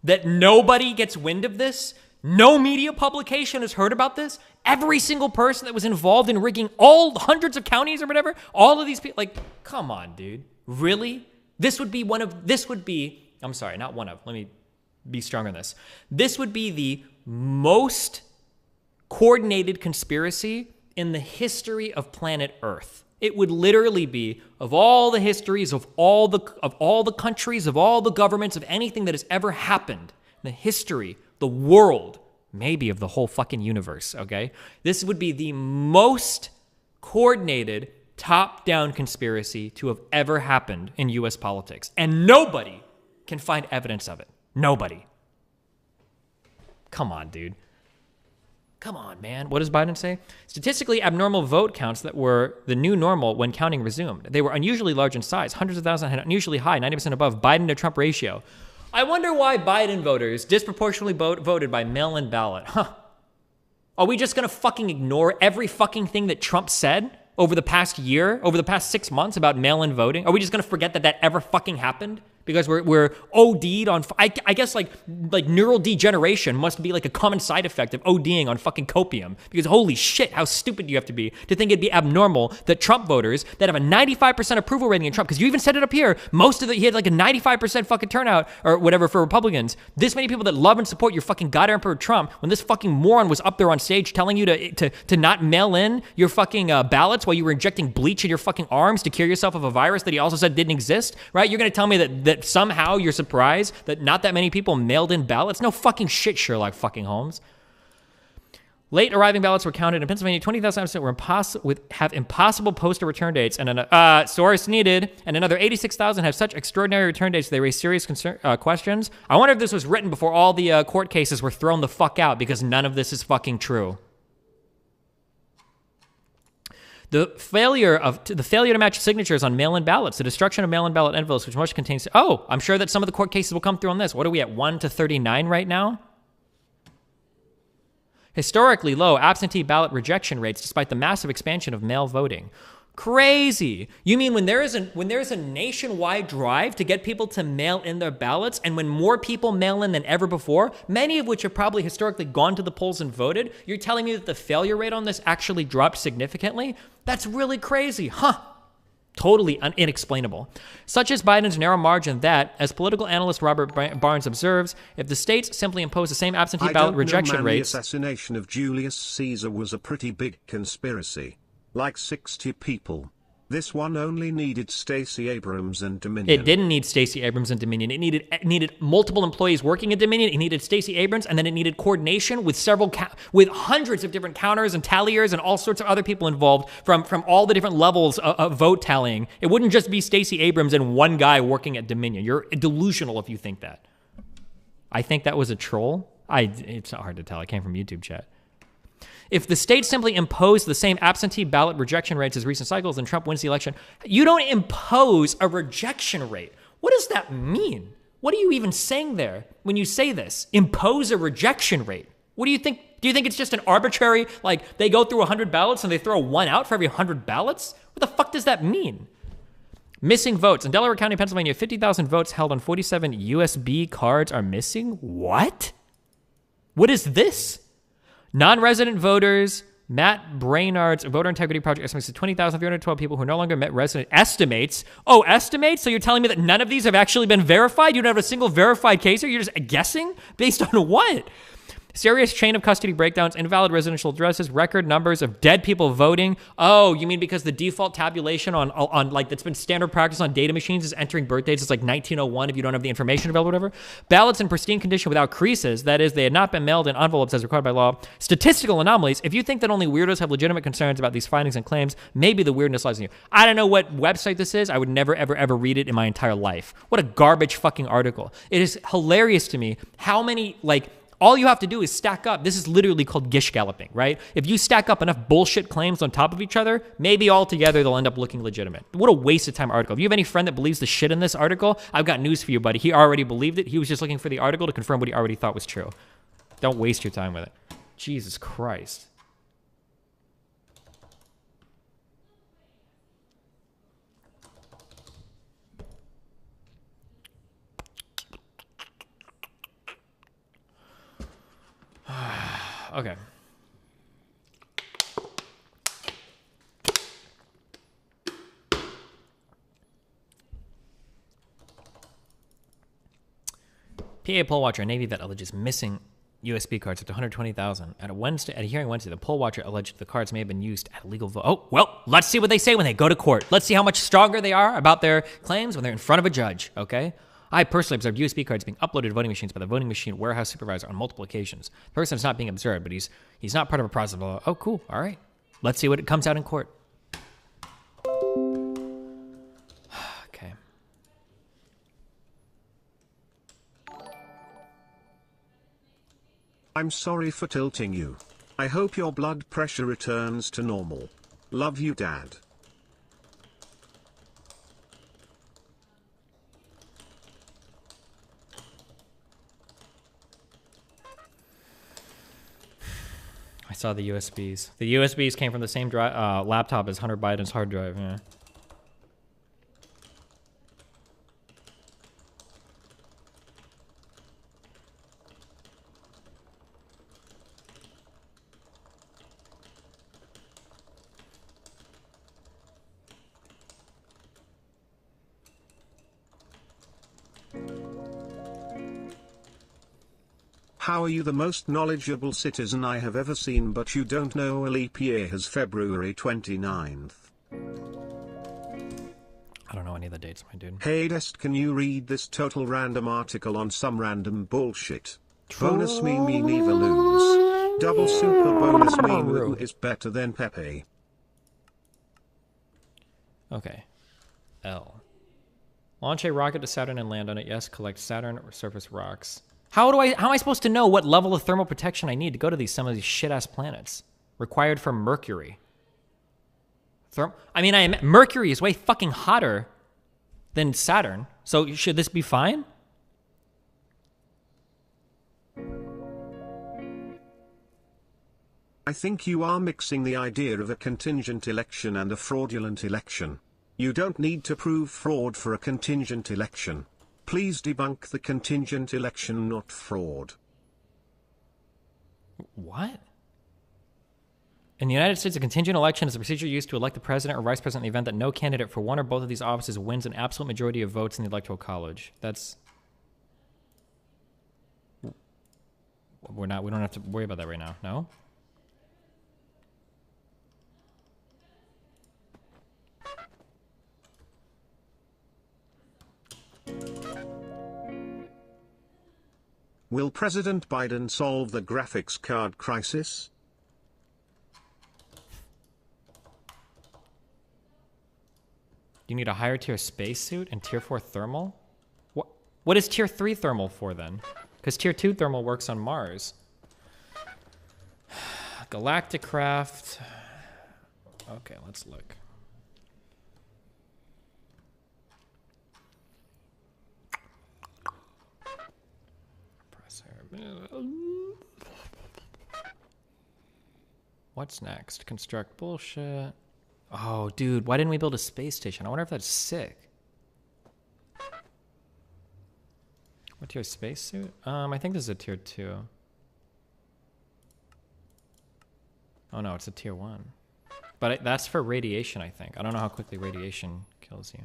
that nobody gets wind of this. No media publication has heard about this. Every single person that was involved in rigging all hundreds of counties or whatever, all of these people, come on, dude. Really? Let me be stronger on this. This would be the most coordinated conspiracy in the history of planet Earth. It would literally be, of all the histories of all the countries, of all the governments, of anything that has ever happened in the history, the world, maybe of the whole fucking universe, okay? This would be the most coordinated top-down conspiracy to have ever happened in U.S. politics. And nobody can find evidence of it. Nobody. Come on, dude. Come on, man. What does Biden say? Statistically abnormal vote counts that were the new normal when counting resumed. They were unusually large in size. Hundreds of thousands had unusually high, 90% above Biden to Trump ratio. I wonder why Biden voters disproportionately voted by mail-in ballot. Are we just going to fucking ignore every fucking thing that Trump said over the past year, over the past 6 months about mail-in voting? Are we just going to forget that ever fucking happened? Because we're OD'd on, I guess like neural degeneration must be like a common side effect of ODing on fucking copium. Because holy shit, how stupid do you have to be to think it'd be abnormal that Trump voters that have a 95% approval rating in Trump, because you even said it up here, he had like a 95% fucking turnout or whatever for Republicans. This many people that love and support your fucking God Emperor Trump, when this fucking moron was up there on stage telling you to not mail in your fucking ballots while you were injecting bleach in your fucking arms to cure yourself of a virus that he also said didn't exist, right? You're going to tell me that somehow you're surprised that not that many people mailed in ballots? No fucking shit, Sherlock fucking Holmes. Late arriving ballots were counted in Pennsylvania. 20,000 have impossible postal return dates, and source needed, and another 86,000 have such extraordinary return dates they raise serious questions. I wonder if this was written before all the court cases were thrown the fuck out, because none of this is fucking true. The failure to match signatures on mail-in ballots, the destruction of mail-in ballot envelopes, which most contains... Oh, I'm sure that some of the court cases will come through on this. What are we at, 1 to 39 right now? Historically low absentee ballot rejection rates despite the massive expansion of mail voting. Crazy. You mean when there is a nationwide drive to get people to mail in their ballots, and when more people mail in than ever before, many of which have probably historically gone to the polls and voted, you're telling me that the failure rate on this actually dropped significantly? That's really crazy, huh? Totally inexplainable. Such is Biden's narrow margin that, as political analyst Robert Barnes observes, if the states simply impose the same absentee ballot rejection rates... The assassination of Julius Caesar was a pretty big conspiracy. Like 60 people. This one only needed Stacey Abrams and Dominion. It didn't need Stacey Abrams and Dominion. It needed multiple employees working at Dominion. It needed Stacey Abrams, and then it needed coordination with with hundreds of different counters and talliers and all sorts of other people involved from all the different levels of vote tallying. It wouldn't just be Stacey Abrams and one guy working at Dominion. You're delusional if you think that. I think that was a troll. It's not hard to tell. It came from YouTube chat. If the states simply impose the same absentee ballot rejection rates as recent cycles, then Trump wins the election. You don't impose a rejection rate. What does that mean? What are you even saying there when you say this? Impose a rejection rate. What do you think? Do you think it's just an arbitrary, like they go through 100 ballots and they throw one out for every 100 ballots? What the fuck does that mean? Missing votes. In Delaware County, Pennsylvania, 50,000 votes held on 47 USB cards are missing. What? What is this? Non-resident voters, Matt Brainard's Voter Integrity Project estimates that 20,312 people who are no longer met resident estimates. Oh, estimates? So you're telling me that none of these have actually been verified? You don't have a single verified case, or you're just guessing? Based on what? Serious chain of custody breakdowns, invalid residential addresses, record numbers of dead people voting. Oh, you mean because the default tabulation on like that's been standard practice on data machines is entering birth dates. It's like 1901 if you don't have the information available, whatever. Ballots in pristine condition without creases. That is, they had not been mailed in envelopes as required by law. Statistical anomalies. If you think that only weirdos have legitimate concerns about these findings and claims, maybe the weirdness lies in you. I don't know what website this is. I would never, ever, ever read it in my entire life. What a garbage fucking article. It is hilarious to me how many, like, all you have to do is stack up. This is literally called gish galloping, right? If you stack up enough bullshit claims on top of each other, maybe all together they'll end up looking legitimate. What a waste of time article. If you have any friend that believes the shit in this article, I've got news for you, buddy. He already believed it. He was just looking for the article to confirm what he already thought was true. Don't waste your time with it. Jesus Christ. Okay. PA poll watcher, a Navy vet, alleges missing USB cards up to 120,000. At a hearing Wednesday, the poll watcher alleged the cards may have been used at a legal vote. Oh, well, let's see what they say when they go to court. Let's see how much stronger they are about their claims when they're in front of a judge, okay? I personally observed USB cards being uploaded to voting machines by the voting machine warehouse supervisor on multiple occasions. The person is not being observed, but he's not part of a process of law. Oh, cool. All right. Let's see what it comes out in court. Okay. I'm sorry for tilting you. I hope your blood pressure returns to normal. Love you, Dad. I saw the USBs. The USBs came from the same laptop as Hunter Biden's hard drive, yeah. How are you the most knowledgeable citizen I have ever seen, but you don't know a leap year has February 29th? I don't know any of the dates, my dude. Hey Dest, can you read this total random article on some random bullshit? Bonus me neither lose. Double super bonus me who is better than Pepe. Okay. L. Launch a rocket to Saturn and land on it. Yes, collect Saturn or surface rocks. How am I supposed to know what level of thermal protection I need to go to some of these shit-ass planets? Required for Mercury. Mercury is way fucking hotter than Saturn. So should this be fine? I think you are mixing the idea of a contingent election and a fraudulent election. You don't need to prove fraud for a contingent election. Please debunk the contingent election, not fraud. What? In the United States, a contingent election is a procedure used to elect the president or vice president in the event that no candidate for one or both of these offices wins an absolute majority of votes in the Electoral College. That's... we don't have to worry about that right now, no? Will President Biden solve the graphics card crisis? You need a higher tier spacesuit and tier 4 thermal? What is tier 3 thermal for then? Because tier 2 thermal works on Mars. Galactic craft. Okay, let's look. What's next? Construct bullshit. Oh, dude, why didn't we build a space station? I wonder if that's sick. What tier spacesuit? I think this is a tier 2. Oh no, it's a tier 1. But that's for radiation, I think. I don't know how quickly radiation kills you.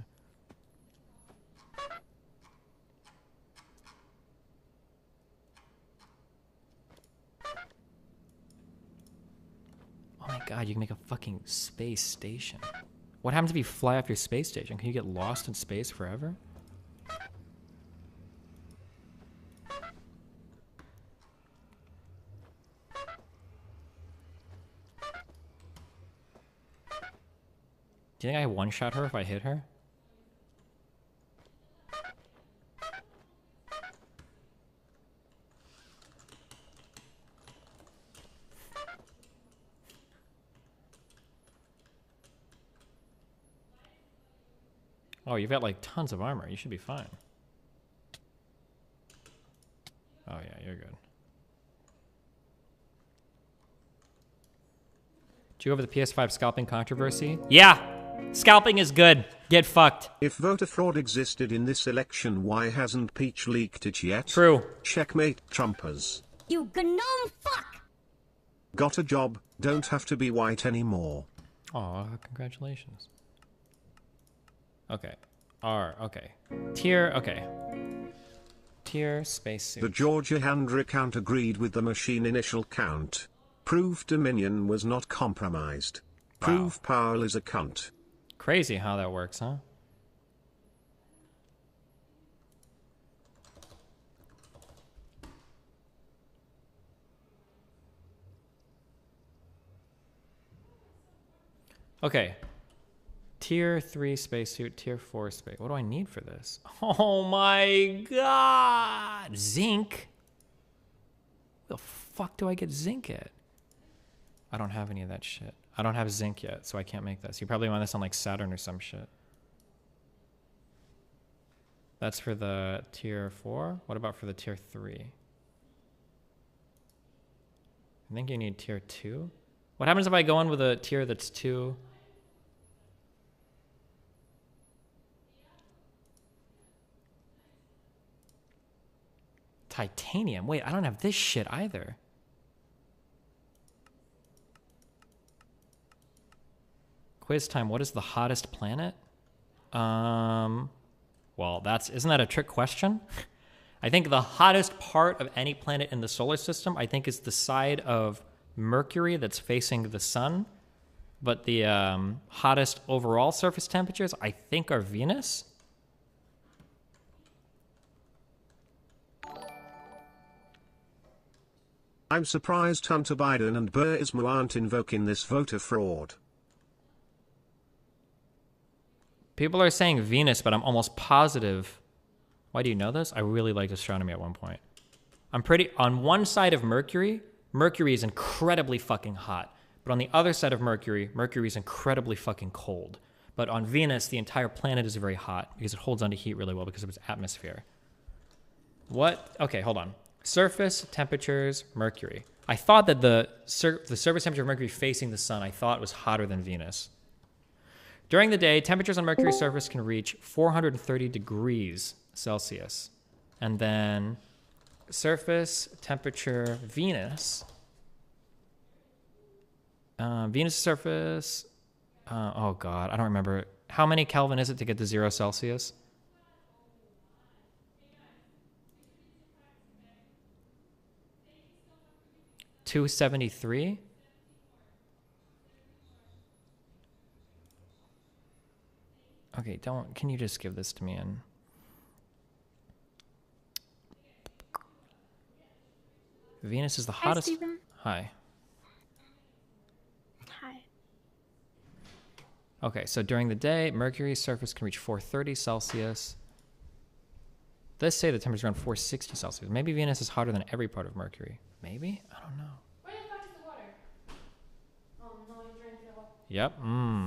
Oh my god, you can make a fucking space station. What happens if you fly off your space station? Can you get lost in space forever? Do you think I one-shot her if I hit her? Oh, you've got like tons of armor. You should be fine. Oh yeah, you're good. Did you go over the PS5 scalping controversy? Yeah! Scalping is good. Get fucked. If voter fraud existed in this election, why hasn't Peach leaked it yet? True. Checkmate, Trumpers. You gnome fuck! Got a job, don't have to be white anymore. Aw, congratulations. Okay. R, okay. Tier, okay. Tier, spacesuit. The Georgia hand recount agreed with the machine initial count. Proof Dominion was not compromised. Proof Powell is a cunt. Crazy how that works, huh? Okay. Tier 3 spacesuit, Tier 4 space. What do I need for this? Oh my god! Zinc? Where the fuck do I get zinc at? I don't have any of that shit. I don't have zinc yet, so I can't make this. You probably want this on like Saturn or some shit. That's for the Tier 4? What about for the Tier 3? I think you need Tier 2? What happens if I go in with a tier that's 2? Titanium. Wait, I don't have this shit either. Quiz time. What is the hottest planet? Well, isn't that a trick question? I think the hottest part of any planet in the solar system, I think, is the side of Mercury that's facing the sun. But the hottest overall surface temperatures, I think, are Venus. I'm surprised Hunter Biden and Burisma aren't invoking this voter fraud. People are saying Venus, but I'm almost positive. Why do you know this? I really liked astronomy at one point. I'm pretty... On one side of Mercury, Mercury is incredibly fucking hot. But on the other side of Mercury, Mercury is incredibly fucking cold. But on Venus, the entire planet is very hot because it holds onto heat really well because of its atmosphere. What? Okay, hold on. Surface temperatures, Mercury. I thought that the surface temperature of Mercury facing the sun, I thought was hotter than Venus. During the day, temperatures on Mercury's surface can reach 430 degrees Celsius. And then surface temperature Venus. Venus surface, oh God, I don't remember. How many Kelvin is it to get to 0 Celsius? $273? Okay, can you just give this to me in? Venus is the hottest. Hi, Steven. Hi. Hi. Okay, so during the day, Mercury's surface can reach 430 Celsius. Let's say the temperature's around 460 Celsius. Maybe Venus is hotter than every part of Mercury. Maybe? I don't know. Where the fuck is the water? Oh no, you drank it all. Yep.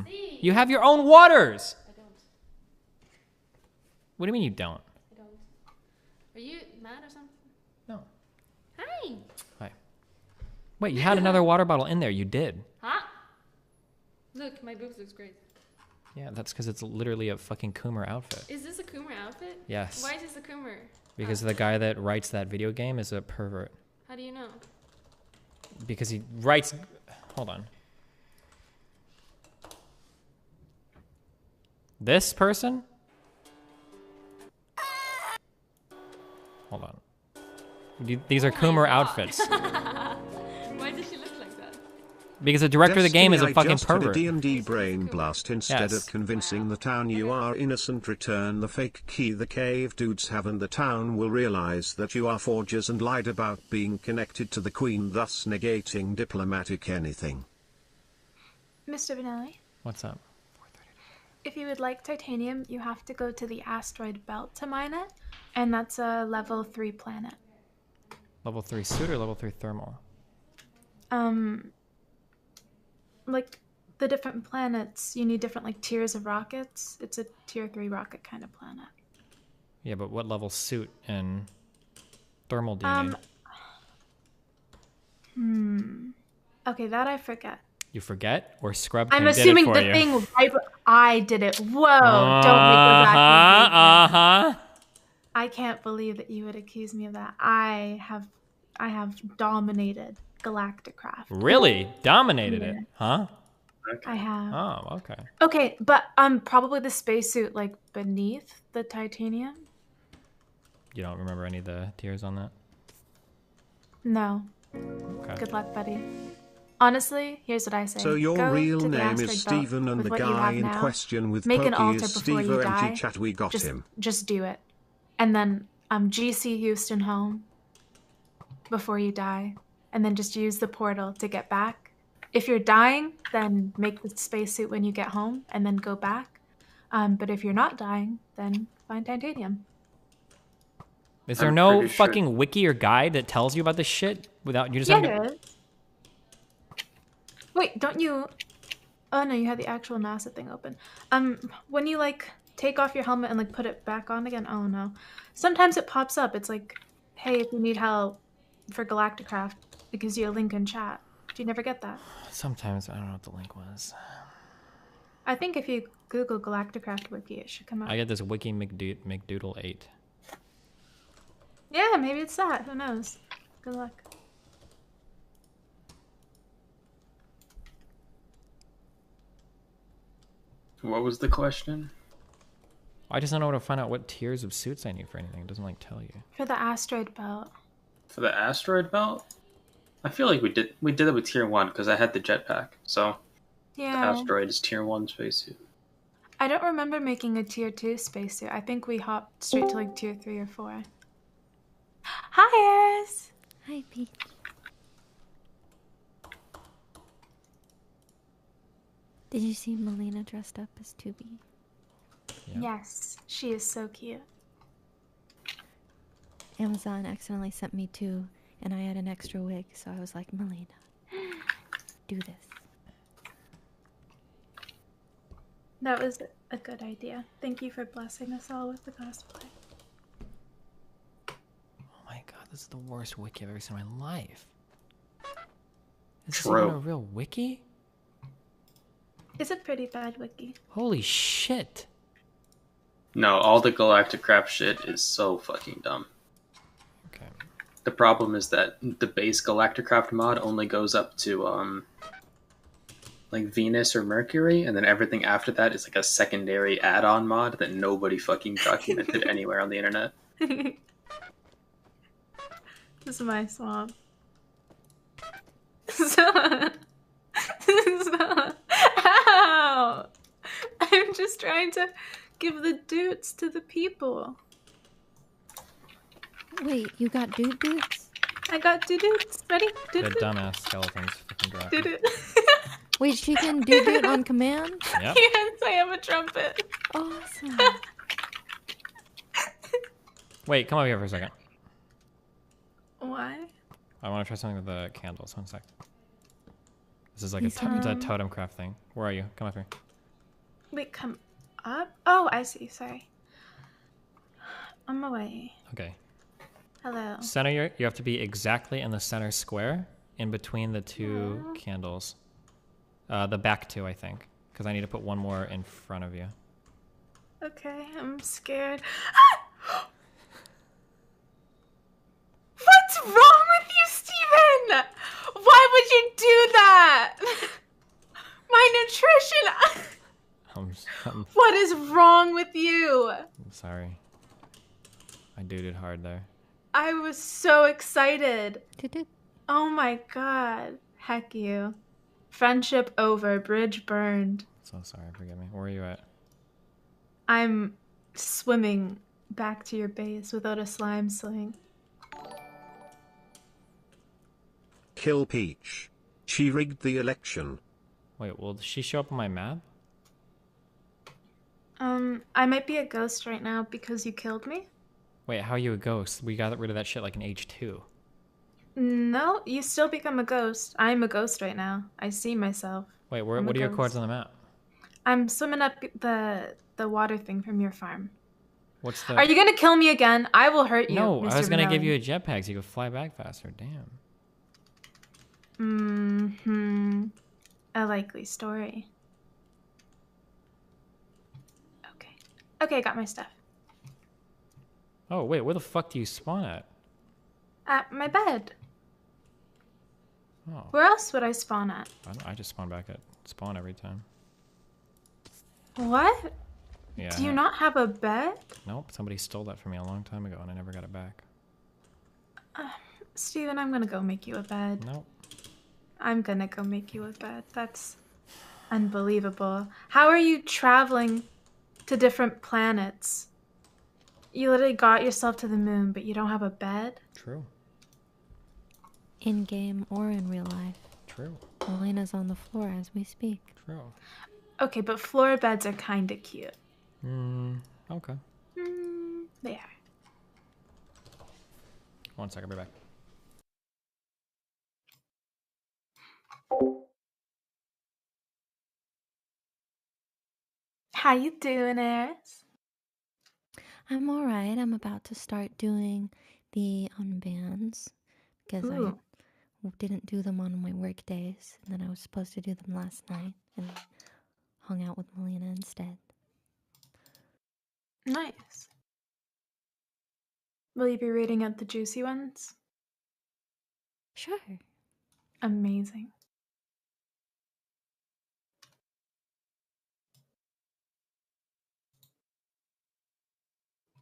See? You have your own waters! I don't. What do you mean you don't? I don't. Are you mad or something? No. Hi. Hi. Wait, you had another water bottle in there. You did. Huh? Look, my boobs looks great. Yeah, that's because it's literally a fucking Coomer outfit. Is this a Coomer outfit? Yes. Why is this a Coomer? Because the guy that writes that video game is a pervert. How do you know? Because he writes... Hold on. This person? Hold on. These are Coomer outfits. Why does she look like that? Because the director of the game is a fucking just had pervert. a D&D brain blast. Instead Yes. of convincing the town you are innocent, return the fake key the cave dudes have, and the town will realize that you are forgers and lied about being connected to the queen, thus negating diplomatic anything. Mr. Benelli, What's up? if you would like titanium, you have to go to the asteroid belt to mine it, and that's a level 3 planet. Level 3 suit or level 3 thermal? Like the different planets, you need different like tiers of rockets. It's a tier 3 rocket kind of planet. Yeah, but what level suit and thermal do you need? Okay, that I forget. You forget? Or Scrub I'm did it assuming for the you? thing right. I did it. Whoa! Don't make those accusations. I can't believe that you would accuse me of that. I have dominated Galacticraft. Really? Dominated it, huh? I have. Oh, okay. Okay, but probably the spacesuit like beneath the titanium. You don't remember any of the tiers on that? No. Okay. Good luck, buddy. Honestly, here's what I say. So your Go real to the name asteroid is belt Stephen, and with the what you guy have in now. question with Make an Pokey altar is before you Steve die. Empty Chat. We got him. Just do it. And then GC Houston home before you die. And then just use the portal to get back. If you're dying, then make the spacesuit when you get home and then go back. But if you're not dying, then find titanium. Is there no fucking wiki or guide that tells you about this shit without you just Yeah, having there is. Wait, don't you... Oh no, you had the actual NASA thing open. When you like take off your helmet and like put it back on again, oh no. Sometimes it pops up. It's like, hey, if you need help for Galacticraft, it gives you a link in chat. Do you never get that? Sometimes I don't know what the link was. I think if you Google Galacticraft wiki, it should come up. I get this wiki McDoodle 8. Yeah, maybe it's that. Who knows? Good luck. What was the question? I just don't know how to find out what tiers of suits I need for anything. It doesn't like tell you. For the asteroid belt. For the asteroid belt? I feel like we did it with tier 1 because I had the jetpack. So Yeah. the asteroid is tier 1 spacesuit. I don't remember making a tier 2 spacesuit. I think we hopped straight to like tier 3 or 4. Hi, Eris! Hi, Pete. Did you see Melina dressed up as 2B? Yes, she is so cute. Amazon accidentally sent me 2, and I had an extra wig, so I was like, Melina, do this. That was a good idea. Thank you for blessing us all with the cosplay. Oh my god, this is the worst wiki I've ever seen in my life. This True. is even a real wiki? It's a pretty bad wiki. Holy shit. No, all the Galacticraft shit is so fucking dumb. Okay. The problem is that the base Galacticraft mod only goes up to like Venus or Mercury, and then everything after that is like a secondary add-on mod that nobody fucking documented anywhere on the internet. This is my swamp. Ow! I'm just trying to give the doots to the people. Wait, you got doots? I got doots. Ready? The dumbass skeletons fucking dropping. Doot. Wait, she can doot on command? Yep. Yes, I have a trumpet. Awesome. Wait, come over here for a second. Why? I want to try something with the candles. 1 sec. This is like He's it's a totem craft thing. Where are you? Come up here. Wait, come up? Oh, I see. Sorry. On my way. Okay. Hello. Center, you have to be exactly in the center square in between the 2 candles. The back 2, I think. Because I need to put 1 more in front of you. Okay, I'm scared. What's wrong with you, Steven? Why would you do that? My nutrition. I'm What is wrong with you? sorry. I dooted hard there. I was so excited. Oh my god. Heck you. Friendship over. Bridge burned. So sorry, forgive me. Where are you at? I'm swimming back to your base without a slime sling. Kill Peach. She rigged the election. Wait, will she show up on my map? I might be a ghost right now because you killed me. Wait, how are you a ghost? We got rid of that shit like in H2. No, you still become a ghost. I'm a ghost right now. I see myself. Wait, I'm what a are your ghost. coords on the map? I'm swimming up the water thing from your farm. What's the... Are you gonna kill me again? I will hurt you. No, Mr. I was gonna give you Vanillion. a jetpack so you could fly back faster. Damn. A likely story. Okay. Okay, got my stuff. Oh, wait, where the fuck do you spawn at? At my bed. Oh. Where else would I spawn at? I just spawn back at spawn every time. What? Yeah. Do you not have a bed? Nope, somebody stole that from me a long time ago and I never got it back. Steven, I'm gonna go make you a bed. Nope. I'm gonna go make you a bed. That's unbelievable. How are you traveling to different planets? You literally got yourself to the moon, but you don't have a bed? True. In game or in real life. True. Elena's on the floor as we speak. True. Okay, but floor beds are kinda cute. Okay. They are. 1 second, be back. How you doing, Eris? I'm alright. I'm about to start doing the unbans because Ooh. I didn't do them on my work days, and then I was supposed to do them last night and hung out with Melina instead. Nice. Will you be reading out the juicy ones? Sure. Amazing.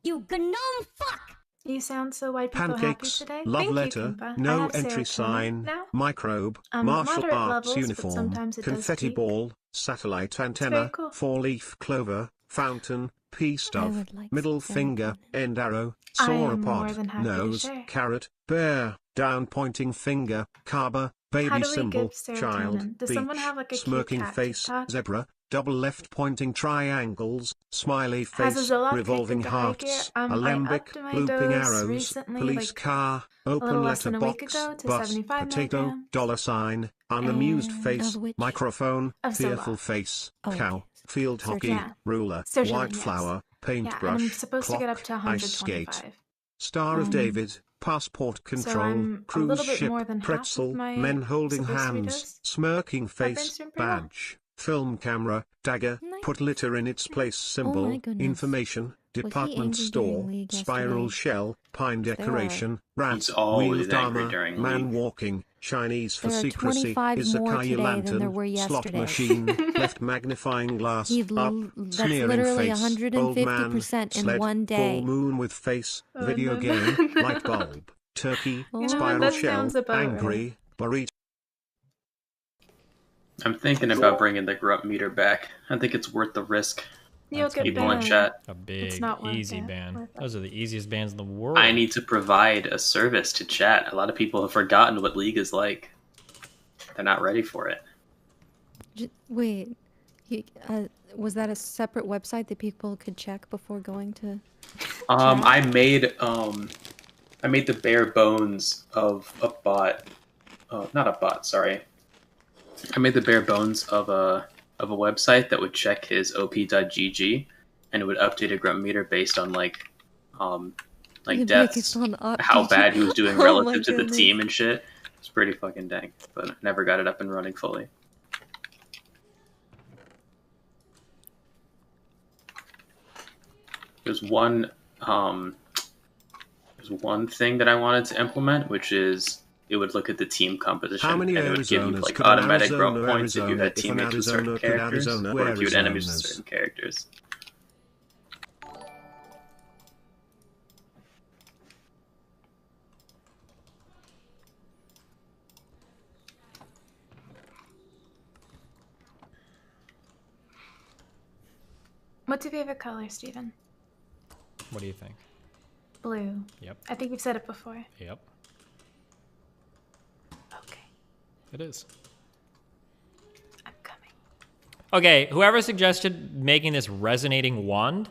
You gnome fuck! You sound so white people Pancakes, happy today. love Thank letter, you, Kimba. I no have entry serotonin sign, now. microbe, martial Moderate arts levels, but uniform, sometimes it does confetti peak. ball, satellite very antenna, cool. four-leaf clover, fountain, pea stuff, would like middle some finger, end arrow, I am more sauropod, than happy to nose, share. carrot, bear, down pointing finger, carver, How baby do we symbol, give child, serotonin? Does beach, someone have like a cute smirking cat face, TikTok? zebra, double left pointing triangles, smiley Has a face, Zoloft revolving connected to high gear? hearts, I alembic, upped my looping dose arrows, recently, police like car, a open little less letter than a week box, ago, to bus, 75 potato, milligrams. dollar sign, unamused And face, of which? microphone, Of fearful Zoloft. face, Oh, cow, okay. field Sertraline. hockey, Yeah. ruler, Sertraline, white yes. flower, Yeah, and I'm paintbrush, supposed to get up clock, to ice skate, 125. Star of David, passport control, I'm a cruise little bit ship, more than half of pretzel, my men holding supposed to be hands, dose. smirking I've been face, doing pretty well. badge, film camera, dagger, put litter in its place symbol, my goodness. information, he department angry during store, League spiral yesterday? shell, pine 'Cause there are- decoration, rat, He's always wheeled angry armor, during man League. walking, Chinese for There are secrecy, 25 more izakaya today than lantern, there were slot yesterday. machine, left magnifying glass, up, That's sneering literally face, old man, 150% in sled, one full day. moon with face, Oh, video no, game, no. light bulb, turkey, You know what, spiral that shell, sounds about angry, burrito. I'm thinking about bringing the grunt meter back. I think it's worth the risk. You'll get People in banned. chat. A big, not worth easy it. ban. Worth it. Those are the easiest bans in the world. I need to provide a service to chat. A lot of people have forgotten what League is like. They're not ready for it. Wait, was that a separate website that people could check before going to? I made the bare bones of a bot. Not a bot, sorry. I made the bare bones of a website that would check his op.gg and it would update a grunt meter based on like deaths, how bad he was doing Oh relative my to the goodness. team and shit. It's pretty fucking dank, but I never got it up and running fully. There's one thing that I wanted to implement, which is it would look at the team composition How many and it would give you Arizonas like could an automatic Arizona, growth points if you Arizona, had if an teammates with certain Arizona could characters Arizona, or if you had enemies with Arizonas? certain characters. What's your favorite color, Steven? What do you think? Blue. Yep. I think you've said it before. Yep. Okay. It is. I'm coming. Okay, whoever suggested making this resonating wand,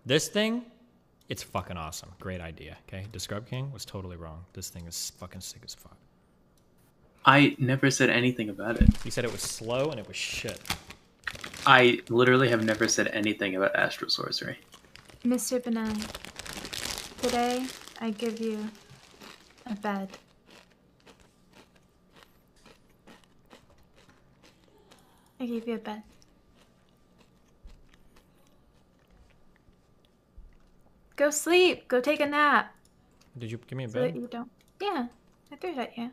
this thing, it's fucking awesome. Great idea, okay? Describe King was totally wrong. This thing is fucking sick as fuck. I never said anything about it. You said it was slow and it was shit. I literally have never said anything about astral sorcery. Mr. Benelli, today I give you a bed. I gave you a bed. Go sleep. Go take a nap. Did you give me a So bed? that you don't. Yeah, I threw it at you.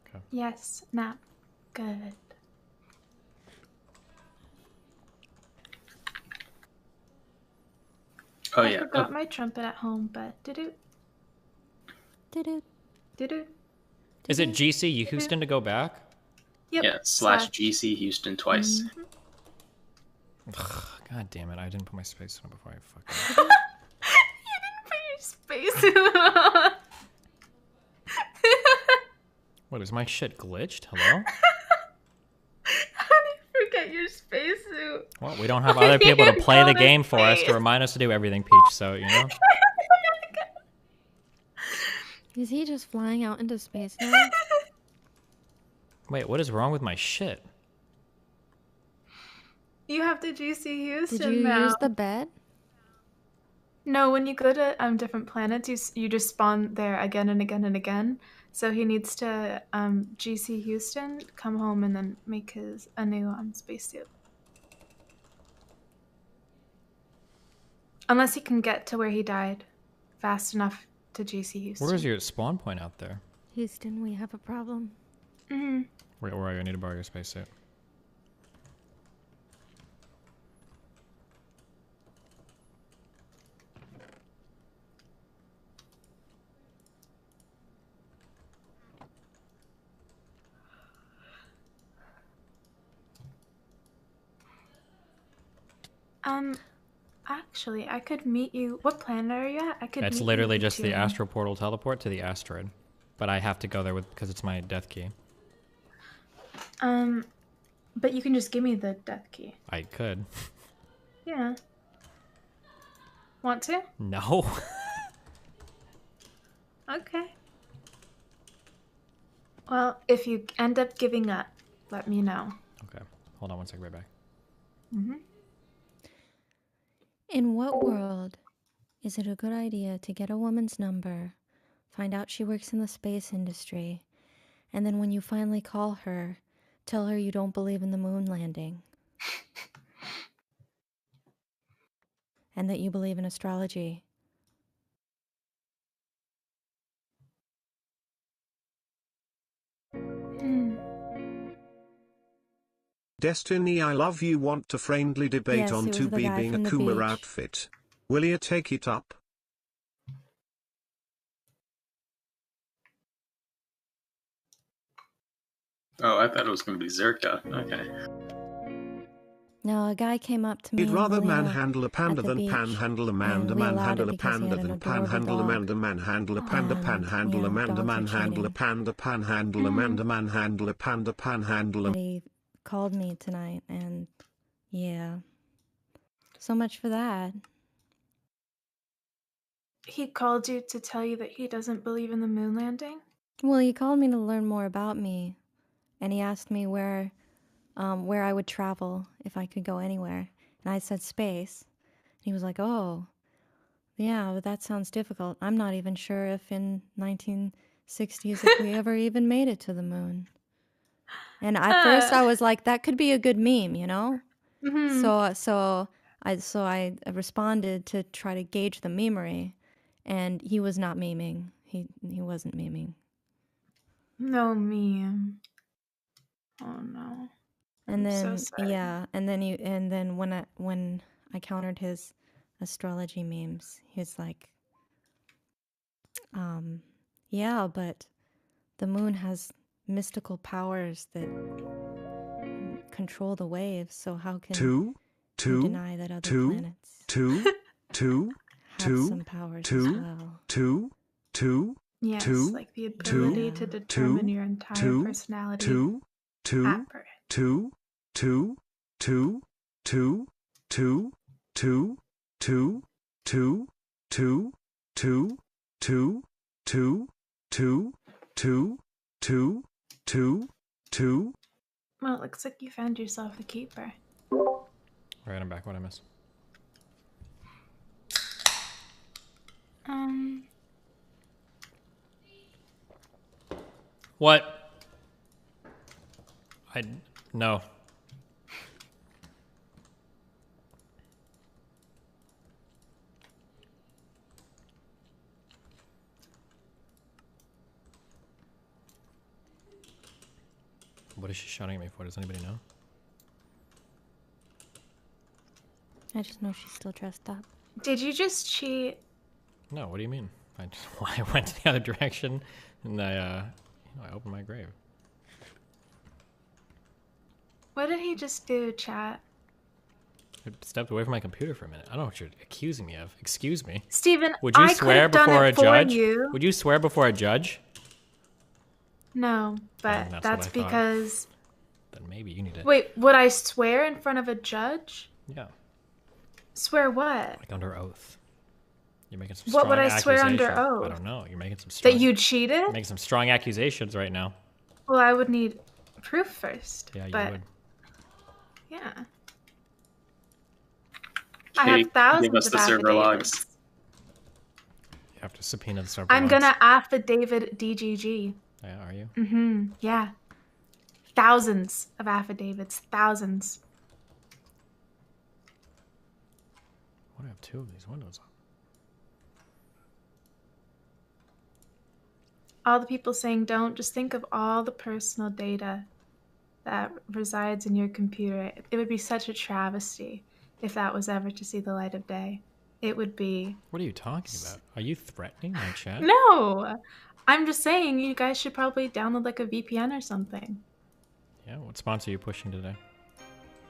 Okay. Yes, nap. Good. Oh, I yeah. forgot my trumpet at home, but doo-doo. Doo-doo. Doo-doo. Is it GC Houston to go back? Yep. Yeah, slash GC Houston twice. Ugh, God damn it, I didn't put my space on it before I fucking... You didn't put your space on. What, is my shit glitched? Hello? How do you forget your spacesuit? Well, we don't have other people to play the game for us to remind us to do everything, Peach, so, you know? Is he just flying out into space now? Wait, what is wrong with my shit? You have to GC Houston Did you now. use the bed? No, when you go to different planets, you just spawn there again and again and again. So he needs to GC Houston, come home, and then make a new spacesuit. Unless he can get to where he died fast enough to GC Houston. Where is your spawn point out there? Houston, we have a problem. Mm-hmm. Where are you? I need to borrow your spacesuit. Actually, I could meet you. What planet are you at? I could. It's meet literally you just the to- astral portal teleport to the asteroid. But I have to go there because it's my death key. But you can just give me the death key. I could. Yeah. Want to? No. Okay. Well, if you end up giving up, let me know. Okay. Hold on one second, right back. Mm-hmm. In what world is it a good idea to get a woman's number, find out she works in the space industry, and then when you finally call her, tell her you don't believe in the moon landing? And that you believe in astrology? Destiny, I love you. Want to friendly debate Yes, on it was to the be guy being a from the Coomer beach. outfit. Will you take it up? Oh, I thought it was going to be Zerka. Okay. No, a guy came up to me He'd and rather Leo manhandle a panda at the than beach, panhandle a and manda, we allowed manhandle it a because he panda had an than adorable panhandle a dog. manda, manhandle a panda, And, panhandle a manda, dogs are manhandle a cheating. panda, panhandle a manda, manhandle a panda, panhandle a... And he called me tonight, and yeah. So much for that. He called you to tell you that he doesn't believe in the moon landing? Well, he called me to learn more about me, and he asked me where I would travel if I could go anywhere. And I said space. And he was like, "Oh, yeah, but that sounds difficult. I'm not even sure if in 1960s if we ever even made it to the moon." And at first I was like, that could be a good meme, you know? Mhm. So I responded to try to gauge the memery, and he was not memeing. He wasn't memeing. No meme. Oh no. And I'm then so sorry. yeah, and then when I countered his astrology memes, he's like, yeah, but the moon has mystical powers that control the waves, so how can... Two? who deny that other planets have some powers as well. Yes, like the ability to determine your entire personality at birth. Well, it looks like you found yourself a keeper. Right, I'm back. What I miss? What? No. What is she shouting at me for? Does anybody know? I just know she's still dressed up. Did you just cheat? No, what do you mean? I went the other direction and I opened my grave. What did he just do, chat? I stepped away from my computer for a minute. I don't know what you're accusing me of. Excuse me. Steven, would you I swear could've done before it a for judge? you. Would you swear before a judge? No, but that's that's what I thought. because... Then maybe you need to... Wait, would I swear in front of a judge? Yeah. Swear what? Like under oath. You're making some What strong would I swear under accusations. oath? I don't know. You're making some strong... That you cheated? You're making some strong accusations right now. Well, I would need proof first. Yeah, you but... would. Yeah. I have thousands give us of the server affidavits. logs. You have to subpoena the server I'm logs. gonna affidavit DGG. Yeah, are you? Mm-hmm. Yeah. Thousands of affidavits. Thousands. Why do I have two of these windows up? All the people saying don't, just think of all the personal data that resides in your computer. It would be such a travesty if that was ever to see the light of day. It would be... What are you talking about? Are you threatening my chat? No! I'm just saying you guys should probably download like a VPN or something. Yeah, what sponsor are you pushing today?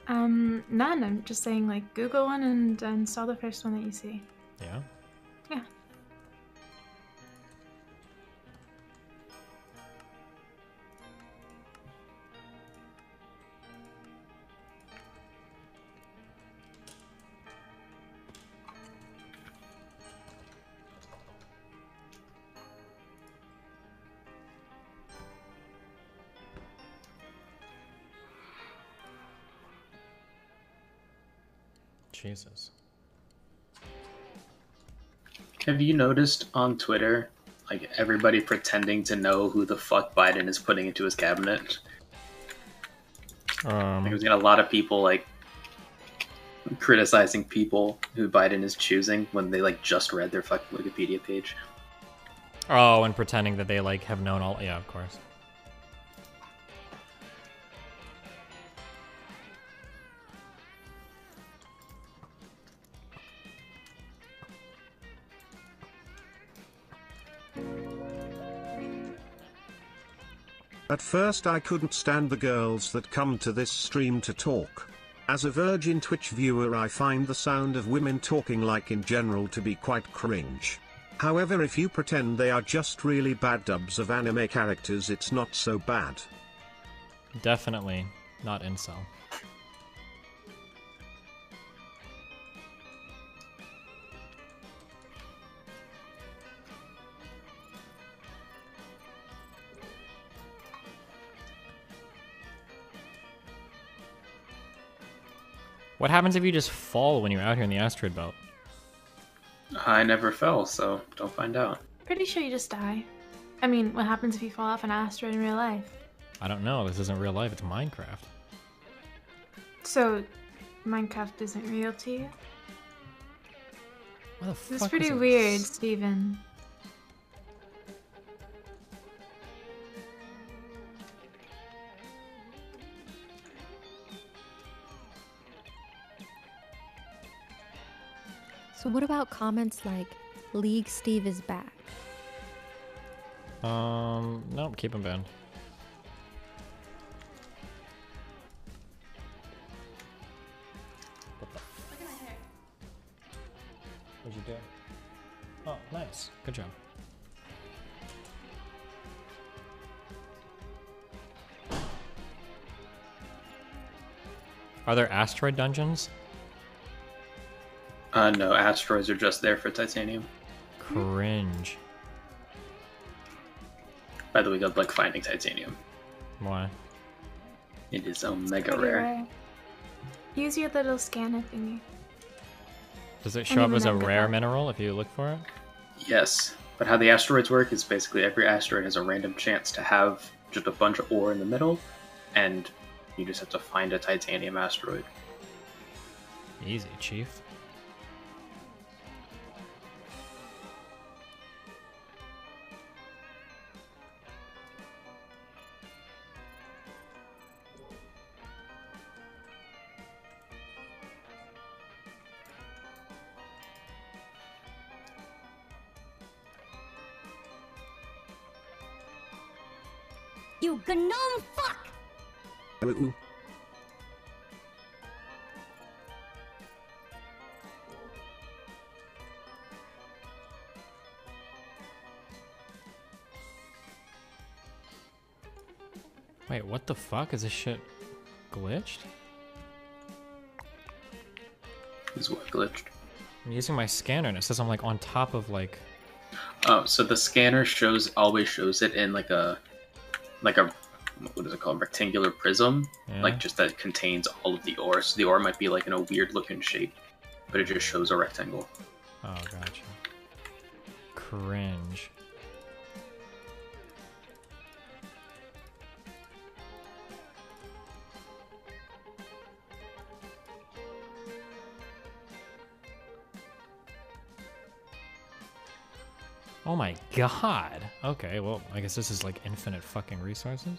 None. I'm just saying like Google one and install the first one that you see. Yeah? Yeah. Jesus. Have you noticed on Twitter, like, everybody pretending to know who the fuck Biden is putting into his cabinet? Like, we've got a lot of people, like, criticizing people who Biden is choosing when they, like, just read their fucking Wikipedia page. Oh, and pretending that they, like, have known all... Yeah, of course. At first I couldn't stand the girls that come to this stream to talk. As a virgin Twitch viewer I find the sound of women talking like in general to be quite cringe. However, if you pretend they are just really bad dubs of anime characters, it's not so bad. Definitely not incel. What happens if you just fall when you're out here in the asteroid belt? I never fell, so don't find out. Pretty sure you just die. I mean, what happens if you fall off an asteroid in real life? I don't know. This isn't real life. It's Minecraft. So, Minecraft isn't real to you? What the This fuck is pretty was it? weird, Steven. So what about comments like, League Steve is back? Nope, keep him banned. What the do? Oh, nice. Good job. Are there asteroid dungeons? No, asteroids are just there for titanium. Cringe. By the way, good luck finding titanium. Why? It is omega Pretty rare. rare. Use your little scanner thingy. Does it And show up even as a then, good rare luck. mineral if you look for it? Yes, but how the asteroids work is basically every asteroid has a random chance to have just a bunch of ore in the middle, and you just have to find a titanium asteroid. Easy, chief. You gnome fuck! Ooh. Wait, what the fuck? Is this shit glitched? Is what glitched? I'm using my scanner and it says I'm like on top of like... Oh, so the scanner always shows it in like a what is it called? Rectangular prism, Yeah. like just that contains all of the ore. So the ore might be like in a weird looking shape, but it just shows a rectangle. Oh, gotcha. Cringe. Oh my god. Okay, well, I guess this is like infinite fucking resources.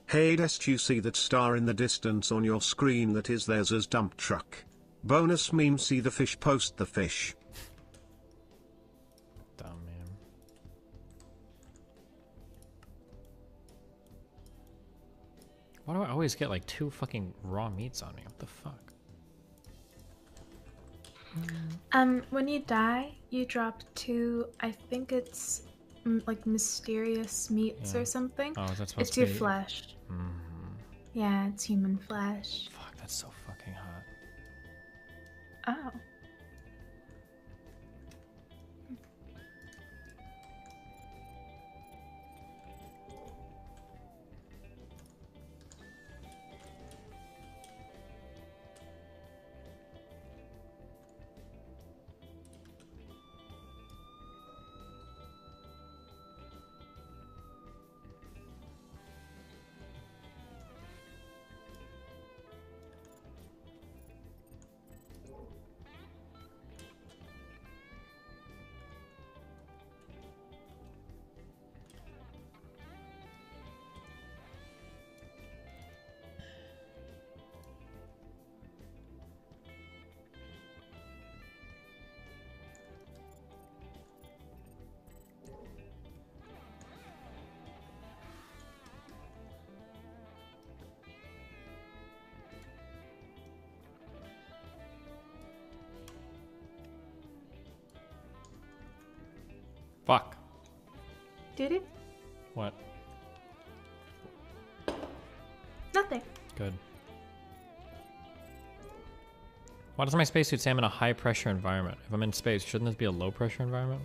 Hey Dest, you see that star in the distance on your screen? That is theirs as dump truck. Bonus meme, see the fish, post the fish. Dumb man. Why do I always get like 2 fucking raw meats on me? What the fuck? When you die, you drop 2, I think it's like mysterious meats Yeah. or something. Oh, is that supposed It's to your be- flesh. Mm. Yeah, it's human flesh. Fuck, that's so fucking hot. Oh. Fuck. Did it? What? Nothing. Good. Why does my spacesuit say I'm in a high pressure environment? If I'm in space, shouldn't this be a low pressure environment?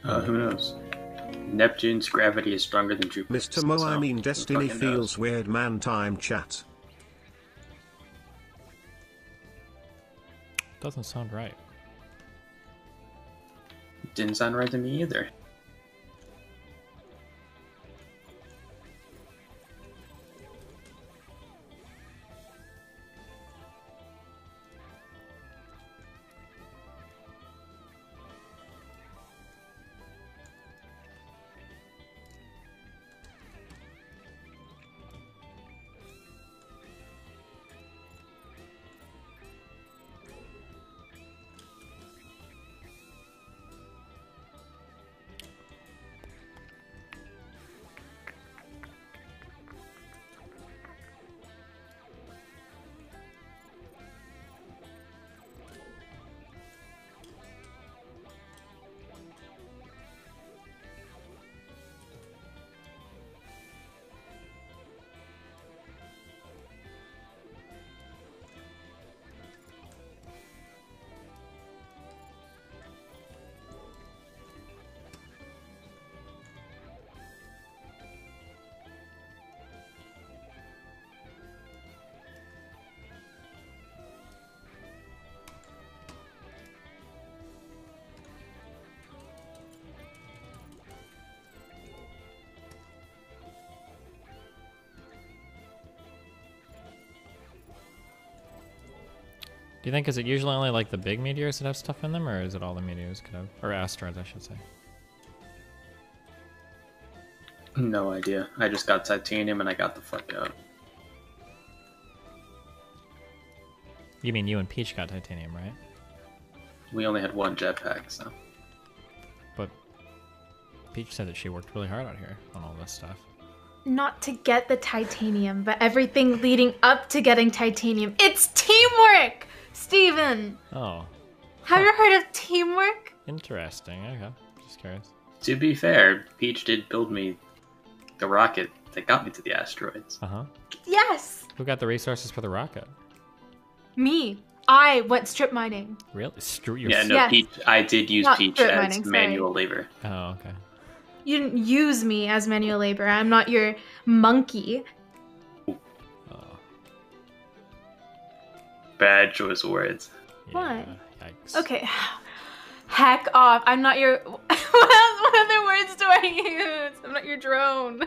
Who knows? Neptune's gravity is stronger than Jupiter's. Mr. Mo, I so mean who Destiny fucking feels knows? weird, man. Time chat. Doesn't sound right. Didn't sound right to me either. Do you think is it usually only like the big meteors that have stuff in them, or is it all the meteors could have, or asteroids, I should say? No idea. I just got titanium and I got the fuck out. You mean you and Peach got titanium, right? We only had one jetpack, so. But Peach said that she worked really hard out here on all this stuff. Not to get the titanium, but everything leading up to getting titanium. It's teamwork, Steven! Oh. Have you heard of teamwork? Interesting. Okay. Just curious. To be fair, Peach did build me the rocket that got me to the asteroids. Uh-huh. Yes! Who got the resources for the rocket? Me. I went strip mining. Really? Yeah, no, Yes. Peach. I did use Not Peach strip as mining, sorry. manual labor. Oh, okay. You didn't use me as manual labor. I'm not your monkey. Bad choice of words. What? Yikes. Okay. Heck off. I'm not your... what other words do I use? I'm not your drone.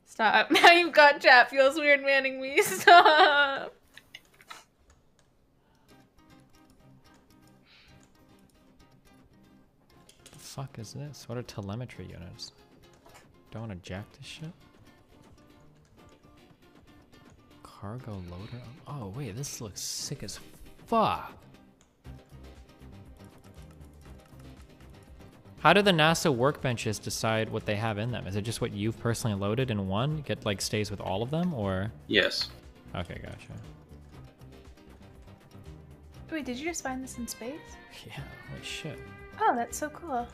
Stop. Now you've got chat. Feels weird manning me. Stop. What the fuck is this? What are telemetry units? Don't want to jack this shit? Cargo loader? Oh, wait, this looks sick as fuck. How do the NASA workbenches decide what they have in them? Is it just what you've personally loaded in one? Get like stays with all of them, or? Yes. Okay, gotcha. Wait, did you just find this in space? Yeah, holy shit. Oh, that's so cool.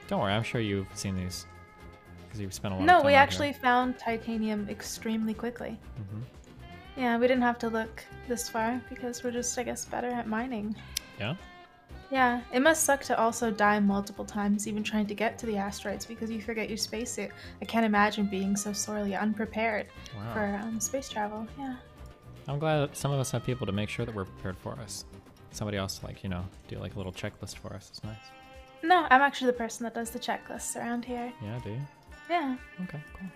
Don't worry, I'm sure you've seen these. Because you've spent a lot of No, time we out actually found titanium extremely quickly. Mhm. Yeah, we didn't have to look this far because we're just, I guess, better at mining. Yeah? Yeah, it must suck to also die multiple times even trying to get to the asteroids because you forget your spacesuit. I can't imagine being so sorely unprepared Wow. for space travel. Yeah. I'm glad that some of us have people to make sure that we're prepared for us. Somebody else, like, you know, do like a little checklist for us. It's nice. No, I'm actually the person that does the checklists around here. Yeah, do you? Yeah. Okay, cool.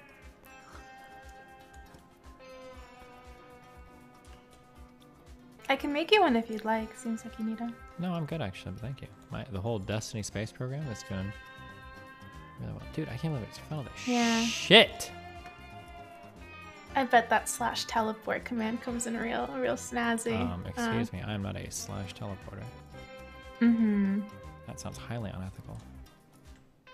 I can make you one if you'd like. Seems like you need one. No, I'm good actually, but thank you. The whole Destiny space program is doing really well. Dude, I can't believe it's found all this Yeah. shit. I bet that / teleport command comes in real snazzy. Excuse me, I'm not a / teleporter. Mm-hmm. That sounds highly unethical.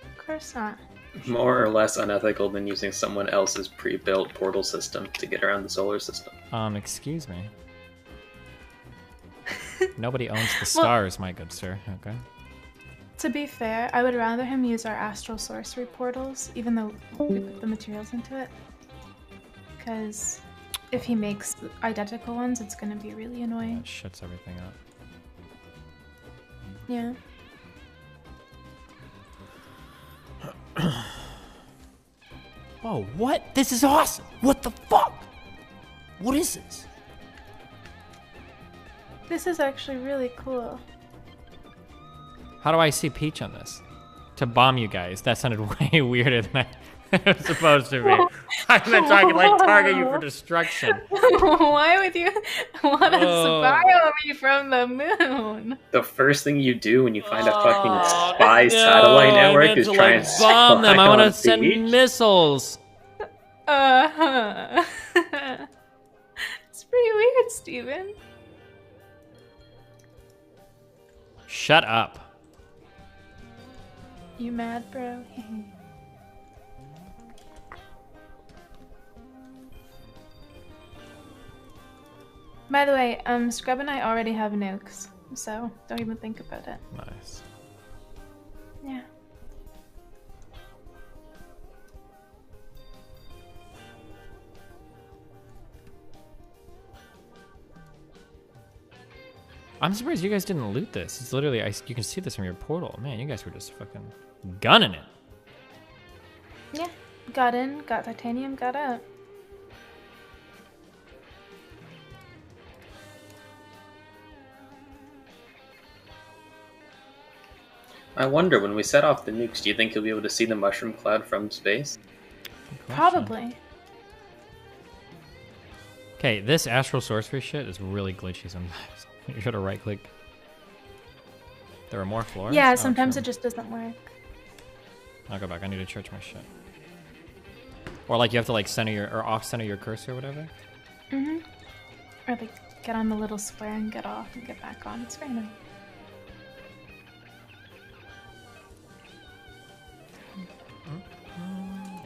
Of course not. More or less unethical than using someone else's pre-built portal system to get around the solar system. Excuse me. Nobody owns the stars, my good sir. Okay. To be fair, I would rather him use our astral sorcery portals, even though we put the materials into it. Because if he makes identical ones, it's going to be really annoying. That shits everything up. Yeah. Oh, what? This is awesome! What the fuck? What is this? This is actually really cool. How do I see Peach on this? To bomb you guys. That sounded way weirder than I was supposed to be. I meant I could like target you for destruction. Why would you want to Oh. spy me from the moon? The first thing you do when you find a fucking spy satellite network is try and bomb them. spy I want on to send Peach. missiles. Uh-huh. It's pretty weird, Steven. Shut up. You mad, bro? By the way, Scrub and I already have nukes, so don't even think about it. Nice. Yeah. I'm surprised you guys didn't loot this. It's literally, you can see this from your portal. Man, you guys were just fucking gunning it. Yeah. Got in, got titanium, got out. I wonder, when we set off the nukes, do you think you'll be able to see the mushroom cloud from space? Probably. Okay, this astral sorcery shit is really glitchy sometimes. You should have right click. There are more floors? Yeah, Oh, sometimes true. it just doesn't work. I'll go back. I need to charge my shit. Or like you have to like center your or off center your cursor or whatever. Mhm. Or like get on the little square and get off and get back on. It's very nice.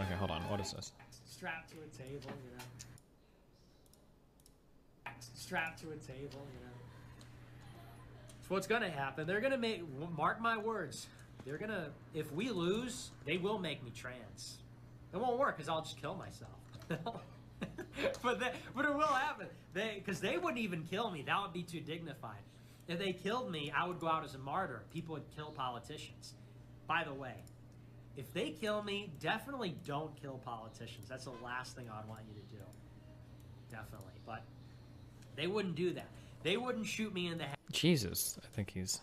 Okay, hold on. What is this? Strapped to a table, you know. Strapped to a table, you know. It's what's gonna happen. They're gonna make, mark my words, they're gonna, if we lose, they will make me trans. It won't work because I'll just kill myself. but it will happen. Because they wouldn't even kill me. That would be too dignified. If they killed me, I would go out as a martyr. People would kill politicians. By the way, if they kill me, definitely don't kill politicians. That's the last thing I'd want you to do. Definitely. But they wouldn't do that. They wouldn't shoot me in the head. Jesus, I think he's.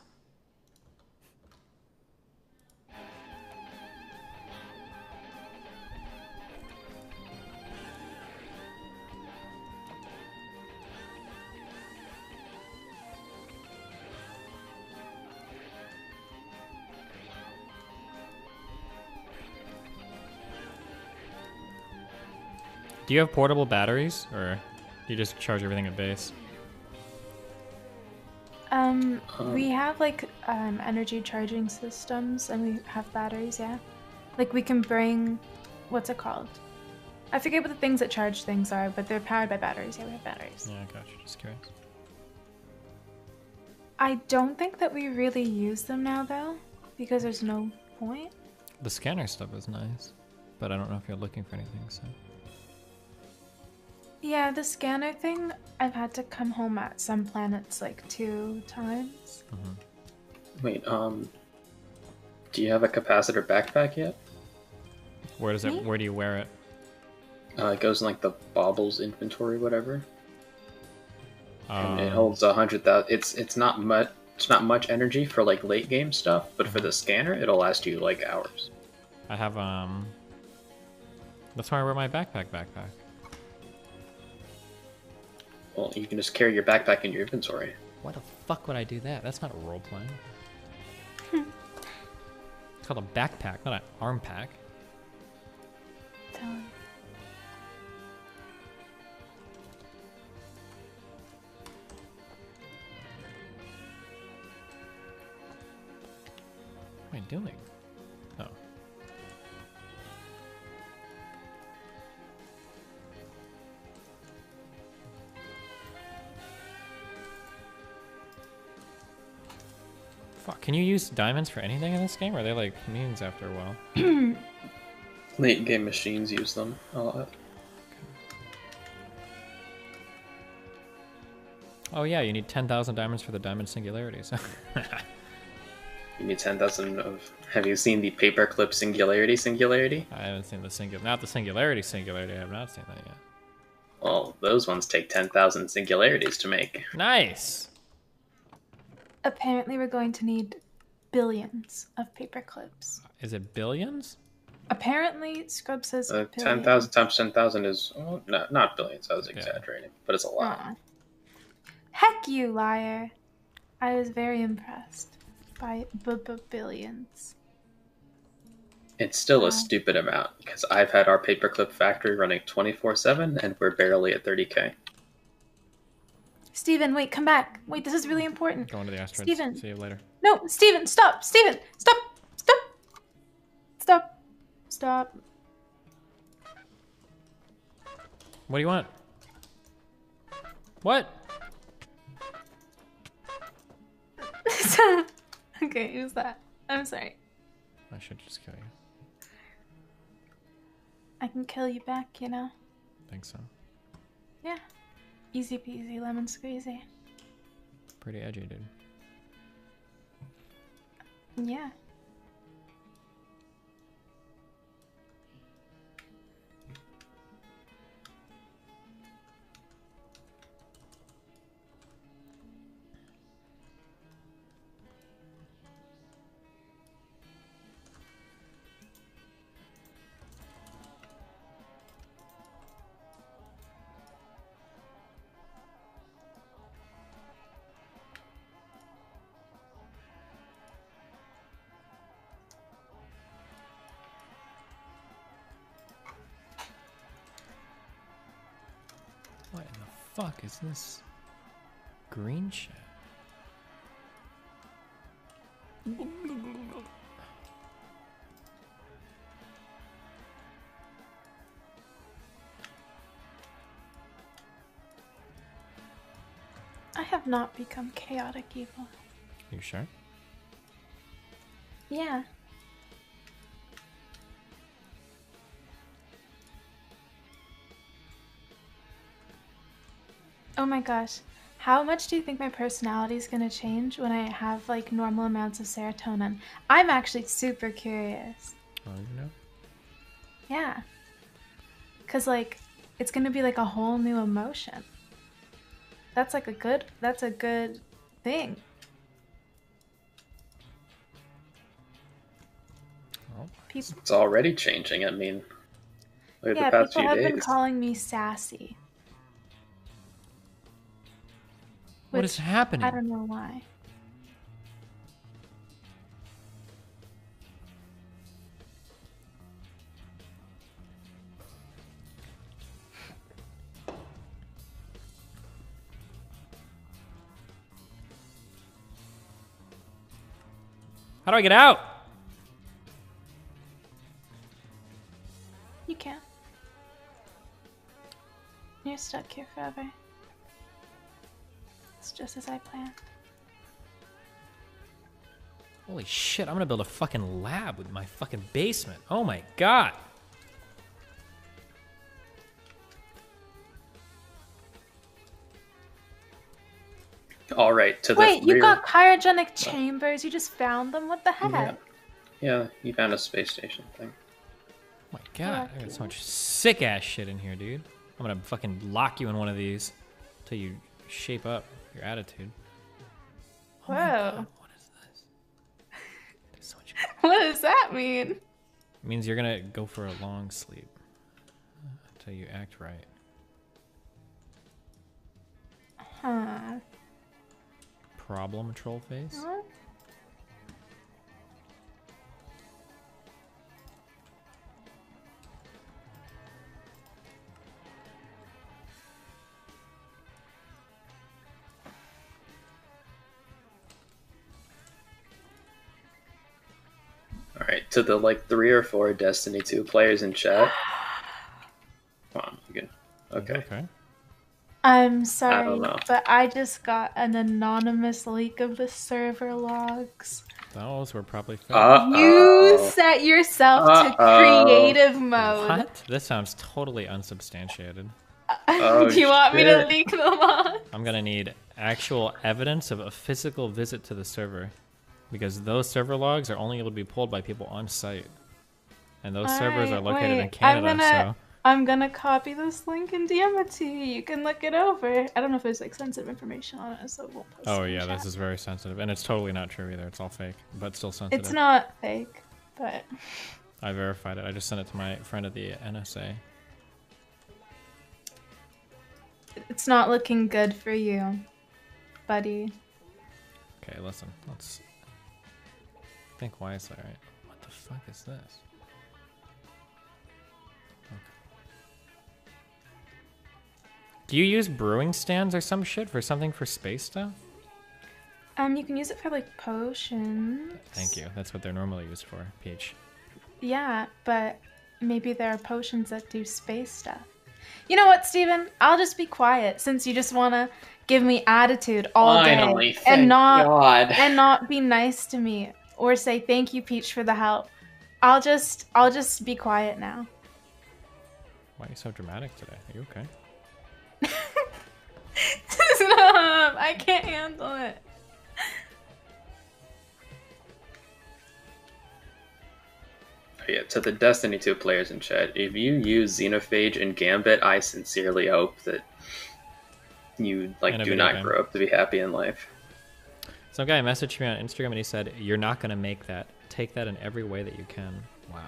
Do you have portable batteries, or do you just charge everything at base? We have like energy charging systems, and we have batteries. Yeah, like we can bring, what's it called? I forget what the things that charge things are, but they're powered by batteries. Yeah, we have batteries. Yeah, I gotcha. Just curious. I don't think that we really use them now, though, because there's no point. The scanner stuff is nice, but I don't know if you're looking for anything, so. Yeah, the scanner thing, I've had to come home at some planets like 2 times. Wait, do you have a capacitor backpack yet? Where does it? Where do you wear it? It goes in like the baubles inventory, whatever. And it holds 100,000. It's not much. It's not much energy for like late game stuff, but for the scanner, it'll last you like hours. I have That's why I wear my backpack. Well, you can just carry your backpack in your inventory. Why the fuck would I do that? That's not a role playing. It's called a backpack, not an arm pack. Tell him. What am I doing? Oh. Fuck, can you use diamonds for anything in this game? Or are they like means after a while? Late game machines use them a lot. Oh yeah, you need 10,000 diamonds for the diamond singularities. You need 10,000 of... Have you seen the paperclip singularity? I haven't seen the not the singularity. I have not seen that yet. Well, those ones take 10,000 singularities to make. Nice! Apparently we're going to need billions of paper clips. Is it billions? Apparently, Scrub says 10,000 times 10,000 is... Oh, not billions, I was exaggerating. But it's a lot. Heck you, liar. I was very impressed by billions. It's still a stupid amount, because I've had our paperclip factory running 24/7, and we're barely at 30k. Steven, wait, come back. Wait, this is really important. Going to the asteroids. Steven. See you later. No, Steven, stop! Steven, stop! Stop! Stop! Stop. What do you want? What? Okay, who's that? I'm sorry. I should just kill you. I can kill you back, you know? Think so. Yeah. Easy peasy, lemon squeezy. Pretty edgy, dude. Yeah. What in the fuck is this green shit? I have not become chaotic evil. You sure? Yeah. Oh my gosh. How much do you think my personality is going to change when I have like normal amounts of serotonin? I'm actually super curious. Oh, you know? Yeah. Cause like it's going to be like a whole new emotion. That's a good thing. It's already changing. I mean, look at Yeah, the past people few have days. been calling me sassy. What is happening? I don't know why. How do I get out? You can't. You're stuck here forever. It's just as I planned. Holy shit, I'm gonna build a fucking lab with my fucking basement. Oh my god. All right, to the Wait, you rear. got cryogenic chambers? You just found them? What the heck? Yeah, you found a space station thing. Oh my god, I got so much sick ass shit in here, dude. I'm gonna fucking lock you in one of these until you shape up your attitude. Whoa. What is this? There's so much. What does that mean? It means you're gonna go for a long sleep until you act right. Huh. Problem, troll face? Huh? All right, to the like 3 or 4 Destiny 2 players in chat. Come on, you can. Okay. Okay. I'm sorry, know. but I just got an anonymous leak of the server logs. Those were probably fake. You set yourself to creative mode. What? This sounds totally unsubstantiated. Oh, Do you want me to shit. leak the log? I'm gonna need actual evidence of a physical visit to the server, because those server logs are only able to be pulled by people on site, and those servers are located in Canada. I'm gonna copy this link and DM it to you. You can look it over. I don't know if there's like sensitive information on it, so it won't post So. Oh in the yeah, chat. this is very sensitive, and it's totally not true either. It's all fake, but still sensitive. It's not fake, but I verified it. I just sent it to my friend at the NSA. it's not looking good for you, buddy. Okay, listen. Let's think wisely, right? What the fuck is this? Do you use brewing stands or some shit for something for space stuff? You can use it for like potions. Thank you. That's what they're normally used for, Peach. Yeah, but maybe there are potions that do space stuff. You know what, Steven? I'll just be quiet since you just want to give me attitude all Finally, day thank God. and not be nice to me or say thank you, Peach, for the help. I'll just be quiet now. Why are you so dramatic today? Are you okay? Stop! I can't handle it. Yeah, to the Destiny 2 players in chat, if you use Xenophage and Gambit, I sincerely hope that you like In a do video not game. grow up to be happy in life. Some guy messaged me on Instagram and he said, "You're not gonna make that. Take that in every way that you can." Wow.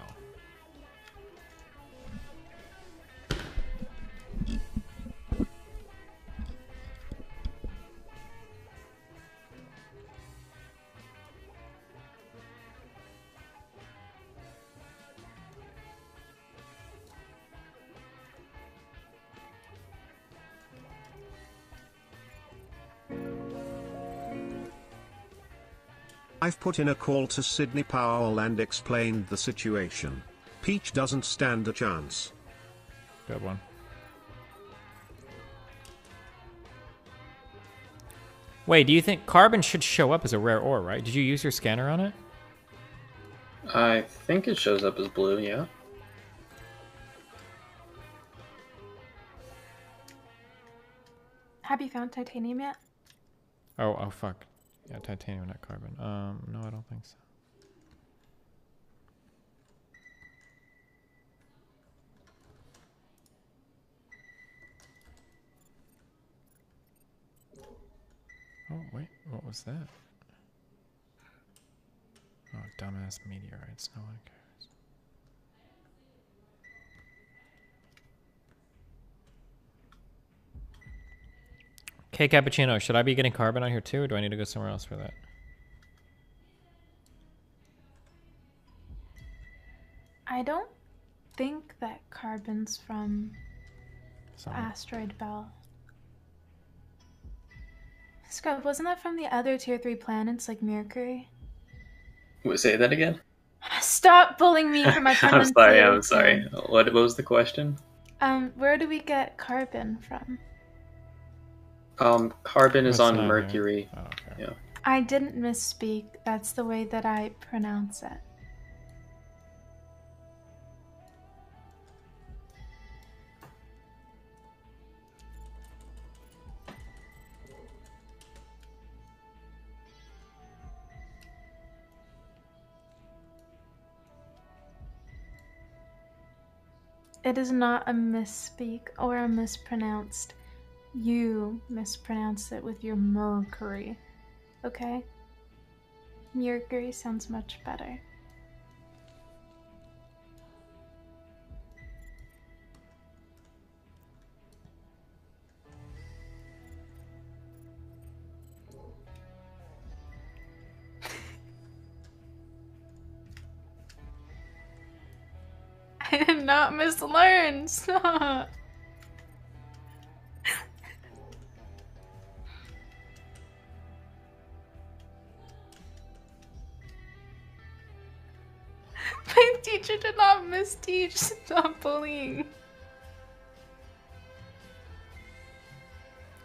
I've put in a call to Sydney Powell and explained the situation. Peach doesn't stand a chance. Good one. Wait, do you think carbon should show up as a rare ore, right? Did you use your scanner on it? I think it shows up as blue, yeah. Have you found titanium yet? Oh, fuck. Yeah, titanium, not carbon. No, I don't think so. Oh, wait, what was that? Oh, dumbass meteorites, no one cares. Okay, Cappuccino, should I be getting carbon on here too, or do I need to go somewhere else for that? I don't think that carbon's from Sorry. asteroid belt. Scrub, wasn't that from the other tier 3 planets like Mercury? Wait, say that again? Stop bullying me for my friend. I'm sorry. What was the question? Where do we get carbon from? Carbon is It's on not Mercury. here. Oh, okay. Yeah. I didn't misspeak. That's the way that I pronounce it. It is not a misspeak or a mispronounced. You mispronounced it with your Mercury. Okay? Mercury sounds much better. I did not mislearn. Stop. My teacher did not misteach. Stop bullying.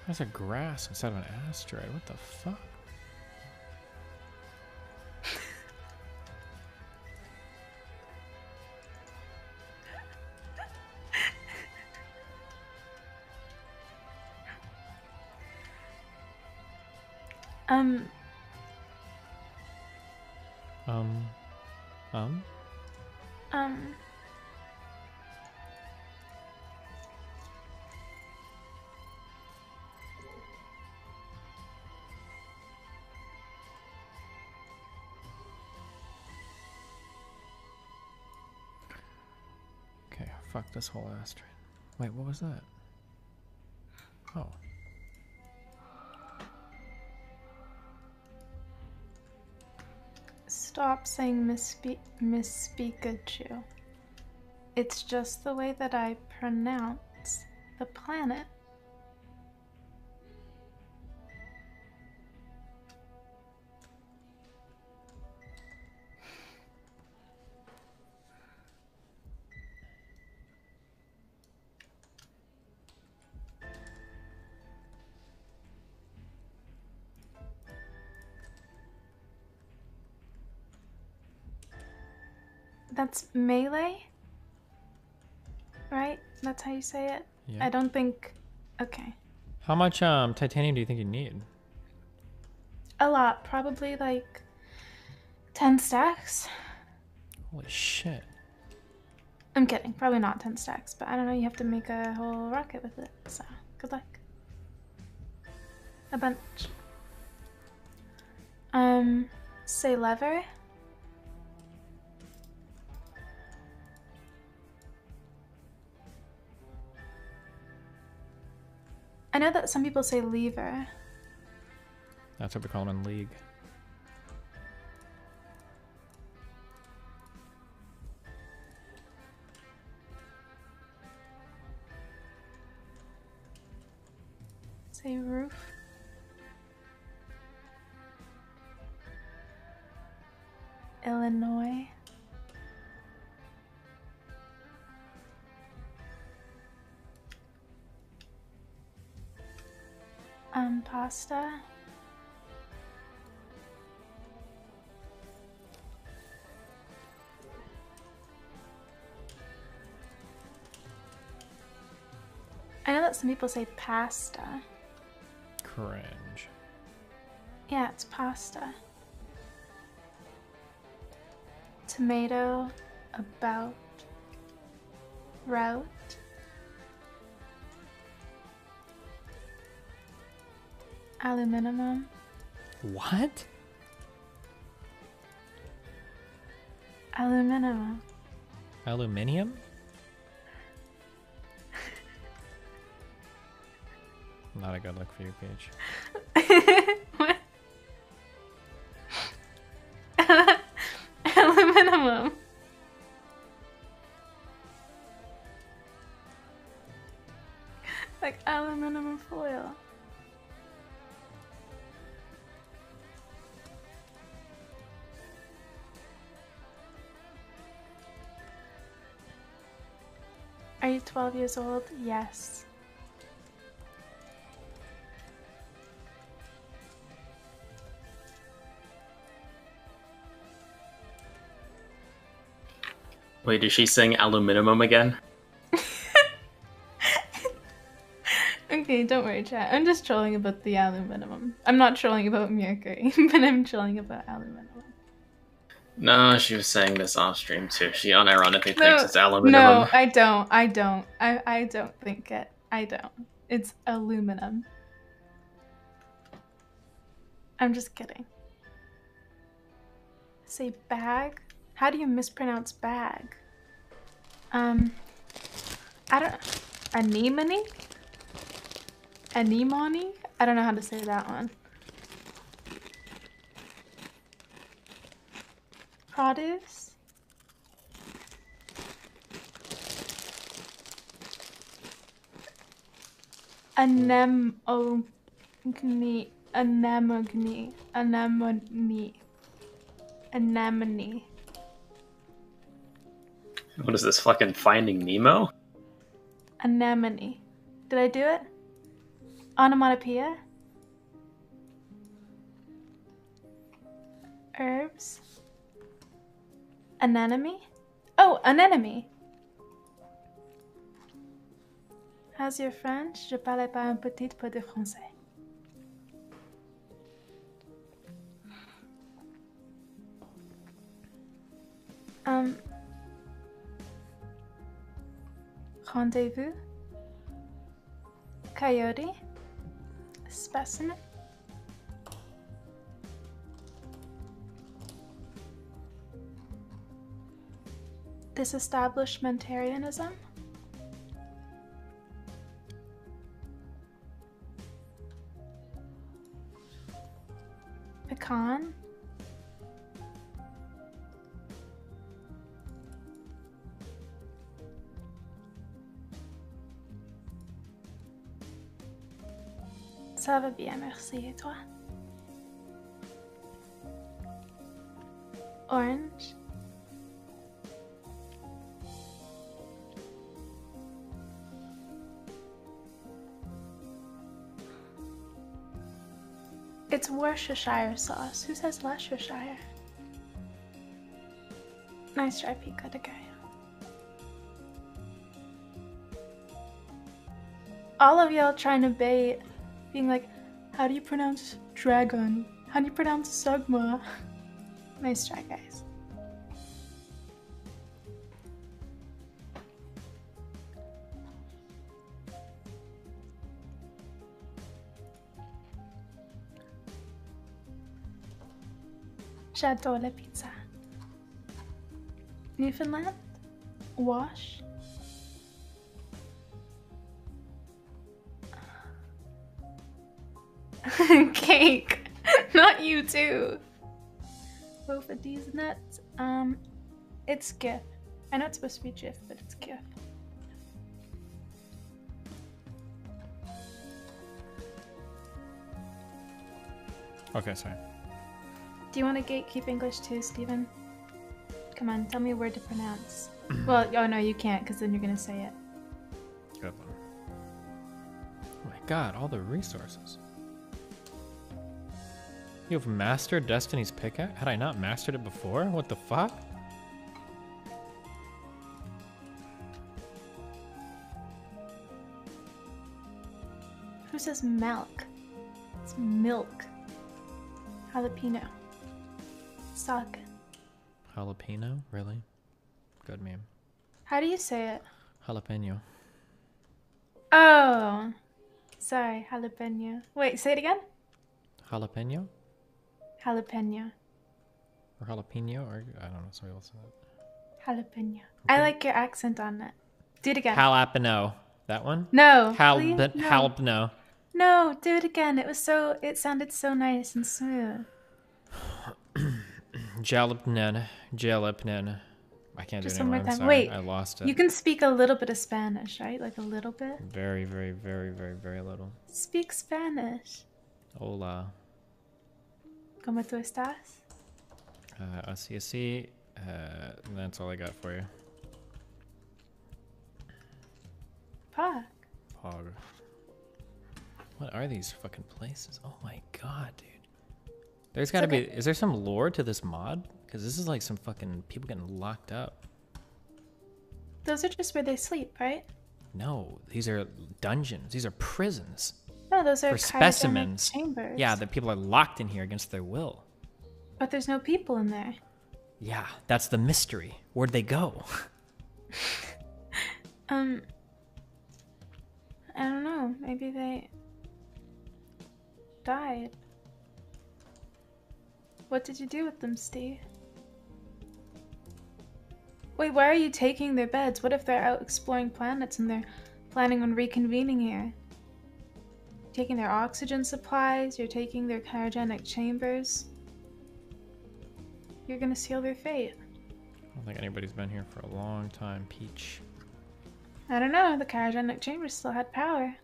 There's a grass instead of an asteroid. What the fuck? Um. Okay, fuck this whole asteroid. Wait, what was that? Oh. Stop saying Pikachu. It's just the way that I pronounce the planet. That's melee? Right? That's how you say it? Yeah. I don't think... Okay. How much titanium do you think you need? A lot. Probably like 10 stacks. Holy shit. I'm kidding. Probably not 10 stacks, but I don't know. You have to make a whole rocket with it. So, good luck. A bunch. Say lever. I know that some people say lever. That's what we call them in League. Say roof. Illinois. Pasta. I know that some people say pasta. Cringe. Yeah, it's pasta. Tomato, about, route. Aluminum. What? Aluminum. Aluminium? Not a good look for you, Paige. What? Aluminum. Like aluminum foil. Are you 12 years old? Yes. Wait, is she saying aluminum again? Okay, don't worry, chat. I'm just trolling about the aluminum. I'm not trolling about mercury, but I'm trolling about aluminum. No, she was saying this off stream too. She unironically No, thinks it's aluminum. no, I don't. I don't think it. I don't. It's aluminum. I'm just kidding. Say bag? How do you mispronounce bag? I don't... Anemone? Anemone? I don't know how to say that one. Produce? Anemone. Anemone. Anemone. Anemone. What is this, fucking Finding Nemo? Anemone. Did I do it? Onomatopoeia? Herbs? Anemone? Oh, anemone! How's your French? Je parle pas un petit peu de français. Rendezvous? Coyote? Specimen? Disestablishmentarianism? Pecan? Ça va bien, merci. Et toi? Orange? It's Worcestershire sauce. Who says Leicestershire? Nice try, Pika the guy. All of y'all trying to bait, being like, how do you pronounce dragon? How do you pronounce Sugma? Nice try, guys. J'adore la pizza. Newfoundland? Wash? Cake! Not you too! Go for these nuts. It's GIF. I know it's supposed to be GIF, but it's GIF. Okay, sorry. Do you want to gatekeep English too, Steven? Come on, tell me a word to pronounce. Well, oh no, you can't, because then you're gonna say it. Good one. Oh my god, all the resources. You have mastered Destiny's pickaxe? Had I not mastered it before? What the fuck? Who says milk? It's milk. Jalapeno. Sock. Jalapeno? Really? Good meme. How do you say it? Jalapeno. Oh. Sorry, jalapeno. Wait, say it again? Jalapeno? Jalapeno. Or jalapeno? Or I don't know. Sorry, what's that? Jalapeno. I like your accent on it. Do it again. Jalapeno. That one? No. Please? No. Jalapeno. No, do it again. It sounded so nice and smooth. Jalapeno. Jalapeno. I can't Just do it one anymore. more I'm time. sorry. Wait. I lost it. You can speak a little bit of Spanish, right? Like a little bit? Very, very, very, very, very little. Speak Spanish. Hola. ¿Cómo tú estás? Así. That's all I got for you. Pog. Pog. What are these fucking places? Oh my god, dude. There's gotta be. Is there some lore to this mod? Because this is like some fucking people getting locked up. Those are just where they sleep, right? No, these are dungeons. These are prisons. No, those are for specimens. chambers. Yeah, the people are locked in here against their will. But there's no people in there. Yeah, that's the mystery. Where'd they go? I don't know. Maybe they died. What did you do with them, Steve? Wait, why are you taking their beds? What if they're out exploring planets and they're planning on reconvening here? Taking their oxygen supplies, you're taking their cryogenic chambers. You're gonna seal their fate. I don't think anybody's been here for a long time, Peach. I don't know, the cryogenic chambers still had power.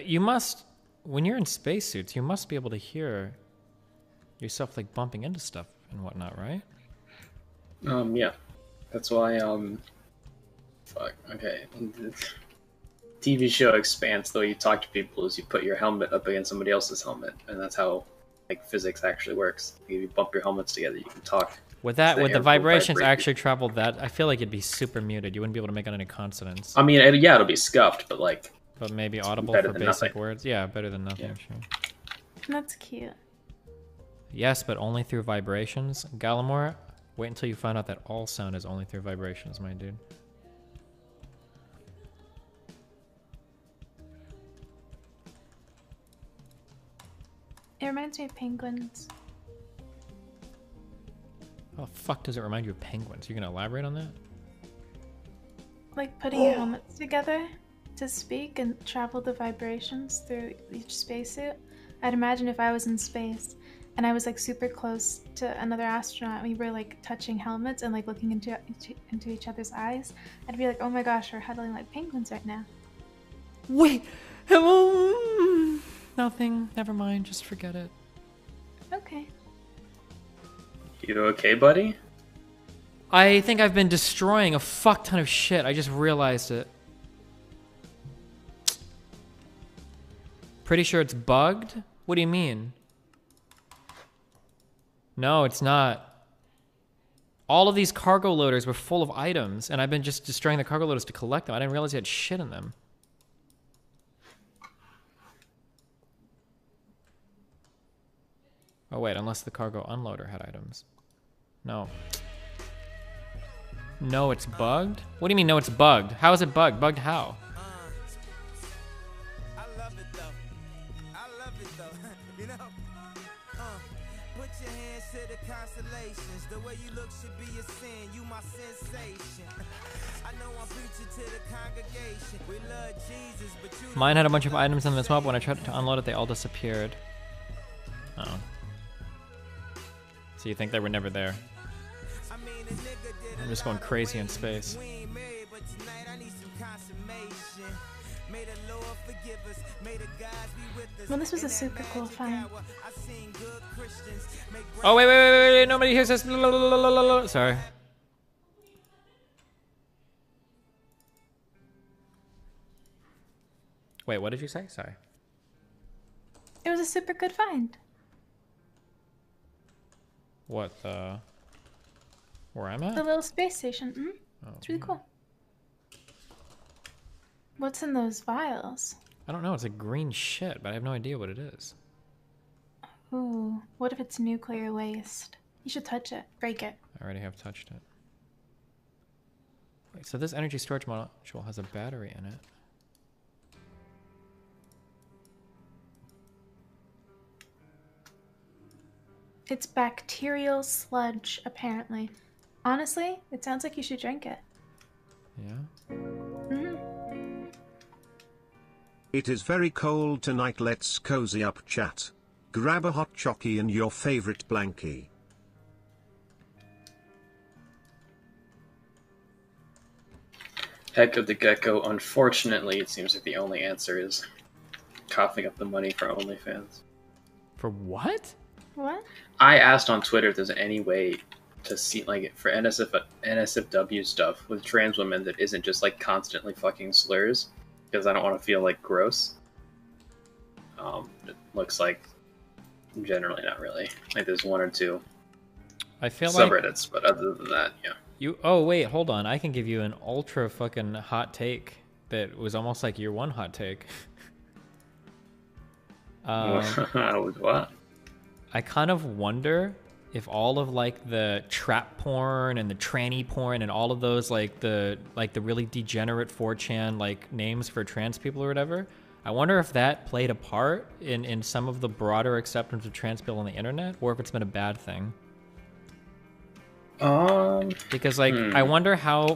You must, when you're in spacesuits, you must be able to hear yourself like bumping into stuff and whatnot, right? Yeah. That's why, fuck, okay. TV show Expanse, though, you talk to people is you put your helmet up against somebody else's helmet, and that's how, like, physics actually works. If you bump your helmets together, you can talk. Would the vibrations actually travel that? I feel like it'd be super muted. You wouldn't be able to make out any consonants. I mean, yeah, it'll be scuffed, but like... But maybe audible for basic words? Yeah, better than nothing, sure. That's cute. Yes, but only through vibrations. Gallimore, wait until you find out that all sound is only through vibrations, my dude. It reminds me of penguins. How the fuck does it remind you of penguins? You gonna elaborate on that? Like putting your helmets together to speak and travel the vibrations through each spacesuit. I'd imagine if I was in space and I was like super close to another astronaut, we were like touching helmets and like looking into each other's eyes, I'd be like, oh my gosh, we're huddling like penguins right now. Wait, nothing, never mind, just forget it. Okay. You okay, buddy? I think I've been destroying a fuck ton of shit. I just realized it. Pretty sure it's bugged? What do you mean? No, it's not. All of these cargo loaders were full of items, and I've been just destroying the cargo loaders to collect them. I didn't realize you had shit in them. Oh wait, unless the cargo unloader had items. No. No, it's bugged? What do you mean, no, it's bugged? How is it bugged? Bugged how? Mine had a bunch of items in the swap. When I tried to unload it, they all disappeared. Oh. So you think they were never there? I'm just going crazy in space. Well, this was a super cool find. Oh, wait. Nobody hears this. Sorry. Wait, what did you say? Sorry. It was a super good find. What, where I'm at? The little space station. Oh, It's really cool. What's in those vials? I don't know. It's like green shit, but I have no idea what it is. Ooh, what if it's nuclear waste? You should touch it. Break it. I already have touched it. Wait, so this energy storage module has a battery in it. It's bacterial sludge, apparently. Honestly, it sounds like you should drink it. Yeah? It is very cold tonight, let's cozy up chat. Grab a hot chockey and your favorite blankie. Heck of the Gecko, unfortunately, it seems like the only answer is coughing up the money for OnlyFans. For what? What? I asked on Twitter if there's any way to see, like, for NSFW stuff with trans women that isn't just, like, constantly fucking slurs, because I don't want to feel, like, gross. It looks like generally not really. Like, there's one or two I feel like subreddits, but other than that, yeah. Oh, wait, hold on. I can give you an ultra fucking hot take that was almost like your one hot take. What? I kind of wonder if all of like the trap porn and the tranny porn and all of those like the really degenerate 4chan like names for trans people or whatever, I wonder if that played a part in some of the broader acceptance of trans people on the internet, or if it's been a bad thing. Because like I wonder how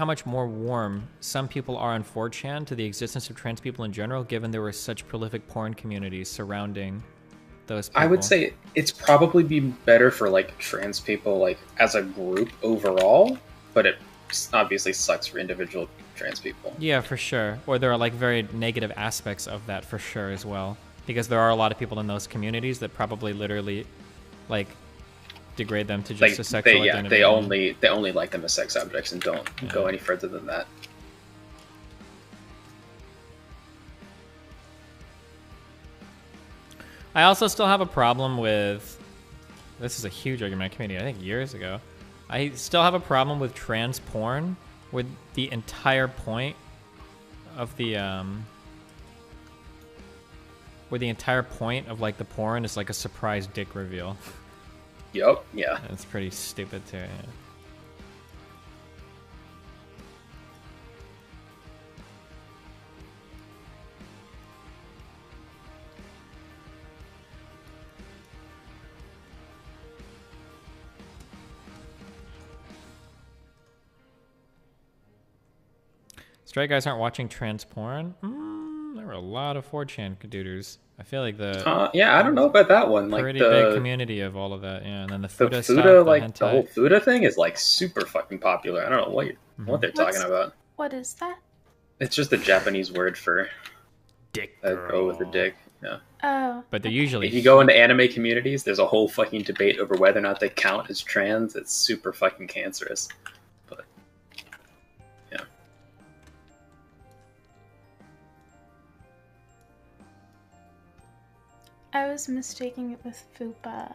much more warm some people are on 4chan to the existence of trans people in general, given there were such prolific porn communities surrounding those people. I would say it's probably be better for like trans people like as a group overall, but it obviously sucks for individual trans people. Yeah, for sure. Or there are like very negative aspects of that for sure as well, because there are a lot of people in those communities that probably literally like degrade them to just a sexual identity. They only like them as sex objects and don't go any further than that. I also still have a problem with, this is a huge argument in my community, I think years ago. I still have a problem with trans porn, where the entire point of the like the porn is like a surprise dick reveal. Yup, yeah. It's pretty stupid too, yeah. Straight guys aren't watching trans porn? There were a lot of 4chan cadooders. I feel like the... yeah, I don't know about that one. Like pretty the big community of all of that, yeah. And then the Fuda stuff, the whole Fuda thing is like super fucking popular. I don't know what they're talking about. What is that? It's just a Japanese word for dick girl with a dick. Yeah. Oh. But they're usually... If you go into anime communities, there's a whole fucking debate over whether or not they count as trans. It's super fucking cancerous. But, yeah. I was mistaking it with Fupa.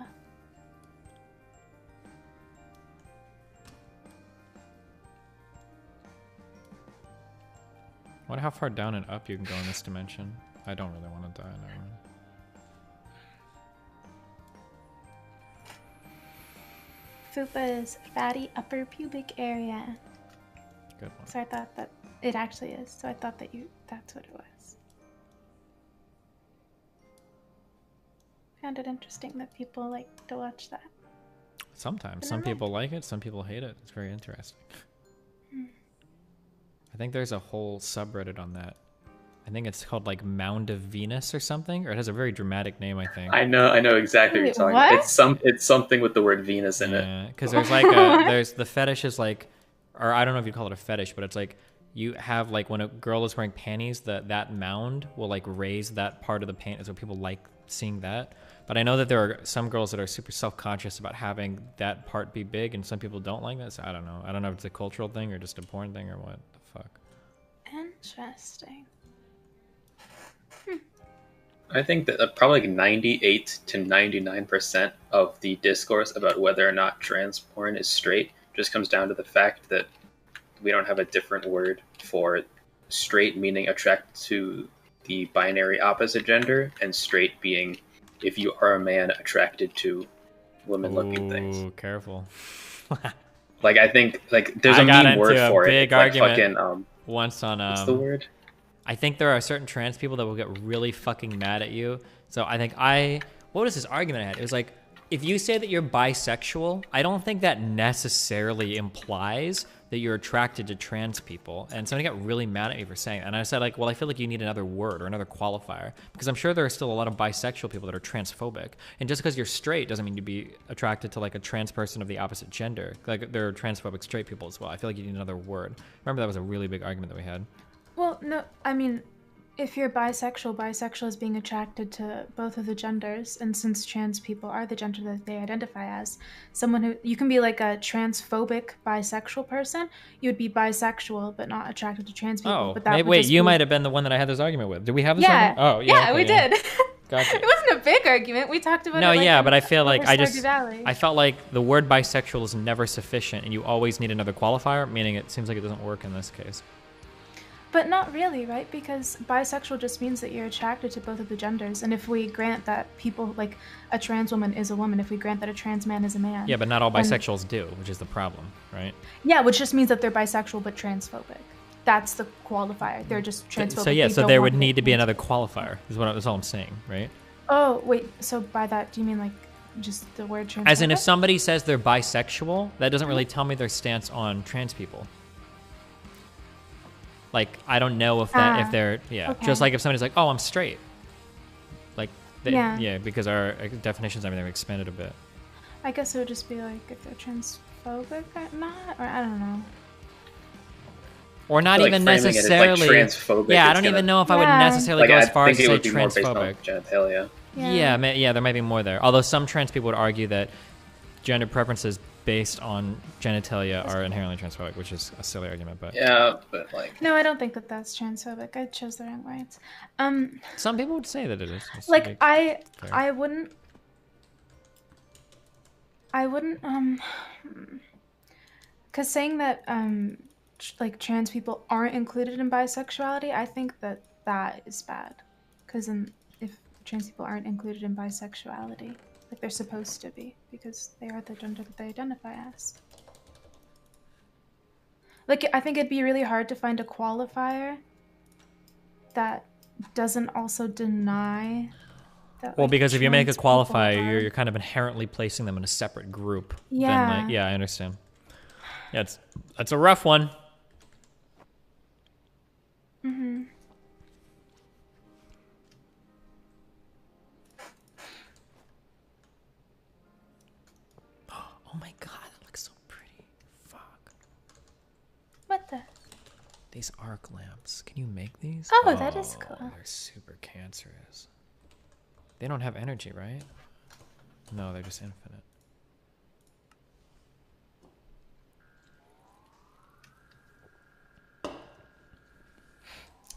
I wonder how far down and up you can go in this dimension. I don't really want to die now. Fupa is fatty upper pubic area. Good one. So I thought that it actually is. So I thought that that's what it was. Found it interesting that people like to watch that. Sometimes. Some people like it, some people hate it. It's very interesting. I think there's a whole subreddit on that. I think it's called like Mound of Venus or something, or it has a very dramatic name, I think. I know exactly what you're talking about. It's something with the word Venus in it. Yeah, because there's like there's the fetish is like, or I don't know if you call it a fetish, but it's like you have like when a girl is wearing panties, that mound will like raise that part of the panties, so people like seeing that. But I know that there are some girls that are super self-conscious about having that part be big, and some people don't like that. So I don't know. I don't know if it's a cultural thing or just a porn thing or what the fuck. Interesting. I think that probably like 98 to 99% of the discourse about whether or not trans porn is straight just comes down to the fact that we don't have a different word for straight, meaning attracted to the binary opposite gender, and straight being if you are a man attracted to women-looking things. Careful. Like, I think like there's a got mean word into a for big it. It's like argument fucking once on what's the word? I think there are certain trans people that will get really fucking mad at you. So I think what was this argument I had? It was like, if you say that you're bisexual, I don't think that necessarily implies that you're attracted to trans people. And somebody got really mad at me for saying that. And I said like, well, I feel like you need another word or another qualifier, because I'm sure there are still a lot of bisexual people that are transphobic. And just because you're straight doesn't mean you'd be attracted to like a trans person of the opposite gender. Like there are transphobic straight people as well. I feel like you need another word. Remember that was a really big argument that we had. Well, no, I mean, if you're bisexual is being attracted to both of the genders, and since trans people are the gender that they identify as, you can be like a transphobic bisexual person, you would be bisexual but not attracted to trans people. Oh, but that wait, you might have been the one that I had this argument with. Did we have this argument? Oh, yeah, okay, we did. Gotcha. It wasn't a big argument. We talked about it. No, like yeah, but I feel like Stardew Valley. I felt like the word bisexual is never sufficient, and you always need another qualifier, meaning it seems like it doesn't work in this case. But not really, right? Because bisexual just means that you're attracted to both of the genders. And if we grant that people, like a trans woman is a woman, if we grant that a trans man is a man. Yeah, but not all bisexuals do, which is the problem, right? Yeah, which just means that they're bisexual but transphobic. That's the qualifier. They're just transphobic. So yeah, so there would need to be another qualifier, is all I'm saying, right? Oh, wait, so by that, do you mean like just the word transphobic? As in, if somebody says they're bisexual, that doesn't really tell me their stance on trans people. Like, I don't know if they're, okay. Just like if somebody's like, oh, I'm straight. Like, yeah, because our definitions, everything expanded a bit. I guess it would just be like if they're transphobic or not, or I don't know. Or not even necessarily. Like transphobic, yeah, I don't even know if I would necessarily go as far as to say transphobic. Genitalia. Yeah, there might be more there. Although some trans people would argue that gender preferences based on genitalia are inherently transphobic, which is a silly argument, but yeah, but like no, I don't think that that's transphobic. I chose the wrong words. Some people would say that it is. Like I wouldn't because saying that like trans people aren't included in bisexuality, I think that is bad. Because if trans people aren't included in bisexuality, like they're supposed to be, because they are the gender that they identify as. Like, I think it'd be really hard to find a qualifier that doesn't also deny that. Well, like, because if you make a trans people qualifier, are- you're kind of inherently placing them in a separate group. Yeah. Than, like, yeah, I understand. Yeah, that's a rough one. Mm-hmm. Oh my god, that looks so pretty. Fuck. What the? These arc lamps. Can you make these? Oh, that is cool. They're super cancerous. They don't have energy, right? No, they're just infinite.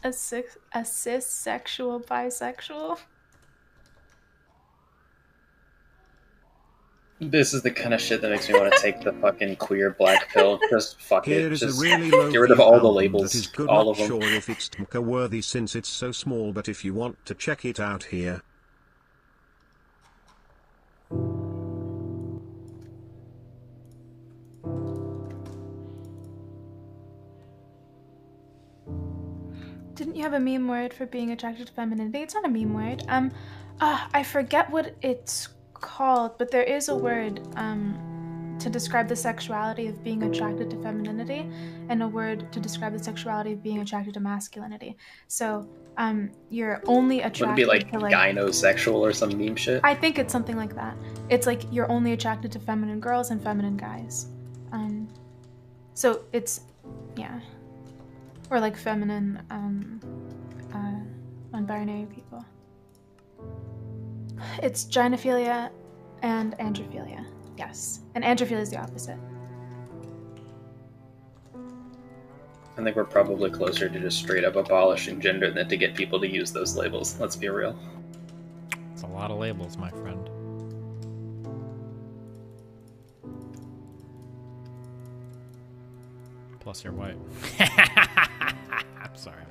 A cis-sexual bisexual? This is the kind of shit that makes me want to take the fucking queer black pill. Just fuck Here it. is Just a really low get rid of all the album labels. That is good. All Not of them. sure if it's TMK worthy since it's so small, but if you want to check it out here. Didn't you have a meme word for being attracted to femininity? It's not a meme word. I forget what it's called, but there is a word to describe the sexuality of being attracted to femininity, and a word to describe the sexuality of being attracted to masculinity. So you're only Would attracted it be like to gynosexual or some meme shit? I think it's something like that. It's like you're only attracted to feminine girls and feminine guys. So it's, yeah. Or like feminine, non-binary people. It's gynophilia and androphilia. Yes. And androphilia is the opposite. I think we're probably closer to just straight up abolishing gender than to get people to use those labels. Let's be real. It's a lot of labels, my friend. Plus you're white. I'm sorry.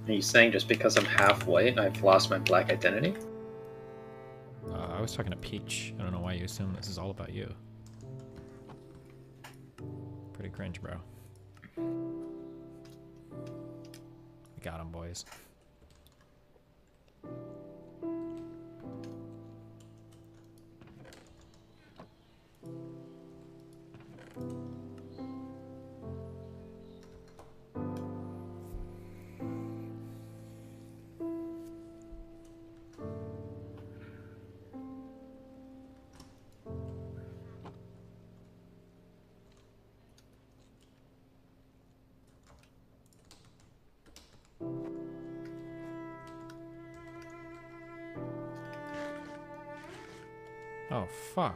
Are you saying just because I'm half white, I've lost my black identity? I was talking to Peach. I don't know why you assume this is all about you. Pretty cringe, bro. We got him, boys. Oh, fuck.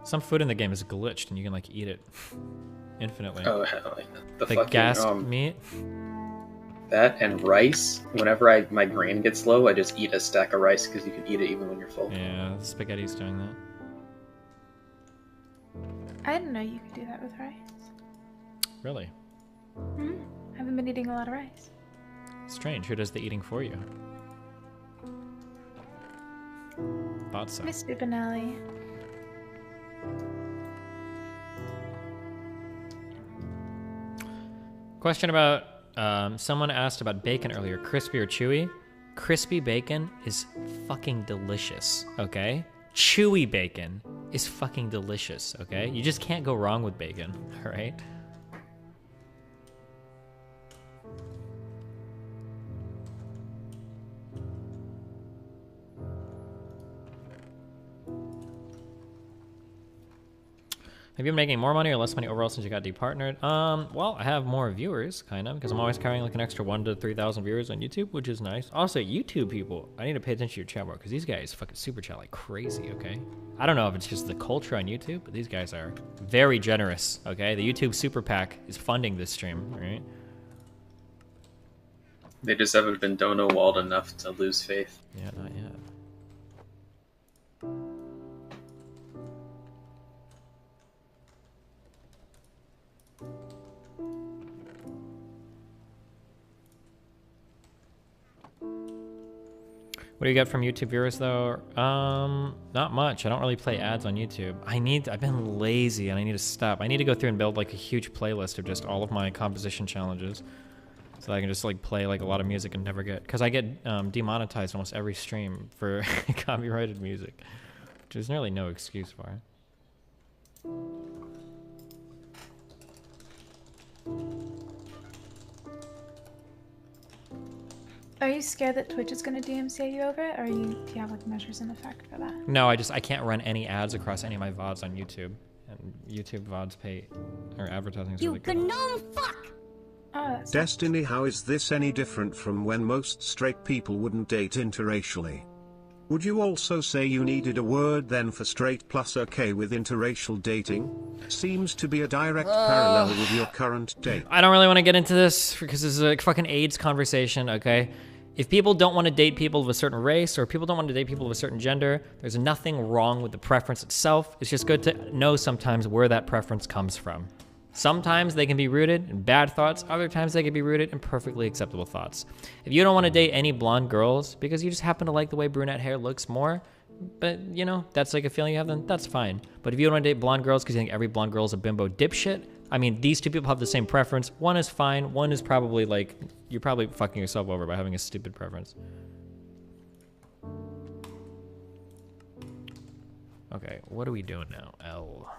Some food in the game is glitched and you can, like, eat it infinitely. Oh, hell, like the fucking, gas meat? That and rice. Whenever my grain gets low, I just eat a stack of rice because you can eat it even when you're full. Yeah, spaghetti's doing that. I didn't know you could do that with rice. Really? I haven't been eating a lot of rice. Strange. Who does the eating for you? Thought so. Mr. Benelli. Question about, someone asked about bacon earlier, crispy or chewy? Crispy bacon is fucking delicious, okay? Chewy bacon is fucking delicious, okay? You just can't go wrong with bacon, all right? Have you been making more money or less money overall since you got departnered? Well, I have more viewers, kind of, because I'm always carrying like an extra 1,000 to 3,000 viewers on YouTube, which is nice. Also, YouTube people, I need to pay attention to your chat more, because these guys fucking super chat like crazy, okay? I don't know if it's just the culture on YouTube, but these guys are very generous, okay? The YouTube Super PAC is funding this stream, right? They just haven't been dono-walled enough to lose faith. Yeah, not yet. What do you get from YouTube viewers though? Not much. I don't really play ads on YouTube. I've been lazy and I need to stop. I need to go through and build like a huge playlist of just all of my composition challenges. So I can just like play like a lot of music and never get, cause I get demonetized almost every stream for copyrighted music. Which there's nearly no excuse for it. Are you scared that Twitch is going to DMCA you over it, or do you have like measures in effect for that? No, I can't run any ads across any of my VODs on YouTube. And YouTube VODs pay, or advertising is really good. You gnome fuck! Oh, that's Destiny, how is this any different from when most straight people wouldn't date interracially? Would you also say you needed a word then for straight plus okay with interracial dating? Seems to be a direct parallel with your current date. I don't really want to get into this because this is a fucking AIDS conversation, okay? If people don't want to date people of a certain race or people don't want to date people of a certain gender, there's nothing wrong with the preference itself. It's just good to know sometimes where that preference comes from. Sometimes they can be rooted in bad thoughts, other times they can be rooted in perfectly acceptable thoughts. If you don't want to date any blonde girls because you just happen to like the way brunette hair looks more, but you know, that's like a feeling you have, then that's fine. But if you don't want to date blonde girls because you think every blonde girl is a bimbo dipshit, I mean, these two people have the same preference. One is fine, one is probably like, you're probably fucking yourself over by having a stupid preference. Okay, what are we doing now? L.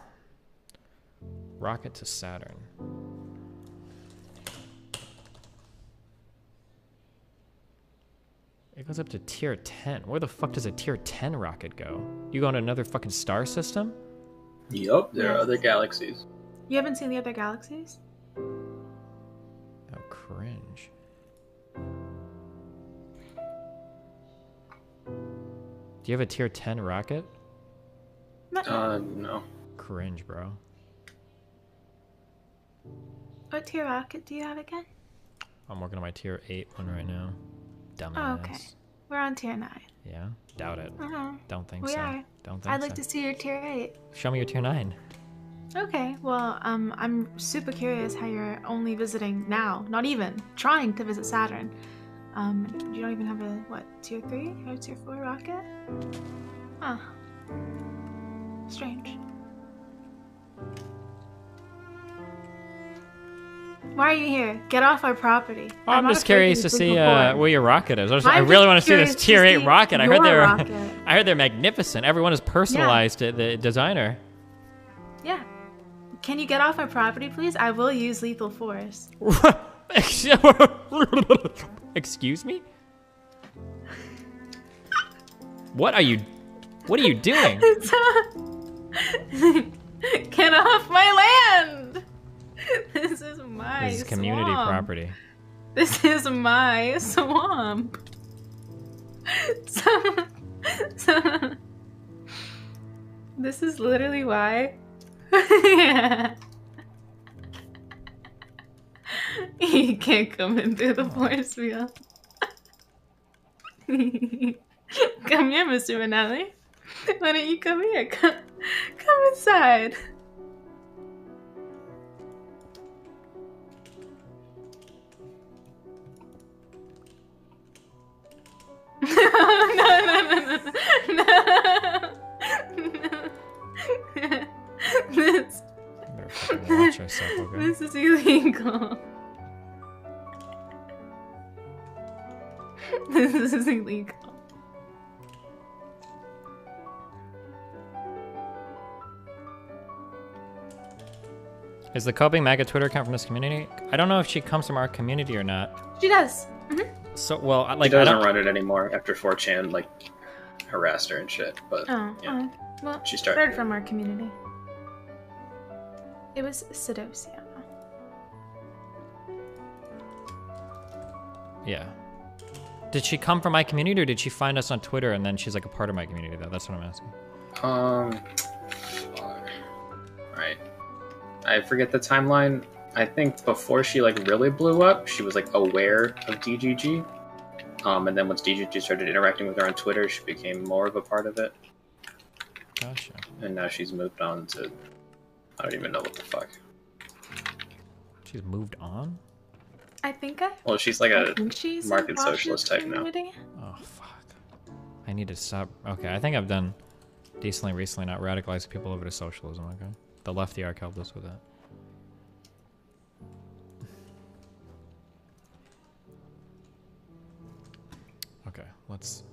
Rocket to Saturn. It goes up to tier 10. Where the fuck does a tier 10 rocket go? You go on another fucking star system? Yup, there are other galaxies. You haven't seen the other galaxies? Oh, cringe. Do you have a tier 10 rocket? No. Cringe, bro. What tier rocket do you have again? I'm working on my tier 8 one right now. Dumbass. Oh, okay. We're on tier 9. Yeah? Doubt it. Don't think We so. are. Don't think I'd like so. to see your tier 8. Show me your tier 9. Okay, well, I'm super curious how you're only visiting now, not even trying to visit Saturn. You don't even have a, what, tier 3 or tier 4 rocket? Huh. Strange. Why are you here? Get off our property. I'm not just afraid curious to sleep see before. where your rocket is. I I'm really just want to see this curious to tier 8 see rocket. I heard your they're rocket. I heard they're magnificent. Everyone has personalized it, the designer. Yeah. Can you get off our property, please? I will use lethal force. Excuse me? What are you doing? Get off my land! This is my This is community swamp. property. This is my swamp. This is literally why. Yeah. You can't come in through the force field. Come here, Mr. Manelli. Why don't you come here? Come inside. No. This. Better fucking watch yourself, okay? This is illegal. This is illegal. Is the Coping MAGA Twitter account from this community? I don't know if she comes from our community or not. She does. So, well, She like, doesn't run it anymore after 4chan like harassed her and shit. But yeah, Well, she third started. from our community. It was Sedosia. Yeah. Did she come from my community or did she find us on Twitter and then she's like a part of my community though? That's what I'm asking. Right. I forget the timeline. I think before she like really blew up, she was like aware of DGG. And then once DGG started interacting with her on Twitter, she became more of a part of it. Gotcha. And now she's moved on to, I don't even know what the fuck. She's moved on? I think Well, she's like a think she's in market Washington socialist type now. community. Oh, fuck. I need to stop. Okay, I think I've done decently recently not radicalizing people over to socialism, okay? The lefty arc helped us with that. Okay, let's...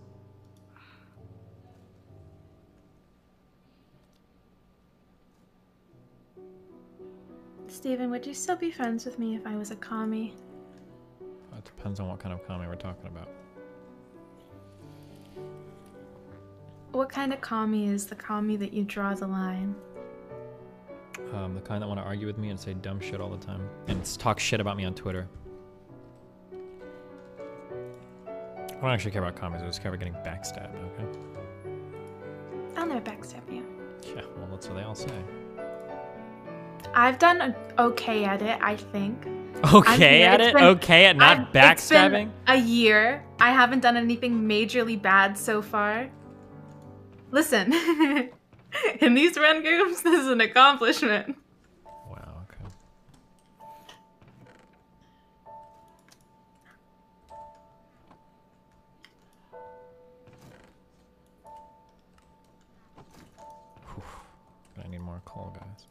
Steven, would you still be friends with me if I was a commie? It depends on what kind of commie we're talking about. What kind of commie is the commie that you draw the line? The kind that want to argue with me and say dumb shit all the time. And talk shit about me on Twitter. I don't actually care about commies, I just care about getting backstabbed, okay? I'll never backstab you. Yeah, well, that's what they all say. I've done okay at it, I think. Okay at it? Okay at not backstabbing? It's been a year. I haven't done anything majorly bad so far. Listen, in these run groups, this is an accomplishment. Wow, okay. Whew. I need more coal, guys.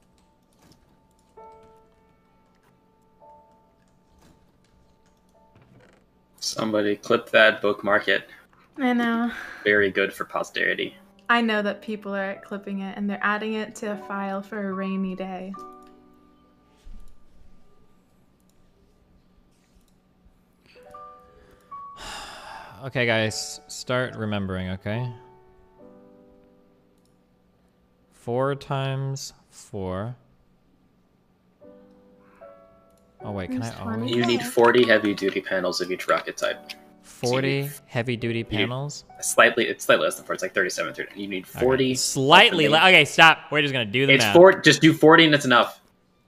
Somebody clip that, bookmark it. I know. Very good for posterity. I know that people are clipping it and they're adding it to a file for a rainy day. Okay, guys, start remembering, okay? 4 times 4 Oh wait, can I always? You need 40 heavy-duty panels of each rocket type. 40 heavy-duty panels? It's slightly less than 4. It's like 37. 30. You need 40. Okay. Slightly less. Okay, stop. We're just gonna do the math. 4. Just do 40 and it's enough.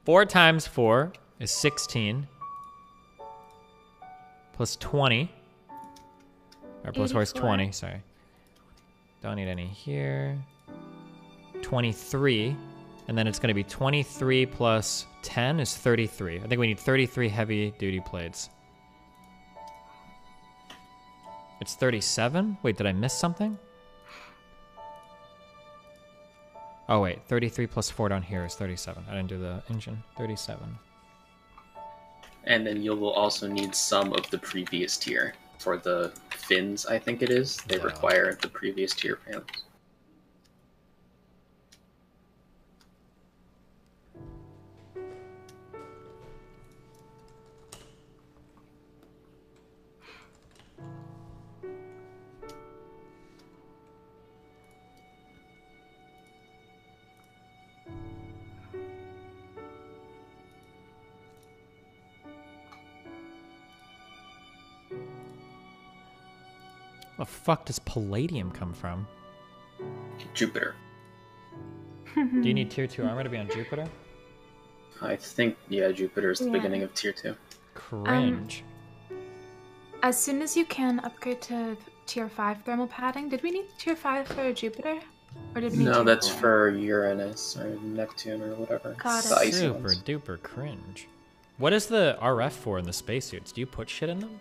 4 times 4 is 16. Plus 20. Or plus 4 is 20, sorry. Don't need any here. 23. And then it's going to be 23 plus 10 is 33. I think we need 33 heavy-duty plates. It's 37? Wait, did I miss something? Oh, wait. 33 plus 4 down here is 37. I didn't do the engine. 37. And then you will also need some of the previous tier. For the fins, I think it is. They require the previous tier panels. Where the fuck does palladium come from? Jupiter. Do you need tier 2 armor to be on Jupiter? I think, yeah, Jupiter is the beginning of tier 2. Cringe. As soon as you can upgrade to tier 5 thermal padding. Did we need tier 5 for Jupiter? Or did we need No, tier that's 4? for Uranus or Neptune or whatever. Got it. The icy Super ones. duper cringe. What is the RF for in the spacesuits? Do you put shit in them?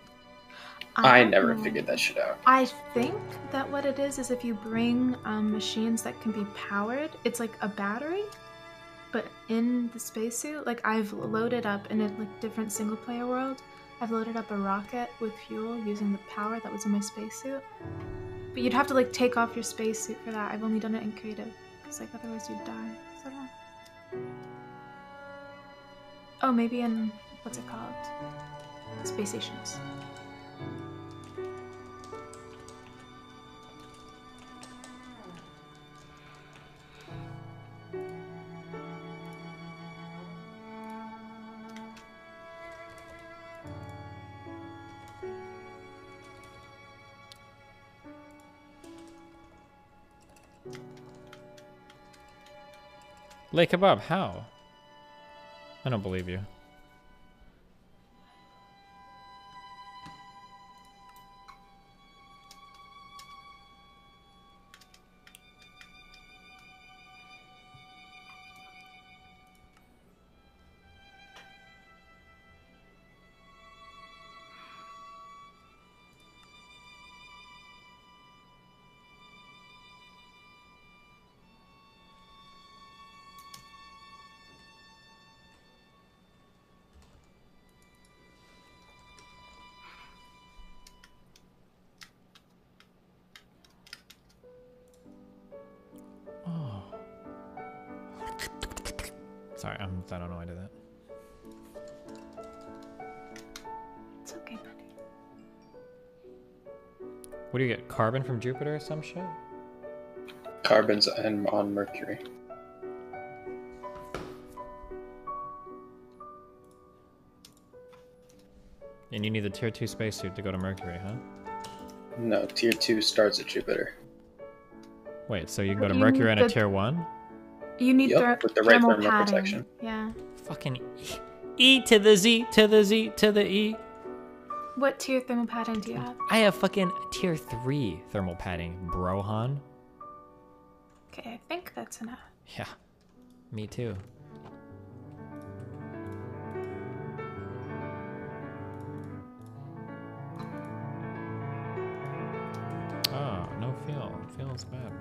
I never figured that shit out. I think that what it is if you bring machines that can be powered, it's like a battery, but in the spacesuit. Like I've loaded up in a different single player world, I've loaded up a rocket with fuel using the power that was in my spacesuit. But you'd have to like take off your spacesuit for that. I've only done it in creative, because like otherwise you'd die. So, oh, maybe in, what's it called? Space stations. Lake Kebab, how? I don't believe you. Sorry, I don't know why I did that. It's okay, buddy. What do you get? Carbon from Jupiter or some shit? Carbon's on Mercury. And you need the tier 2 spacesuit to go to Mercury, huh? No, tier 2 starts at Jupiter. Wait, so you can go to Mercury on a tier 1? You need with the right thermal thermal padding. protection. Yeah. Fucking E to the Z to the Z to the E. What tier thermal padding do you have? I have fucking tier 3 thermal padding, brohan. Okay, I think that's enough. Yeah, me too. Oh, no feel. Feels bad, man.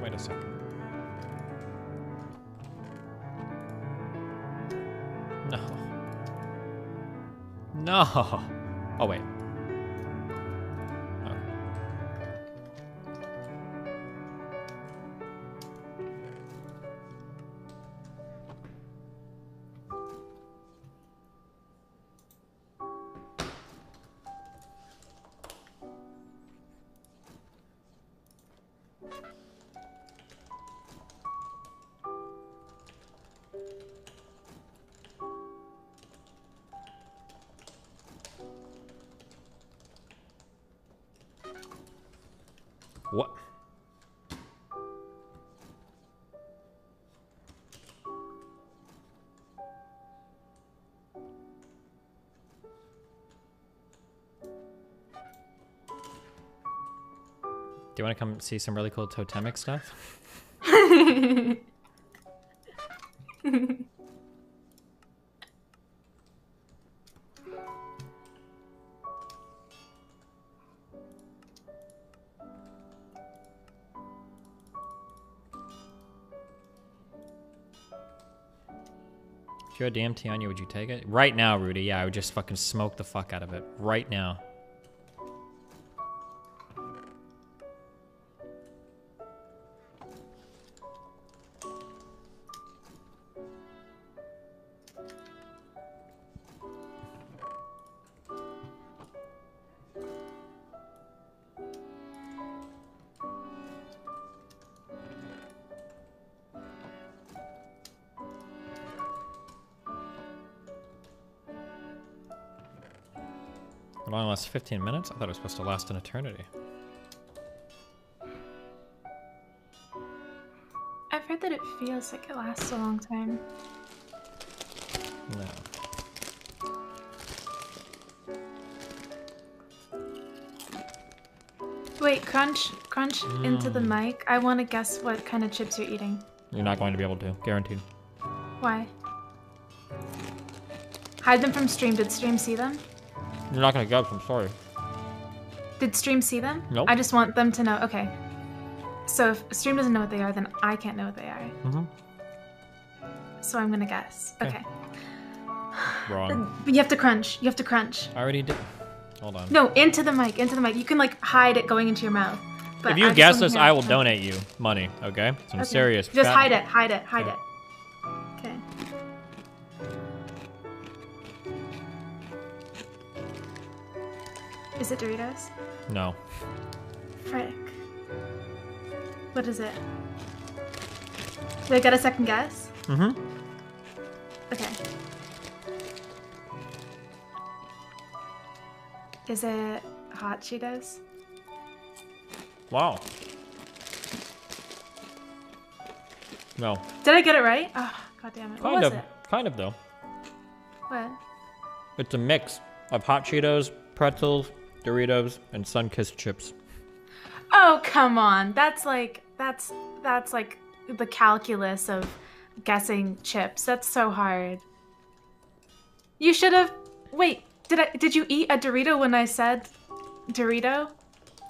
Wait a second. No. No. Oh, wait. Okay. What? Do you want to come see some really cool totemic stuff? If you had DMT on you, would you take it? Right now, Rudy, yeah, I would just fucking smoke the fuck out of it. Right now. It only lasts 15 minutes? I thought it was supposed to last an eternity. I've heard that it feels like it lasts a long time. No. Wait, crunch into the mic. I want to guess what kind of chips you're eating. You're not going to be able to, guaranteed. Why? Hide them from stream. Did stream see them? You're not going to guess, I'm sorry. Did stream see them? Nope. I just want them to know. Okay. So if stream doesn't know what they are, then I can't know what they are. Mm-hmm. So I'm gonna guess. Okay. Wrong. But you have to crunch. You have to crunch. I already did. Hold on. No, into the mic. Into the mic. You can like hide it going into your mouth. But If you I just guess wanna this, hear I it. will donate you money, okay? So I'm Okay. serious. Just Fat- hide it. Hide it. Hide it. Okay. Is it Doritos? No. Frick. What is it? Did I get a second guess? Mm-hmm. Okay. Is it Hot Cheetos? Wow. No. Did I get it right? Oh, God damn it. What Kind was of. it? Kind of, though. What? It's a mix of Hot Cheetos, pretzels, Doritos, and Sunkist chips. Oh, come on. That's like the calculus of guessing chips. That's so hard. You should have. Wait, did you eat a Dorito when I said Dorito?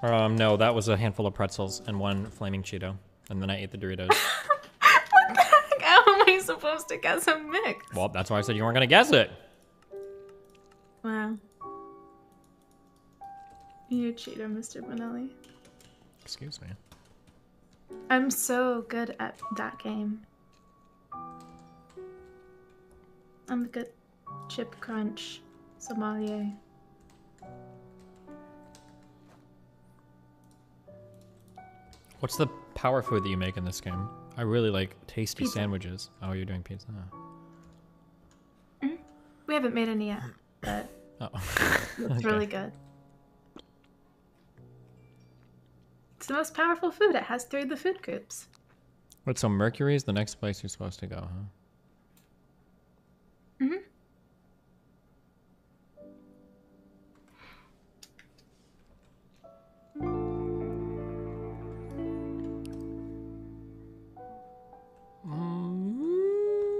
No, that was a handful of pretzels and one flaming Cheeto. And then I ate the Doritos. What the heck? How am I supposed to guess a mix? Well, that's why I said you weren't going to guess it. Wow. You cheater, Mr. Bonelli. Excuse me. I'm so good at that game. I'm a good chip crunch sommelier. What's the power food that you make in this game? I really like tasty Pizza. sandwiches. Oh, you're doing pizza. We haven't made any yet, but Oh. it's Okay. really good. It's the most powerful food. It has 3 of the food groups. What, so Mercury is the next place you're supposed to go, huh? Mm-hmm.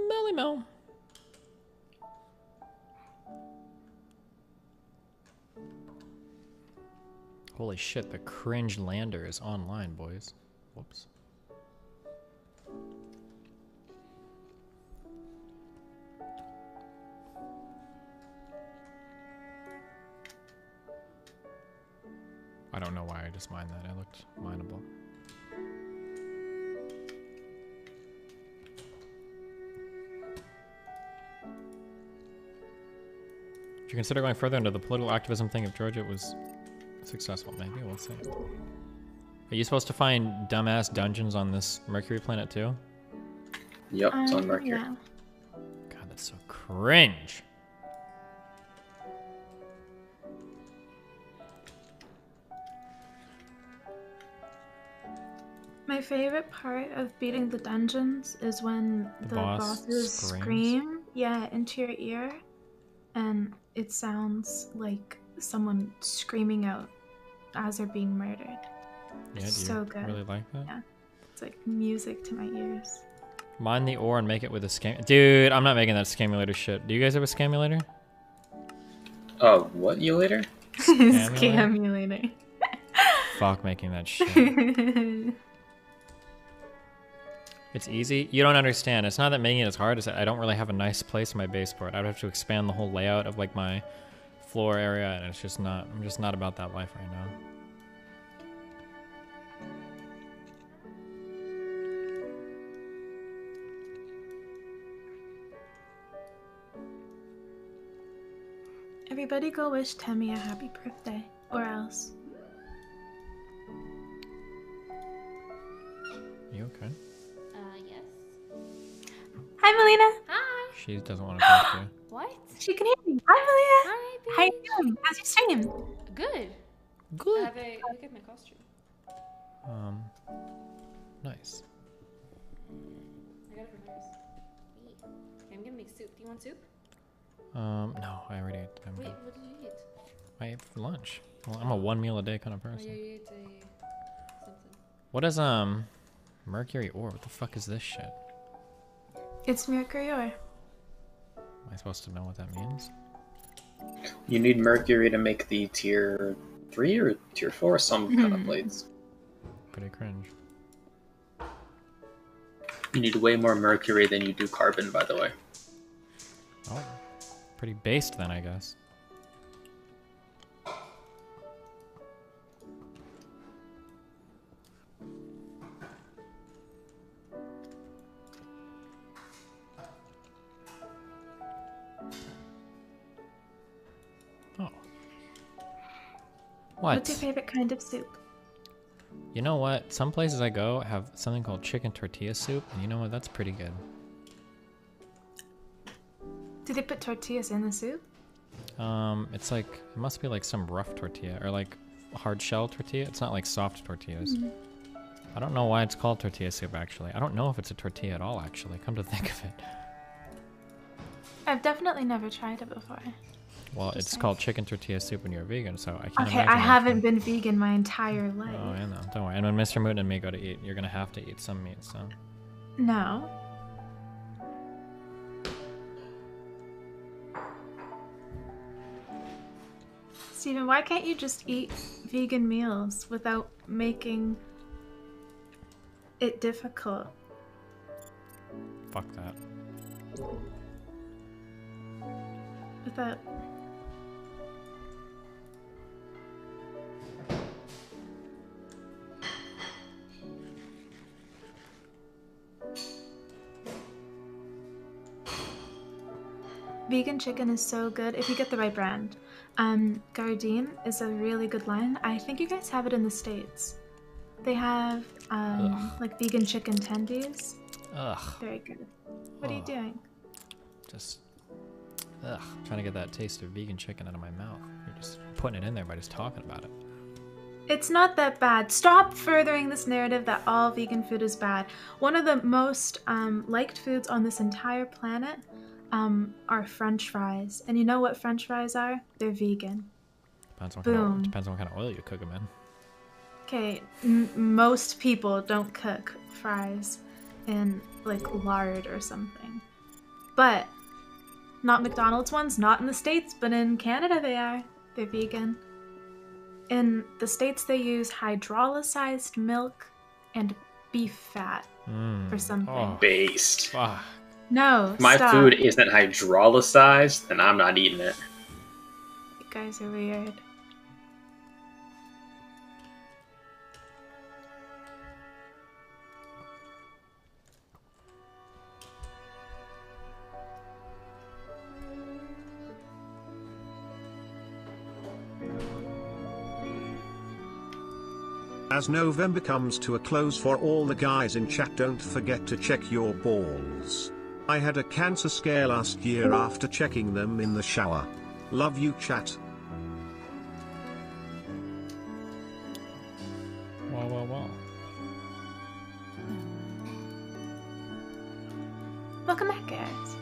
Melly Mel. Holy shit, the cringe lander is online, boys. Whoops. I don't know why I just mined that. It looked mineable. If you consider going further into the political activism thing, if Georgia was successful, maybe we'll see. Are you supposed to find dumbass dungeons on this Mercury planet too? Yep, it's on Mercury. Yeah. God, that's so cringe. My favorite part of beating the dungeons is when the bosses scream, yeah, into your ear, and it sounds like someone screaming out as they're being murdered. Yeah, It's do you so good. really like that? Yeah, it's like music to my ears. Mine the ore and make it with a scam. Dude, I'm not making that scamulator shit. Do you guys have a scamulator? What emulator? Scamulator. Fuck making that shit. It's easy. You don't understand. It's not that making it is hard. It's that I don't really have a nice place in my baseboard. I would have to expand the whole layout of like my floor area, and it's just not. I'm just not about that life right now. Everybody go wish Temmie a happy birthday, or else. You okay? Yes. Hi, Melina. Hi. She doesn't want to talk to you. What? She can hear me. Hi, Melina. Hi, babe. How you doing? How's your stream? Good. Good. Have a look at my costume. Nice. I got it from hers. Okay, I'm gonna make soup. Do you want soup? No, I already ate. I'm Wait, good. what did you eat? I ate for lunch. Well, I'm a one meal a day kind of Oh, person. yeah, you ate something. What is mercury ore? What the fuck is this shit? It's mercury ore. Am I supposed to know what that means? You need mercury to make the tier 3 or tier 4, some kind of blades. Pretty cringe. You need way more mercury than you do carbon, by the way. Oh, pretty based then, I guess. Oh. What? What's your favorite kind of soup? You know what? Some places I go have something called chicken tortilla soup, and you know what? That's pretty good. Do they put tortillas in the soup? It's like, it must be like some rough tortilla, or like hard shell tortilla. It's not like soft tortillas. Mhm. I don't know why it's called tortilla soup, actually. I don't know if it's a tortilla at all, actually, come to think of it. I've definitely never tried it before. Well, it's called chicken tortilla soup when you're vegan, so I can't Okay, imagine I that's haven't fun. been vegan my entire life. Oh, I know. Don't worry. And when Mr. Moon and me go to eat, you're gonna have to eat some meat, so. No. Steven, why can't you just eat vegan meals without making it difficult? Fuck that. Without... Vegan chicken is so good if you get the right brand. Gardein is a really good line. I think you guys have it in the States. They have like vegan chicken tendies. Ugh. Very good. What are you doing? Just, trying to get that taste of vegan chicken out of my mouth. You're just putting it in there by just talking about it. It's not that bad. Stop furthering this narrative that all vegan food is bad. One of the most liked foods on this entire planet are French fries. And you know what French fries are? They're vegan. Depends on Boom. depends on what kind of oil you cook them in. Okay, most people don't cook fries in like lard or something. But not McDonald's ones, not in the States, but in Canada they are. They're vegan. In the States they use hydrolyzed milk and beef fat or something. Oh. Based. Fuck. No, If my stop. food isn't hydrolyzed, then I'm not eating it. You guys are weird. As November comes to a close for all the guys in chat, don't forget to check your balls. I had a cancer scare last year after checking them in the shower. Love you, chat. Wow, wow, wow. Welcome back, guys.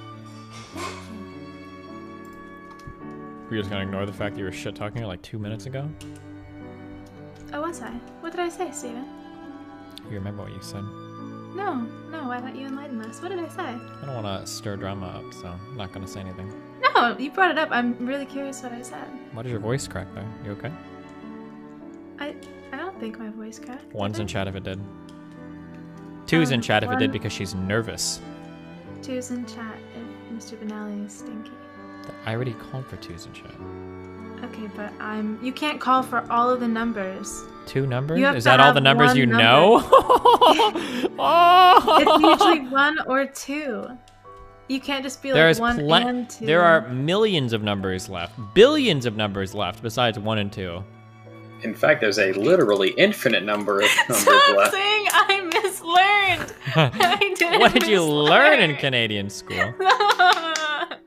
We're just gonna ignore the fact that you were shit talking like 2 minutes ago? Oh, was I? What did I say, Steven? You remember what you said? No, why don't you enlighten us? What did I say? I don't want to stir drama up, so I'm not gonna say anything. No, you brought it up. I'm really curious what I said. Why does your voice crack there? You okay? I don't think my voice cracked. One's in chat if it did. Two's in chat if it did because she's nervous. Two's in chat if Mr. Benelli is stinky. I already called for twos in chat. Okay, but you can't call for all of the numbers. 2 numbers? You have Is to that all have the numbers one you number. know? Oh! It's usually 1 or 2. You can't just be like 1 and 2. There are millions of numbers left. Billions of numbers left besides 1 and 2. In fact, there's a literally infinite number of numbers Stop left. saying I mislearned. I didn't What did you mislearn. learn in Canadian school? I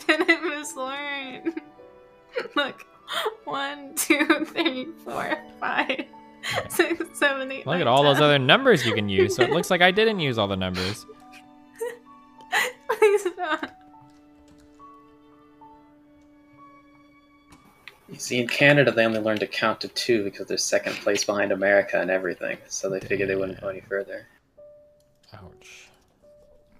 didn't mislearn. Look, 1, 2, 3, 4, 5, 6, 7, 8. Look 9, at all those 10. other numbers you can use. So it looks like I didn't use all the numbers. Please don't. You see, in Canada, they only learned to count to 2 because they're second place behind America and everything. So they figured they wouldn't go any further. Ouch.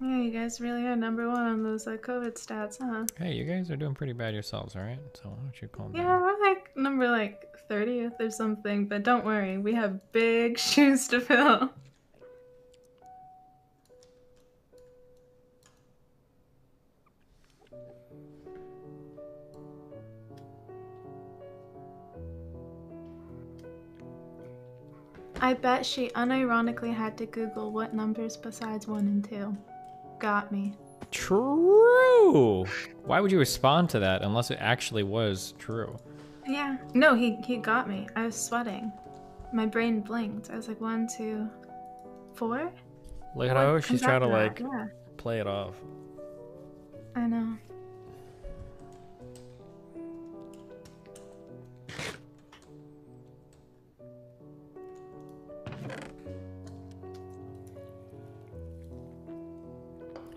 Yeah, you guys really are number 1 on those COVID stats, huh? Hey, you guys are doing pretty bad yourselves, alright? So why don't you calm down? Yeah, we're like number 30th or something, but don't worry, we have big shoes to fill. I bet she unironically had to Google what numbers besides 1 and 2. Got me. True! Why would you respond to that unless it actually was true? Yeah. No, he got me. I was sweating. My brain blinked. I was like, 1, 2, 4? Look at how she's trying to after that? Yeah. play it off. I know.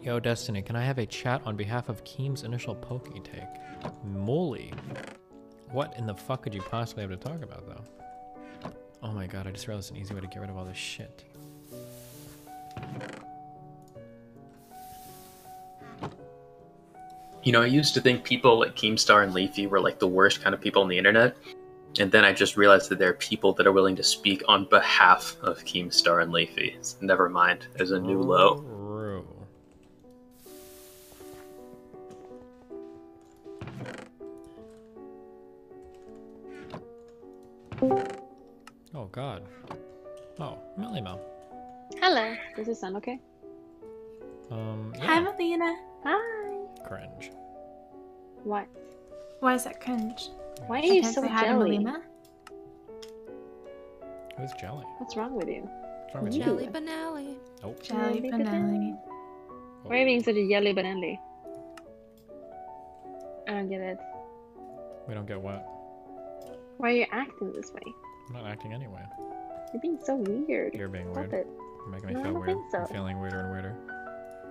Yo, Destiny, can I have a chat on behalf of Keem's initial poke take? Moly. What in the fuck could you possibly have to talk about, though? Oh my god, I just realized an easy way to get rid of all this shit. You know, I used to think people like Keemstar and Leafy were like the worst kind of people on the internet. And then I just realized that there are people that are willing to speak on behalf of Keemstar and Leafy. So never mind, there's a new low. Oh god. Oh, Melimo. Hello. Does it sound okay? Yeah. Hi, Melina. Hi. Cringe. What? Why is that cringe? Why are you can't so say hi to jelly? Melina? Who's jelly? What's wrong with you? What's wrong with you? Jelly Benelli. Oh. Jelly Benelli. Why are you being such a jelly Benelli? I don't get it. We don't get what? Why are you acting this way? I'm not acting anyway. You're being so weird. You're being Stop weird. it. You're making me No, I feel don't weird. think so. I'm feeling weirder and weirder.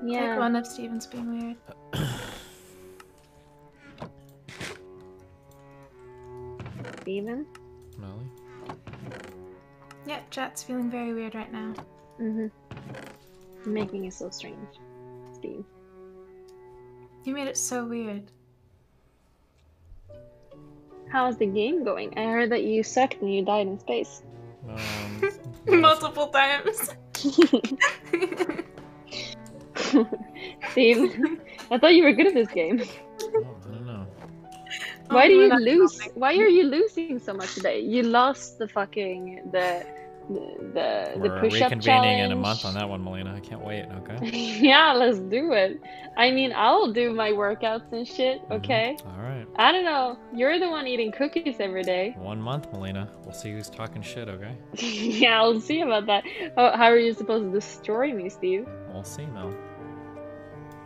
Yeah. Take one of Steven's being weird. Steven? Melly? Yeah, chat's feeling very weird right now. Mm-hmm. You're making it so strange, Steve. You made it so weird. How's the game going? I heard that you sucked and you died in space. Multiple times. Steve, I thought you were good at this game. I don't know. Why do we're you not lose? helping. Why are you losing so much today? You lost the fucking the We're push-up reconvening challenge. in a month on that one, Melina. I can't wait, okay? Yeah, let's do it. I mean, I'll do my workouts and shit. Okay. Alright. I don't know. You're the one eating cookies every day. 1 month, Melina. We'll see who's talking shit, okay? Yeah, I'll see about that. How are you supposed to destroy me, Steve? We'll see, Mel.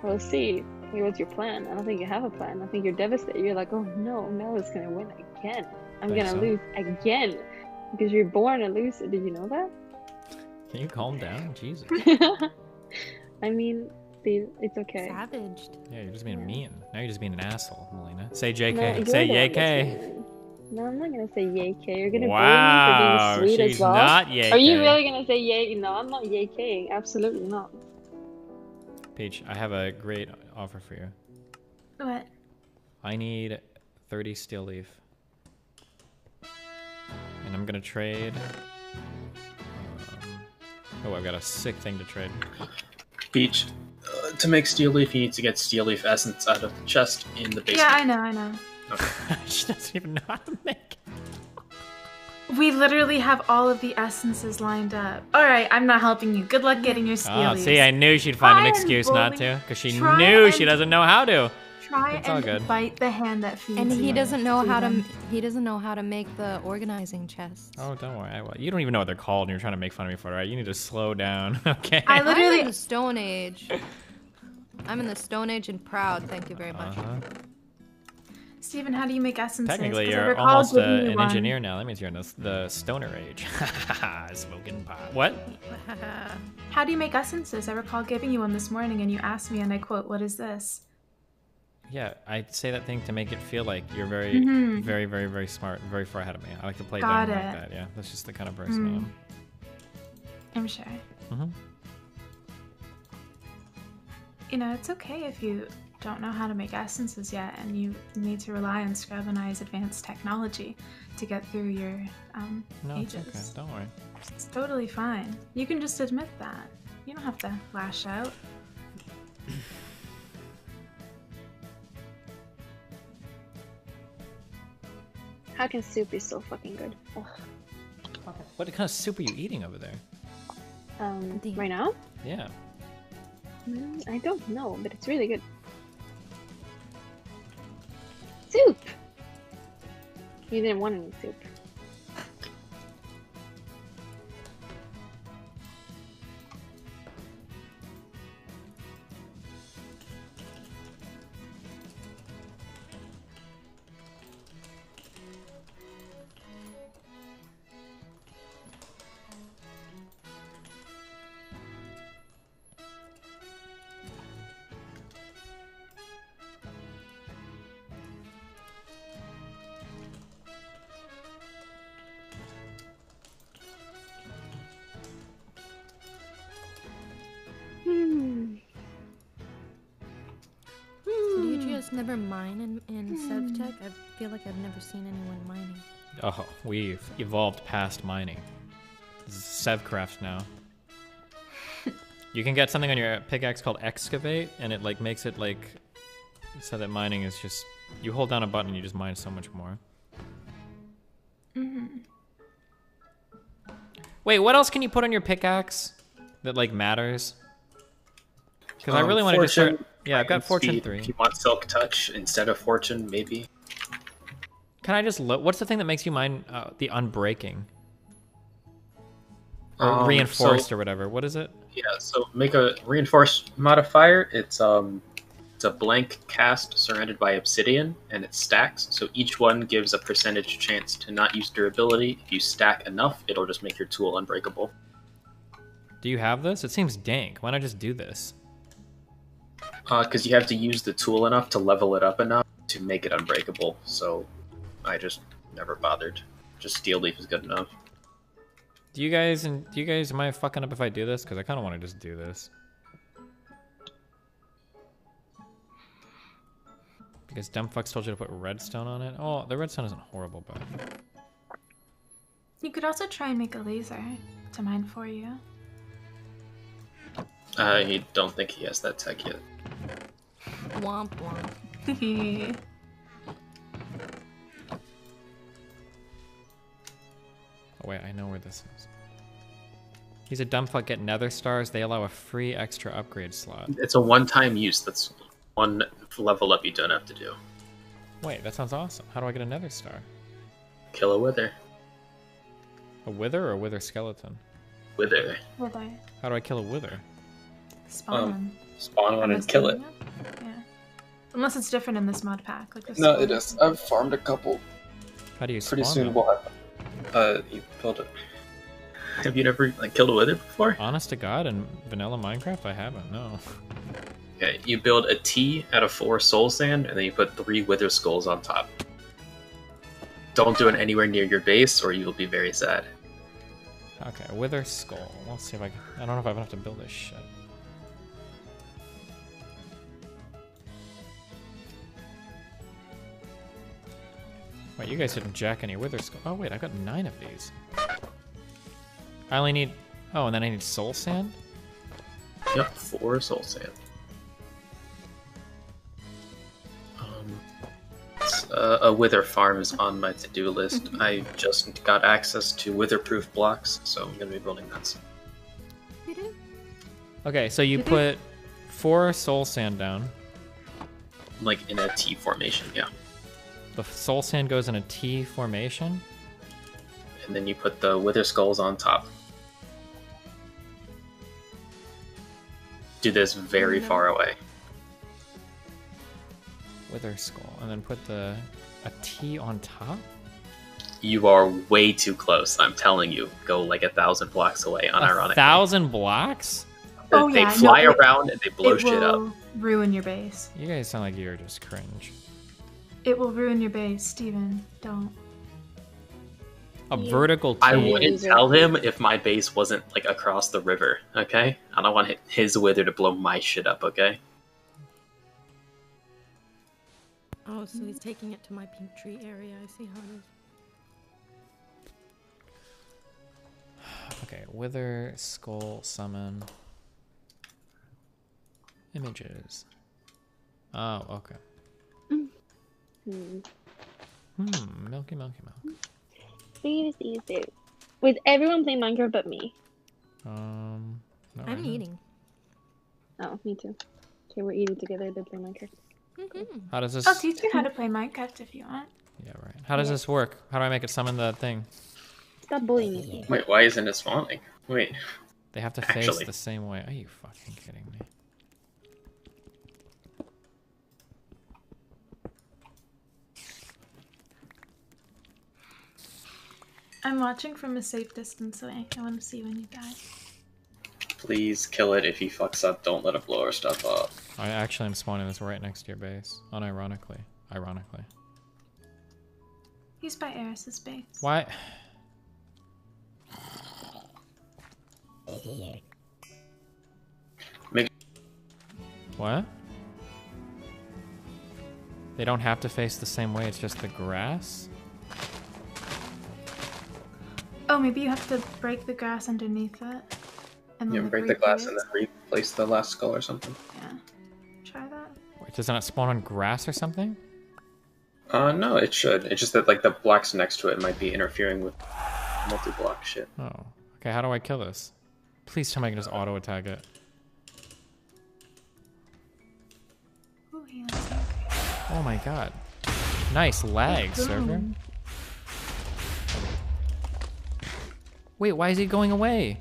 We'll see. Hey, what's your plan? I don't think you have a plan. I think you're devastated. You're like, oh no, Mel is gonna win again. I'm Think gonna so? lose again. Because you're born a loser. Did you know that? Can you calm down? Jesus. I mean, Steve, it's okay. Savaged. Yeah, you're just being mean. Now you're just being an asshole, Melina. Say JK. No, you're Say the one that's YK. mean. No, I'm not gonna say yay K. You're gonna Wow, bully me for being sweet she's as well. not yay Are you K. really gonna say yay? No, I'm not yay K. Absolutely not. Peach, I have a great offer for you. What? I need 30 steel leaf. And I'm gonna trade. Oh, I've got a sick thing to trade. Peach, to make steel leaf, you need to get steel leaf essence out of the chest in the basement. Yeah, I know. Okay. She doesn't even know how to make it. We literally have all of the essences lined up. Alright, I'm not helping you. Good luck getting your steel Oh, leaves. see, I knew she'd find an Try and excuse not bully- to, because she try knew and- she doesn't know how to. Try It's all and good. bite the hand that feeds And you. he doesn't know how to. Steven. He doesn't know how to make the organizing chests. Oh, don't worry. I will. You don't even know what they're called, and you're trying to make fun of me for it, right? You need to slow down, okay? I'm in the Stone Age. I'm in the Stone Age and proud. Thank you very much. Steven, how do you make essences? Technically, 'Cause I you're recall almost giving you an one. engineer now. That means you're in the stoner age. Smoking pot. What? How do you make essences? I recall giving you one this morning, and you asked me, and I quote, "What is this?" Yeah, I say that thing to make it feel like you're very, Mhm. very, very, very smart, very far ahead of me. I like to play Got down it. like that. Yeah, that's just the kind of person I am. I'm sure. Mm-hmm. You know, it's okay if you don't know how to make essences yet, and you need to rely on Scrub and I's advanced technology to get through your No, it's ages. okay. Don't worry. It's totally fine. You can just admit that. You don't have to lash out. How can soup be so fucking good? Ugh. What kind of soup are you eating over there? Right now? Yeah. I don't know, but it's really good. Soup! You didn't want any soup. So do you just never mine in SevTech? I feel like I've never seen anyone mining. Oh, we've evolved past mining. This is Sevcraft now. You can get something on your pickaxe called excavate, and it like makes it like so that mining is just you hold down a button and you just mine so much more. Mm-hmm. Wait, what else can you put on your pickaxe that like matters? Because I really wanted to start. Yeah, I've got Fortune Speed. 3. If you want Silk Touch instead of Fortune, maybe. Can I just look? What's the thing that makes you mine the unbreaking? Or reinforced or whatever. What is it? Yeah, so make a reinforced modifier. It's a blank cast surrounded by obsidian, and it stacks. So each one gives a percentage chance to not use durability. If you stack enough, it'll just make your tool unbreakable. Do you have this? It seems dank. Why not just do this? Because you have to use the tool enough to level it up enough to make it unbreakable. So I just never bothered. Just steel leaf is good enough. Do you guys am I fucking up if I do this? Because I kind of want to just do this. Because dumb fucks told you to put redstone on it. Oh, the redstone isn't horrible, but You could also try and make a laser to mine for you. I don't think he has that tech yet. Womp womp. oh wait, I know where this is. He's a dumb fuck. Get nether stars. They allow a free extra upgrade slot. It's a one-time use. That's one level up you don't have to do. Wait, that sounds awesome. How do I get a nether star? Kill a wither. A wither or a wither skeleton? Wither. Wither. How do I kill a wither? Spawn one. Spawn one and kill it. Yeah. Unless it's different in this mod pack. Like this No, one. it is. I've farmed a couple. How do you Pretty spawn soon them? we'll have. You build it. Have you never like killed a wither before? Honest to God, in vanilla Minecraft, I haven't. No. Okay, you build a T out of 4 soul sand, and then you put 3 wither skulls on top. Don't do it anywhere near your base, or you'll be very sad. Okay, wither skull. Let's see if I can. I don't know if I have to build this shit. Wait, you guys didn't jack any wither skull. Oh wait, I got 9 of these. I only need. Oh, and then I need soul sand. Yep, 4 soul sand. A wither farm is on my to-do list. I just got access to wither-proof blocks, so I'm gonna be building that soon. Okay, so you put 4 soul sand down. Like in a T formation, yeah. The soul sand goes in a T formation. And then you put the wither skulls on top. Do this very far away. Wither skull, and then put a T on top. You are way too close. I'm telling you, go like 1,000 blocks away. Unironically. 1,000 blocks? Oh, They yeah, fly no, around and they blow it shit up. will ruin your base. You guys sound like you're just cringe. It will ruin your base, Steven. Don't. A vertical T. I wouldn't tell him if my base wasn't like across the river. Okay, I don't want his wither to blow my shit up. Okay. Oh, so he's taking it to my pink tree area. I see how it is. Okay, wither skull summon images. Oh, okay. Milky milk. Steve. Was everyone playing Minecraft but me? No, I'm eating. Oh, me too. Okay, we're eating together to play Minecraft. How does this? I'll teach you how to play Minecraft if you want. Yeah, right. How does this work? How do I make it summon the thing? Stop bullying me. Wait, why isn't it spawning? Wait. They have to face Actually. the same way. Are you fucking kidding me? I'm watching from a safe distance away. I want to see when you die. Please kill it if he fucks up. Don't let it blow our stuff up. I actually am spawning this right next to your base. Unironically. Ironically. He's by Eris's base. Why? What? They don't have to face the same way, it's just the grass? Oh, maybe you have to break the grass underneath it. And Yeah, then break the glass and then replace the last skull or something. Yeah. Try that. Wait, does it not spawn on grass or something? No, it should. It's just that like the blocks next to it might be interfering with multi-block shit. Oh. Okay, how do I kill this? Please tell me I can just auto-attack it. Ooh, he looks so Oh my god. Nice lag, server. Wait, why is he going away?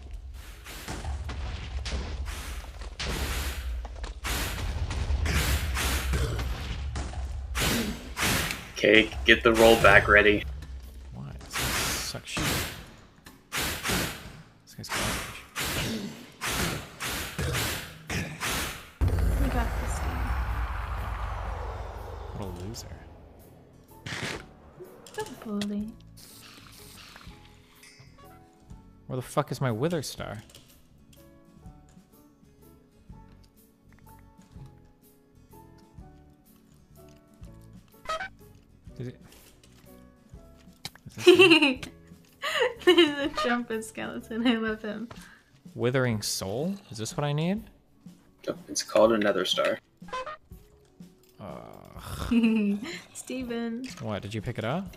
Okay, get the rollback ready. Why? This sucks shit. This guy's garbage. You got this guy. What a loser. Don't bully. Where the fuck is my wither star? Is it? There's a trumpet skeleton. I love him. Withering soul? Is this what I need? Yep, it's called a nether star. Steven. What? Did you pick it up?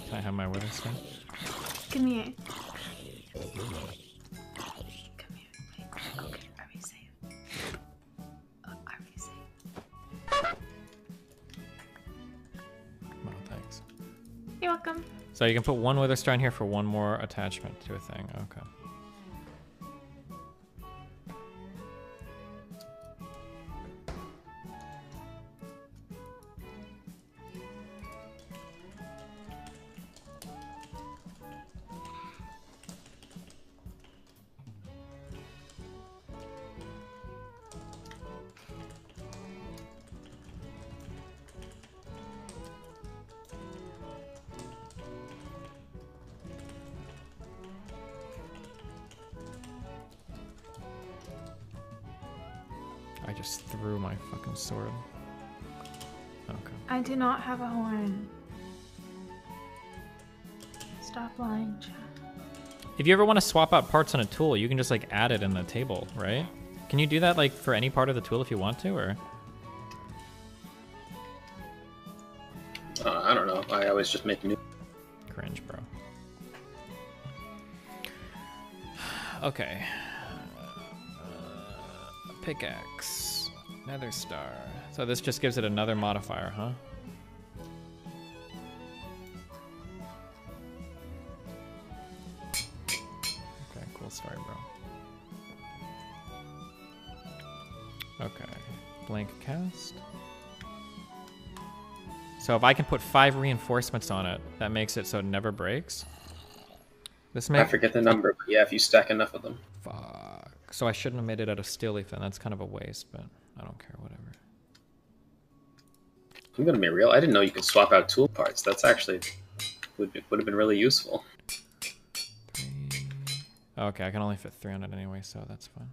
Can I have my wither star? Come here. Come here. Okay, are we safe? Are we safe? Come on, thanks. You're welcome. So you can put one wither star in here for one more attachment to a thing. Okay. I just threw my fucking sword. Okay. I do not have a horn. Stop lying, chat. If you ever want to swap out parts on a tool, you can just like add it in the table, right? Can you do that like for any part of the tool if you want to, or? I don't know. I always just make new. Cringe, bro. Okay. Pickaxe. Nether star. So this just gives it another modifier, huh? Okay, cool story, bro. Okay. Blank cast. So if I can put 5 reinforcements on it, that makes it so it never breaks. I forget the number, but yeah, if you stack enough of them. Fuck. So I shouldn't have made it out of steel leaf then. That's kind of a waste, but I don't care, whatever. I'm gonna be real. I didn't know you could swap out tool parts. That's actually would have been really useful. 3. Okay, I can only fit 3 on it anyway, so that's fine.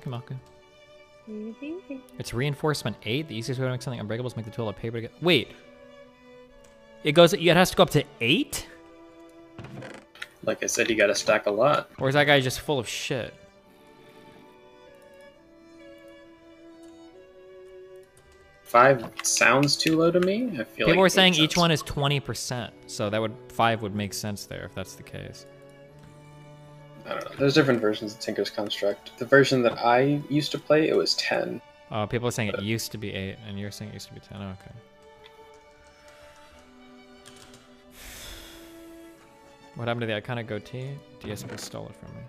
Malky. It's reinforcement 8. The easiest way to make something unbreakable is make the tool a paper to get. Wait. It has to go up to 8? Like I said, you gotta stack a lot. Or is that guy just full of shit? Five sounds too low to me. I feel People like were saying each one is 20%, so that would 5 would make sense there if that's the case. I don't know. There's different versions of Tinker's Construct. The version that I used to play, it was 10. Oh, people are saying it used to be 8, and you're saying it used to be 10. Oh, okay. What happened to the iconic goatee? DSP stole it from me.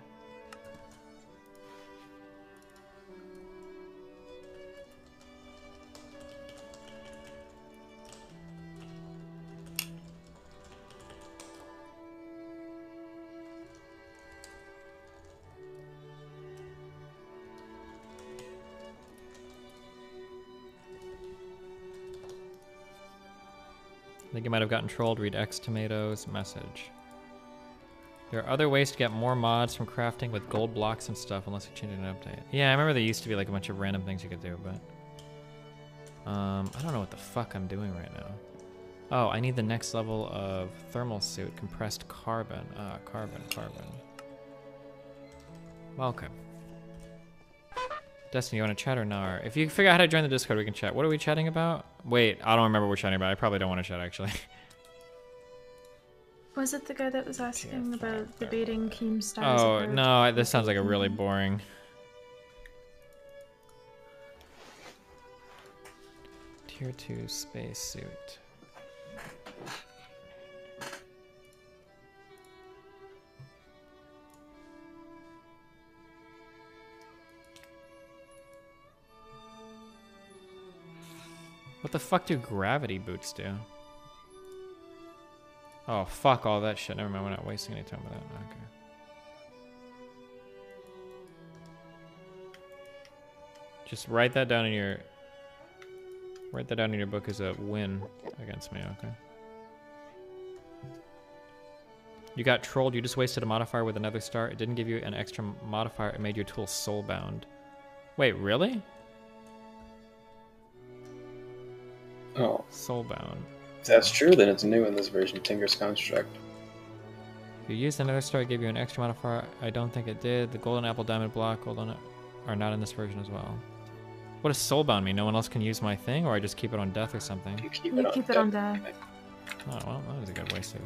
I think you might have gotten trolled. Read X Tomatoes message. There are other ways to get more mods from crafting with gold blocks and stuff unless you change an update. Yeah, I remember there used to be like a bunch of random things you could do, but I don't know what the fuck I'm doing right now. Oh, I need the next level of thermal suit, compressed carbon. Carbon. Welcome. Destiny, you want to chat or not? If you figure out how to join the Discord, we can chat. What are we chatting about? Wait, I don't remember what we're chatting about. I probably don't want to chat, actually. Was it the guy that was asking about debating Keemstar's? Oh, no, this sounds like a really boring... Tier 2 spacesuit. What the fuck do gravity boots do? Oh, fuck all that shit. Never mind, we're not wasting any time with that. Okay. Just write that down in your... Write that down in your book as a win against me, okay? You got trolled. You just wasted a modifier with another star. It didn't give you an extra modifier. It made your tool soulbound. Wait, really? Oh. Soulbound. If that's true, then it's new in this version of Tinker's Construct. If you used another star, it gave you an extra modifier. I don't think it did. The golden apple, diamond block, golden are not in this version as well. What does soulbound mean? No one else can use my thing, or I just keep it on death or something? You keep it on death. Oh, well, that was a good way save.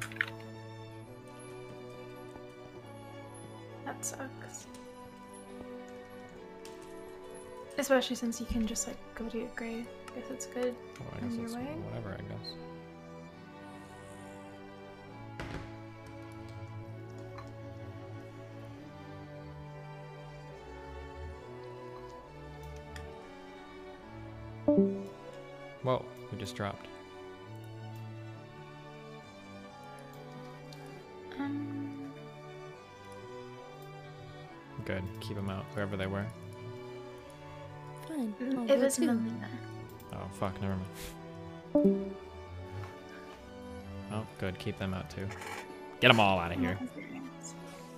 That sucks. Especially since you can just like go to your grave. I guess it's good Well, I on guess your it's way. whatever, I guess. Whoa, we just dropped. Good, keep them out, wherever they were. Fine. I'll It go was too. Melina. Oh, fuck, never mind. Oh, good, keep them out too. Get them all out of here.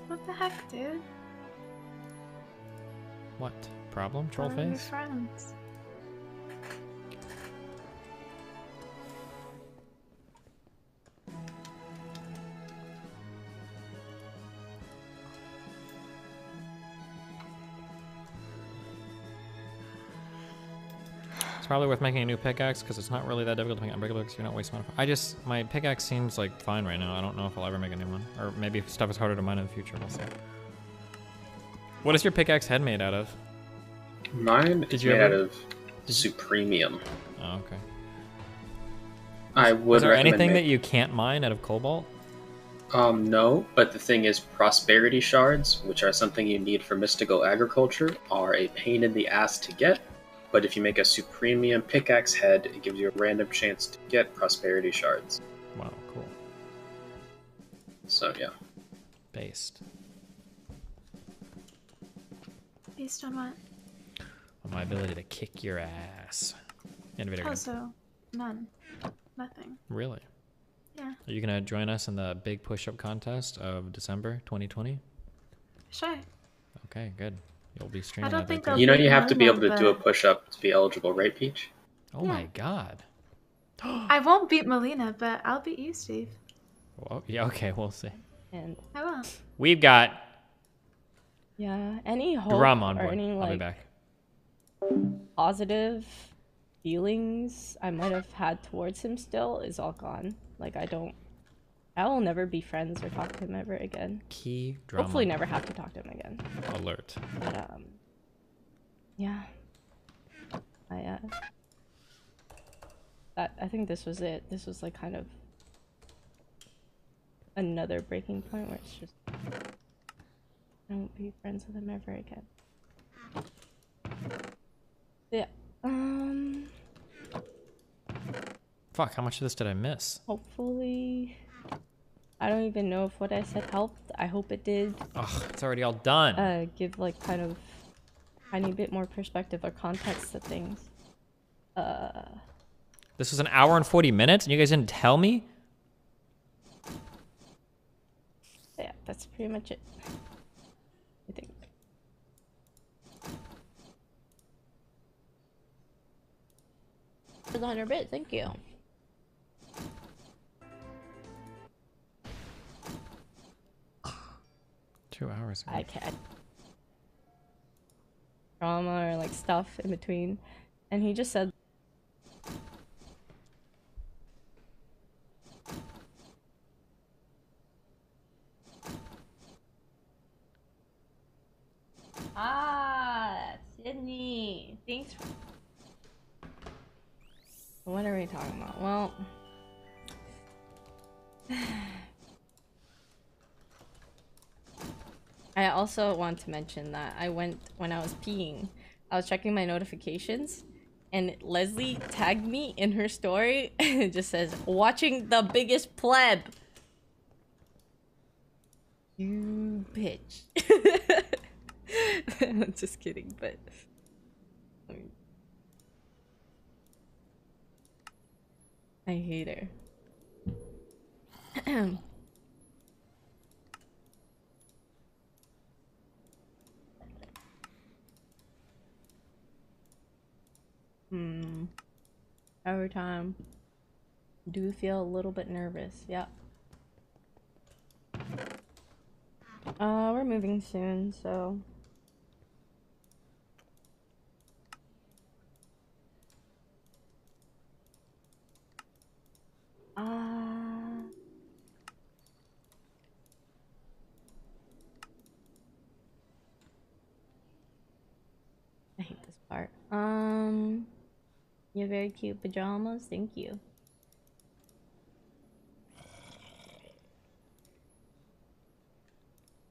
What the heck, dude? What? Problem? Troll Follow your face? friends. It's probably worth making a new pickaxe because it's not really that difficult to make unbreakable because you're not wasting money. My pickaxe seems like fine right now. I don't know if I'll ever make a new one. Or maybe if stuff is harder to mine in the future, we'll see. What is your pickaxe head made out of? Mine is made out of supremium. Oh, okay. I would Is there recommend anything that you can't mine out of cobalt? No, but the thing is, prosperity shards, which are something you need for mystical agriculture, are a pain in the ass to get. But if you make a supremium pickaxe head, it gives you a random chance to get prosperity shards. Wow, cool. So yeah. Based. Based on what? On my ability to kick your ass. In a video Oh, game. so none. Nothing. Really? Yeah. Are you gonna join us in the big push-up contest of December 2020? Sure. Okay, good. You'll be streaming don't that day think too. I'll You know beat you have to be able Melina, to do a but- push-up to be eligible, right, Peach? Oh my god. I won't beat Melina, but I'll beat you, Steve. Well, yeah, okay, we'll see. And I will. We've got yeah, any hope Drum on or board. any I'll be like back. positive feelings I might have had towards him still is all gone. Like I will never be friends or talk to him ever again. Key drum Hopefully on never have to talk to him again. Alert. But yeah. I think this was it. This was like kind of another breaking point where it's just I won't be friends with him ever again. Yeah. Fuck, how much of this did I miss? Hopefully I don't even know if what I said helped. I hope it did. Ugh, it's already all done. Give like kind of tiny bit more perspective or context to things. This was an hour and 40 minutes and you guys didn't tell me? Yeah, that's pretty much it. I think. For the 100 bits, thank you. Two hours. I can't. Drama or like stuff in between. And he just said Sydney. Thanks for... What are we talking about? Well, I also want to mention that when I was peeing, I was checking my notifications and Leslie tagged me in her story and it just says, watching the biggest pleb. You bitch. I'm just kidding, but I hate her. Every time. Do feel a little bit nervous. Yep. We're moving soon, so Art. Your very cute pajamas. Thank you.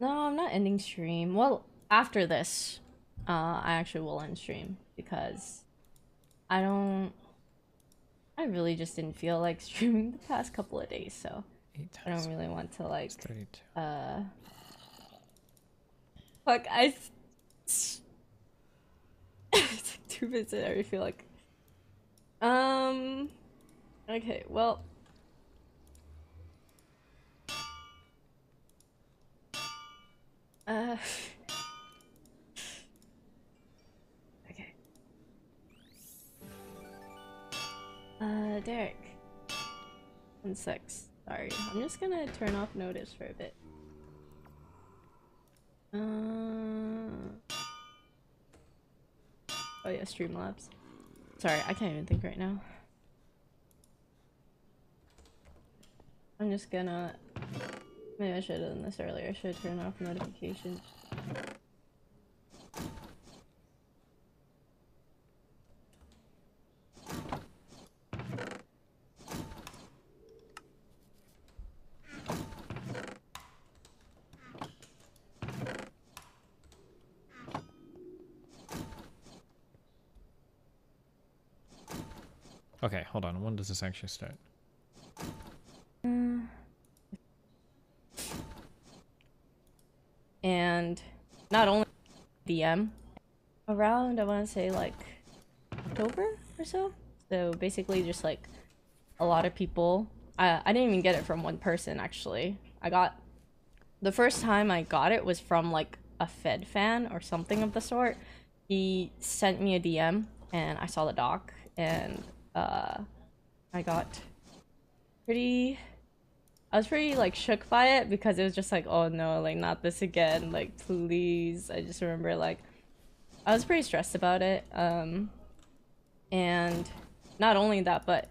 No, I'm not ending stream. Well, after this, I actually will end stream because I really just didn't feel like streaming the past couple of days, so I don't really want to like fuck, it's like 2 minutes in, I already feel like okay, well okay. Derek. 1 sec. Sorry. I'm just gonna turn off notice for a bit. Oh yeah, Streamlabs. Sorry, I can't even think right now. I'm just gonna... Maybe I should have done this earlier. I should turn off notifications. Okay, hold on. When does this actually start? And not only DM around, I want to say like October or so. So basically just like a lot of people. I didn't even get it from one person actually. The first time I got it was from like a Fed fan or something of the sort. He sent me a DM and I saw the doc and I was pretty like shook by it because it was just like, oh no, like not this again, like please. I just remember like I was pretty stressed about it. And not only that, but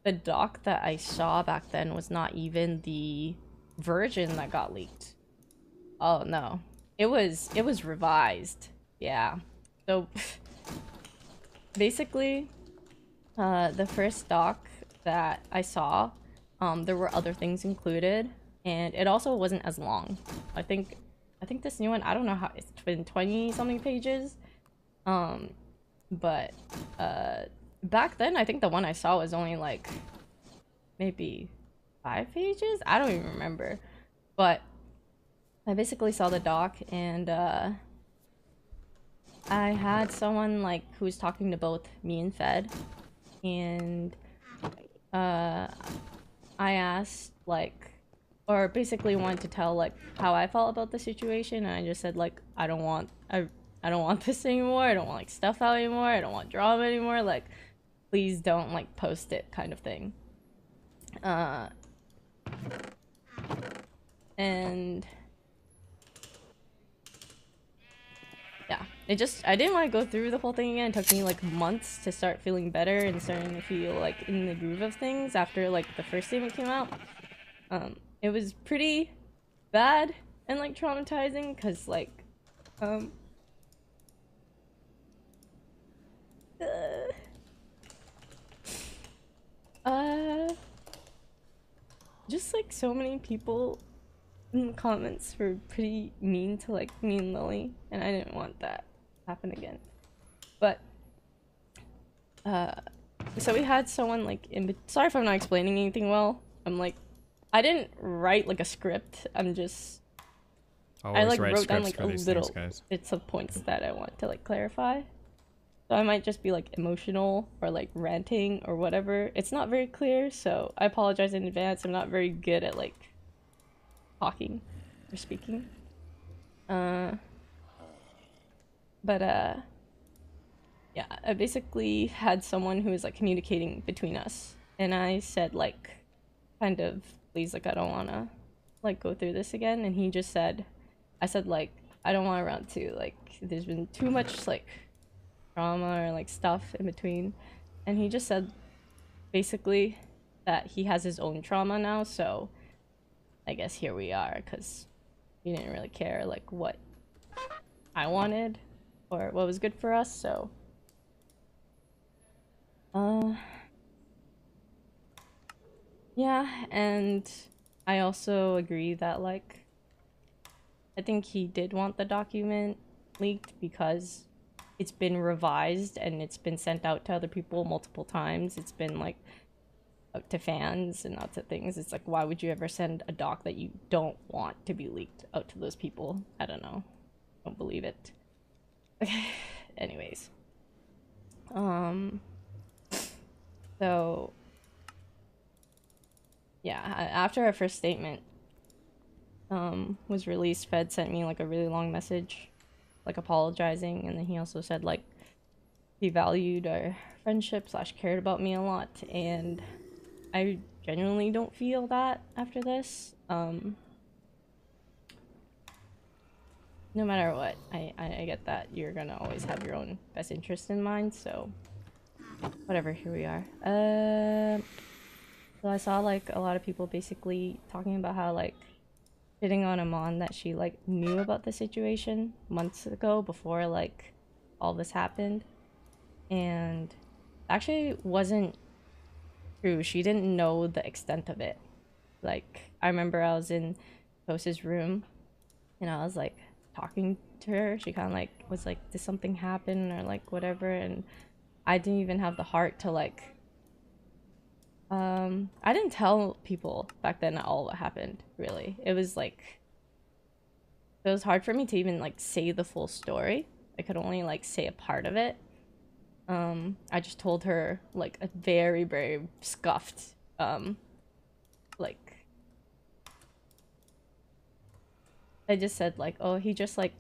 the doc that I saw back then was not even the version that got leaked. Oh no. It was revised. Yeah. So basically the first doc that I saw, there were other things included, and it also wasn't as long. I think this new one, I don't know how, it's been 20 something pages. But back then I think the one I saw was only like maybe 5 pages. I don't even remember. But I basically saw the doc and I had someone like who was talking to both me and Fed, and I asked like, or basically wanted to tell like how I felt about the situation, and I just said like I don't want this anymore. I don't want like stuff out anymore. I don't want drama anymore. Like please don't like post it, kind of thing. And yeah, I didn't want to go through the whole thing again. It took me like months to start feeling better and starting to feel like in the groove of things after like the first statement came out. It was pretty bad and like traumatizing because like just like so many people in the comments were pretty mean to like me and Lily, and I didn't want that to happen again. But so we had someone like sorry if I'm not explaining anything well. I'm like, I didn't write like a script. I'm just I like wrote down like a little bits of points that I want to like clarify. So I might just be like emotional or like ranting or whatever. It's not very clear, so I apologize in advance. I'm not very good at like talking or speaking. Yeah, I basically had someone who was like communicating between us, and I said like kind of, please, like I don't want to like go through this again, and he just said, I said like I don't want round 2, like there's been too much like trauma or like stuff in between, and he just said basically that he has his own trauma now, so I guess here we are, because he didn't really care like what I wanted or what was good for us, so Yeah, and I also agree that, like, I think he did want the document leaked because it's been revised and it's been sent out to other people multiple times. It's been, like, out to fans and out to things. It's like, why would you ever send a doc that you don't want to be leaked out to those people? I don't know. Don't believe it. Anyways. So yeah, after our first statement was released, Fed sent me like a really long message, like apologizing, and then he also said like he valued our friendship / cared about me a lot, and I genuinely don't feel that after this. No matter what, I get that you're gonna always have your own best interest in mind, so whatever, here we are. So I saw like a lot of people basically talking about how like hitting on Amon that she like knew about the situation months ago before like all this happened, and actually wasn't true. She didn't know the extent of it. Like I remember I was in Post's room and I was like talking to her. She kind of like was like, did something happen or like whatever, and I didn't even have the heart to like I didn't tell people back then all what happened, really. It was like it was hard for me to even like say the full story. I could only like say a part of it. I just told her like a very, very scuffed like I just said like, oh, he just like,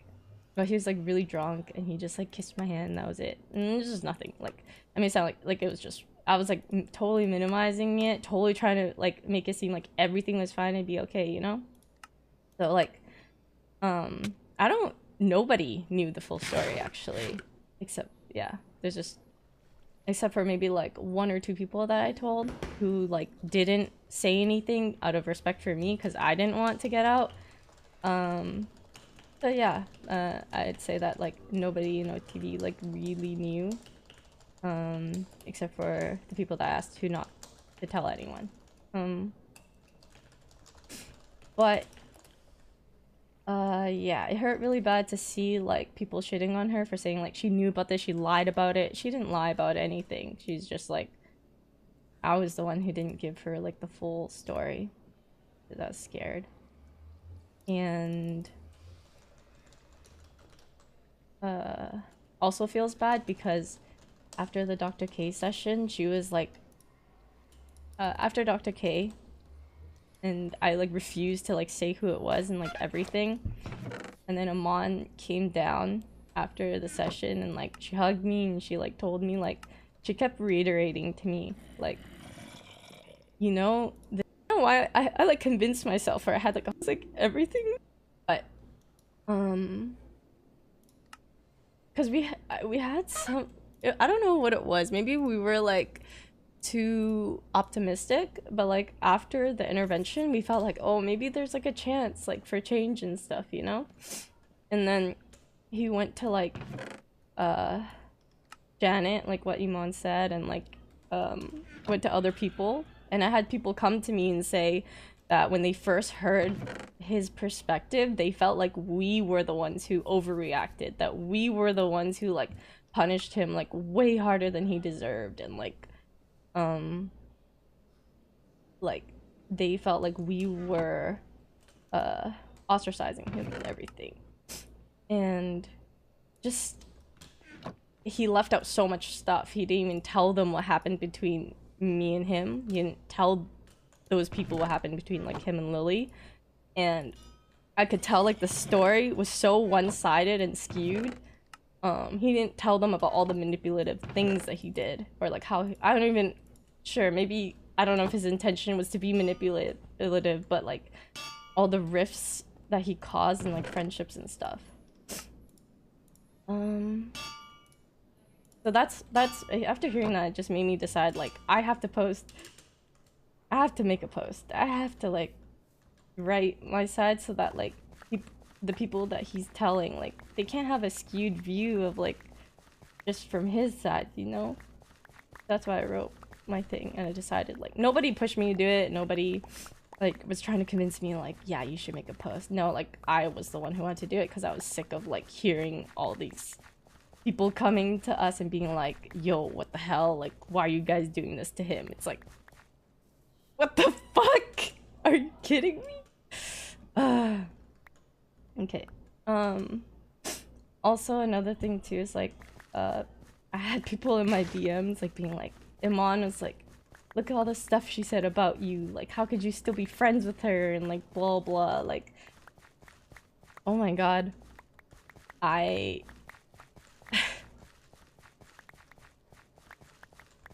oh, he was like really drunk and he just like kissed my hand and that was it. And it was just nothing. Like, I mean, it sounded like it was just, I was like totally minimizing it, totally trying to like make it seem like everything was fine and be okay, you know? So like, nobody knew the full story actually, except, yeah, there's just, except for maybe like 1 or 2 people that I told who like didn't say anything out of respect for me because I didn't want to get out. So yeah, I'd say that like nobody in OTV like really knew, except for the people that asked who not to tell anyone. But yeah, it hurt really bad to see like people shitting on her for saying like she knew about this, she lied about it. She didn't lie about anything. She's just like, I was the one who didn't give her like the full story because I was scared. And also feels bad because after the Dr. K session, she was like, after Dr. K, and I like refused to like say who it was and like everything, and then Amon came down after the session and like she hugged me and she like told me like, she kept reiterating to me like, you know, I don't know why I like convinced myself, or I had like everything, but because we had some, I don't know what it was, maybe we were like too optimistic, but like after the intervention we felt like, oh, maybe there's like a chance like for change and stuff, you know? And then he went to like Janet, like what Iman said, and like went to other people, and I had people come to me and say that when they first heard his perspective, they felt like we were the ones who overreacted, that we were the ones who like punished him like way harder than he deserved, and like they felt like we were ostracizing him and everything. And just, he left out so much stuff. He didn't even tell them what happened between me and him. He didn't tell those people what happened between like him and Lily, and I could tell like the story was so one-sided and skewed. He didn't tell them about all the manipulative things that he did, or like how I don't even sure, maybe I don't know if his intention was to be manipulative, but like all the rifts that he caused in like friendships and stuff. So that's after hearing that, it just made me decide like I have to make a post. I have to like write my side so that like the people that he's telling, like they can't have a skewed view of like just from his side, you know? That's why I wrote my thing, and I decided, like, nobody pushed me to do it. Nobody, like, was trying to convince me, like, yeah, you should make a post. No, like, I was the one who wanted to do it because I was sick of, like, hearing all these people coming to us and being like, yo, what the hell? Like, why are you guys doing this to him? It's like, what the fuck? Are you kidding me? Okay. Also, another thing, too, is, like, I had people in my DMs, like, being like, Iman was like, look at all the stuff she said about you. Like, how could you still be friends with her? And, like, blah, blah. Like, oh my god.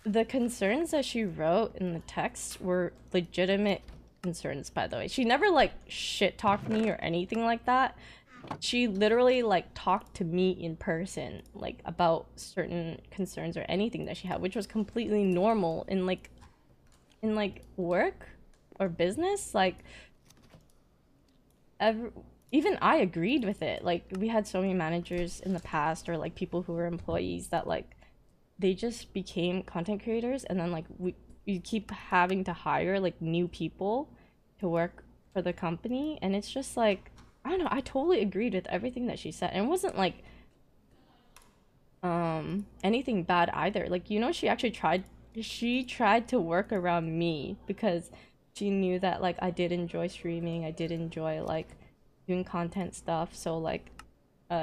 The concerns that she wrote in the text were legitimate concerns, by the way. She never, like, shit-talked me or anything like that. She literally, like, talked to me in person, like, about certain concerns or anything that she had, which was completely normal in work or business. Like, even I agreed with it. Like, we had so many managers in the past, or, like, people who were employees that, like, they just became content creators, and then, like, we keep having to hire, like, new people to work for the company, and it's just, like, I don't know, I totally agreed with everything that she said, and it wasn't, like, anything bad either. Like, you know, she tried to work around me because she knew that, like, I did enjoy streaming, I did enjoy, like, doing content stuff, so, like,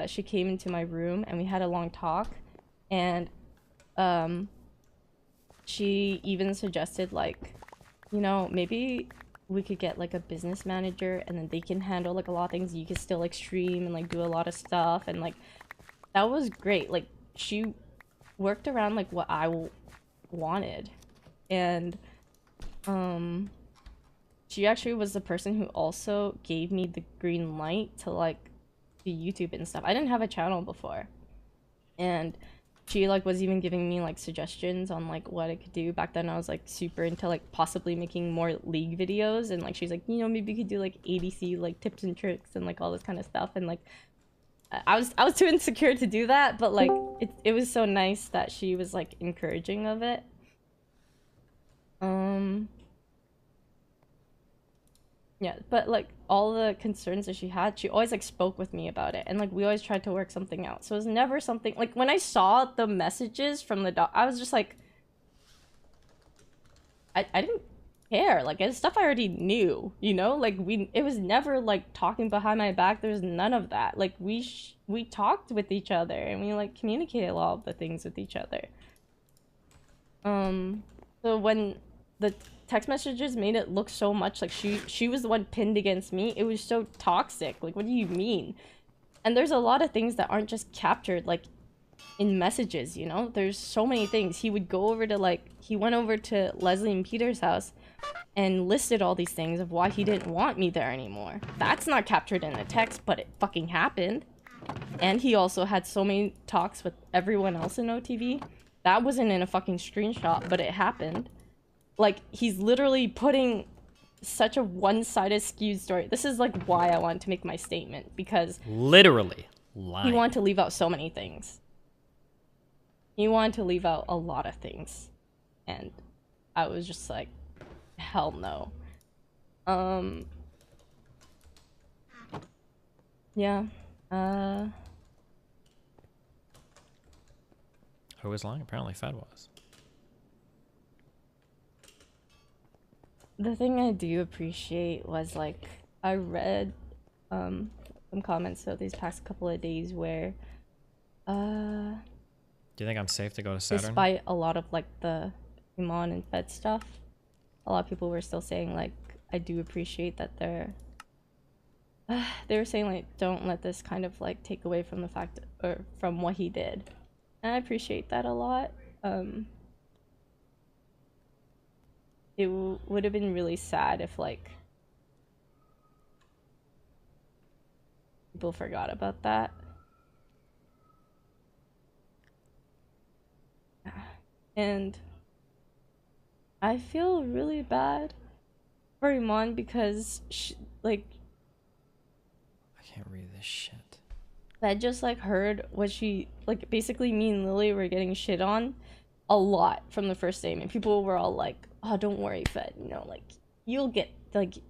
she came into my room, and we had a long talk, and, she even suggested, like, you know, maybe we could get, like, a business manager, and then they can handle, like, a lot of things. You can still, like, stream and, like, do a lot of stuff, and, like, that was great. Like, she worked around, like, what I wanted, and, she actually was the person who also gave me the green light to, like, do YouTube and stuff. I didn't have a channel before, and she, like, was even giving me, like, suggestions on, like, what I could do. Back then, I was, like, super into, like, possibly making more League videos. And, like, she's like, you know, maybe you could do, like, ADC, like, tips and tricks and, like, all this kind of stuff. And, like, I was too insecure to do that. But, like, it was so nice that she was, like, encouraging of it. Yeah, but, like, all the concerns that she had, she always, like, spoke with me about it, and, like, we always tried to work something out. So it was never something, like, when I saw the messages from the doc, I was just like, I didn't care. Like, it's stuff I already knew, you know? Like, it was never, like, talking behind my back. There was none of that. Like, we talked with each other, and we, like, communicated a lot of the things with each other. So when the text messages made it look so much like she was the one pinned against me, it was so toxic. Like, what do you mean? And there's a lot of things that aren't just captured, like, in messages, you know? There's so many things. He would go over to, like, he went over to Leslie and Peter's house and listed all these things of why he didn't want me there anymore. That's not captured in the text, but it fucking happened. And he also had so many talks with everyone else in OTV. That wasn't in a fucking screenshot, but it happened. Like, he's literally putting such a one-sided skewed story. This is, like, why I wanted to make my statement, because literally lying. He wanted to leave out so many things. He wanted to leave out a lot of things, and I was just like, hell no. Yeah. Who was lying? Apparently Fed was. The thing I do appreciate was, like, I read some comments throughout these past couple of days where do you think I'm safe to go to Saturn? Despite a lot of, like, the Iman and Fed stuff, a lot of people were still saying, like, I do appreciate that they were saying, like, don't let this kind of, like, take away from the fact, or from what he did. And I appreciate that a lot. It would have been really sad if, like, people forgot about that. And I feel really bad for Iman because, like, I can't read this shit. I just, like, heard what she, like, basically me and Lily were getting shit on a lot from the first statement. People were all like, oh, don't worry, Fed, you know, like,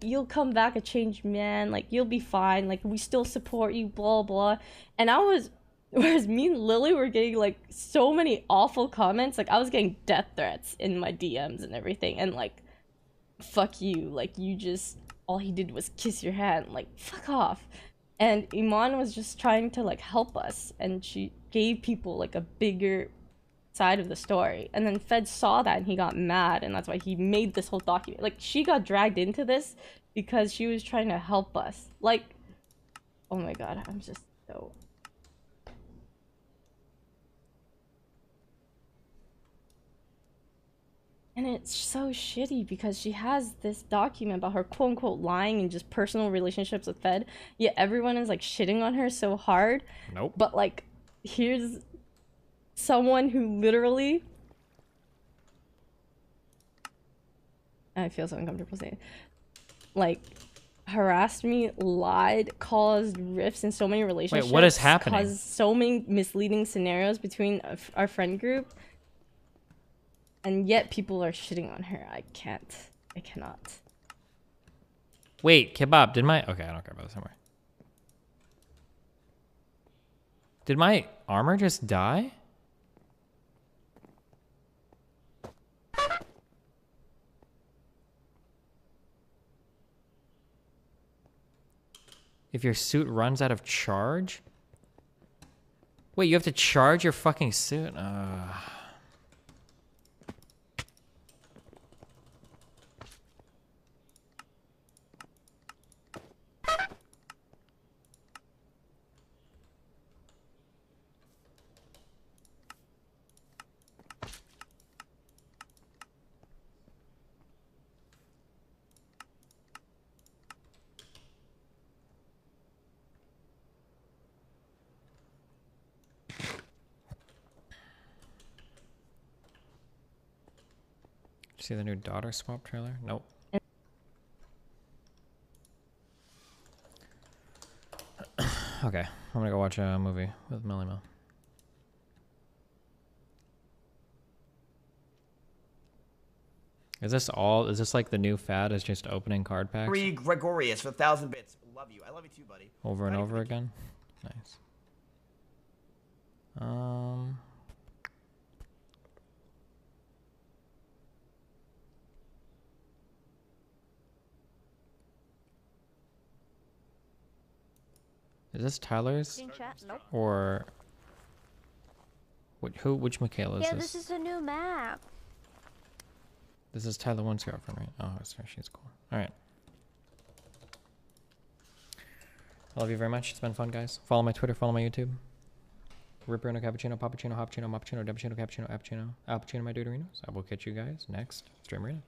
you'll come back a changed man, like, you'll be fine, like, we still support you, blah, blah. And whereas me and Lily were getting, like, so many awful comments, like, I was getting death threats in my DMs and everything, and, like, fuck you, like, you just, all he did was kiss your hand, like, fuck off. And Iman was just trying to, like, help us, and she gave people, like, a bigger side of the story. And then Fed saw that and he got mad, and that's why he made this whole document. Like, she got dragged into this because she was trying to help us. Like, oh my god, I'm just so... And it's so shitty because she has this document about her quote-unquote lying and just personal relationships with Fed, yet everyone is, like, shitting on her so hard. Nope. But, like, here's someone who literally... I feel so uncomfortable saying it. Like, harassed me, lied, caused rifts in so many relationships. Wait, what is happening? Caused so many misleading scenarios between our friend group. And yet people are shitting on her. I cannot. Wait, Kebab, okay, I don't care about this anymore. Did my armor just die? If your suit runs out of charge? Wait, you have to charge your fucking suit? See the new daughter swap trailer? Nope. Okay, I'm gonna go watch a movie with Melly Mel. Is this like the new fad, is just opening card packs? Free Gregorius for 1,000 bits. Love you. I love you too, buddy. Over and over again? Nice. Is this Tyler's? Nope. Or which Michaela is Yeah, this? this is a new map. This is Tyler One's girlfriend, right? Oh, sorry, she's cool. Alright. I love you very much. It's been fun, guys. Follow my Twitter, follow my YouTube. Ripperino, Cappuccino, Pappuccino, Hoppuccino, Moppuccino, Deppuccino, Cappuccino, Appuccino, Alpuccino, my Deuterinos. I will catch you guys next stream arena.